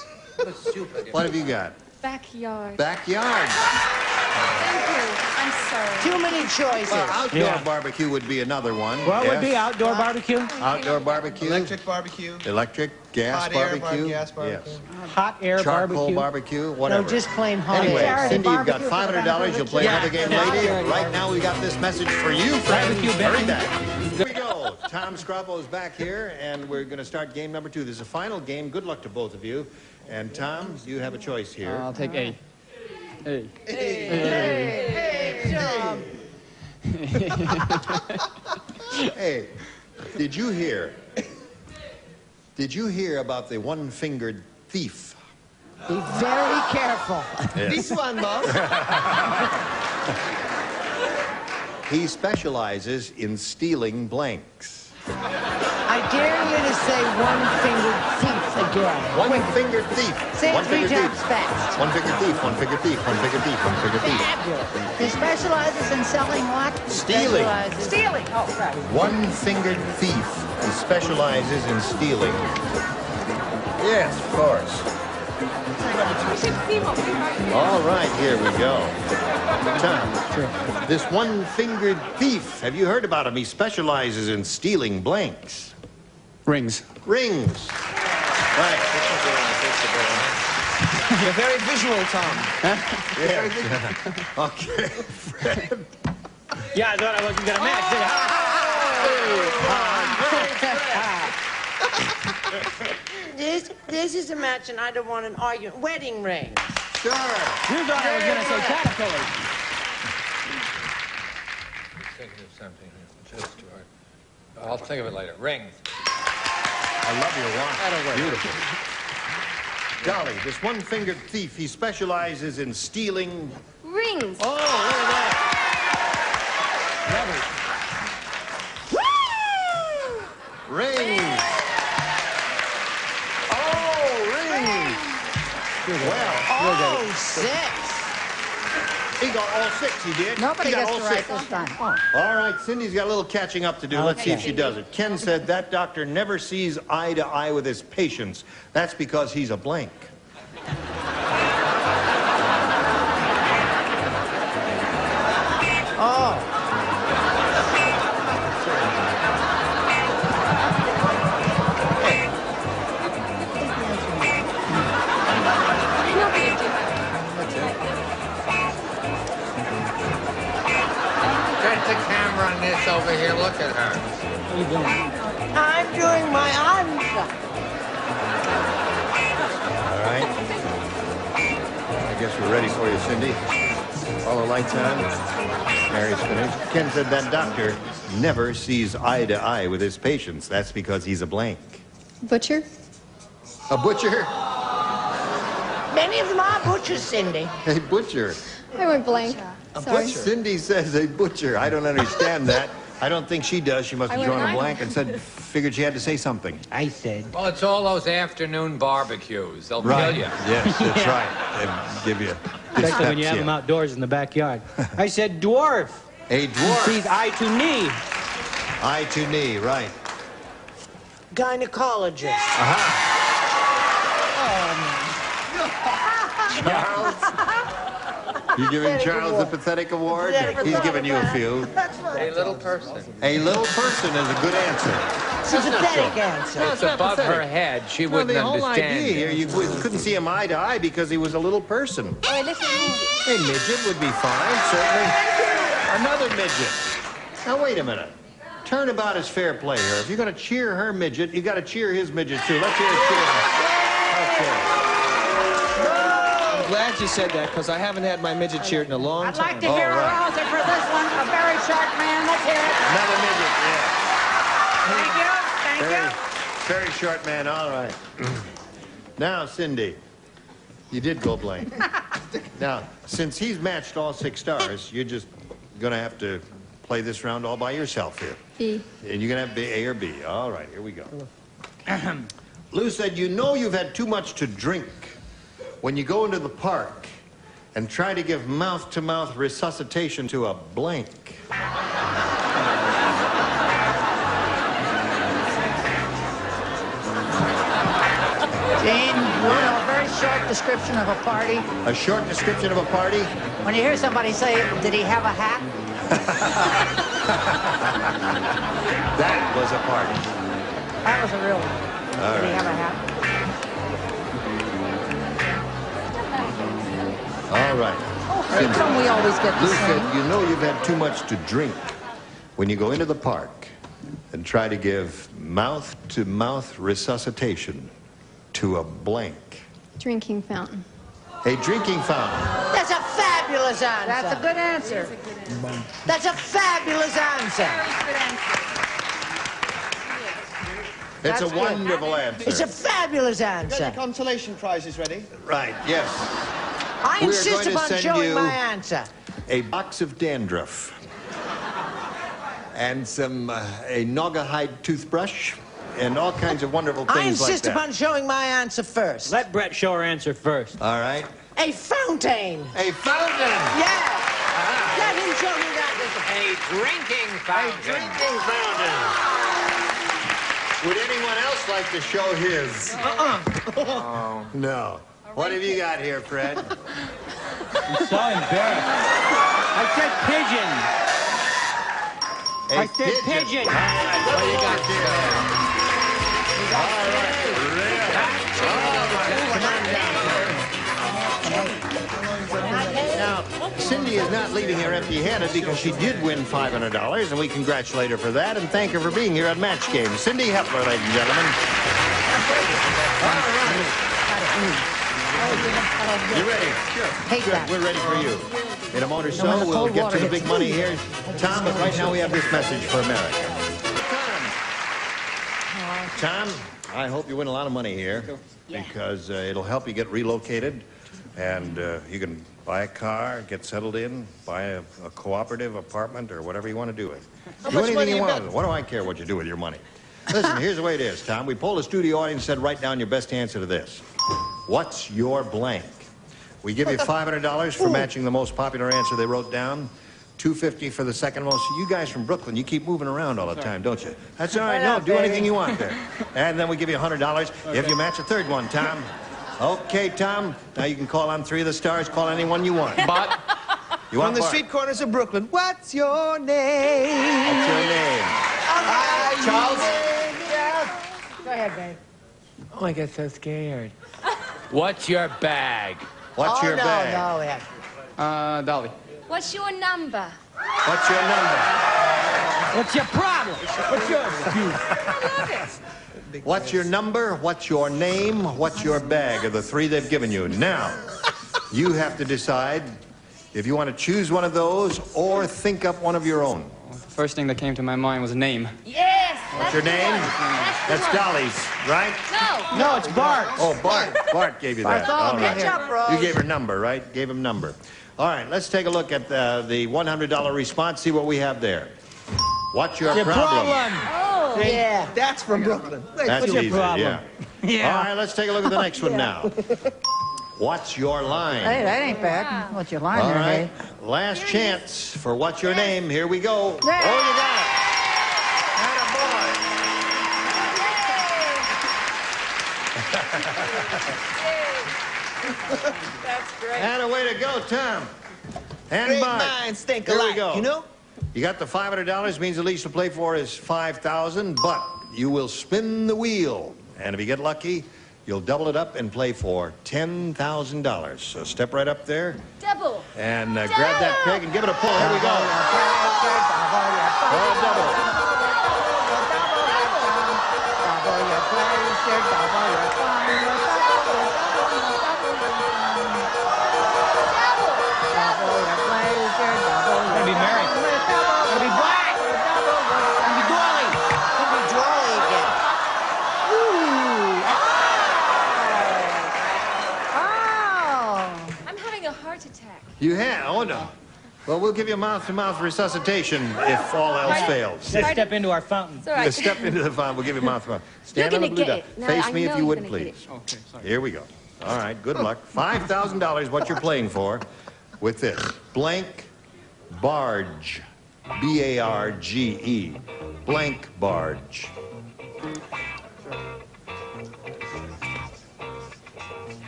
What have you got?
Backyard.
Backyard.
Thank you. I'm sorry.
Too many choices.
Well, outdoor
Yeah.
barbecue would be another one.
What would be
Yes.
outdoor barbecue?
Outdoor barbecue.
Electric barbecue.
Electric, gas
Hot air
barbecue.
gas barbecue.
Yes.
Hot air
Charcoal
barbecue.
whatever.
No, just plain hot
Anyway,
air.
Cindy, you've got $500. You'll play another game later. Right now, we got this message for you, friends. Hurry back. Here we go. Tom Scrappo's back here, and we're going to start game number 2. This is a final game. Good luck to both of you. And Tom, you have a choice here.
I'll take A. A.
Hey, Tom.
Hey, did you hear about the one-fingered thief?
Be very careful.
Yes.
This one, boss.
He specializes in stealing blanks.
I dare you to say one-fingered thief again.
One-fingered thief.
Say it 3
One-fingered
times
thief.
fast.
One-fingered thief, one-fingered thief, one-fingered thief, one-fingered thief.
Fabulous. He specializes in selling what?
Stealing.
Stealing. Oh, right.
One-fingered thief. He specializes in stealing. Yes, of course. All right, here we go. Tom, this one-fingered thief, have you heard about him? He specializes in stealing blanks.
Rings.
Rings. Right.
You're very visual, Tom.
Yes. Okay, Fred.
Yeah, I thought I wasn't going to match, did I?
This is a match, and I don't want an argument. Wedding rings.
Sure.
You thought I was going to say caterpillars.
Thinking of something. Just too hard. I'll think of it later. Rings.
I love your watch. Beautiful. Dolly, this one-fingered thief, he specializes in stealing...
Rings.
Oh, look at that. Rings. Oh, rings. Well.
Oh, 6.
He got all 6, he did.
Nobody
He got
gets
all
to write
6.
this time.
All right, Cindy's got a little catching up to do. Let's see if she does it. Ken said that doctor never sees eye to eye with his patients. That's because he's a blank.
Oh.
Get the camera on this over here. Look at her.
What are you doing? I'm doing my answer.
All right. I guess we're ready for you, Cindy. All the lights on. Mary's finished. Ken said that doctor never sees eye to eye with his patients. That's because he's a blank.
Butcher.
A butcher?
Many of them are butchers, Cindy.
A butcher.
I went blank. Sorry.
Cindy says a butcher. I don't understand that. I don't think she does. She must have
I went
drawn a
blank.
blank and said, figured she had to say something.
I said.
Well, it's all those afternoon barbecues. They'll
Right.
kill you.
Yes, that's right. They give you
Especially when you have
dyspepsia.
them outdoors in the backyard. I said dwarf.
A dwarf.
Sees eye to knee.
Eye to knee, right.
Gynecologist.
Charles. You giving Charles the pathetic award? He's giving you a few.
A little person.
A little person is a good answer.
It's a pathetic answer.
It's above her head. She wouldn't
the whole
understand.
idea here, you couldn't see him eye to eye because he was a little person.
Oh, listen,
A midget would be fine, certainly. Another midget. Now, wait a minute. Turnabout is fair play here. If you're going to cheer her midget, you got to cheer his midget, too. Let's hear a cheer. Okay.
I'm glad you said that, because I haven't had my midget cheered in a long time.
I'd like to hear a rouser for this one. A very short man. Let's hear it.
Another midget, yeah.
Thank you. Thank you.
Very short man, all right. Now, Cindy, you did go blank. Now, since he's matched all 6 stars, you're just going to have to play this round all by yourself here.
B.
And you're going to have A or B. All right, here we go. Lou said, you know you've had too much to drink when you go into the park and try to give mouth-to-mouth resuscitation to a blank.
Gene, a very short description of a party.
A short description of a party?
When you hear somebody say, did he have a hat?
That was a party.
That was a real one.
All
Did he
right.
have a hat?
All right.
How come we always get the
Lou
same?
said, you know you've had too much to drink when you go into the park and try to give mouth-to-mouth resuscitation to a blank.
Drinking fountain.
A drinking fountain.
That's a fabulous answer.
That's a good answer.
That's a fabulous answer.
It's a
That's good.
wonderful answer.
It's a fabulous answer.
Consolation prize is ready.
Right, yes.
I
We're
insist
going to
upon
send
showing
you
my answer.
a box of dandruff and some a naugahyde toothbrush and all kinds of wonderful things
I insist
like that.
upon showing my answer first.
Let Brett show her answer first.
All right.
A fountain.
A fountain.
Yeah. Let him show me that.
A drinking fountain.
A drinking fountain. Would anyone else like to show his?
Oh.
No. What have you got here, Fred?
I'm so embarrassed. I said pigeon. I said pigeon.
What do you got there? Now, Cindy is not leaving here empty-handed because she did win $500, and we congratulate her for that and thank her for being here at Match Game. Cindy Hepler, ladies and gentlemen. All right. You ready? Sure. Good. We're ready for you. In a moment or so, we'll get to the big money here. Tom, but right now we have this message for America. Tom, I hope you win a lot of money here because it'll help you get relocated and you can buy a car, get settled in, buy a cooperative apartment or whatever you want to do with. Do anything you want with it. What do I care what you do with your money? Listen, here's the way it is, Tom. We polled a studio audience and said, write down your best answer to this. What's your blank? We give you $500 for matching the most popular answer they wrote down. $250 for the second most. You guys from Brooklyn, you keep moving around all the time, don't you? That's all right. No, do anything you want there. And then we give you $100 if you match a third one, Tom. Okay, Tom. Now you can call on 3 of the stars. Call anyone you want.
But
You want
on the
Bart?
street corners of Brooklyn, what's your name?
What's your name?
Charles?
Go ahead, babe.
Oh, I get so scared.
What's your bag?
What's your bag?
No, yeah.
Dolly.
What's your number?
What's your number?
What's your problem? What's your excuse?
What's your number? What's your name? What's your bag? Are the 3 they've given you. Now, you have to decide if you want to choose one of those or think up one of your own.
The first thing that came to my mind was a name.
Yes.
What's your name? That's Dolly's, right?
No.
No, it's Bart.
Oh, Bart. Bart gave you that. All right.
Catch up, bro.
You gave her number, right? Gave him number. All right, let's take a look at the $100 response, see what we have there. What's your problem?
Oh, yeah.
That's from Brooklyn.
That's
your
easy,
problem?
yeah. All right, let's take a look at the next one now. What's your line?
Hey, that ain't bad. What's your line
All
there,
right,
babe?
last chance for what's your name. Here we go.
Yeah.
Oh, you got it.
That's great.
And a way to go, Tom. And
Great
Bart.
minds think
Here we
alike,
go.
you know?
You got the $500, means the least to play for is $5,000, but you will spin the wheel. And if you get lucky, you'll double it up and play for $10,000. So step right up there
Double.
and grab that peg and give it a pull. Here we go. Oh, double.
Gonna be married.
Gonna be black. Gonna be Dolly. Gonna be Dolly again.
Oh. I'm having a heart attack.
You have? Oh, no. Well, we'll give you mouth-to-mouth resuscitation if all else fails.
Let's step into our fountain.
It's all right.
Step into the fountain. We'll give you mouth-to-mouth. Stand
You're
on the
gonna
blue
get
dot.
it. No,
Face
I
me if
know
you
you're
would,
gonna
please.
Okay, sorry.
Here we go. All right, good luck. $5,000 what you're playing for with this. Blank barge. B-A-R-G-E. Blank barge.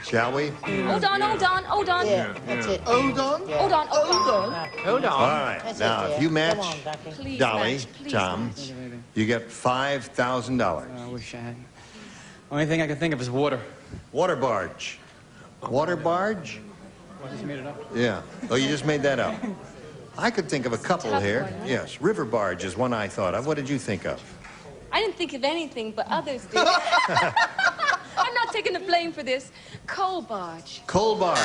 Shall we?
Hold on, hold on, hold on.
Yeah, that's it.
Hold on.
Hold on, hold on.
Hold on.
All right.
That's
Now,
it,
if
dear.
you
Come
match
on, Ducky.
Please
Dolly,
match, please
Tom,
match.
you get $5,000.
I wish I had. Only thing I can think of is water.
Water barge. Water barge?
I just made it up.
Yeah. Oh, you just made that up. I could think of a couple
tough
here.
one, right?
Yes. River barge is one I thought of. What did you think of?
I didn't think of anything, but others did. I'm not taking the blame for this. Coal barge.
Coal barge.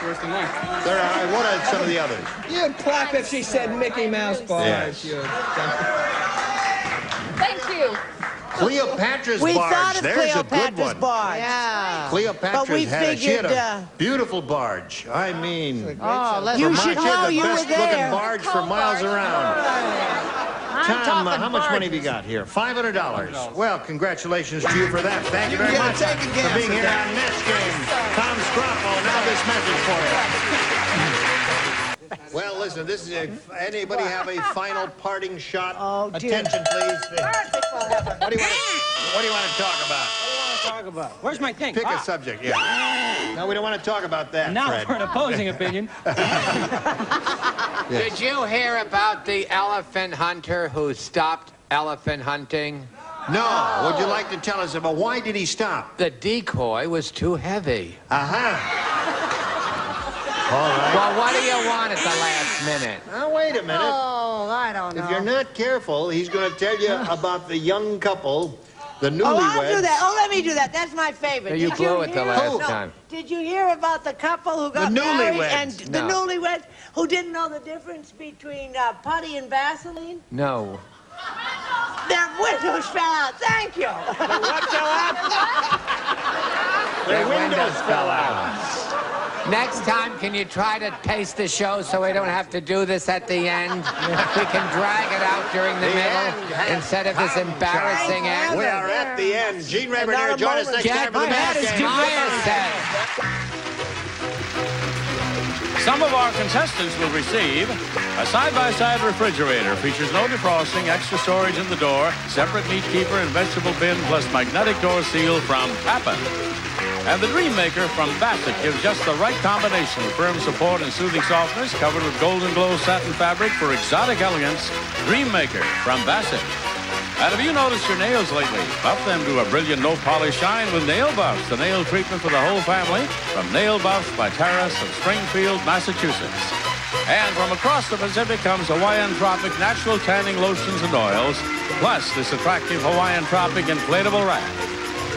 Worse than mine.
There are. What are some of the others?
You'd clap if she said Mickey Mouse barge.
Yes.
Thank you.
Cleopatra's
We
barge.
thought of
There's a good
Cleopatra's
one.
barge. Yeah.
Cleopatra's
But we
had she had
figured,
a beautiful barge. I mean,
Oh, you should know you were
best looking
there.
barge for miles around. Tom, how much money have you got here? $500. Well, congratulations to you for that. Thank you very
get a
much
taken
for
gas
being here
again.
on Match Game. Tom Scroffo, now this message for you. Well, listen, this is anybody have a final parting shot?
Oh, dear.
Attention, please. What do you want to talk about?
Talk about. Where's my thing?
Pick a subject, yeah. No, we don't want to talk about that,
Now
Fred.
for an opposing opinion.
Did you hear about the elephant hunter who stopped elephant hunting?
No. Would you like to tell us about why did he stop?
The decoy was too heavy.
All right.
Well, what do you want at the last minute?
Now, wait a minute.
Oh, I don't know.
If you're not careful, he's going to tell you about the young couple, the newlyweds.
Oh, I'll do that. Oh, let me do that. That's my favorite.
No, you
Did
blew it the
hear-
last
No.
time.
Did you hear about the couple who got
The
married
newlyweds.
and the
No.
newlyweds who didn't know the difference between putty and Vaseline?
No.
Their windows fell out. Thank you.
Their windows fell out. Next time, can you try to taste the show so we don't have to do this at the end? We can drag it out during the middle instead of this embarrassing end.
We are at the end. Gene Rayburn here. Join us next time for the Match Game.
Some of our contestants will receive a side-by-side refrigerator. Features no defrosting, extra storage in the door, separate meat keeper and vegetable bin, plus magnetic door seal from Papin. And the Dream Maker from Bassett gives just the right combination of firm support and soothing softness, covered with golden glow satin fabric for exotic elegance. Dream Maker from Bassett. And have you noticed your nails lately? Buff them to a brilliant no-polish shine with Nail Buffs, the nail treatment for the whole family, from Nail Buffs by Terrace of Springfield, Massachusetts. And from across the Pacific comes Hawaiian Tropic natural tanning lotions and oils, plus this attractive Hawaiian Tropic inflatable rack.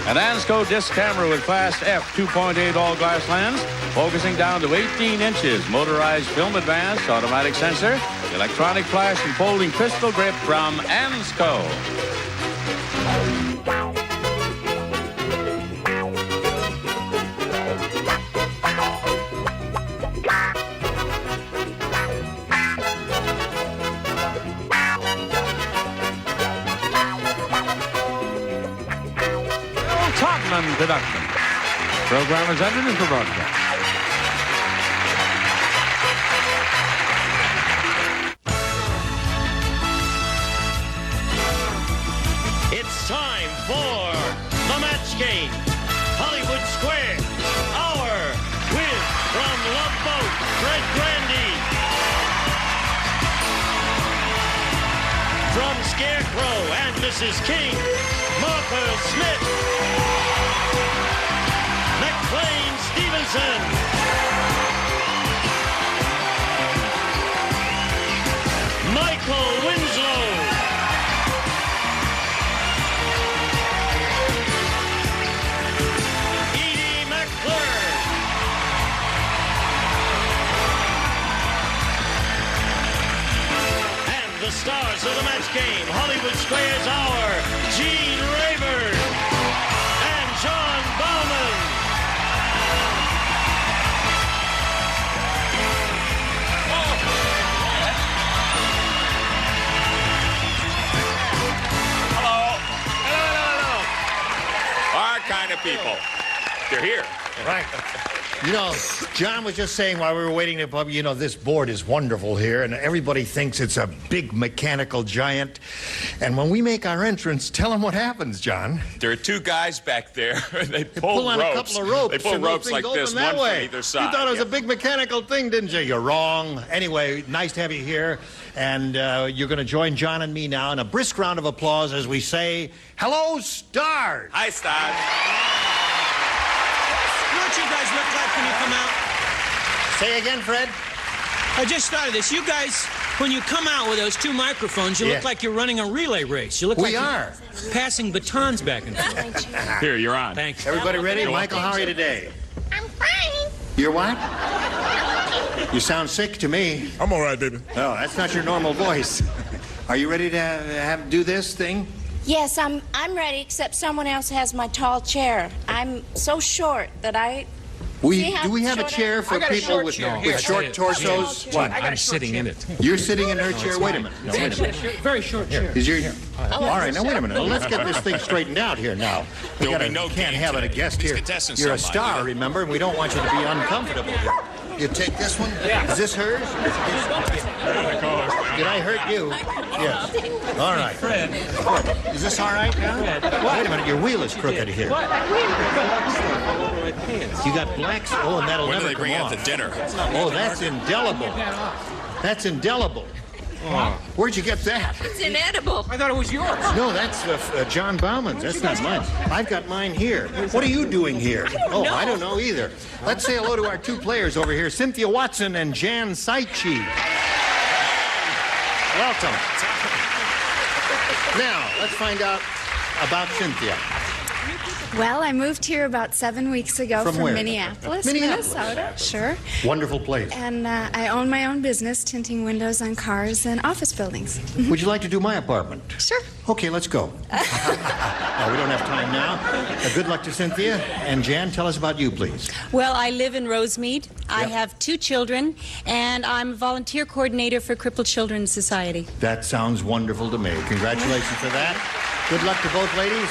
An Ansco disc camera with fast f 2.8 all-glass lens, focusing down to 18 inches, motorized film advance, automatic sensor, electronic flash, and folding pistol grip from Ansco. Production. Program is edited for broadcast.
It's time for the Match Game. Hollywood Square. Our win from Love Boat, Fred Grandy. From Scarecrow and Mrs. King, Marta Smith. McLean Stevenson. Michael Winslow. Edie McClure. And the stars of the match game, Hollywood Squares Hour, Gene Rayburn and John Bauman.
Our kind of people. They're here.
Right. You know, John was just saying while we were waiting to pub, you know, this board is wonderful here, and everybody thinks it's a big mechanical giant. And when we make our entrance, tell them what happens, John.
There are two guys back there. They
Pull on
ropes.
a couple of ropes.
They pull
and
ropes
those
like
things
this,
open that
one
way.
from either side.
You thought it was
yeah.
a big mechanical thing, didn't you? You're wrong. Anyway, nice to have you here. And you're going to join John and me now in a brisk round of applause as we say, hello, stars.
Hi, stars.
You know what you guys look like when you come out?
Say again, Fred.
I just started this. You guys, when you come out with those two microphones, you look like you're running a relay race. You look like you're passing batons back and forth.
Here, you're on.
Thanks.
Everybody ready? Michael, how are you today?
I'm fine.
You're what? You sound sick to me.
I'm all right, baby.
Oh, that's not your normal voice. Are you ready to do this thing?
Yes, I'm ready, except someone else has my tall chair. I'm so short that
Do we have a chair for people with short torsos? What?
I'm sitting in it.
You're sitting in her chair? Wait a minute. No, wait a minute.
Very short chair.
Is your... All right, now wait a minute. Let's get this thing straightened out here now. We
There'll be no
can't
game
have a
today.
guest
These
here.
contestants
You're a
don't mind,
star,
do they?
remember, and we don't want you to be uncomfortable here. You take this one?
Yeah.
Is this hers? Did I hurt you? Yes. All right.
Fred.
Is this all right now? Wait a minute, your wheel is crooked here.
What?
You got blacks? Oh, and that'll
When do
never
they bring
come
out
off.
the dinner?
Oh, that's indelible. That's indelible. Oh, where'd you get that?
It's inedible.
I thought it was yours.
No, that's John Bauman's. That's not mine. I've got mine here. What are you doing here? Oh, I don't know either. Let's say hello to our two players over here, Cynthia Watson and Jan Saichi. Welcome. Now, let's find out about Cynthia.
Well, I moved here about 7 weeks ago
From where?
Minneapolis,
Minneapolis.
Minnesota. Sure.
Wonderful place.
And I own my own business, tinting windows on cars and office buildings.
Would you like to do my apartment?
Sure.
Okay, let's go. No, we don't have time now. Good luck to Cynthia. And Jan, tell us about you, please.
Well, I live in Rosemead. I
Yep.
have 2 children, and I'm a volunteer coordinator for Crippled Children's Society.
That sounds wonderful to me. Congratulations for that. Good luck to both ladies.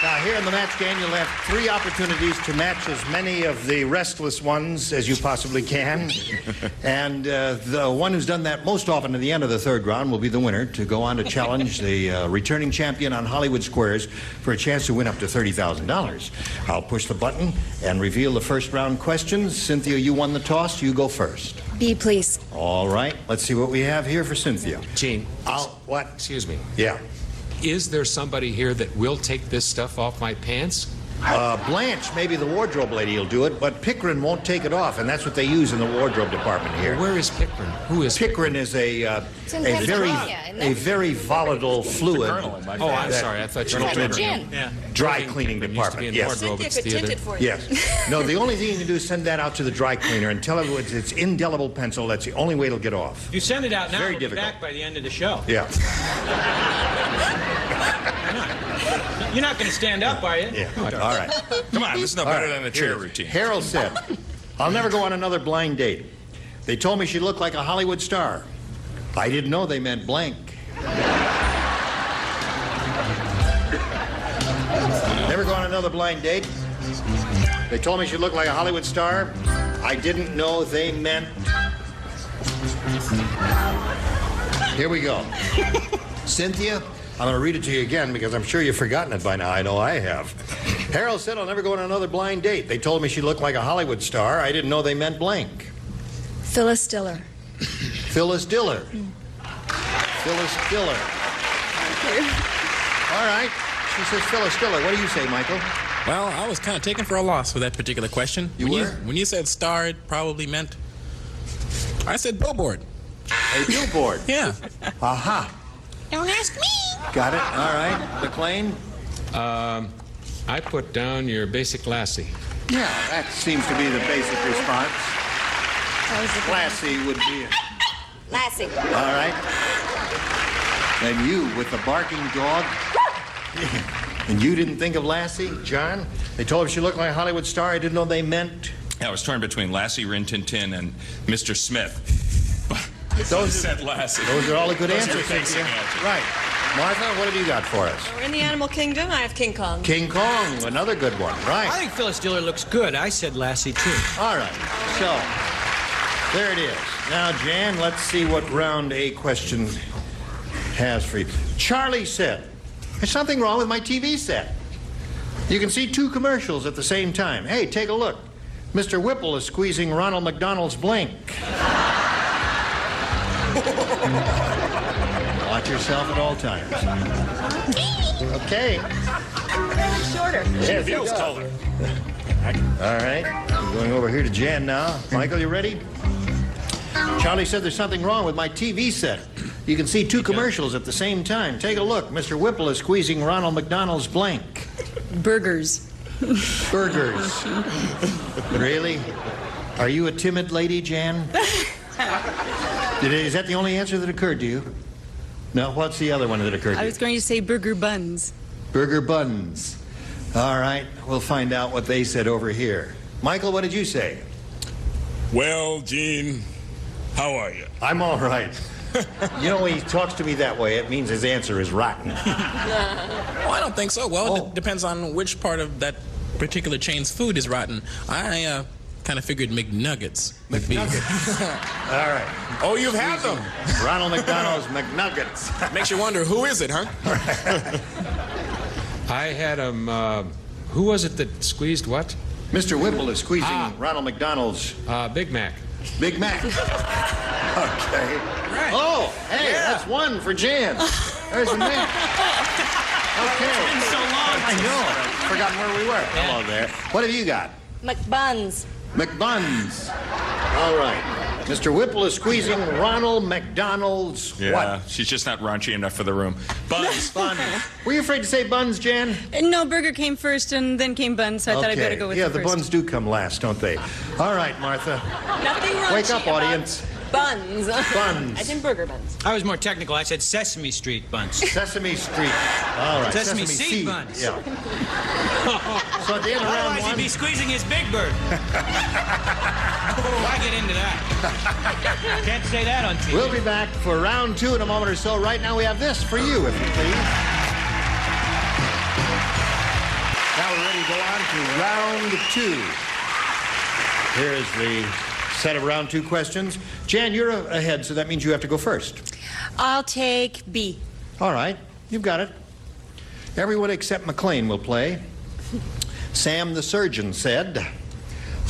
Now, here in the match game, you'll have 3 opportunities to match as many of the restless ones as you possibly can. And the one who's done that most often at the end of the 3rd round will be the winner to go on to challenge the returning champion on Hollywood Squares for a chance to win up to $30,000. I'll push the button and reveal the first round questions. Cynthia, you won the toss. You go first.
B, please.
All right. Let's see what we have here for Cynthia.
Gene.
What?
Excuse me.
Yeah.
Is there somebody here that will take this stuff off my pants?
Blanche, maybe the wardrobe lady will do it, but Pickering won't take it off, and that's what they use in the wardrobe department here.
Where is Pickering? Who is
Pickering? Is a very volatile fluid.
Oh, I'm sorry. I thought you were
Pickering. Dry cleaning department. Yes. Yes. No, the only thing you can do is send that out to the dry cleaner and tell it it's indelible pencil. That's the only way it'll get off.
You send it out now,
Very
we'll be
difficult.
back by the end of the show.
Yeah.
You're not going to stand up, are you?
Yeah. All right.
Come on, this is no better than a cheer routine.
Harold said, I'll never go on another blind date. They told me she looked like a Hollywood star. I didn't know they meant blank. Never go on another blind date. They told me she looked like a Hollywood star. I didn't know they meant... Here we go. Cynthia, I'm going to read it to you again because I'm sure you've forgotten it by now. I know I have. Harold said I'll never go on another blind date. They told me she looked like a Hollywood star. I didn't know they meant blank.
Phyllis Diller.
Phyllis Diller. Phyllis Diller.
Thank you.
All right. She says Phyllis Diller. What do you say, Michael?
Well, I was kind of taken for a loss with that particular question. When you said star, it probably meant... I said billboard.
A billboard?
Yeah.
Aha.
Don't ask me.
Got it. All right. McLean?
I put down your basic lassie.
Yeah, that seems to be the basic response. Lassie would be it.
Lassie.
All right. And you with the barking dog? And you didn't think of Lassie, John? They told her she looked like a Hollywood star. I didn't know they meant...
I was torn between Lassie, Rin Tin Tin, and Mr. Smith.
Those
said Lassie.
Those are all the good
Those are
answers.
basic answers.
Right. Martha, what have you got for us?
We're in the animal kingdom. I have King Kong.
King Kong, another good one. Right.
I think Phyllis Diller looks good. I said Lassie, too.
All right. So, there it is. Now, Jan, let's see what round A question has for you. Charlie said, there's something wrong with my TV set. You can see 2 commercials at the same time. Hey, take a look. Mr. Whipple is squeezing Ronald McDonald's blink. Watch yourself at all times. Okay.
Shorter.
There feels taller. All right. I'm going over here to Jan now. Michael, you ready? Charlie said there's something wrong with my TV set. You can see 2 commercials at the same time. Take a look. Mr. Whipple is squeezing Ronald McDonald's blank.
Burgers.
Burgers. Really? Are you a timid lady, Jan? Is that the only answer that occurred to you? No, what's the other one that occurred to you?
I was going to say burger buns.
Burger buns. All right, we'll find out what they said over here. Michael, what did you say?
Well, Gene, how are you?
I'm all right. You know, when he talks to me that way, it means his answer is rotten.
Oh, I don't think so. Well, it depends on which part of that particular chain's food is rotten. I kind of figured McNuggets would be.
All right.
Oh, you've had them.
Ronald McDonald's McNuggets.
Makes you wonder, who is it, huh?
I had him, who was it that squeezed what?
Mr. Whipple is squeezing Ronald McDonald's...
Big Mac.
Big Mac. Okay.
Right.
Oh, hey, that's 1 for Jan. There's a Mac. Okay.
It's been so long.
I know. I've forgotten where we were. Hello there. What have you got?
McBuns.
McBuns. All right. Mr. Whipple is squeezing Ronald McDonald's what?
She's just not raunchy enough for the room. Buns.
Buns. Were you afraid to say buns, Jan?
No, burger came first and then came buns, so I thought I'd better go with
the
first.
buns do come last, don't they? All right, Martha.
Nothing raunchy.
Wake up, audience.
Buns.
Buns.
I think burger buns.
I was more technical. I said Sesame Street buns.
Sesame Street. All right.
Sesame seed buns.
Yeah. So at the end of round
Otherwise,
1...
he'd be squeezing his Big Bird. Why get into that? Can't say that on TV.
We'll be back for round 2 in a moment or so. Right now, we have this for you, if you please. Now we're ready to go on to round 2. Here's the set of round 2 questions. Jan, you're ahead, so that means you have to go first.
I'll take B.
All right, you've got it. Everyone except McLean will play. Sam the surgeon said,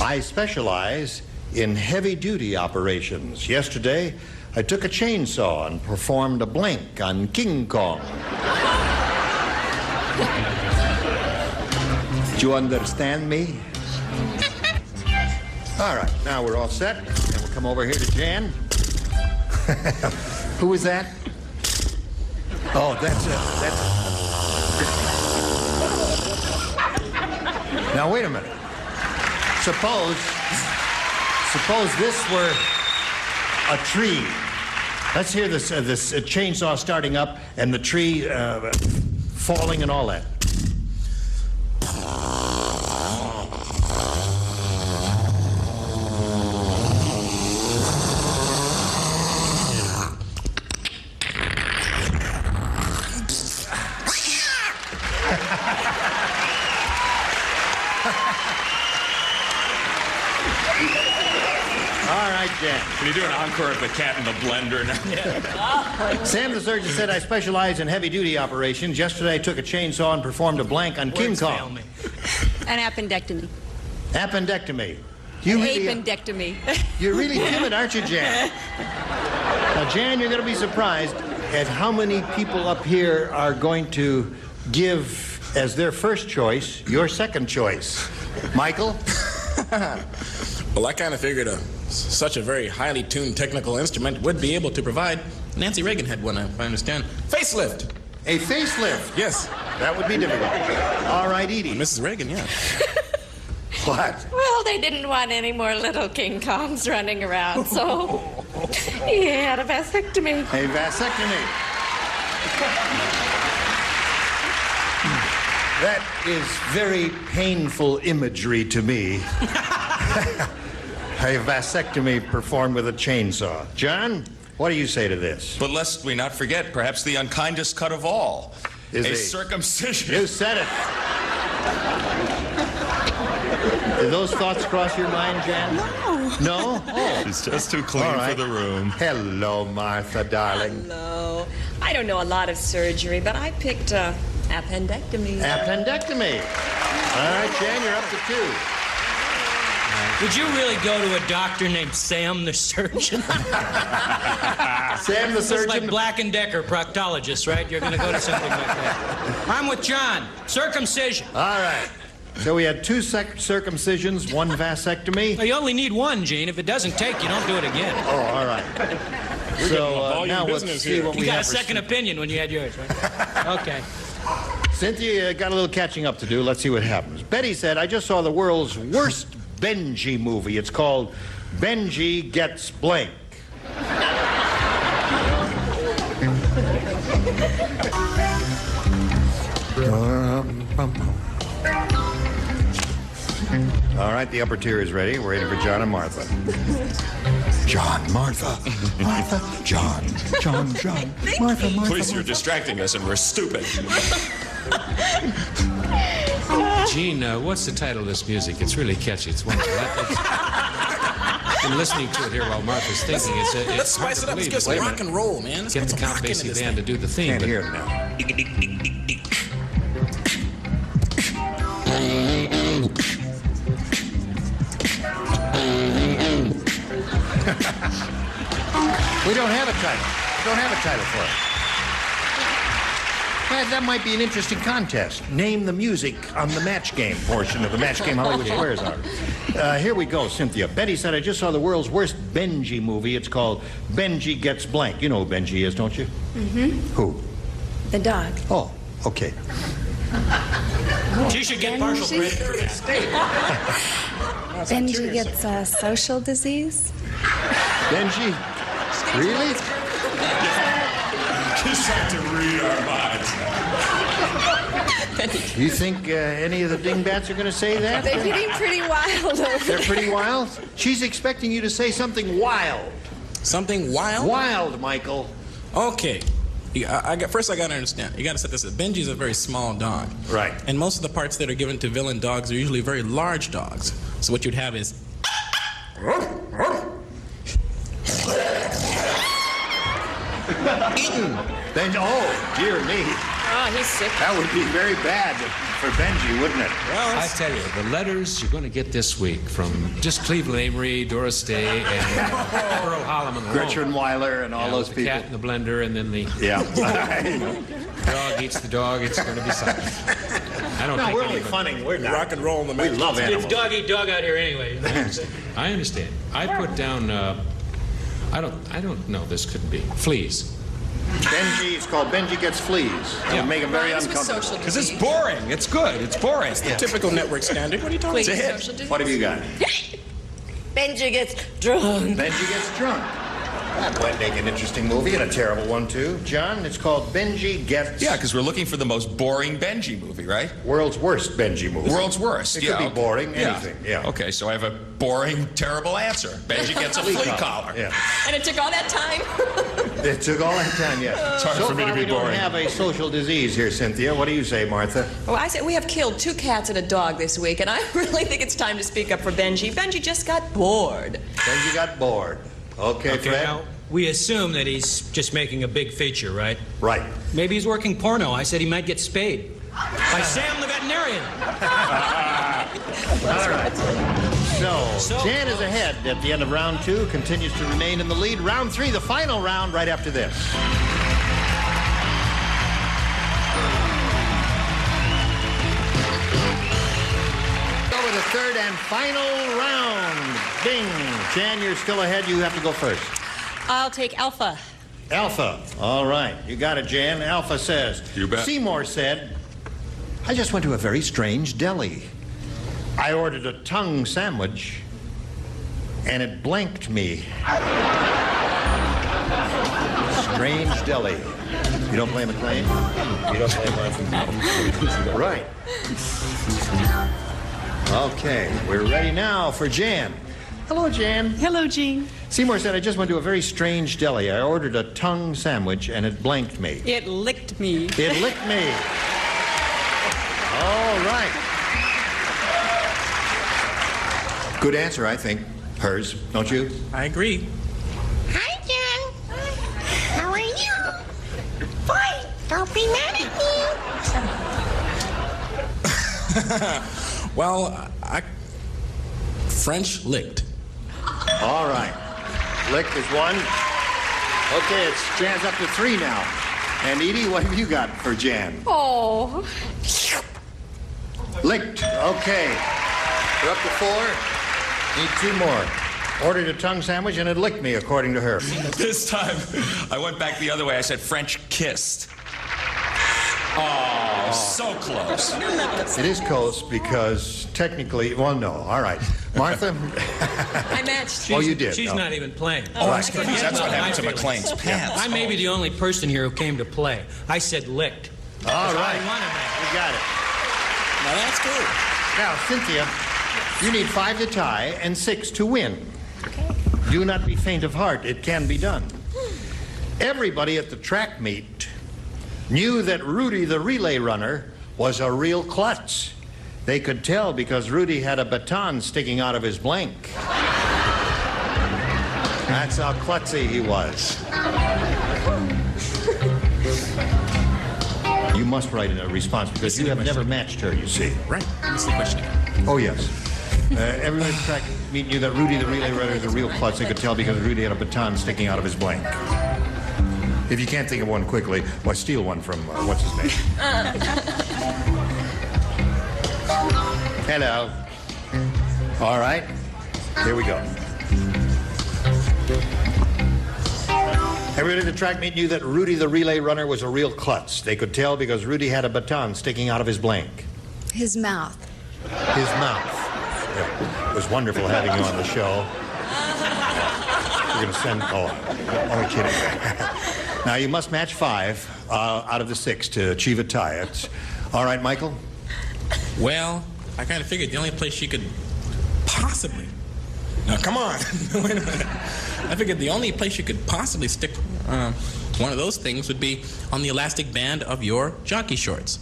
I specialize in heavy-duty operations. Yesterday, I took a chainsaw and performed a blank on King Kong. Do you understand me? All right, now we're all set. And we'll come over here to Jan. Who was that? Oh, that's it. Now, wait a minute. Suppose this were a tree. Let's hear this chainsaw starting up and the tree falling and all that.
Can you do an encore of the cat in the blender now?
Sam the surgeon said, I specialize in heavy-duty operations. Yesterday I took a chainsaw and performed a blank on King Kong.
An appendectomy.
Appendectomy.
Appendectomy.
You're really timid, aren't you, Jan? Now, Jan, you're going to be surprised. And how many people up here are going to give as their first choice your second choice? Michael?
Well, I kind of figured such a very highly tuned technical instrument would be able to provide. Nancy Reagan had one, if I understand. Facelift.
A facelift?
Yes.
That would be difficult. All right, Edie.
Mrs. Reagan, yeah.
What?
Well, they didn't want any more little King Kongs running around, so he had a vasectomy.
A vasectomy. That is very painful imagery to me. A vasectomy performed with a chainsaw. John, what do you say to this?
But lest we not forget, perhaps the unkindest cut of all,
is
a circumcision.
You said it. Did those thoughts cross your mind, Jan?
No.
No? Oh.
She's just too clean for the room.
Hello, Martha, darling.
Hello. I don't know a lot of surgery, but I picked appendectomy.
Appendectomy. All right, Jan, you're up to 2.
Would you really go to a doctor named Sam the surgeon?
Sam the surgeon?
It's like Black & Decker, proctologist, right? You're going to go to something like that. I'm with John. Circumcision.
All right. So we had 2 circumcisions, 1 vasectomy.
Well, you only need 1, Gene. If it doesn't take, you don't do it again.
Oh, all right. So now let's see what we
got
have
a second opinion when you had yours, right? Okay.
Cynthia got a little catching up to do. Let's see what happens. Betty said, I just saw the world's worst Benji movie. It's called Benji Gets Blank. All right, the upper tier is ready. We're ready for John and Martha. John, Martha, Martha, John, Martha, Martha.
Please, you're distracting us and we're stupid.
Gene, what's the title of this music? It's really catchy. It's wonderful. I've been listening to it here while Martha's thinking.
Let's spice it up. Let's get some rock and roll, man. Let's
get the Count Basie band to do the theme.
Can't hear it now. We don't have a title. We don't have a title for it. That might be an interesting contest. Name the music on the match game portion of the match game Hollywood Squares are. Here we go, Cynthia. Betty said, I just saw the world's worst Benji movie. It's called Benji Gets Blank. You know who Benji is, don't you?
Mm-hmm.
Who?
The dog.
Oh, okay.
She should get partial credit for that.
Benji gets a social disease.
Benji? Really?
Just have to read our minds.
You think any of the dingbats are going to say that?
They're getting pretty wild over
They're pretty wild? She's expecting you to say something wild.
Something wild?
Wild, Michael.
Okay. First, I got to understand. You got to set this up. Benji's a very small dog.
Right.
And most of the parts that are given to villain dogs are usually very large dogs. So what you'd have is...
Eaten. Benji, oh, dear me.
Oh, he's sick.
That would be very bad for Benji, wouldn't it?
Well, I tell you, the letters you're going to get this week from just Cleveland Amory, Doris Day, and Earl Holliman alone.
Gretchen Weiler and all those
the
people.
cat in the blender, and then the dog eats the dog. It's going to be something. I don't think
we're only funning. We're not.
Rock and roll in the match.
We love animals.
It's dog eat dog out here anyway.
I understand. I put down. I don't know. This could be fleas.
Benji, it's called Benji Gets Fleas. It would make him very uncomfortable.
Because it's boring. It's good. It's boring.
It's the typical network standard. What are you talking about?
It's a hit.
What have you got?
Benji gets drunk.
Benji Gets Drunk. That might make an interesting movie and a terrible one, too. John, it's called Benji Gets...
Yeah, because we're looking for the most boring Benji movie, right?
World's worst Benji movie.
World's worst.
It could be boring, anything. Yeah.
Okay, so I have a boring, terrible answer. Benji gets a flea collar.
Yeah.
And it took all that time?
It took all that time, yeah.
It's hard
so
for me to
far,
be
we don't
boring.
have a social disease here, Cynthia. What do you say, Martha?
Well, I say we have killed 2 cats and a dog this week, and I really think it's time to speak up for Benji. Benji just got bored.
Benji got bored. Okay, Fred?
Now, we assume that he's just making a big feature, right?
Right.
Maybe he's working porno. I said he might get spayed. By Sam the veterinarian.
All right. So, Jan is ahead at the end of round 2, continues to remain in the lead. Round 3, the final round, right after this. Go with the third and final round. Bing. Jan, you're still ahead. You have to go first.
I'll take Alpha.
Alpha. All right. You got it, Jan. Alpha says.
You bet.
Seymour said, I just went to a very strange deli. I ordered a tongue sandwich, and it blanked me. Strange deli. You don't play McLean? You don't play McLean? Right. Okay, we're ready now for Jan. Hello, Jan.
Hello, Gene.
Seymour said, I just went to a very strange deli. I ordered a tongue sandwich, and it blanked me.
It licked me.
It licked me. All right. Good answer, I think. Hers, don't you?
I agree.
Hi, Jen. How are you? Fine. Don't be mad at me.
Well, French licked.
All right. Licked is one. Okay, it's Jan's up to 3 now. And Edie, what have you got for Jan?
Oh.
Licked. Okay. We're up to 4. Need 2 more. Ordered a tongue sandwich and it licked me, according to her.
This time, I went back the other way. I said French kissed. Oh, so close.
It is close because technically, well, no. All right. Martha?
I matched.
Oh, you did?
She's
Oh.
not even playing.
Oh, that's good. That's what happened to McLean's pants.
I may be the only person here who came to play. I said licked.
All right.
You
got it.
Now that's good.
Now, Cynthia, you need 5 to tie and 6 to win. Okay. Do not be faint of heart. It can be done. Everybody at the track meet knew that Rudy, the relay runner, was a real klutz. They could tell because Rudy had a baton sticking out of his blank. That's how klutzy he was. You must write in a response because you have never matched her, you see.
Right. That's the question.
Oh, yes. Everybody at the track meet knew that Rudy, the relay runner, is a real klutz. They could tell because Rudy had a baton sticking out of his blank. If you can't think of one quickly, why steal one from, what's his name? Hello. All right. Here we go. Everybody at the track meet knew that Rudy, the relay runner, was a real klutz. They could tell because Rudy had a baton sticking out of his blank.
His mouth.
His mouth. Yeah. It was wonderful having you on the show. We're going to send... Oh, only kidding. Now, you must match 5 out of the 6 to achieve a tie. It's... All right, Michael?
Well, I kind of figured the only place she could possibly... Now, come on. Wait a minute. I figured the only place you could possibly stick one of those things would be on the elastic band of your jockey shorts.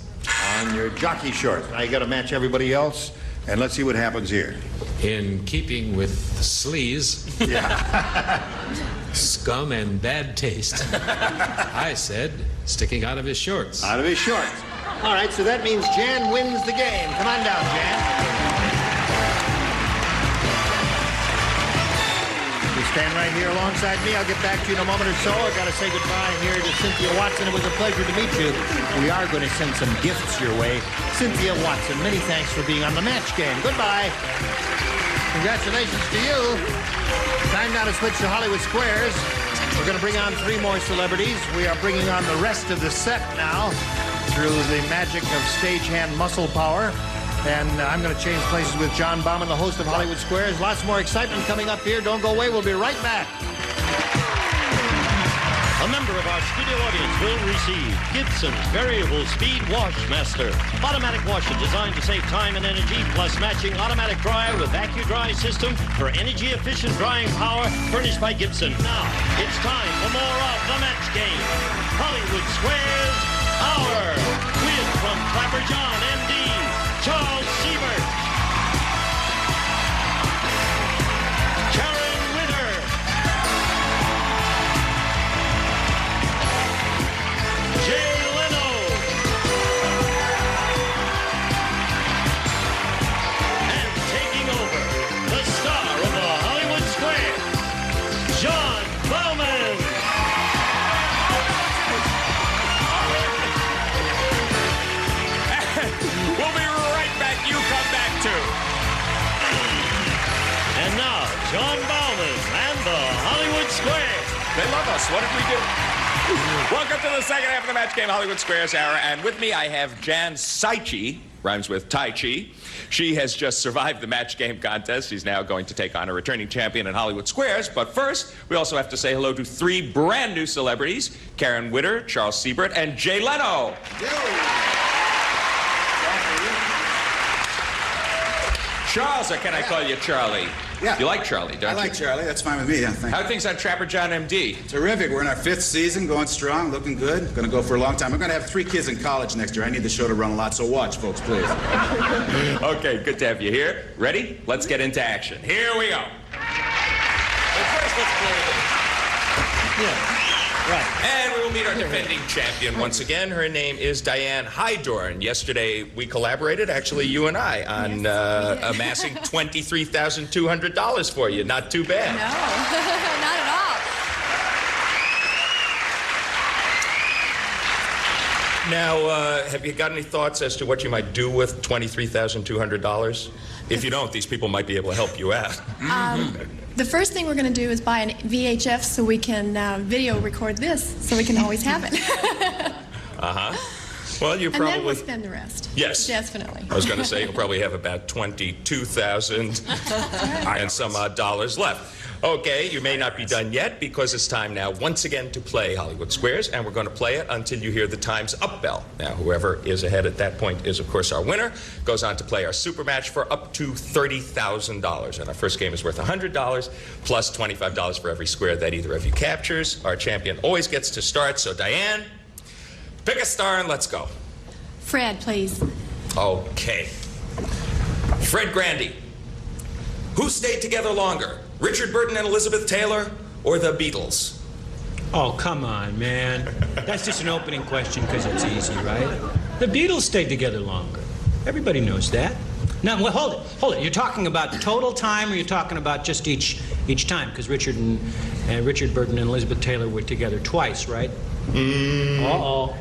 On your jockey shorts. Now, you got to match everybody else, and let's see what happens here.
In keeping with sleaze, scum, and bad taste, I said sticking out of his shorts.
Out of his shorts. All right, so that means Jan wins the game. Come on down, Jan. You stand right here alongside me. I'll get back to you in a moment or so. I've got to say goodbye here to Cynthia Watson. It was a pleasure to meet you. We are going to send some gifts your way. Cynthia Watson, many thanks for being on the match game. Goodbye. Congratulations to you. Time now to switch to Hollywood Squares. We're going to bring on 3 more celebrities. We are bringing on the rest of the set now through the magic of stagehand muscle power. And I'm going to change places with John Bauman, the host of Hollywood Squares. Lots more excitement coming up here. Don't go away. We'll be right back.
A member of our studio audience will receive Gibson's Variable Speed Washmaster. Automatic washer designed to save time and energy, plus matching automatic dryer with AccuDry system for energy-efficient drying power furnished by Gibson. Now, it's time for more of the match game. Hollywood Squares Hour with from Clapper John, M.D., Charles Siebert, Karen Ritter, Jay Leno, and taking over, the star of the Hollywood Squares, John Bauman.
They love us. What did we do? Welcome to the second half of the Match Game Hollywood Squares Hour. And with me, I have Jan Saichi, rhymes with Tai Chi. She has just survived the Match Game contest. She's now going to take on a returning champion in Hollywood Squares. But first, we also have to say hello to three brand new celebrities, Karen Witter, Charles Siebert, and Jay Leno. Charles, or can I call you Charlie?
Yeah.
You like Charlie, don't you?
I like Charlie. That's fine with me. Yeah, thank
How
you.
are things on Trapper John MD?
Terrific. We're in our 5th season, going strong, looking good. Going to go for a long time. I'm going to have 3 kids in college next year. I need the show to run a lot, so watch, folks, please.
Okay, good to have you here. Ready? Let's get into action. Here we go. But first, let's play the game. Yeah. Right. And we will meet our defending champion once again. Her name is Diane Hydorn. Yesterday, we collaborated, actually, you and I, on amassing $23,200 for you. Not too bad.
No, not at all.
Now, have you got any thoughts as to what you might do with $23,200? If you don't, these people might be able to help you out.
The first thing we're going to do is buy an VHF so we can video record this, so we can always have it.
Well, you probably...
And then we'll spend the rest.
Yes.
Definitely.
I was going to say you'll probably have about $22,000 and some odd dollars left. Okay, you may not be done yet because it's time now once again to play Hollywood Squares, and we're going to play it until you hear the Time's Up bell. Now, whoever is ahead at that point is, of course, our winner. Goes on to play our super match for up to $30,000. And our first game is worth $100 plus $25 for every square that either of you captures. Our champion always gets to start. So, Diane, pick a star and let's go.
Fred, please.
Okay. Fred Grandy. Who stayed together longer? Richard Burton and Elizabeth Taylor, or the Beatles?
Oh, come on, man. That's just an opening question because it's easy, right? The Beatles stayed together longer. Everybody knows that. Now, well, hold it. You're talking about total time, or you're talking about just each time? Because Richard Burton and Elizabeth Taylor were together twice, right? Uh-oh.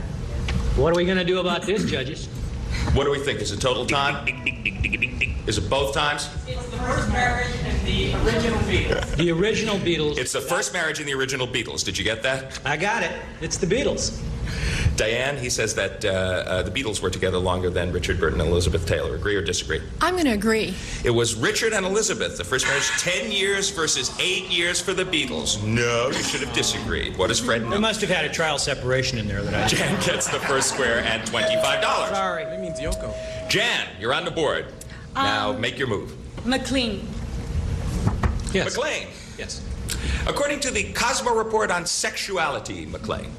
What are we going to do about this, judges?
What do we think? Is it total time? Is it both times?
It's the first marriage in the original Beatles. The original Beatles.
It's the first marriage in the original Beatles. Did you get that?
I got it. It's the Beatles.
Diane, he says that the Beatles were together longer than Richard Burton and Elizabeth Taylor. Agree or disagree?
I'm going to agree.
It was Richard and Elizabeth. The first marriage, 10 years versus 8 years for the Beatles. No, you should have disagreed. What does Fred know?
We must have had a trial separation in there that I...
Jan gets the first square and $25.
Sorry. That means Yoko.
Jan, you're on the board. Now, make your move.
McLean.
Yes. McLean.
Yes.
According to the Cosmo Report on Sexuality, McLean,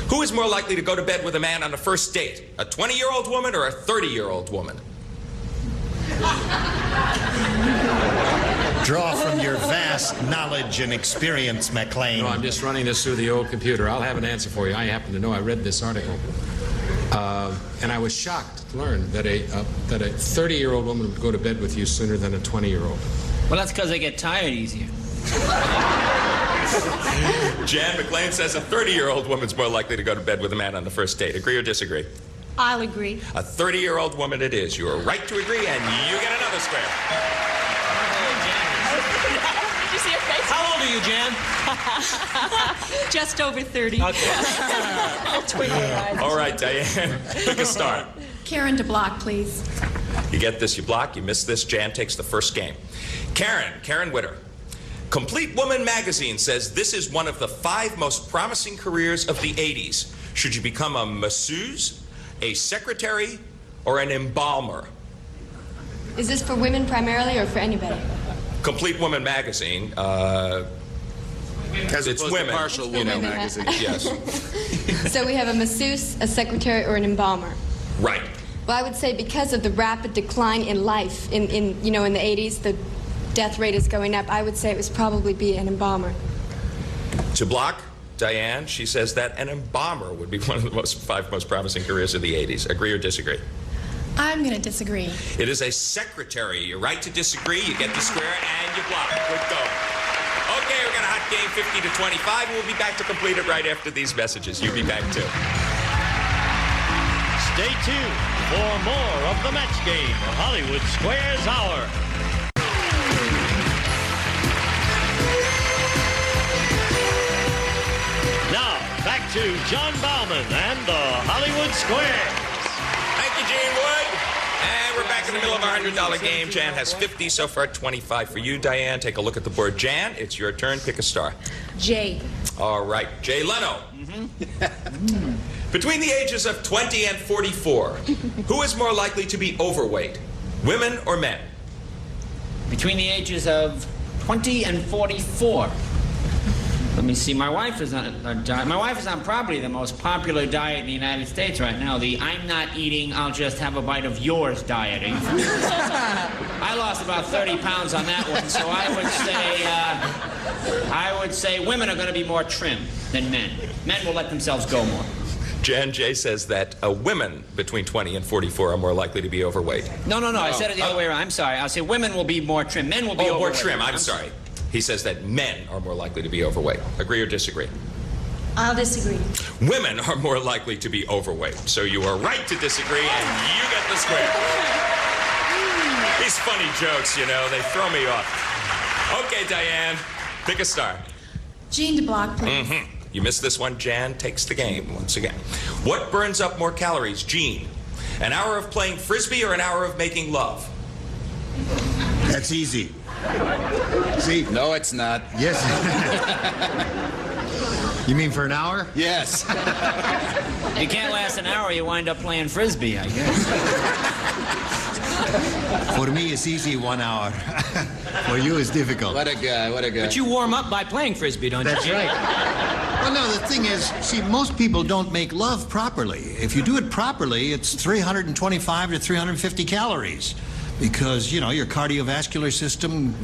who is more likely to go to bed with a man on a first date? A 20-year-old woman or a 30-year-old woman?
Draw from your vast knowledge and experience, McLean.
No, I'm just running this through the old computer. I'll have an answer for you. I happen to know. I read this article. And I was shocked to learn that a 30-year-old woman would go to bed with you sooner than a 20-year-old.
Well, that's because they get tired easier.
Jan McLean says a 30-year-old woman's more likely to go to bed with a man on the first date. Agree or disagree?
I'll agree.
A 30-year-old woman it is. You are right to agree, and you get another square.
Did you see her face?
How old are you, Jan?
Just over 30.
Okay.
All right, Diane, pick a star.
Karen to block, please.
You get this, you block. You miss this, Jan takes the first game. Karen Witter. Complete Woman magazine says this is one of the 5 most promising careers of the 80s. Should you become a masseuse, a secretary, or an embalmer?
Is this for women primarily or for anybody?
Complete Woman magazine. It's women.
Partial Woman magazine.
Yes.
So we have a masseuse, a secretary, or an embalmer.
Right.
Well, I would say because of the rapid decline in life in the 80s, the death rate is going up. I would say it was probably be an embalmer.
To block, Diane, she says that an embalmer would be one of the 5 most promising careers of the 80s. Agree or disagree?
I'm going to disagree.
It is a secretary. You're right to disagree. You get the square and you block. Good go. Okay, we're going to hot game 50 to 25. We'll be back to complete it right after these messages. You be back too.
Stay tuned for more of the Match Game Hollywood Squares Hour. to John Bauman and the Hollywood Squares.
Thank you, Gene Wood. And we're back in the middle of our $100 game. Jan has 50 so far, 25 for you, Diane. Take a look at the board. Jan, it's your turn. Pick a star.
Jay.
All right, Jay Leno. Between the ages of 20 and 44, who is more likely to be overweight, women or men?
Between the ages of 20 and 44. Let me see. My wife is on a diet. My wife is on probably the most popular diet in the United States right now. The I'm not eating, I'll just have a bite of yours dieting. I lost about 30 pounds on that one, so I would say women are going to be more trim than men. Men will let themselves go more.
Jan Jay says that women between 20 and 44 are more likely to be overweight.
No. I said it the other way around. I'm sorry. I'll say women will be more trim. Men will be overweight.
More trim. I'm sorry. He says that men are more likely to be overweight. Agree or disagree?
I'll disagree.
Women are more likely to be overweight. So you are right to disagree, and you get the square. These funny jokes, you know, they throw me off. Okay, Diane, pick a star.
Jean DeBlock, please.
You missed this one. Jan takes the game once again. What burns up more calories, Jean? An hour of playing Frisbee or an hour of making love?
That's easy. See?
No, it's not.
Yes. You mean for an hour?
Yes.
You can't last an hour, you wind up playing Frisbee, I guess.
For me, it's easy 1 hour. For you, it's difficult.
What a guy, what a guy.
But you warm up by playing Frisbee, don't you?
That's right. Well, no, the thing is, see, most people don't make love properly. If you do it properly, it's 325 to 350 calories. Because, you know, your cardiovascular system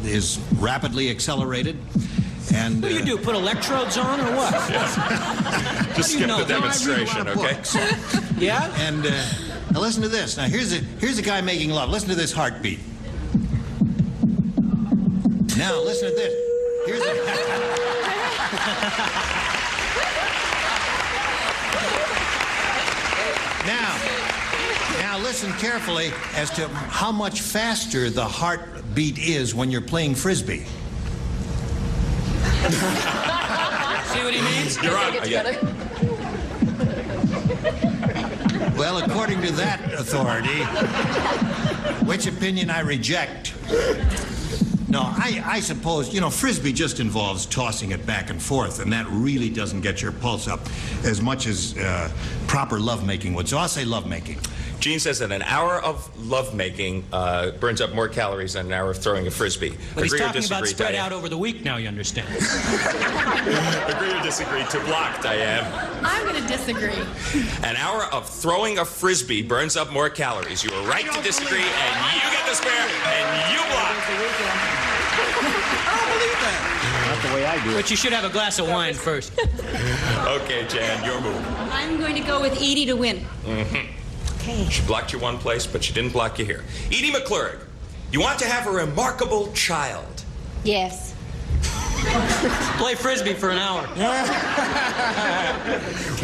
is rapidly accelerated. And
what do you do, put electrodes on or what?
Just skip the demonstration, okay?
Yeah?
And now listen to this. Now, here's a guy making love. Listen to this heartbeat. Now, listen to this. Here's Now listen carefully as to how much faster the heartbeat is when you're playing Frisbee.
See what he means?
You're on.
Well, according to that authority, which opinion I reject. No, I suppose, you know, Frisbee just involves tossing it back and forth, and that really doesn't get your pulse up as much as proper lovemaking would. So I'll say lovemaking.
Gene says that an hour of lovemaking burns up more calories than an hour of throwing a Frisbee.
But he's
Agree or
talking
disagree,
about spread
Diane?
out over the week now, you understand.
Agree or disagree to block, Diane?
I'm going to disagree.
An hour of throwing a Frisbee burns up more calories. You are right to disagree, and you get the square, and you block.
I don't believe that.
Not the way I do it. But you should have a glass of wine first.
Okay, Jan, your move.
I'm going to go with Edie to win.
Okay. She blocked you one place, but she didn't block you here. Edie McClurg, you want to have a remarkable child.
Yes.
Play Frisbee for an hour.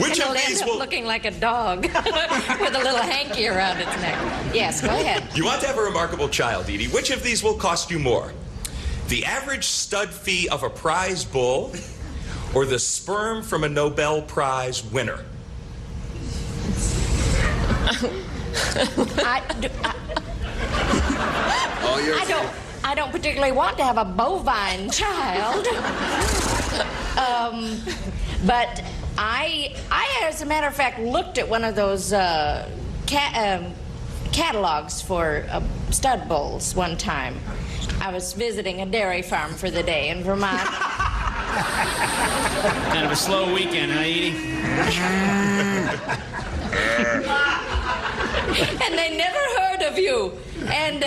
Which
and
of these will...
looking like a dog with a little hanky around its neck. Yes, go ahead.
You want to have a remarkable child, Edie. Which of these will cost you more? The average stud fee of a prize bull or the sperm from a Nobel Prize winner?
I don't particularly want to have a bovine child. But I, as a matter of fact, looked at one of those catalogs for stud bulls one time. I was visiting a dairy farm for the day in Vermont.
Kind of a slow weekend, huh, Edie?
And they never heard of you. And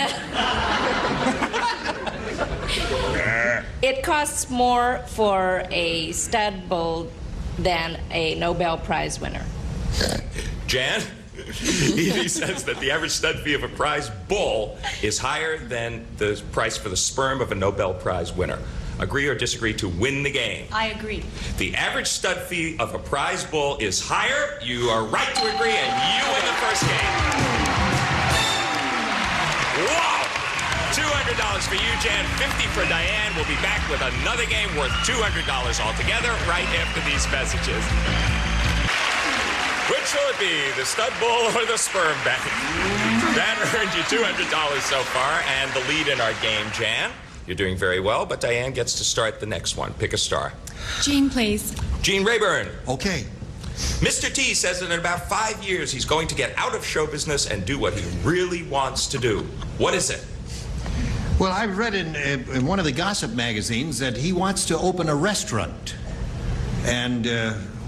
it costs more for a stud bull than a Nobel Prize winner.
Jan? Edie says that the average stud fee of a prize bull is higher than the price for the sperm of a Nobel Prize winner. Agree or disagree to win the game?
I agree.
The average stud fee of a prize bull is higher. You are right to agree, and you win the first game. Wow! $200 for you, Jan. 50 for Diane. We'll be back with another game worth $200 altogether right after these messages. Which will it be, the stud bull or the sperm bank? That earned you $200 so far, and the lead in our game, Jan. You're doing very well, but Diane gets to start the next one. Pick a star.
Gene, please.
Gene Rayburn.
Okay.
Mr. T says that in about 5 years he's going to get out of show business and do what he really wants to do. What is it?
Well, I've read in one of the gossip magazines that he wants to open a restaurant. And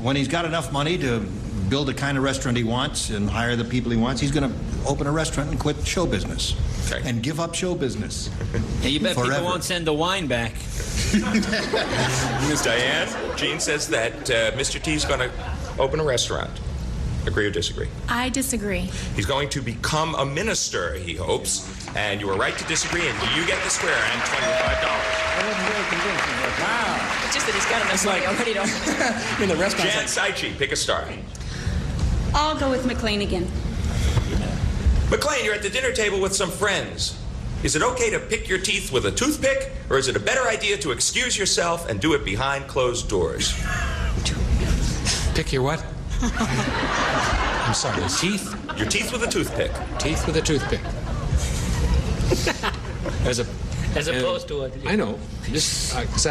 when he's got enough money to build the kind of restaurant he wants and hire the people he wants, he's going to open a restaurant and quit show business.
Okay.
And give up show business.
Yeah, you bet
Forever.
people won't send the wine back.
Miss Diane, Gene says that Mr. T's going to open a restaurant. Agree or disagree?
I disagree.
He's going to become a minister, he hopes. And you were right to disagree, and you get the square and $25.
Wow. It's just that he's got enough money already to open it.
In the restaurant.
Jan Saichi, pick a star.
I'll go with McLean again.
McLean, you're at the dinner table with some friends. Is it okay to pick your teeth with a toothpick, or is it a better idea to excuse yourself and do it behind closed doors?
Pick your what? I'm sorry, teeth?
Your teeth with a toothpick.
Teeth with a toothpick. As
opposed to a...
I know. Just, cause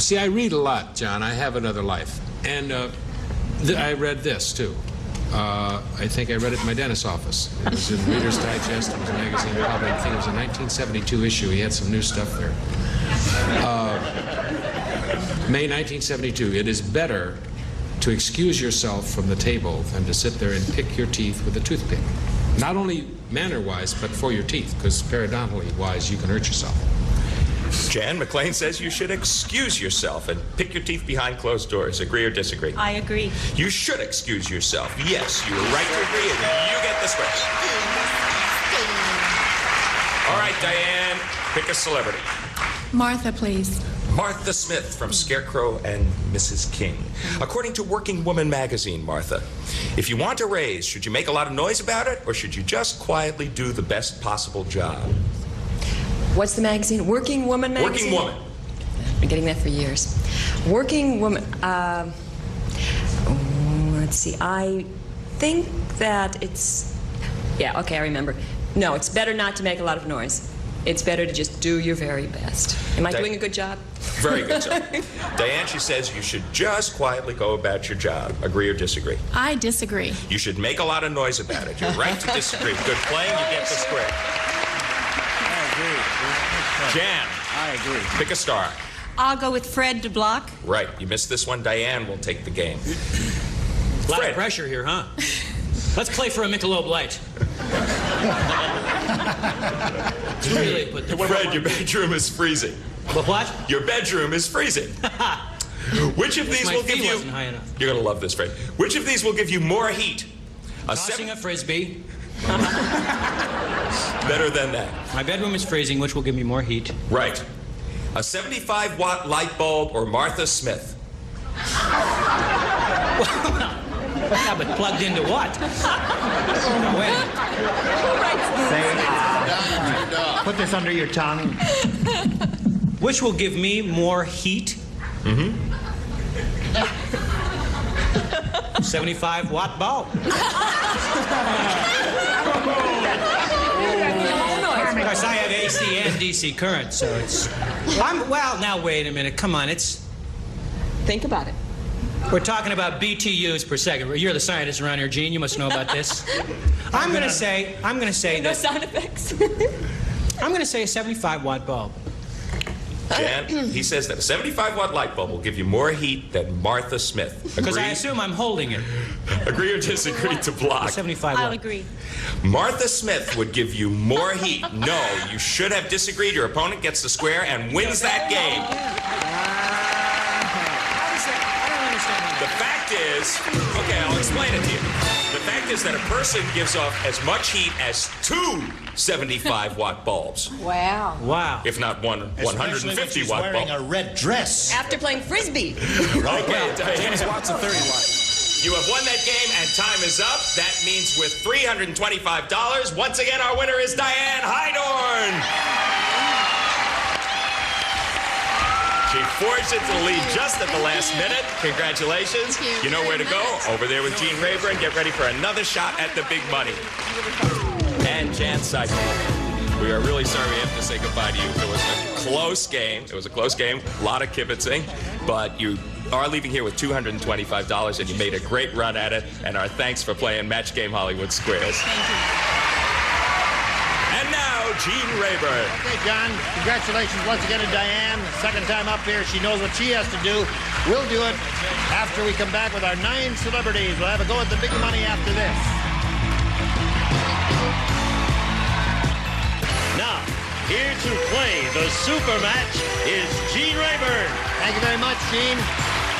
see, I read a lot, John. I have another life. And I read this, too. I think I read it in my dentist's office. It was in Reader's Digest. It was a magazine. Probably, I think it was a 1972 issue. He had some new stuff there. May 1972. It is better to excuse yourself from the table than to sit there and pick your teeth with a toothpick. Not only manner-wise, but for your teeth, because periodontally-wise, you can hurt yourself.
Jan, McLean says you should excuse yourself and pick your teeth behind closed doors. Agree or disagree?
I agree.
You should excuse yourself. Yes, you were right to agree, and you get the square. All right, Diane, pick a celebrity.
Martha, please.
Martha Smith from Scarecrow and Mrs. King. According to Working Woman magazine, Martha, if you want a raise, should you make a lot of noise about it, or should you just quietly do the best possible job?
What's the magazine? Working Woman magazine?
Working Woman.
I've been getting that for years. Working Woman. Let's see. I think that it's... Yeah, okay, I remember. No, it's better not to make a lot of noise. It's better to just do your very best. Am I doing a good job?
Very good job. Diane, she says you should just quietly go about your job. Agree or disagree?
I disagree.
You should make a lot of noise about it. You're right to disagree. Good playing, you get the square.
I agree.
Jan.
I agree.
Pick a star.
I'll go with Fred DeBlock.
Right. You missed this one. Diane will take the game.
A lot of pressure here, huh? Let's play for a Michelob Light.
Really put the Fred, your bedroom is freezing.
What?
Your bedroom is freezing. Which of these will give you...
wasn't high enough.
You're going to love this, Fred. Which of these will give you more heat?
Tossing a Frisbee.
Better than that.
My bedroom is freezing, which will give me more heat.
Right. A 75-watt light bulb or Martha Smith?
Yeah, but plugged into what?
Put this under your tongue.
Which will give me more heat?
Mm-hmm.
75-watt bulb. Of course, I have AC and DC current, so it's... Well, now, wait a minute. Come on, it's...
Think about it.
We're talking about BTUs per second. You're the scientist around here, Gene. You must know about this. I'm going to say
no
that...
sound effects.
I'm going to say a 75-watt bulb.
Jan, he says that a 75-watt light bulb will give you more heat than Martha Smith.
Because I assume I'm holding it.
Agree or disagree to block?
75
I'll agree.
Martha Smith would give you more heat. No, you should have disagreed. Your opponent gets the square and wins that game. The fact is, okay, I'll explain it to you. The fact is that a person gives off as much heat as 2 75-watt bulbs.
Wow.
Wow.
If not one 150-watt bulb.
Wearing a red dress.
After playing Frisbee.
Okay, Diane.
James Watts a 30-watt.
You have won that game, and time is up. That means with $325, once again, our winner is Diane Hydorn. She forged it to the lead just at the last minute. Congratulations. You know where to go. Over there with Gene Rayburn. Get ready for another shot at the big money. And Jan Seifert. We are really sorry we have to say goodbye to you. It was a close game. It was a close game. A lot of kibitzing. But you are leaving here with $225, and you made a great run at it. And our thanks for playing Match Game Hollywood Squares.
Thank you.
And now, Gene Rayburn.
Okay, John, congratulations once again to Diane. Second time up here. She knows what she has to do. We'll do it after we come back with our 9 celebrities. We'll have a go at the big money after this.
Now, here to play the super match is Gene Rayburn.
Thank you very much, Gene.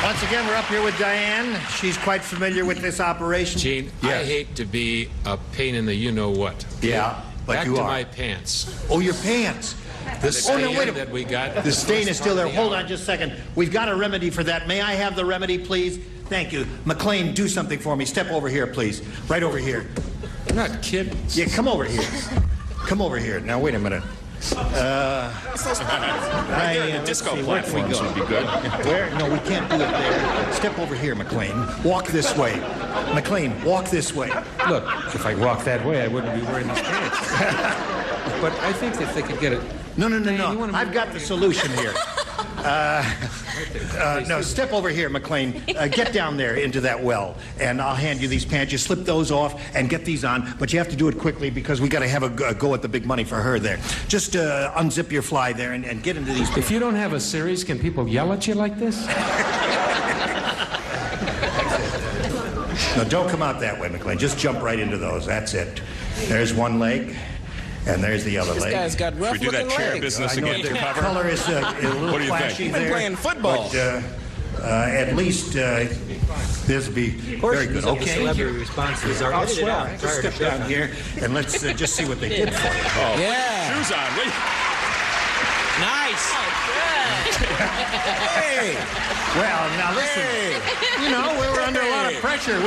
Once again, we're up here with Diane. She's quite familiar with this operation.
Gene,
yes.
I hate to be a pain in the you-know-what.
Yeah, but
Back
you
to
are.
my pants.
Oh, your pants.
The
Oh, no,
stain
wait a
that we got.
The stain is still there. Hold on just a second. We've got a remedy for that. May I have the remedy, please? Thank you. McLean, do something for me. Step over here, please. Right over here.
I'm not kidding.
Yeah, come over here. Come over here. Now, wait a minute.
Disco platforms would be good.
Where? No, we can't do it there. Step over here, McLean. Walk this way. McLean, walk this way.
Look, if I walked that way, I wouldn't be wearing these pants. But I think if they could get it...
No. I've got the solution here. No, step over here, McLean. Get down there into that well, and I'll hand you these pants. You slip those off and get these on, but you have to do it quickly because we got to have a go at the big money for her there. Just unzip your fly there and get into these pants.
If you don't have a series, can people yell at you like this?
No, don't come out that way, McLean. Just jump right into those. That's it. There's one leg. And there's the other leg.
This guy's got rough
Should we do that chair
legs.
business again to
the
cover?
color is a little
What do you
flashy
think?
there.
Been playing football.
But, at least this will be very good. Okay.
Celebrity responses are
Oh, swell. Just step down here and let's just see what they did for you.
Oh,
Yeah.
shoes on. Wait.
Nice.
Hey. Well, now listen. You know, we were under a lot of pressure.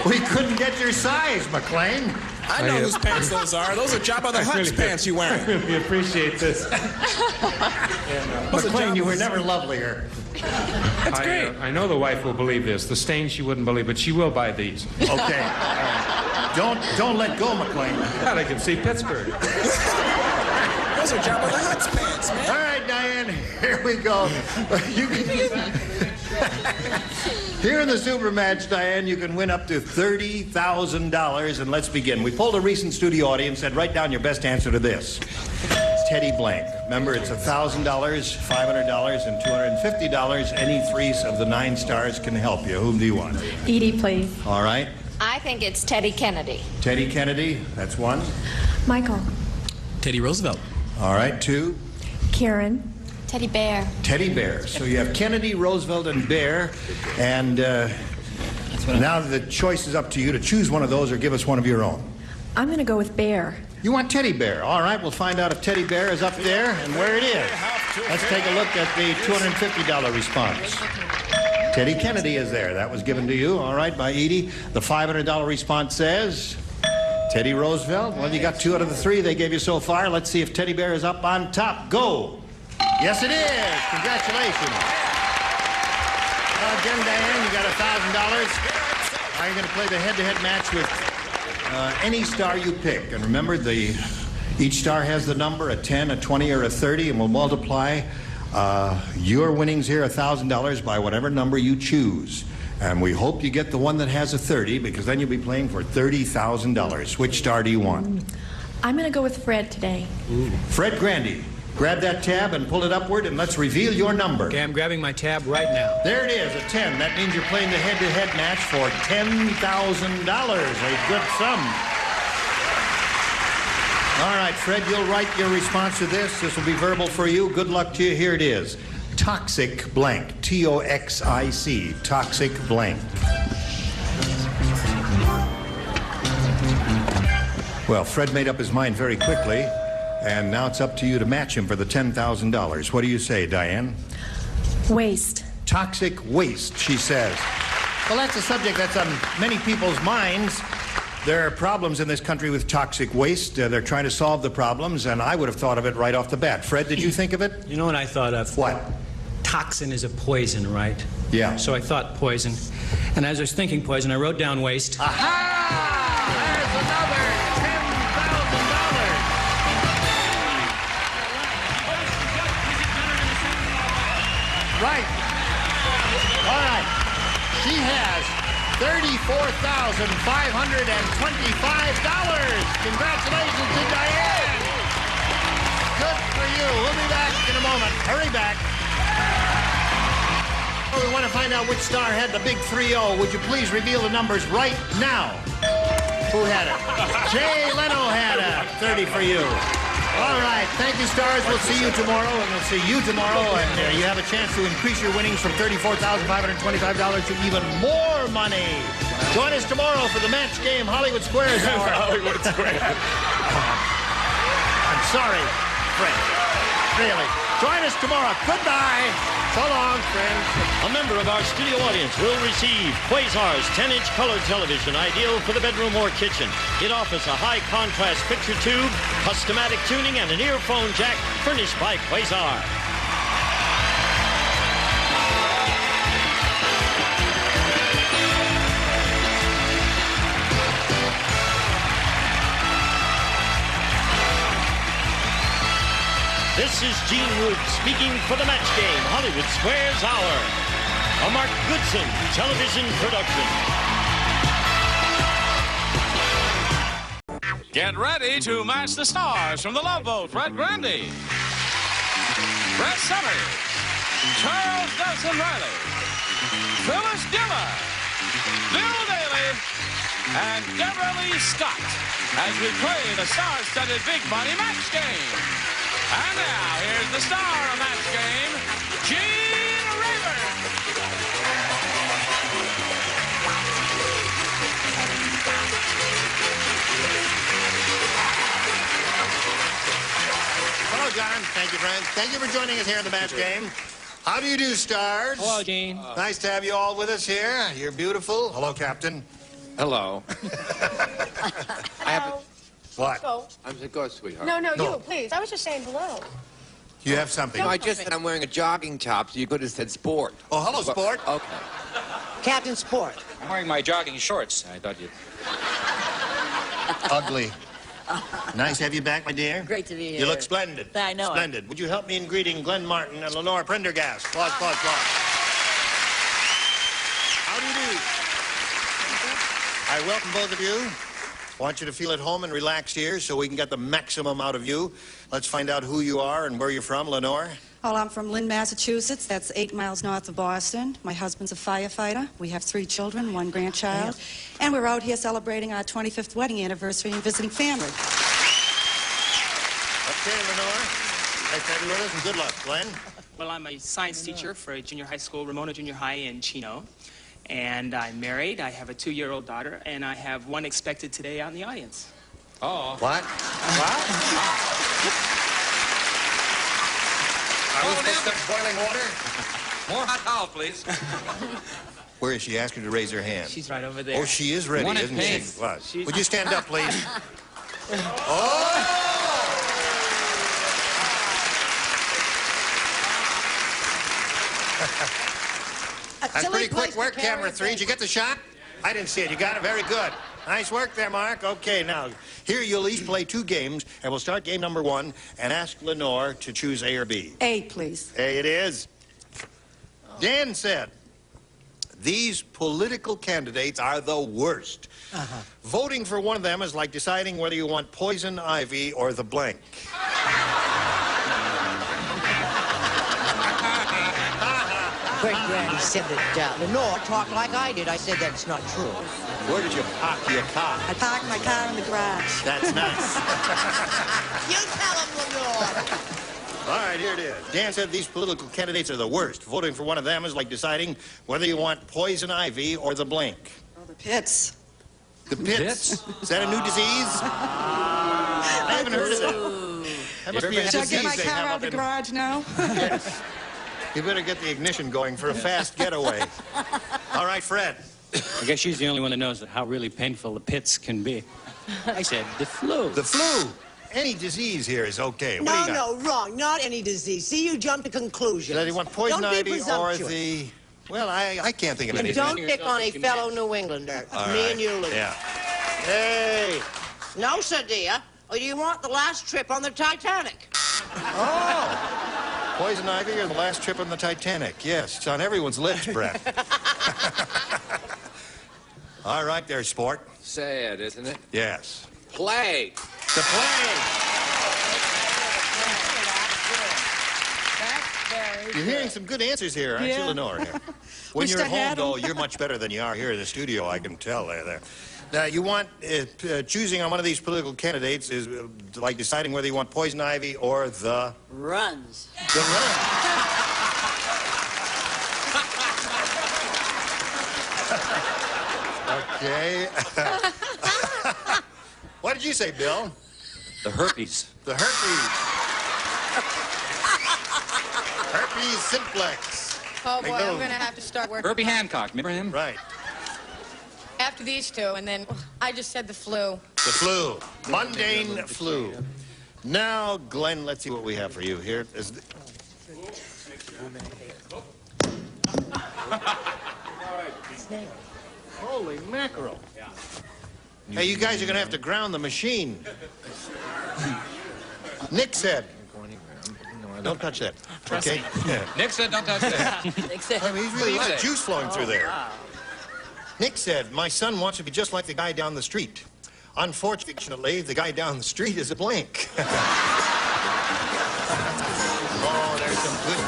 We couldn't get your size, McLean.
I know whose pants those are. Those are Jabba the Hutt's pants you
I
wearing.
really appreciate this.
McLean, you were never lovelier.
That's great.
I know the wife will believe this. The stain she wouldn't believe, but she will buy these.
Okay. Don't let go, McLean.
God, I can see Pittsburgh.
Those are Jabba the Hutt's pants, man.
All right, Diane, here we go. Here in the super match, Diane, you can win up to $30,000, and let's begin. We polled a recent studio audience, said write down your best answer to this. It's Teddy Blank. Remember, it's $1,000, $500, and $250. Any 3 of the 9 stars can help you. Whom do you want?
Edie, please.
All right.
I think it's Teddy Kennedy.
Teddy Kennedy, that's 1.
Michael.
Teddy Roosevelt.
All right, 2.
Karen.
Teddy Bear.
Teddy Bear. So you have Kennedy, Roosevelt, and Bear. And now the choice is up to you to choose one of those or give us one of your own.
I'm going to go with Bear.
You want Teddy Bear. All right, we'll find out if Teddy Bear is up there and where it is. Let's take a look at the $250 response. Teddy Kennedy is there. That was given to you, all right, by Edie. The $500 response says Teddy Roosevelt. Well, you got 2 out of the 3 they gave you so far. Let's see if Teddy Bear is up on top. Go. Yes, it is. Congratulations. Again, Diane, you got $1,000. Now you're going to play the head-to-head match with any star you pick. And remember, each star has the number, a 10, a 20, or a 30, and we'll multiply your winnings here, $1,000, by whatever number you choose. And we hope you get the one that has a 30, because then you'll be playing for $30,000. Which star do you want?
I'm going to go with Fred today.
Fred Grandy. Grab that tab and pull it upward, and let's reveal your number.
Okay, I'm grabbing my tab right now.
There it is, a 10. That means you're playing the head-to-head match for $10,000. A good sum. All right, Fred, you'll write your response to this. This will be verbal for you. Good luck to you. Here it is. Toxic blank. T-O-X-I-C. Toxic blank. Well, Fred made up his mind very quickly, and now it's up to you to match him for the $10,000. What do you say, Diane?
Waste.
Toxic waste, she says. Well, that's a subject that's on many people's minds. There are problems in this country with toxic waste. They're trying to solve the problems, and I would have thought of it right off the bat. Fred, did you think of it?
You know what I thought of?
What?
Toxin is a poison, right?
Yeah.
So I thought poison. And as I was thinking poison, I wrote down waste.
Aha! There's another $10,000. Right. All right. She has $34,525. Congratulations to Diane. Good for you. We'll be back in a moment. Hurry back. We want to find out which star had the big 3-0. Would you please reveal the numbers right now? Who had it? Jay Leno had it. 30 for you. All right. Thank you, stars. We'll see you tomorrow, and we'll see you tomorrow. And you have a chance to increase your winnings from $34,525 to even more money. Join us tomorrow for the match game Hollywood Squares Hour.
Hollywood Squares.
I'm sorry, Fred. Really. Join us tomorrow. Goodbye. So long, friends.
A member of our studio audience will receive Quasar's 10-inch color television, ideal for the bedroom or kitchen. It offers a high-contrast picture tube, customatic tuning, and an earphone jack furnished by Quasar. This is Gene Wood speaking for the match game, Hollywood Squares Hour, a Mark Goodson television production.
Get ready to match the stars from the Love Boat. Fred Grandy, Brett Summers, Charles Nelson Riley, Phyllis Diller, Bill Daly, and Deborah Lee Scott as we play the star-studded big money match game. And now, here's the star of match game, Gene Rayburn.
Hello, John. Thank you, friends. Thank you for joining us here in the match game. How do you do, stars?
Hello, Gene.
Nice to have you all with us here. You're beautiful. Hello, Captain.
Hello. I have
What?
Go.
I'm saying, go, sweetheart.
No, you, please. I was just saying hello.
You have something.
No, I just said I'm wearing a jogging top, so you could have said sport.
Oh, hello, sport.
Okay.
Captain Sport.
I'm wearing my jogging shorts. I thought you'd...
Ugly. Nice to have you back, my dear.
Great to be here.
You look splendid.
I know it.
Splendid. Would you help me in greeting Glenn Martin and Lenore Prendergast? Applause, applause, applause. How do you do? I welcome both of you. I want you to feel at home and relaxed here so we can get the maximum out of you. Let's find out who you are and where you're from. Lenore?
Well, I'm from Lynn, Massachusetts. That's 8 miles north of Boston. My husband's a firefighter. We have 3 children, 1 grandchild. And we're out here celebrating our 25th wedding anniversary and visiting family.
Okay, Lenore. Nice to have you with us, and good luck. Glenn?
Well, I'm a science teacher for a junior high school, Ramona Junior High in Chino. And I'm married. I have a 2-year-old daughter, and I have one expected today out in the audience.
Oh. What? What? Are we supposed to have boiling water?
More hot towel, please.
Where is she? Ask her to raise her hand.
She's right over there.
Oh, she is ready,
One in
isn't
pink.
she? What?
She's-
Would you stand up, please? Oh! That's pretty quick work, camera 3. Did you get the shot? I didn't see it. You got it? Very good. Nice work there, Mark. Okay, now, here you'll each play 2 games, and we'll start game number 1 and ask Lenore to choose A or B.
A, please.
A it is. Dan said, these political candidates are the worst. Voting for one of them is like deciding whether you want poison ivy or the blank.
Fred Grandy said that Lenore talked like I did. I said that's not true.
Where did you park your car?
I parked my car in the garage.
That's nice.
You tell him, Lenore.
All right, here it is. Dan said these political candidates are the worst. Voting for one of them is like deciding whether you want poison ivy or the blank.
Oh, the pits.
The pits? Is that a new disease? I haven't heard of that. That must be a
Should I
disease
get my
they
car
have
out
up
the
in...
garage now?
Yes. You better get the ignition going for a fast getaway. All right, Fred.
I guess she's the only one that knows how really painful the pits can be. I said the flu.
The flu. Any disease here is okay. What do you got?
No, wrong. Not any disease. See, you jump to conclusions.
Does he want poison
Don't be
ivy or
presumptuous.
the... Well, I can't think of
And
anything.
don't pick on a fellow New Englander.
All
Me
right.
and you, Lou.
Yeah. Hey.
No, sir, dear. Or do you want the last trip on the Titanic?
Oh. Poison ivy or the last trip on the Titanic. Yes, it's on everyone's lips, Brett. All right there, sport.
Sad, isn't it?
Yes.
Plague.
The plague. You're hearing some good answers here, aren't you, Lenore? Here. When you're at home, though, you're much better than you are here in the studio, I can tell there. Now, you want, choosing on one of these political candidates is like deciding whether you want poison ivy or the...
Runs.
The run. Okay. What did you say, Bill?
The herpes.
The herpes. Herpes simplex.
Oh, boy,
Hey,
I'm
go.
going to have to start working.
Herbie Hancock, remember him?
Right.
After these two, and then I just said the flu.
The flu. Mundane flu. Now, Glenn, let's see what we have for you here. Holy mackerel. Hey, you guys are going to have to ground the machine. Nick said. Don't touch that. Okay? Yeah.
Nick said don't touch that.
Nick said.
I mean, he's really got juice flowing through there.
Wow.
Nick said, my son wants to be just like the guy down the street. Unfortunately, the guy down the street is a blank. Oh, there's some good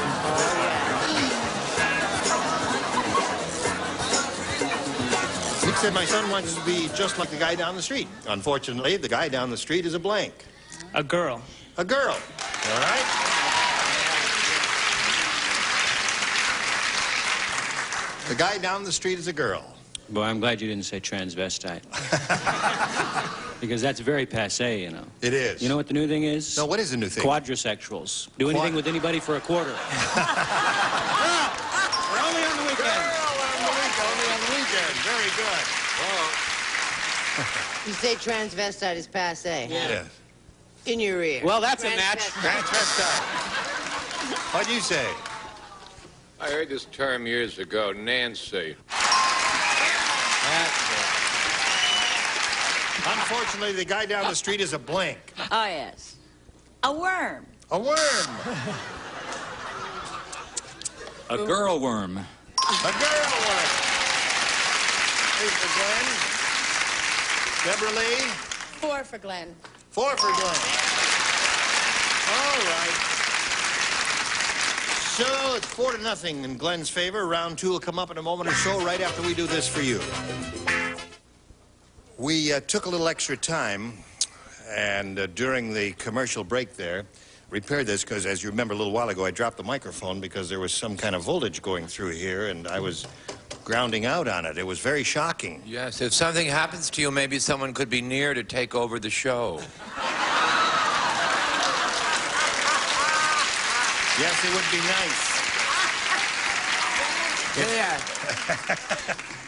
ones. Nick said, my son wants to be just like the guy down the street. Unfortunately, the guy down the street is a blank.
A girl.
A girl. All right? The guy down the street is a girl.
Boy, I'm glad you didn't say transvestite. Because that's very passé, you know.
It is.
You know what the new thing is?
No, what is the new thing?
Quadrisexuals. Do anything with anybody for a quarter.
We're only on the weekend. Only on the weekend. Very good.
You say transvestite is passe.
Yeah.
In your ear.
Well, that's a match. Transvestite. What'd you say?
I heard this term years ago, Nancy.
Unfortunately, the guy down the street is a blank.
Oh, yes. A worm.
A worm.
A girl worm.
A girl worm. Here's for Glenn. Deborah Lee.
4 for Glenn.
4 for Glenn. All right. So it's 4-0 in Glenn's favor. Round 2 will come up in a moment or so right after we do this for you. We took a little extra time, and during the commercial break there, repaired this because, as you remember a little while ago, I dropped the microphone because there was some kind of voltage going through here, and I was grounding out on it. It was very shocking.
Yes, if something happens to you, maybe someone could be near to take over the show.
Yes, it would be nice.
Yeah.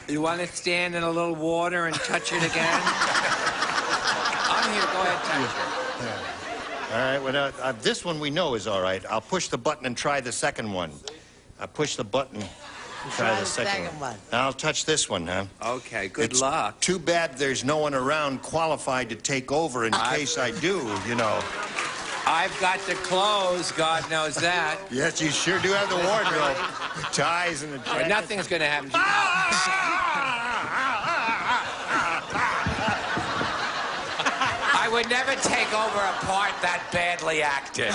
You want to stand in a little water and touch it again? I'm here. Go ahead, touch it.
Yeah. All right, well, this one we know is all right. I'll push the button and try the second one. I'll push the button, try the second one. Now I'll touch this one, huh?
Okay, good
It's
luck.
Too bad there's no one around qualified to take over in case I do, you know.
I've got the clothes, God knows that.
Yes, you sure do have the wardrobe. The ties and the
But
jackets.
nothing's going to happen to you. I would never take over a part that badly acted.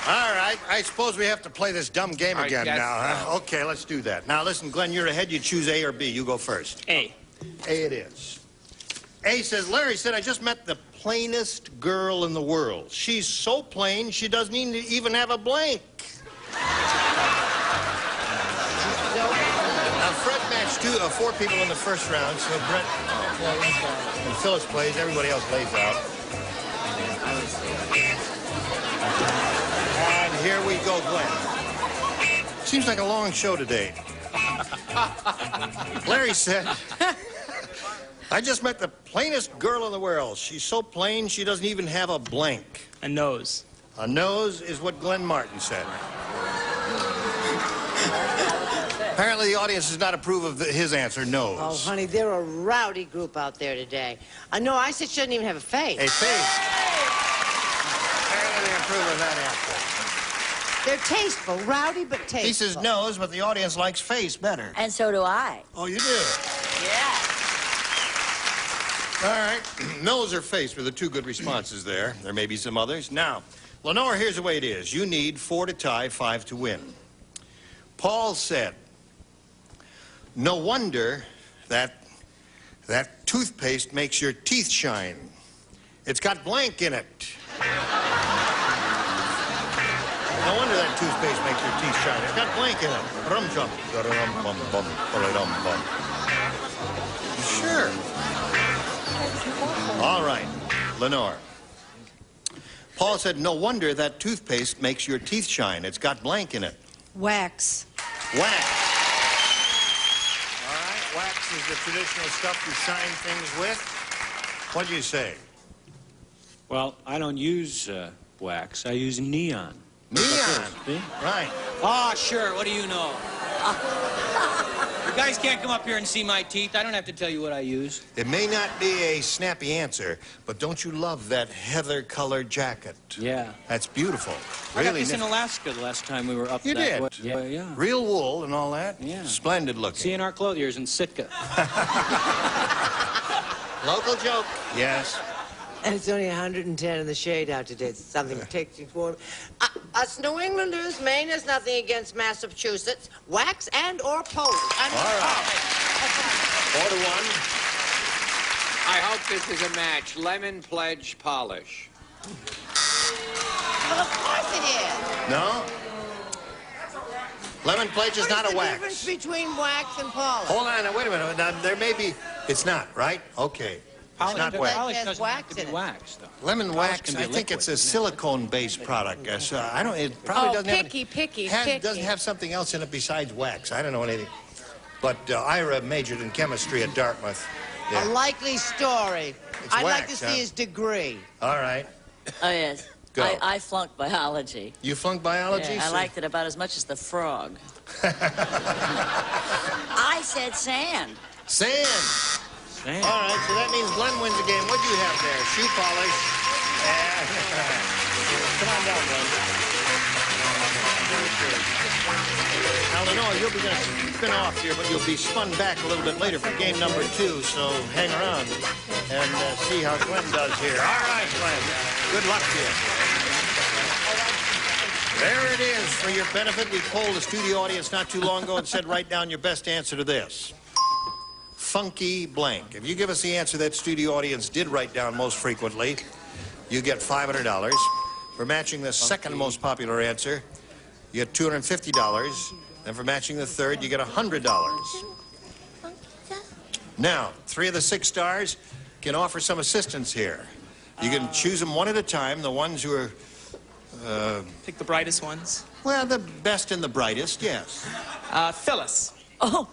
All right, I suppose we have to play this dumb game
I
again
guess
now, huh?
so.
Okay, let's do that. Now, listen, Glenn, you're ahead. You choose A or B. You go first.
A.
A it is. A says, Larry said, I just met the plainest girl in the world. She's so plain, she doesn't even have a blank. Now, Fred matched 4 people in the first round, so Brett plays and Phyllis plays. Everybody else lays out. both win. Seems like a long show today. Larry said, I just met the plainest girl in the world. She's so plain she doesn't even have a blank.
A nose.
A nose is what Glenn Martin said. Apparently the audience does not approve of his answer, nose.
Oh, honey, they're a rowdy group out there today. No, I said she doesn't even have a face.
A face. Apparently they approve of that answer.
They're tasteful, rowdy but tasteful.
He says nose, but the audience likes face better.
And so do I.
Oh, you do?
Yeah.
All right. Nose or face were the two good responses there. There may be some others. Now, Lenore, here's the way it is. You need 4 to tie, 5 to win. Paul said, no wonder that toothpaste makes your teeth shine. It's got blank in it. No wonder that toothpaste makes your teeth shine. It's got blank in it. Rum-chum. Sure. All right, Lenore. Paul said, no wonder that toothpaste makes your teeth shine. It's got blank in it.
Wax.
Wax. All right, wax is the traditional stuff you shine things with. What do you say?
Well, I don't use wax. I use neon.
Neon?
See?
Right.
Oh, sure. What do you know? You guys can't come up here and see my teeth. I don't have to tell you what I use.
It may not be a snappy answer, but don't you love that heather-colored jacket?
Yeah.
That's beautiful.
I got
Really
this in Alaska the last time we were up
You
that way.
did?
Yeah.
Real wool and all that?
Yeah.
Splendid looking.
C&R Clothiers in Sitka.
Local joke. Yes.
And it's only 110 in the shade out today. It's something takes you for. Us New Englanders, Maine has nothing against Massachusetts, wax and or Polish.
All right. 4 to 1.
I hope this is a match. Lemon pledge polish.
Well, of course it is.
No? Lemon pledge is not a wax.
What's the difference between wax and polish?
Hold on, now, wait a minute. Now, there may be... It's not, right? Okay. It's not wax.
Polish
Has
doesn't
wax
have to be
in it.
wax, though.
Lemon
Polish
wax,
can be
I think
liquid.
it's a silicone-based product. Yes, I don't... It probably doesn't
picky.
have... doesn't have something else in it besides wax. I don't know anything. But Ira majored in chemistry at Dartmouth.
A likely story.
It's
I'd like
wax,
to
huh?
see his degree.
All right.
Oh, yes.
Go.
I flunked biology.
You flunked biology?
Yeah, I
so-
liked it about as much as the frog. I said sand.
Sand.
Sand.
All right, so that means Glenn wins the game. What do you have there? Shoe polish. Come on down, Glenn. Now, Lenore, you'll be going to spin off here, but you'll be spun back a little bit later for game number 2, so hang around and see how Glenn does here. All right, Glenn. Good luck to you. There it is. For your benefit, we polled the studio audience not too long ago and said write down your best answer to this. Funky blank. If you give us the answer that studio audience did write down most frequently, you get $500. For matching the second most popular answer, you get $250. And for matching the third, you get $100. Now, 3 of the 6 stars can offer some assistance here. You can choose them one at a time, the ones who are...
Pick the brightest ones.
well, the best and the brightest, yes.
Phyllis.
Oh.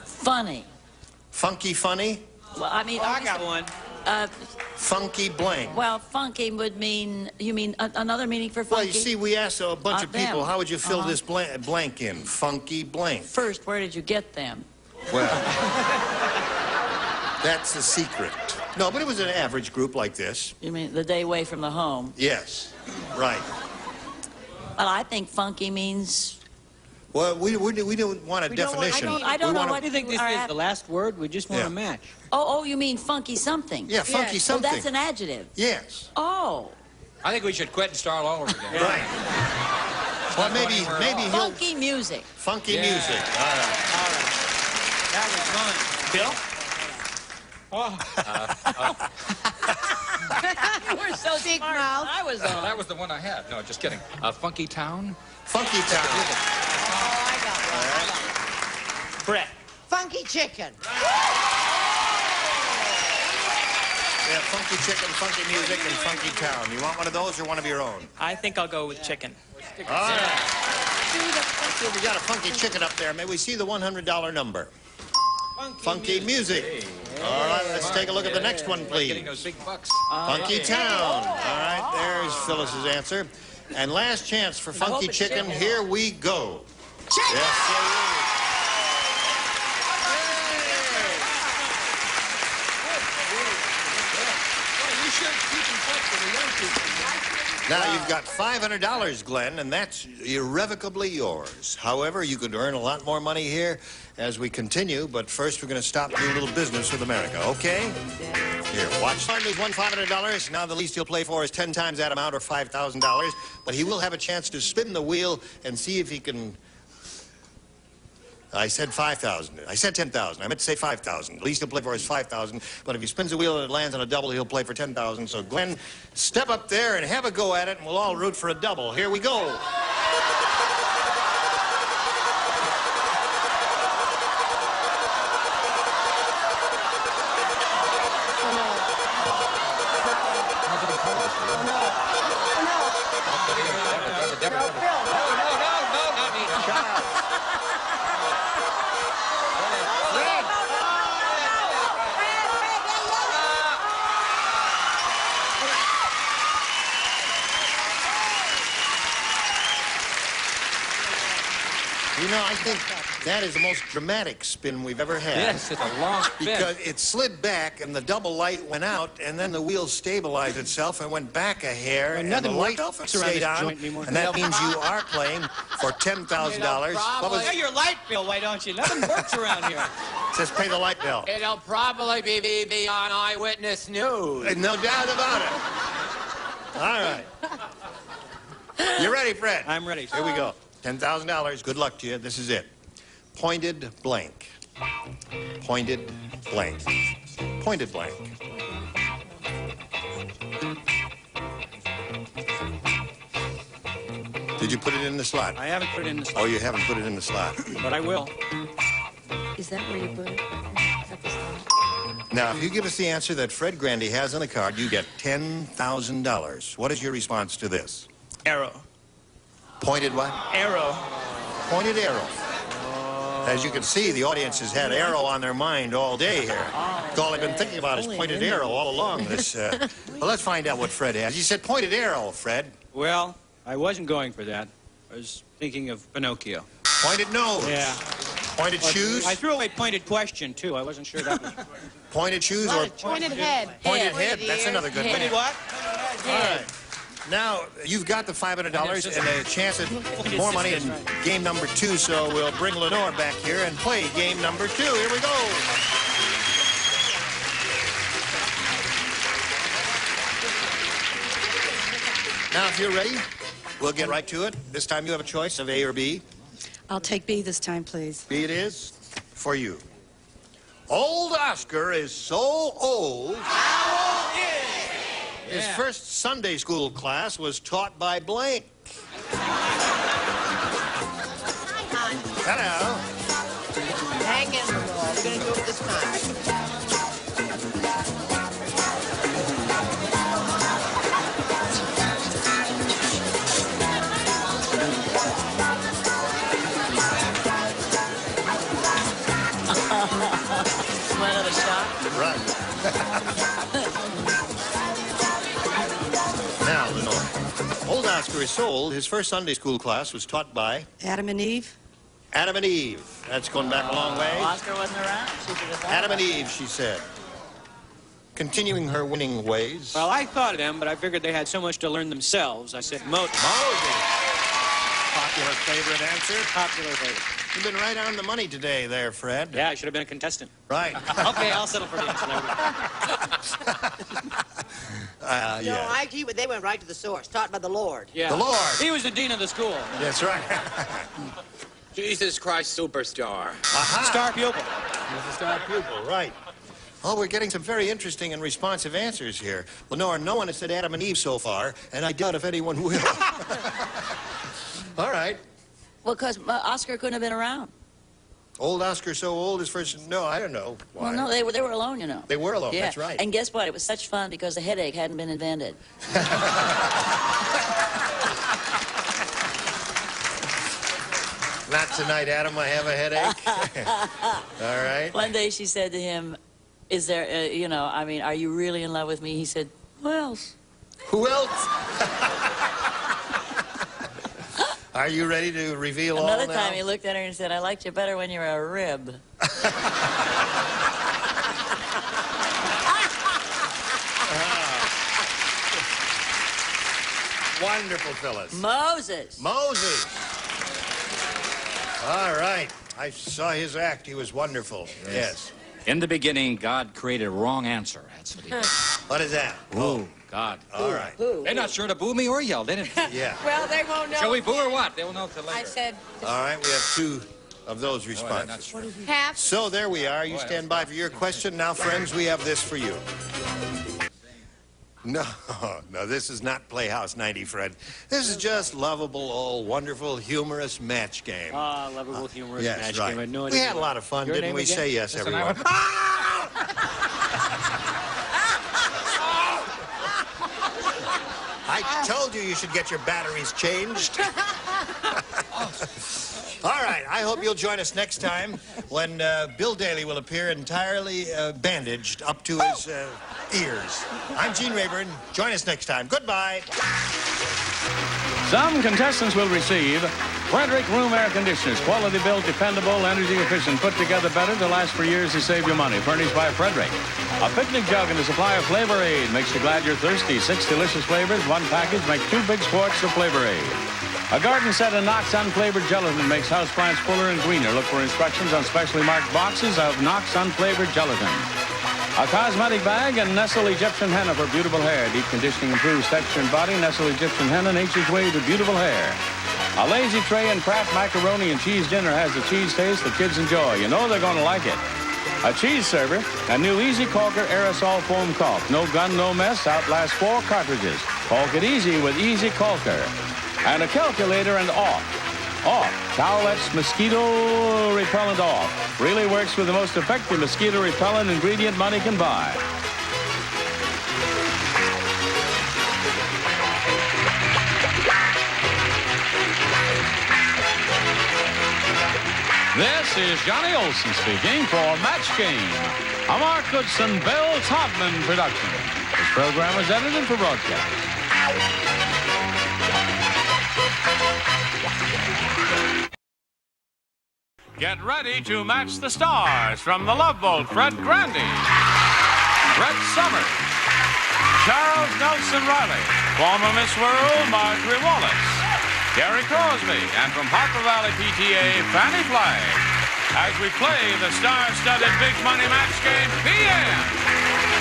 Funny.
Funky funny,
Well, I mean...
I got one.
funky blank.
Well, funky would mean... You mean another meaning for funky?
Well, you see, we asked a bunch of people,
them.
how would you fill this blank in? Funky blank.
First, where did you get them?
Well, that's the secret. No, but it was an average group like this.
You mean the day away from the home?
Yes, right.
Well, I think funky means...
Well, we don't want a definition.
I don't know what
I think this is the last word. We just want to match.
Oh, you mean funky something?
Yeah, funky
Yes.
something.
So that's an adjective.
Yes.
Oh.
I think we should quit and start all over again.
Right. Well, maybe he'll...
Funky music.
Funky music. All right.
That was fun.
Bill?
We're so
Big
smart.
mouth.
I was on.
That was the one I had. No, just kidding. Funky Town?
Funky Town.
Oh, I got one.
Brett.
Funky chicken.
Yep. Funky Chicken, Funky Music, and Funky Town. You want one of those or one of your own?
I think I'll go with chicken.
All right. We got a Funky Chicken up there. May we see the $100 number? Funky Music. All right, let's take a look at the next one, please.
Getting those big bucks.
Funky Town. All right, there's Phyllis's answer. And last chance for Funky Chicken. Here we go. Chicken! Yes, now, you've got $500, Glenn, and that's irrevocably yours. However, you could earn a lot more money here as we continue, but first we're going to stop and do a little business with America, okay? Here, watch. Martin won $500. Now the least he'll play for is 10 times that amount, or $5,000, but he will have a chance to spin the wheel and see if he can... I said 5,000. I said 10,000. I meant to say 5,000. The least he'll play for is 5,000. But if he spins the wheel and it lands on a double, he'll play for 10,000. So, Glenn, step up there and have a go at it, and we'll all root for a double. Here we go. You know, I think that is the most dramatic spin we've ever had.
Yes, it's a long spin.
Because it slid back, and the double light went out, and then the wheel stabilized itself and went back a hair, and the light stayed on, and that means you are playing for $10,000.
Pay your light bill, why don't you? Nothing works around here.
Says pay the light bill.
It'll probably be on Eyewitness News.
No doubt about it. All right. You ready, Fred?
I'm ready.
Here we go. $10,000. Good luck to you. This is it. Pointed blank. Pointed blank. Pointed blank. Did you put it in the slot?
I haven't put it in the slot.
Oh, you haven't put it in the slot.
But I will.
Is that where you put it?
Now, if you give us the answer that Fred Grandy has on the card, you get $10,000. What is your response to this?
Arrow.
Pointed what?
Arrow.
Pointed arrow. As you can see, the audience has had arrow on their mind all day here. That's all I've been thinking about is pointed arrow all along this. Well, let's find out what Fred has. He said pointed arrow, Fred.
Well, I wasn't going for that. I was thinking of Pinocchio.
Pointed nose.
Yeah.
Pointed shoes.
I threw away pointed question, too. I wasn't sure that was...
Pointed shoes or...
Pointed head.
Pointed head. That's another good one.
Pointed what?
All right. Now, you've got the $500 and a chance at more money in game number 2, so we'll bring Lenore back here and play game number 2. Here we go. Now, if you're ready, we'll get right to it. This time you have a choice of A or B.
I'll take B this time, please.
B it is for you. Old Oscar is so old. How old is he? His first Sunday school class was taught by blank. Hello.
Hang in the wall. We're going to do it this time.
Want another shot?
Right. Now, Lenore. Old Oscar is so old, his first Sunday school class was taught by...
Adam and Eve?
Adam and Eve. That's going back a long way.
Oscar wasn't around? She should have thought
Adam and
about
Eve, she said. Continuing her winning ways.
Well, I thought of them, but I figured they had so much to learn themselves. I said Moses.
Popular favorite answer.
Popular favorite.
You've been right on the money today there, Fred.
Yeah, I should have been a contestant.
Right.
Okay, I'll settle for the answer.
No,
yeah.
they went right to the source. Taught by the Lord.
Yeah.
The Lord.
He was the dean of the school.
That's right.
Jesus Christ Superstar.
Aha.
Star pupil.
He's a star pupil, right. Oh, we're getting some very interesting and responsive answers here. Lenore, no one has said Adam and Eve so far, and I doubt if anyone will. All right.
Well, because Oscar couldn't have been around.
Old Oscar so old his first... No, I don't know. Why?
Well, no, they were alone, you know.
They were alone,
Yeah.
that's right.
And guess what? It was such fun because the headache hadn't been invented.
Not tonight, Adam. I have a headache. All right.
One day she said to him, is there, you know, I mean, are you really in love with me? He said, who else?
Who else? Are you ready to reveal all now?
Another time he looked at her and said, I liked you better when you were a rib.
Wonderful, Phyllis.
Moses.
Moses. All right. I saw his act. He was wonderful. Yes.
In the beginning, God created a wrong answer. That's what he did.
What is that?
Boo. God.
All right.
They're not sure to boo me or yell, didn't they?
Yeah.
Well, they won't know.
Shall we boo or what? They will know till later.
I said
All right. We have 2 of those responses.
half.
So there we are. You stand by for your question. Now, friends, we have this for you. No, this is not Playhouse 90, Fred. This is just lovable, old, wonderful, humorous match game.
Ah, lovable, humorous
yes,
match
right.
game. I had no
We
idea.
had a lot of fun,
Your
didn't
name
we?
again?
Say yes,
Listen,
everyone. I told you should get your batteries changed. All right, I hope you'll join us next time when Bill Daly will appear entirely bandaged up to his ears. I'm Gene Rayburn. Join us next time. Goodbye.
Some contestants will receive Frederick Room Air Conditioners. Quality built, dependable, energy efficient, put together better to last for years to save you money. Furnished by Frederick. A picnic jug and a supply of Flavor Aid makes you glad you're thirsty. 6 delicious flavors, 1 package, make 2 big quarts of Flavor Aid. A garden set of Knox unflavored gelatin makes houseplants fuller and greener. Look for instructions on specially marked boxes of Knox unflavored gelatin. A cosmetic bag and Nestle Egyptian Henna for beautiful hair. Deep conditioning improves texture and body. Nestle Egyptian Henna, nature's way to beautiful hair. A lazy tray and Kraft macaroni and cheese dinner has the cheese taste the kids enjoy. You know they're going to like it. A cheese server, a new Easy Caulker aerosol foam caulk. No gun, no mess, outlasts 4 cartridges. Caulk it easy with Easy Caulker. And a calculator and off. Off. Towelettes mosquito repellent off. Really works with the most effective mosquito repellent ingredient money can buy. This is Johnny Olson speaking for Match Game, a Mark Goodson, Bill Todman production. This program was edited for broadcast. Get ready to match the stars from the Love Boat, Fred Grandy, Brett Summers, Charles Nelson Riley, former Miss World Marjorie Wallace, Gary Crosby, and from Harper Valley PTA, Fanny Flagg, as we play the star-studded Big Money Match Game PM.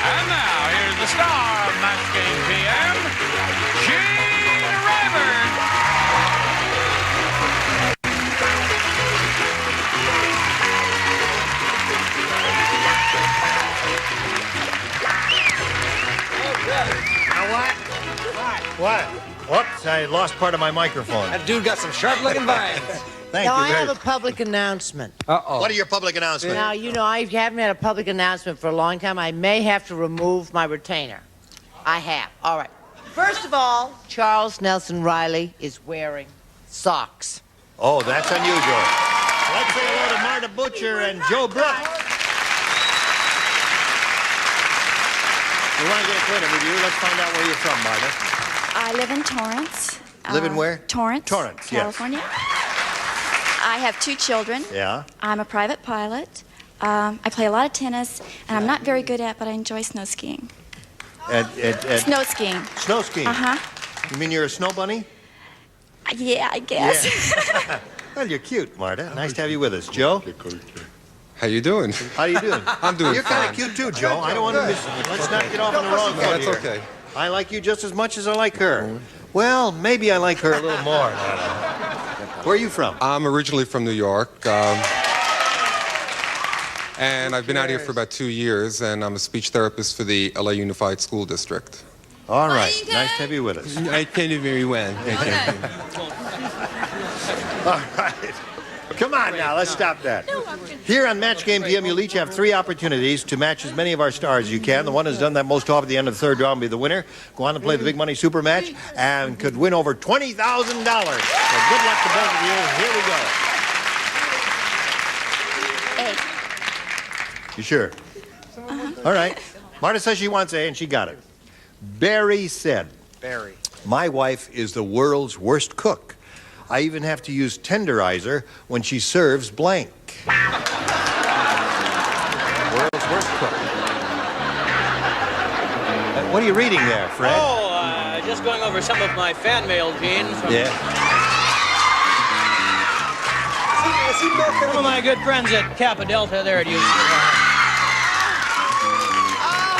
And now, here's the star of Match Game PM, Gene Rayburn.
Now what? What? Whoops, I lost part of my microphone.
That dude got some sharp-looking vines.
Thank
Now,
you
I
very
have a public announcement.
Uh-oh.
What are your public announcements?
Now, you know, I haven't had a public announcement for a long time. I may have to remove my retainer. I have. All right. First of all, Charles Nelson Riley is wearing socks.
Oh, that's unusual. Let's say hello to Marta Butcher and Joe Brooks. We want to get acquainted with you. Let's find out where you're from, Marta.
I live in Torrance.
Live in where?
Torrance.
Torrance, yes.
California. I have 2 children.
Yeah.
I'm a private pilot. I play a lot of tennis, and I'm not very good at, but I enjoy snow skiing. Snow skiing.
Snow skiing?
Uh-huh.
You mean you're a snow bunny?
Yeah, I guess.
Yeah. Well, you're cute, Marta. Nice to have you with us. Joe?
How you doing?
How you doing?
I'm doing
You're
fine.
kind of cute, too, Joe. I don't want to miss... Let's not get off on the wrong foot
That's
here.
okay.
I like you just as much as I like her. Well, maybe I like her a little more. Where are you from?
I'm originally from New York. And I've been out here for about 2 years, and I'm a speech therapist for the LA Unified School District.
All right. Nice to have you with us.
I can do very well.
All right. Come on now, let's stop that.
No, I'm finished.
Here on Match Game PM, you'll each have 3 opportunities to match as many of our stars as you can. The one who's done that most often at the end of the third round will be the winner. Go on and play the big money super match and could win over $20,000. So good luck to both of you. Here we go.
A.
You sure? All right. Marta says she wants A, and she got it. Barry said, my wife is the world's worst cook. I even have to use tenderizer when she serves blank. World's worst cook. What are you reading there, Fred?
Oh, just going over some of my fan mail, Gene.
Yeah.
Some of my good friends at Kappa Delta there at UC.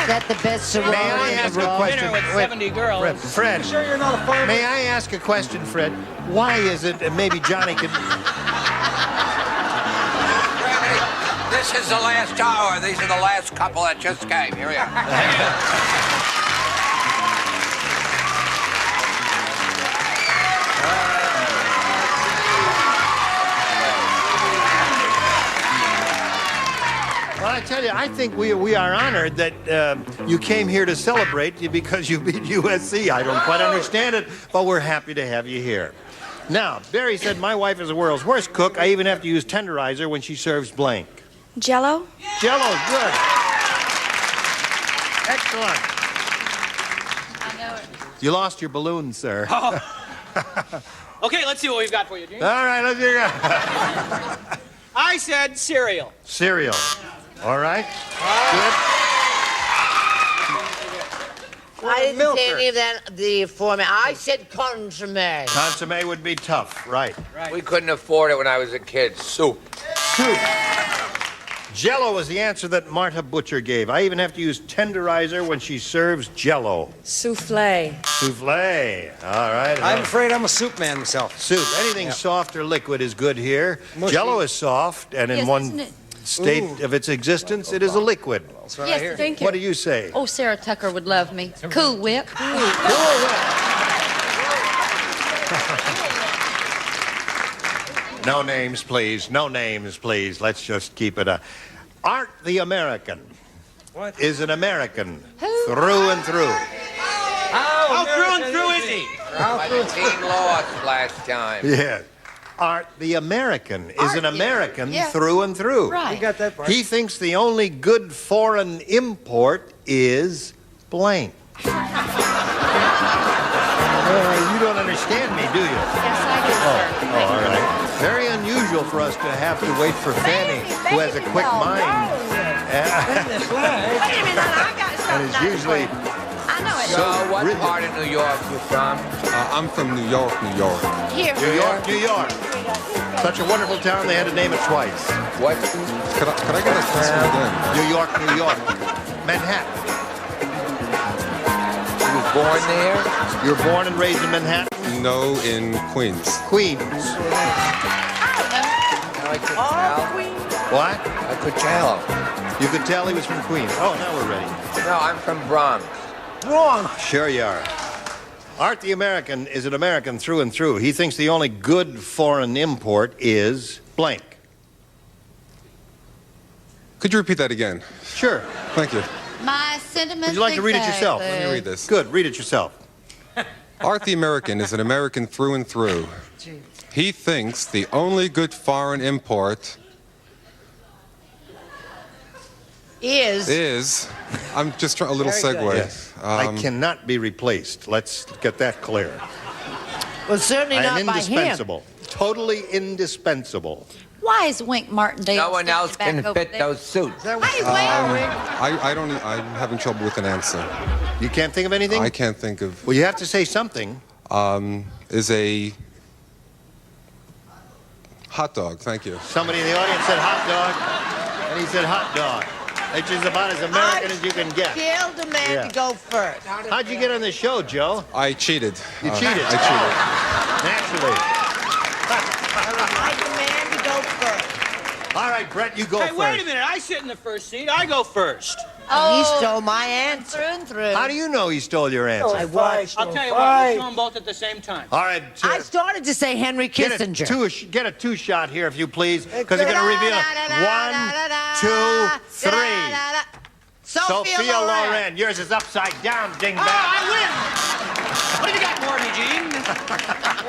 Is that the best
May I ask a question?
Dinner with 70 girls.
Fred,
Sure you're not a farmer?
may I ask a question, Fred? Why is it, and maybe Johnny can...
This is the last hour. These are the last couple that just came. Here we are.
Well, I tell you, I think we are honored that you came here to celebrate because you beat USC. I don't quite understand it, but we're happy to have you here. Now, Barry said, my wife is the world's worst cook. I even have to use tenderizer when she serves blank.
Jello.
Jello's good. Excellent.
I know it.
You lost your balloon, sir.
Oh. Okay, let's see what we've got for you, Gene.
All right, let's hear it.
I said cereal.
Cereal. All right. Good.
I didn't say any of that, the format. I said consomme.
Consomme would be tough, right.
We couldn't afford it when I was a kid. Soup.
Soup. Jello was the answer that Marta Butcher gave. I even have to use tenderizer when she serves Jello.
Souffle.
Souffle. All right.
I'm afraid I'm a soup man myself.
Soup. Anything soft or liquid is good here.
Mushy.
Jello is soft, and in
Yes,
one
isn't it?
state of its existence, it is a liquid.
Yes, thank you.
What do you say?
Oh, Sarah Tucker would love me. Cool Whip.
No names, please. No names, please. Let's just keep it. Art the American is an American through and through.
How through and through is he?
My team lost last time.
Yeah. Art the American is an American
yeah.
through and through.
Right.
You got that part.
He thinks the only good foreign import is blank. You don't understand me, do you?
Yes, I do, sir.
Oh, all right. Very unusual for us to have to wait for Fanny, who has a quick mind.
Wait a minute, I got
And
something.
is usually
I know it.
So, what part of New York you from?
I'm from New York, New York.
Here.
New York, New York. Such a wonderful town, they had to name it twice.
What?
Could I get a question again?
New York, New York. Manhattan.
You was born there?
You were born and raised in Manhattan?
No, in Queens.
Queens.
No, I could tell.
What?
I could tell.
You could tell he was from Queens. Oh, now we're ready.
No, I'm from Bronx.
Wrong. Sure you are. Art the American is an American through and through. He thinks the only good foreign import is blank.
Could you repeat that again?
Sure.
Thank you.
My sentiments.
Would you like to read it yourself?
Let me read this.
Good. Read it yourself.
Art the American is an American through and through. He thinks the only good foreign import is I'm just trying a little segue.
Yes. I cannot be replaced. Let's get that clear.
Well, certainly
I
not
am
by him.
indispensable. Totally indispensable.
Why is Wink Martindale?
No one else can fit those suits.
I'm having trouble with an answer.
You can't think of anything?
I can't think of.
Well, you have to say something.
Is a hot dog. Thank you.
Somebody in the audience said hot dog, and he said hot dog. Which is about as American as you can get.
Kill the man to go first.
How'd you get on the show, Joe?
I cheated.
You cheated?
I cheated.
Naturally.
I demand to go first.
All right, Brett, you go
Hey,
first.
wait a minute. I sit in the first seat. I go first.
He stole my answer.
Through and through.
How do you know he stole your answer?
I watched.
I'll tell you what, we'll show them both at the same time.
All right.
I started to say Henry Kissinger.
Get a two-shot here, if you please, because they're going to reveal it. 1, 2, 3. Sophia Loren. Yours is upside down, dingbat.
I win! What have you got for me, Gene?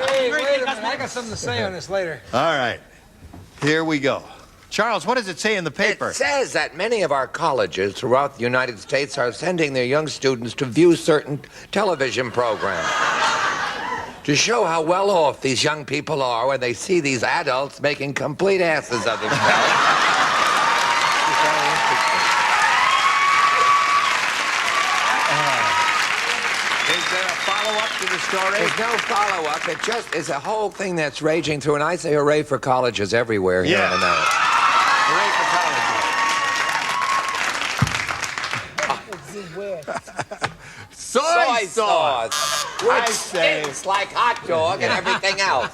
Hey, wait a minute. I got something to say on this later.
All right. Here we go. Charles, what does it say in the paper?
It says that many of our colleges throughout the United States are sending their young students to view certain television programs. To show how well off these young people are when they see these adults making complete asses of themselves.
Is there a follow-up to the story?
There's no follow-up. It just is a whole thing that's raging through, and I say hooray for colleges everywhere here in America.
Hooray for Soy sauce.
Which stinks like hot dog and everything else.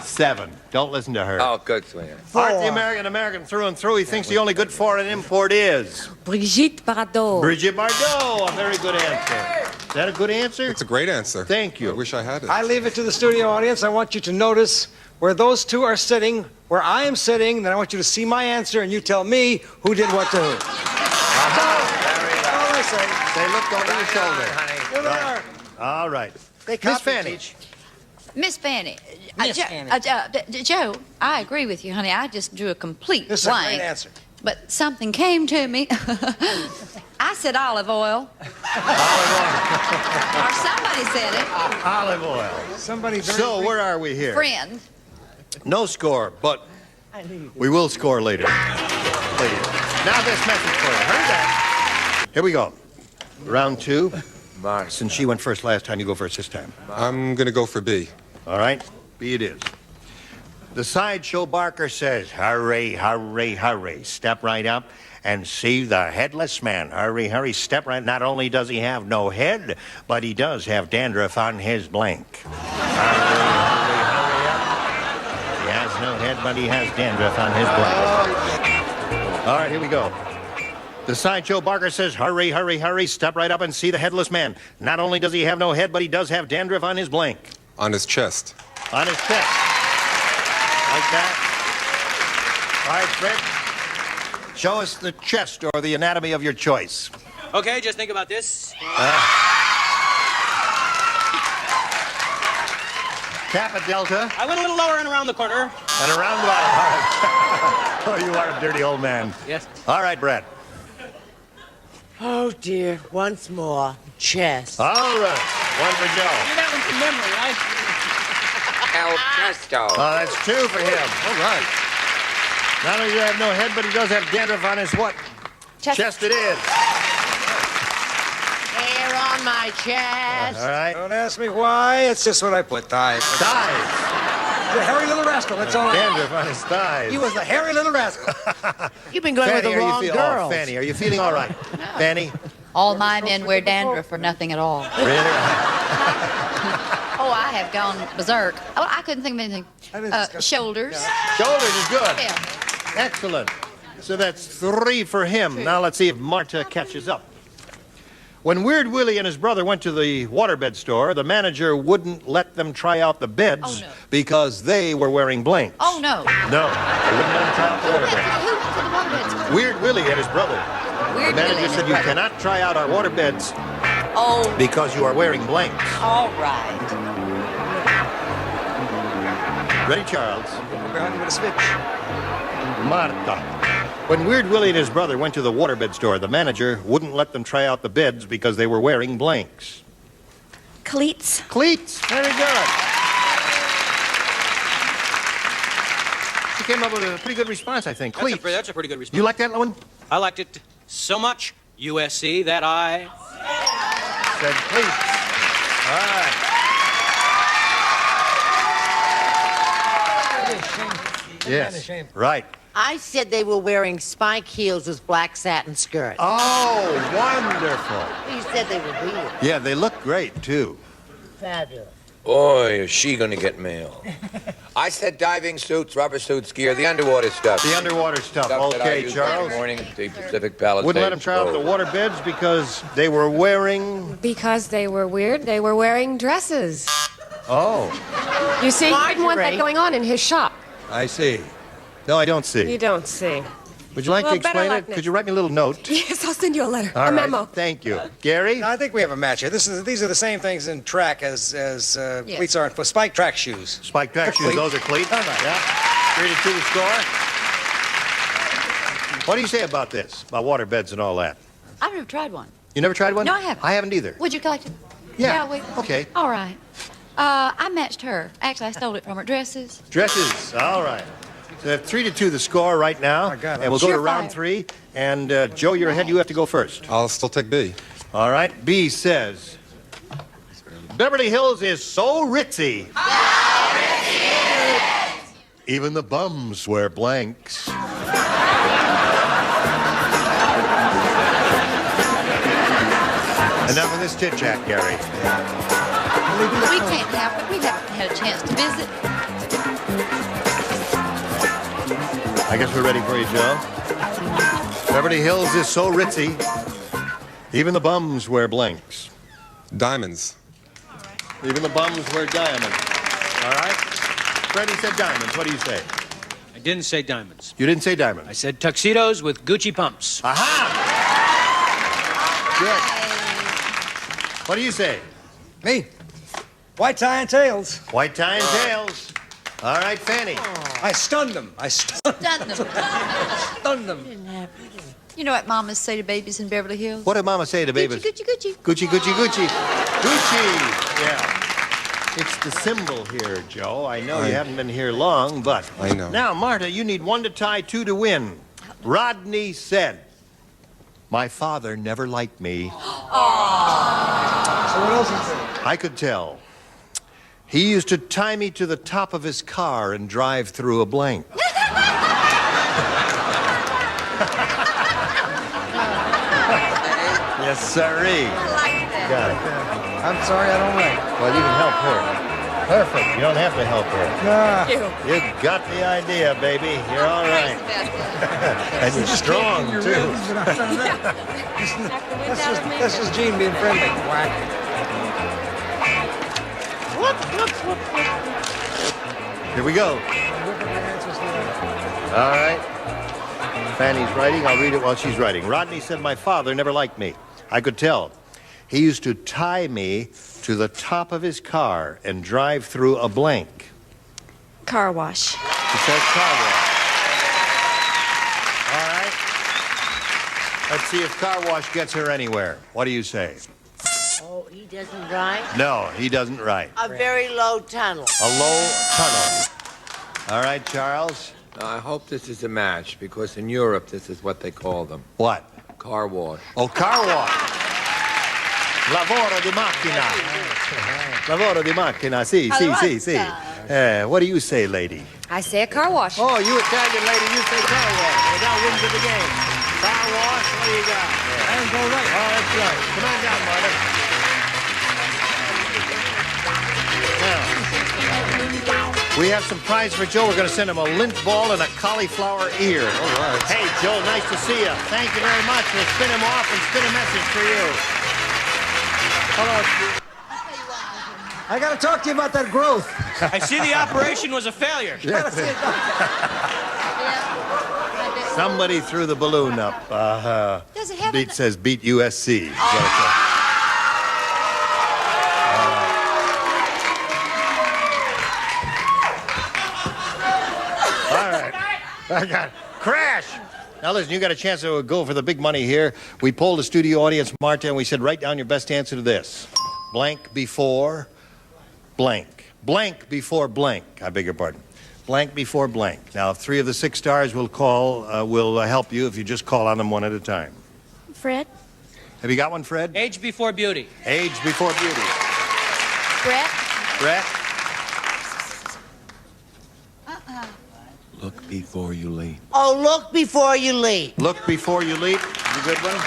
7. Don't listen to her.
Oh, good, sweetheart.
Art the American through and through. He thinks the only good foreign import is
Brigitte Bardot.
Brigitte Bardot. A very good answer. Is that a good answer?
It's a great answer.
Thank you.
I wish I had it.
I leave it to the studio audience. I want you to notice where those two are sitting, where I am sitting. Then I want you to see my answer, and you tell me who did what to who. All I say.
They looked over your shoulder.
Here they are.
All right.
Miss
Fanny.
Miss Fanny.
Miss Fanny.
Joe, I agree with you, honey. I just drew a complete
This is a
blank.
great answer.
But something came to me. I said olive oil. Or somebody said it.
Olive oil.
Somebody very
So, where are we here?
Friend.
No score, but we will score later. Now this message for you. Heard that? Here we go. Round 2. Since she went first last time, you go first this time.
I'm going to go for B.
All right? B it is. The sideshow barker says, hurry, hurry, hurry. Step right up and see the headless man. Hurry, hurry, step right. Not only does he have no head, but he does have dandruff on his blank. Hurry, hurry, hurry up. He has no head, but he has dandruff on his blank. All right, here we go. The sideshow barker says, hurry, hurry, hurry, step right up and see the headless man. Not only does he have no head, but he does have dandruff on his blank.
On his chest.
On his chest. Like that. All right, Fred. Show us the chest or the anatomy of your choice.
Okay, just think about this.
Kappa Delta.
I went a little lower and around the corner.
And around the bottom. All right. Oh, you are a dirty old man.
Yes.
All right, Brett.
Oh, dear. Once more. Chest.
All right. One for Joe.
That one's from memory, right?
El Presto.
Oh, that's 2 for him. All right. Not only does he have no head, but he does have dandruff on his what? Chest it is.
Hair on my chest.
All right.
Don't ask me why. It's just what I put. Thighs.
Thighs.
The hairy little rascal. That's all.
Dandruff on his thighs.
He was the hairy little rascal.
You've been going
Fanny,
with the wrong girl.
Oh, Fanny, are you feeling all right? Fanny?
All my men wear dandruff for nothing at all.
Really?
Oh, I have gone berserk. Oh, I couldn't think of anything. Shoulders.
Shoulders is good.
Yeah.
Excellent. So that's 3 for him. Now let's see if Marta catches up. When Weird Willie and his brother went to the waterbed store, the manager wouldn't let them try out the beds because they were wearing blanks.
Oh, no.
No, they wouldn't let them try out the waterbed.
Who went to the waterbeds?
Weird Willie and his brother.
Weird
The manager
Willie and
said,
his
you
brother."
cannot try out our waterbeds
Oh,
because you are wearing blanks.
all right.
Ready, Charles?
Behind you with a switch.
Marta. When Weird Willie and his brother went to the waterbed store, the manager wouldn't let them try out the beds because they were wearing blanks.
Cleats.
Cleats. Very good. She came up with a pretty good response, I think. Cleats.
That's a pretty good response.
You like that one?
I liked it so much, USC, that I
said cleats. All right. Yes. Right.
I said they were wearing spike heels with black satin skirts.
Oh, wonderful.
You said they were weird.
Yeah, they look great, too.
Fabulous.
Boy, is she gonna get mail. I said diving suits, rubber suits, gear, the underwater stuff.
The underwater stuff.
That I
Okay,
used
Charles.
every morning at the Pacific Palisades.
Wouldn't let them try out the water beds because they were wearing...
Because they were weird, they were wearing dresses.
Oh.
You see, he didn't want that going on in his shop.
I see. No, I don't see.
You don't see.
Would you like
Well,
to explain
better
it?
luck
Could you write me a little note?
Yes, I'll send you a letter,
All
a
right.
memo.
Thank you. Gary?
I think we have a match here. These are the same things in track as cleats are for spike track shoes.
Spike track shoes, those are cleats.
All right.
Yeah. 3-2 the score. What do you say about this? About water beds and all that?
I've never tried one.
You never tried one?
No, I haven't.
I haven't either.
Would you like to?
Yeah.
Okay. All right. I matched her. Actually, I stole it from her dresses.
Dresses. All right. So 3-2 the score right now. And we'll go to round 3. And Joe, you're ahead. You have to go first.
I'll still take B.
All right. B says, Beverly Hills is so ritzy. Even the bums wear blanks. Enough of this chit-chat, Gary.
We can't have it. We haven't had a chance to visit.
I guess we're ready for you, Joe. Beverly Hills is so ritzy. Even the bums wear blanks.
Diamonds.
Even the bums wear diamonds. All right? Freddie said diamonds. What do you say?
I didn't say diamonds.
You didn't say diamonds.
I said tuxedos with Gucci pumps.
Aha! Good. What do you say?
Me. White tie and tails.
White tie and tails. All right, Fanny.
I stunned them.
Stunned them.
Stunned them.
You know what mamas say to babies in Beverly Hills?
What did Mama say to babies?
Gucci, Gucci,
Gucci,
Gucci.
Gucci, Gucci. Gucci. Yeah. It's the symbol here, Joe. I know you haven't been here long, but...
I know.
Now, Marta, you need 1 to tie, 2 to win. Rodney said, my father never liked me.
So what else is there?
I could tell. He used to tie me to the top of his car and drive through a blank. Yes, sirree. Got it.
I'm sorry, I don't write.
Well, you can help her. Perfect. You don't have to help her.
Nah.
You got the idea, baby. You're all right. And you're strong, too.
That's just Gene being friendly. Whack.
Here we go. All right. Fanny's writing. I'll read it while she's writing. Rodney said, my father never liked me. I could tell. He used to tie me to the top of his car and drive through a blank.
Car wash.
It says car wash. All right. Let's see if car wash gets her anywhere. What do you say?
Oh, he doesn't write?
No, he doesn't write.
A very low tunnel.
A low tunnel. All right, Charles.
I hope this is a match, because in Europe, this is what they call them.
What?
Car wash.
Oh, car wash. Lavoro di macchina. Lavoro di macchina. Sì, sì, sì, sì. What do you say, lady?
I say a car wash.
Oh, you Italian lady, you say car wash. Well, now wins of the game. Car wash, what do you got?
I didn't go right.
Oh, that's right. Come on down, Marta. Now, we have some prize for Joe. We're going to send him a lint ball and a cauliflower ear.
All right.
Hey, Joe, nice to see you. Thank you very much. We'll spin him off and spin a message for you.
Hello. I got to talk to you about that growth.
I see the operation was a failure.
Somebody threw the balloon up.
Does it have
Beat says beat USC. All right. I got it. Crash! Now listen, you got a chance to go for the big money here. We polled the studio audience, Marta, and we said, write down your best answer to this. Blank before blank. Blank before blank. I beg your pardon. Blank before blank. Now, 3 of the 6 stars will help you if you just call on them one at a time.
Fred?
Have you got one, Fred?
Age before beauty.
Age before beauty.
Brett?
Brett?
Look before you leap.
Oh, look before you leap.
Look before you leap. Is a good one.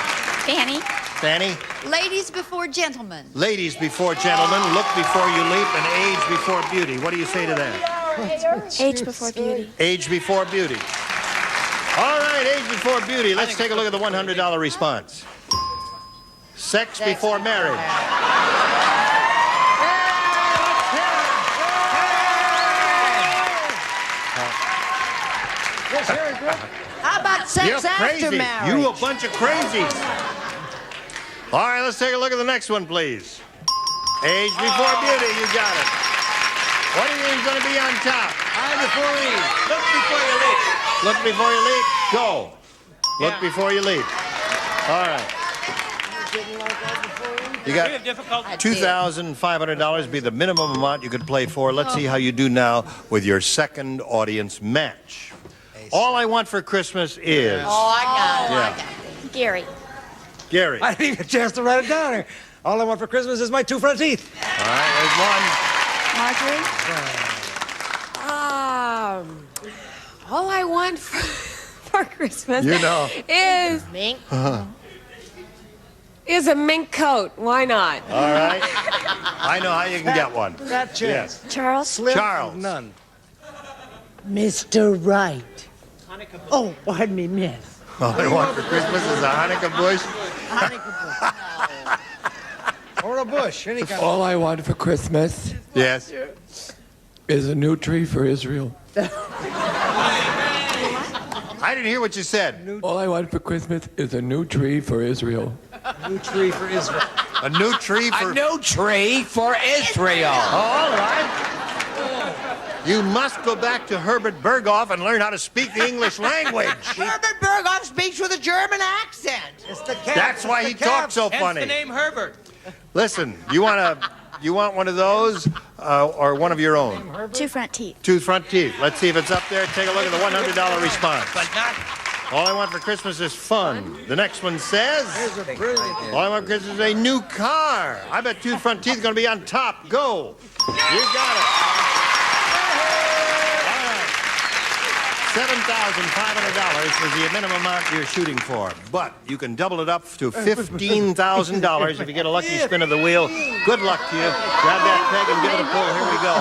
Fanny?
Fanny?
Ladies before gentlemen.
Ladies before gentlemen, look before you leap, and age before beauty. What do you say to that?
Age before beauty.
Age before beauty. All right, age before beauty. Let's take a look at the $100 response. Sex before marriage.
How about sex
You're
after
crazy.
marriage?
You a bunch of crazies. All right, let's take a look at the next one, please. Age before beauty, you got it. What do you think is going to be on top?
Eye before leap. Look before you leap.
Look before you leap. Go. Look before you leap. All right. You got $2,500 be the minimum amount you could play for. Let's see how you do now with your second audience match. All I want for Christmas is...
Oh, I got it.
Yeah.
Gary.
Gary.
I didn't even get a chance to write it down here. All I want for Christmas is my 2 front teeth.
All right, there's one.
Marjorie.
All I want for Christmas
You know.
is
Mink.
is a mink coat. Why not?
All right. I know how you can get one.
That chance.
Yes.
Charles.
Charles.
None.
Mr. Right. Oh, pardon me, miss.
All I want for Christmas is a Hanukkah bush.
Or a bush. Any kind
All I want for Christmas
Yes.
is a new tree for Israel.
I didn't hear what you said.
All I want for Christmas is a new tree for Israel.
new tree for Israel.
A new tree for...
A new tree for Israel.
All right. You must go back to Herbert Berghoff and learn how to speak the English language.
Herbert Berghoff speaks with a German accent.
It's the calf.
That's why he talks so
Hence
funny.
the name Herbert.
Listen, you want one of those or one of your own?
2 front teeth.
2 front teeth. Let's see if it's up there. Take a look at the $100 response.
But not...
All I want for Christmas is fun. The next one says, all I want for Christmas is a new car. I bet 2 front teeth are going to be on top. Go. You got it. $7,500 is the minimum amount you're shooting for, but you can double it up to $15,000 if you get a lucky spin of the wheel. Good luck to you. Grab that peg and give it a pull. Here we go.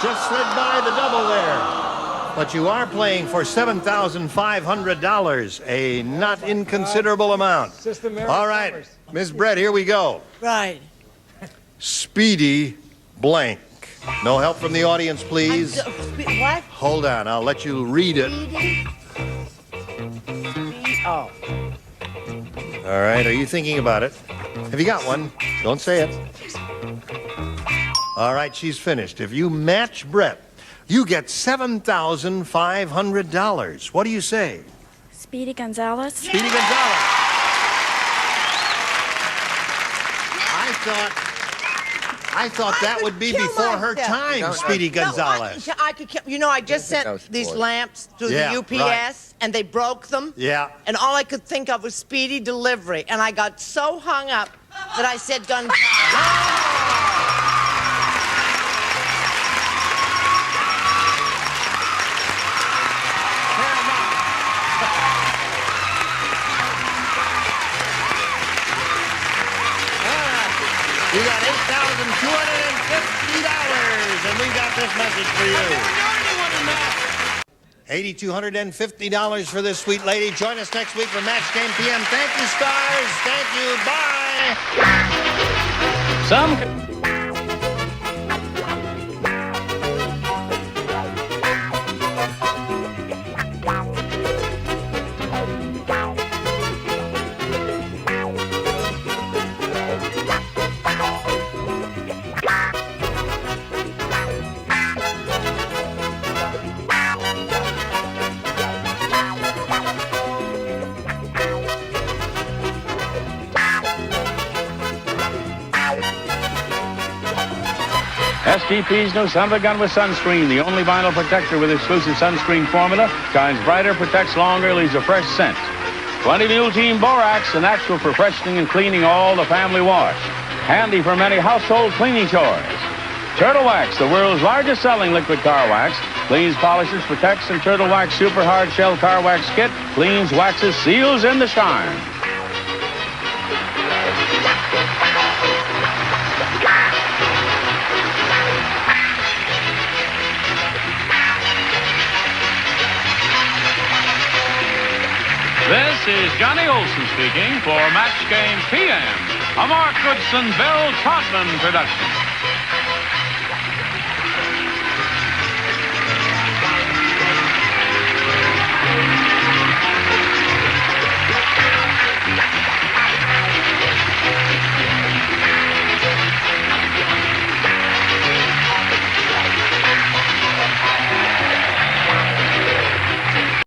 Just slid by the double there. But you are playing for $7,500, a not inconsiderable amount. All right, Ms. Brett, here we go.
Right.
Speedy blank. No help from the audience, please.
What?
Hold on, I'll let you read it.
Oh.
All right, are you thinking about it? Have you got one? Don't say it. All right, she's finished. If you match Brett, you get $7,500. What do you say?
Speedy Gonzalez.
Speedy Gonzalez. I thought that would be before her time, Speedy Gonzalez.
I could kill, you know, I just sent these lamps to the UPS,
right.
and they broke them.
Yeah.
And all I could think of was speedy delivery. And I got so hung up that I said Gonzalez.
You got $8,250, and we got this message for you. $8,250 for this sweet lady. Join us next week for Match Game PM. Thank you, stars. Thank you. Bye.
Some... STP's new Summer Gun with Sunscreen, the only vinyl protector with exclusive sunscreen formula. Shines brighter, protects longer, leaves a fresh scent. 20 Mule Team Borax, the natural for freshening and cleaning all the family wash. Handy for many household cleaning chores. Turtle Wax, the world's largest selling liquid car wax. Cleans, polishes, protects, and Turtle Wax Super Hard Shell Car Wax Kit cleans, waxes, seals in the shine. This is Johnny Olson speaking for Match Game PM, a Mark Goodson, Bill Trotman production.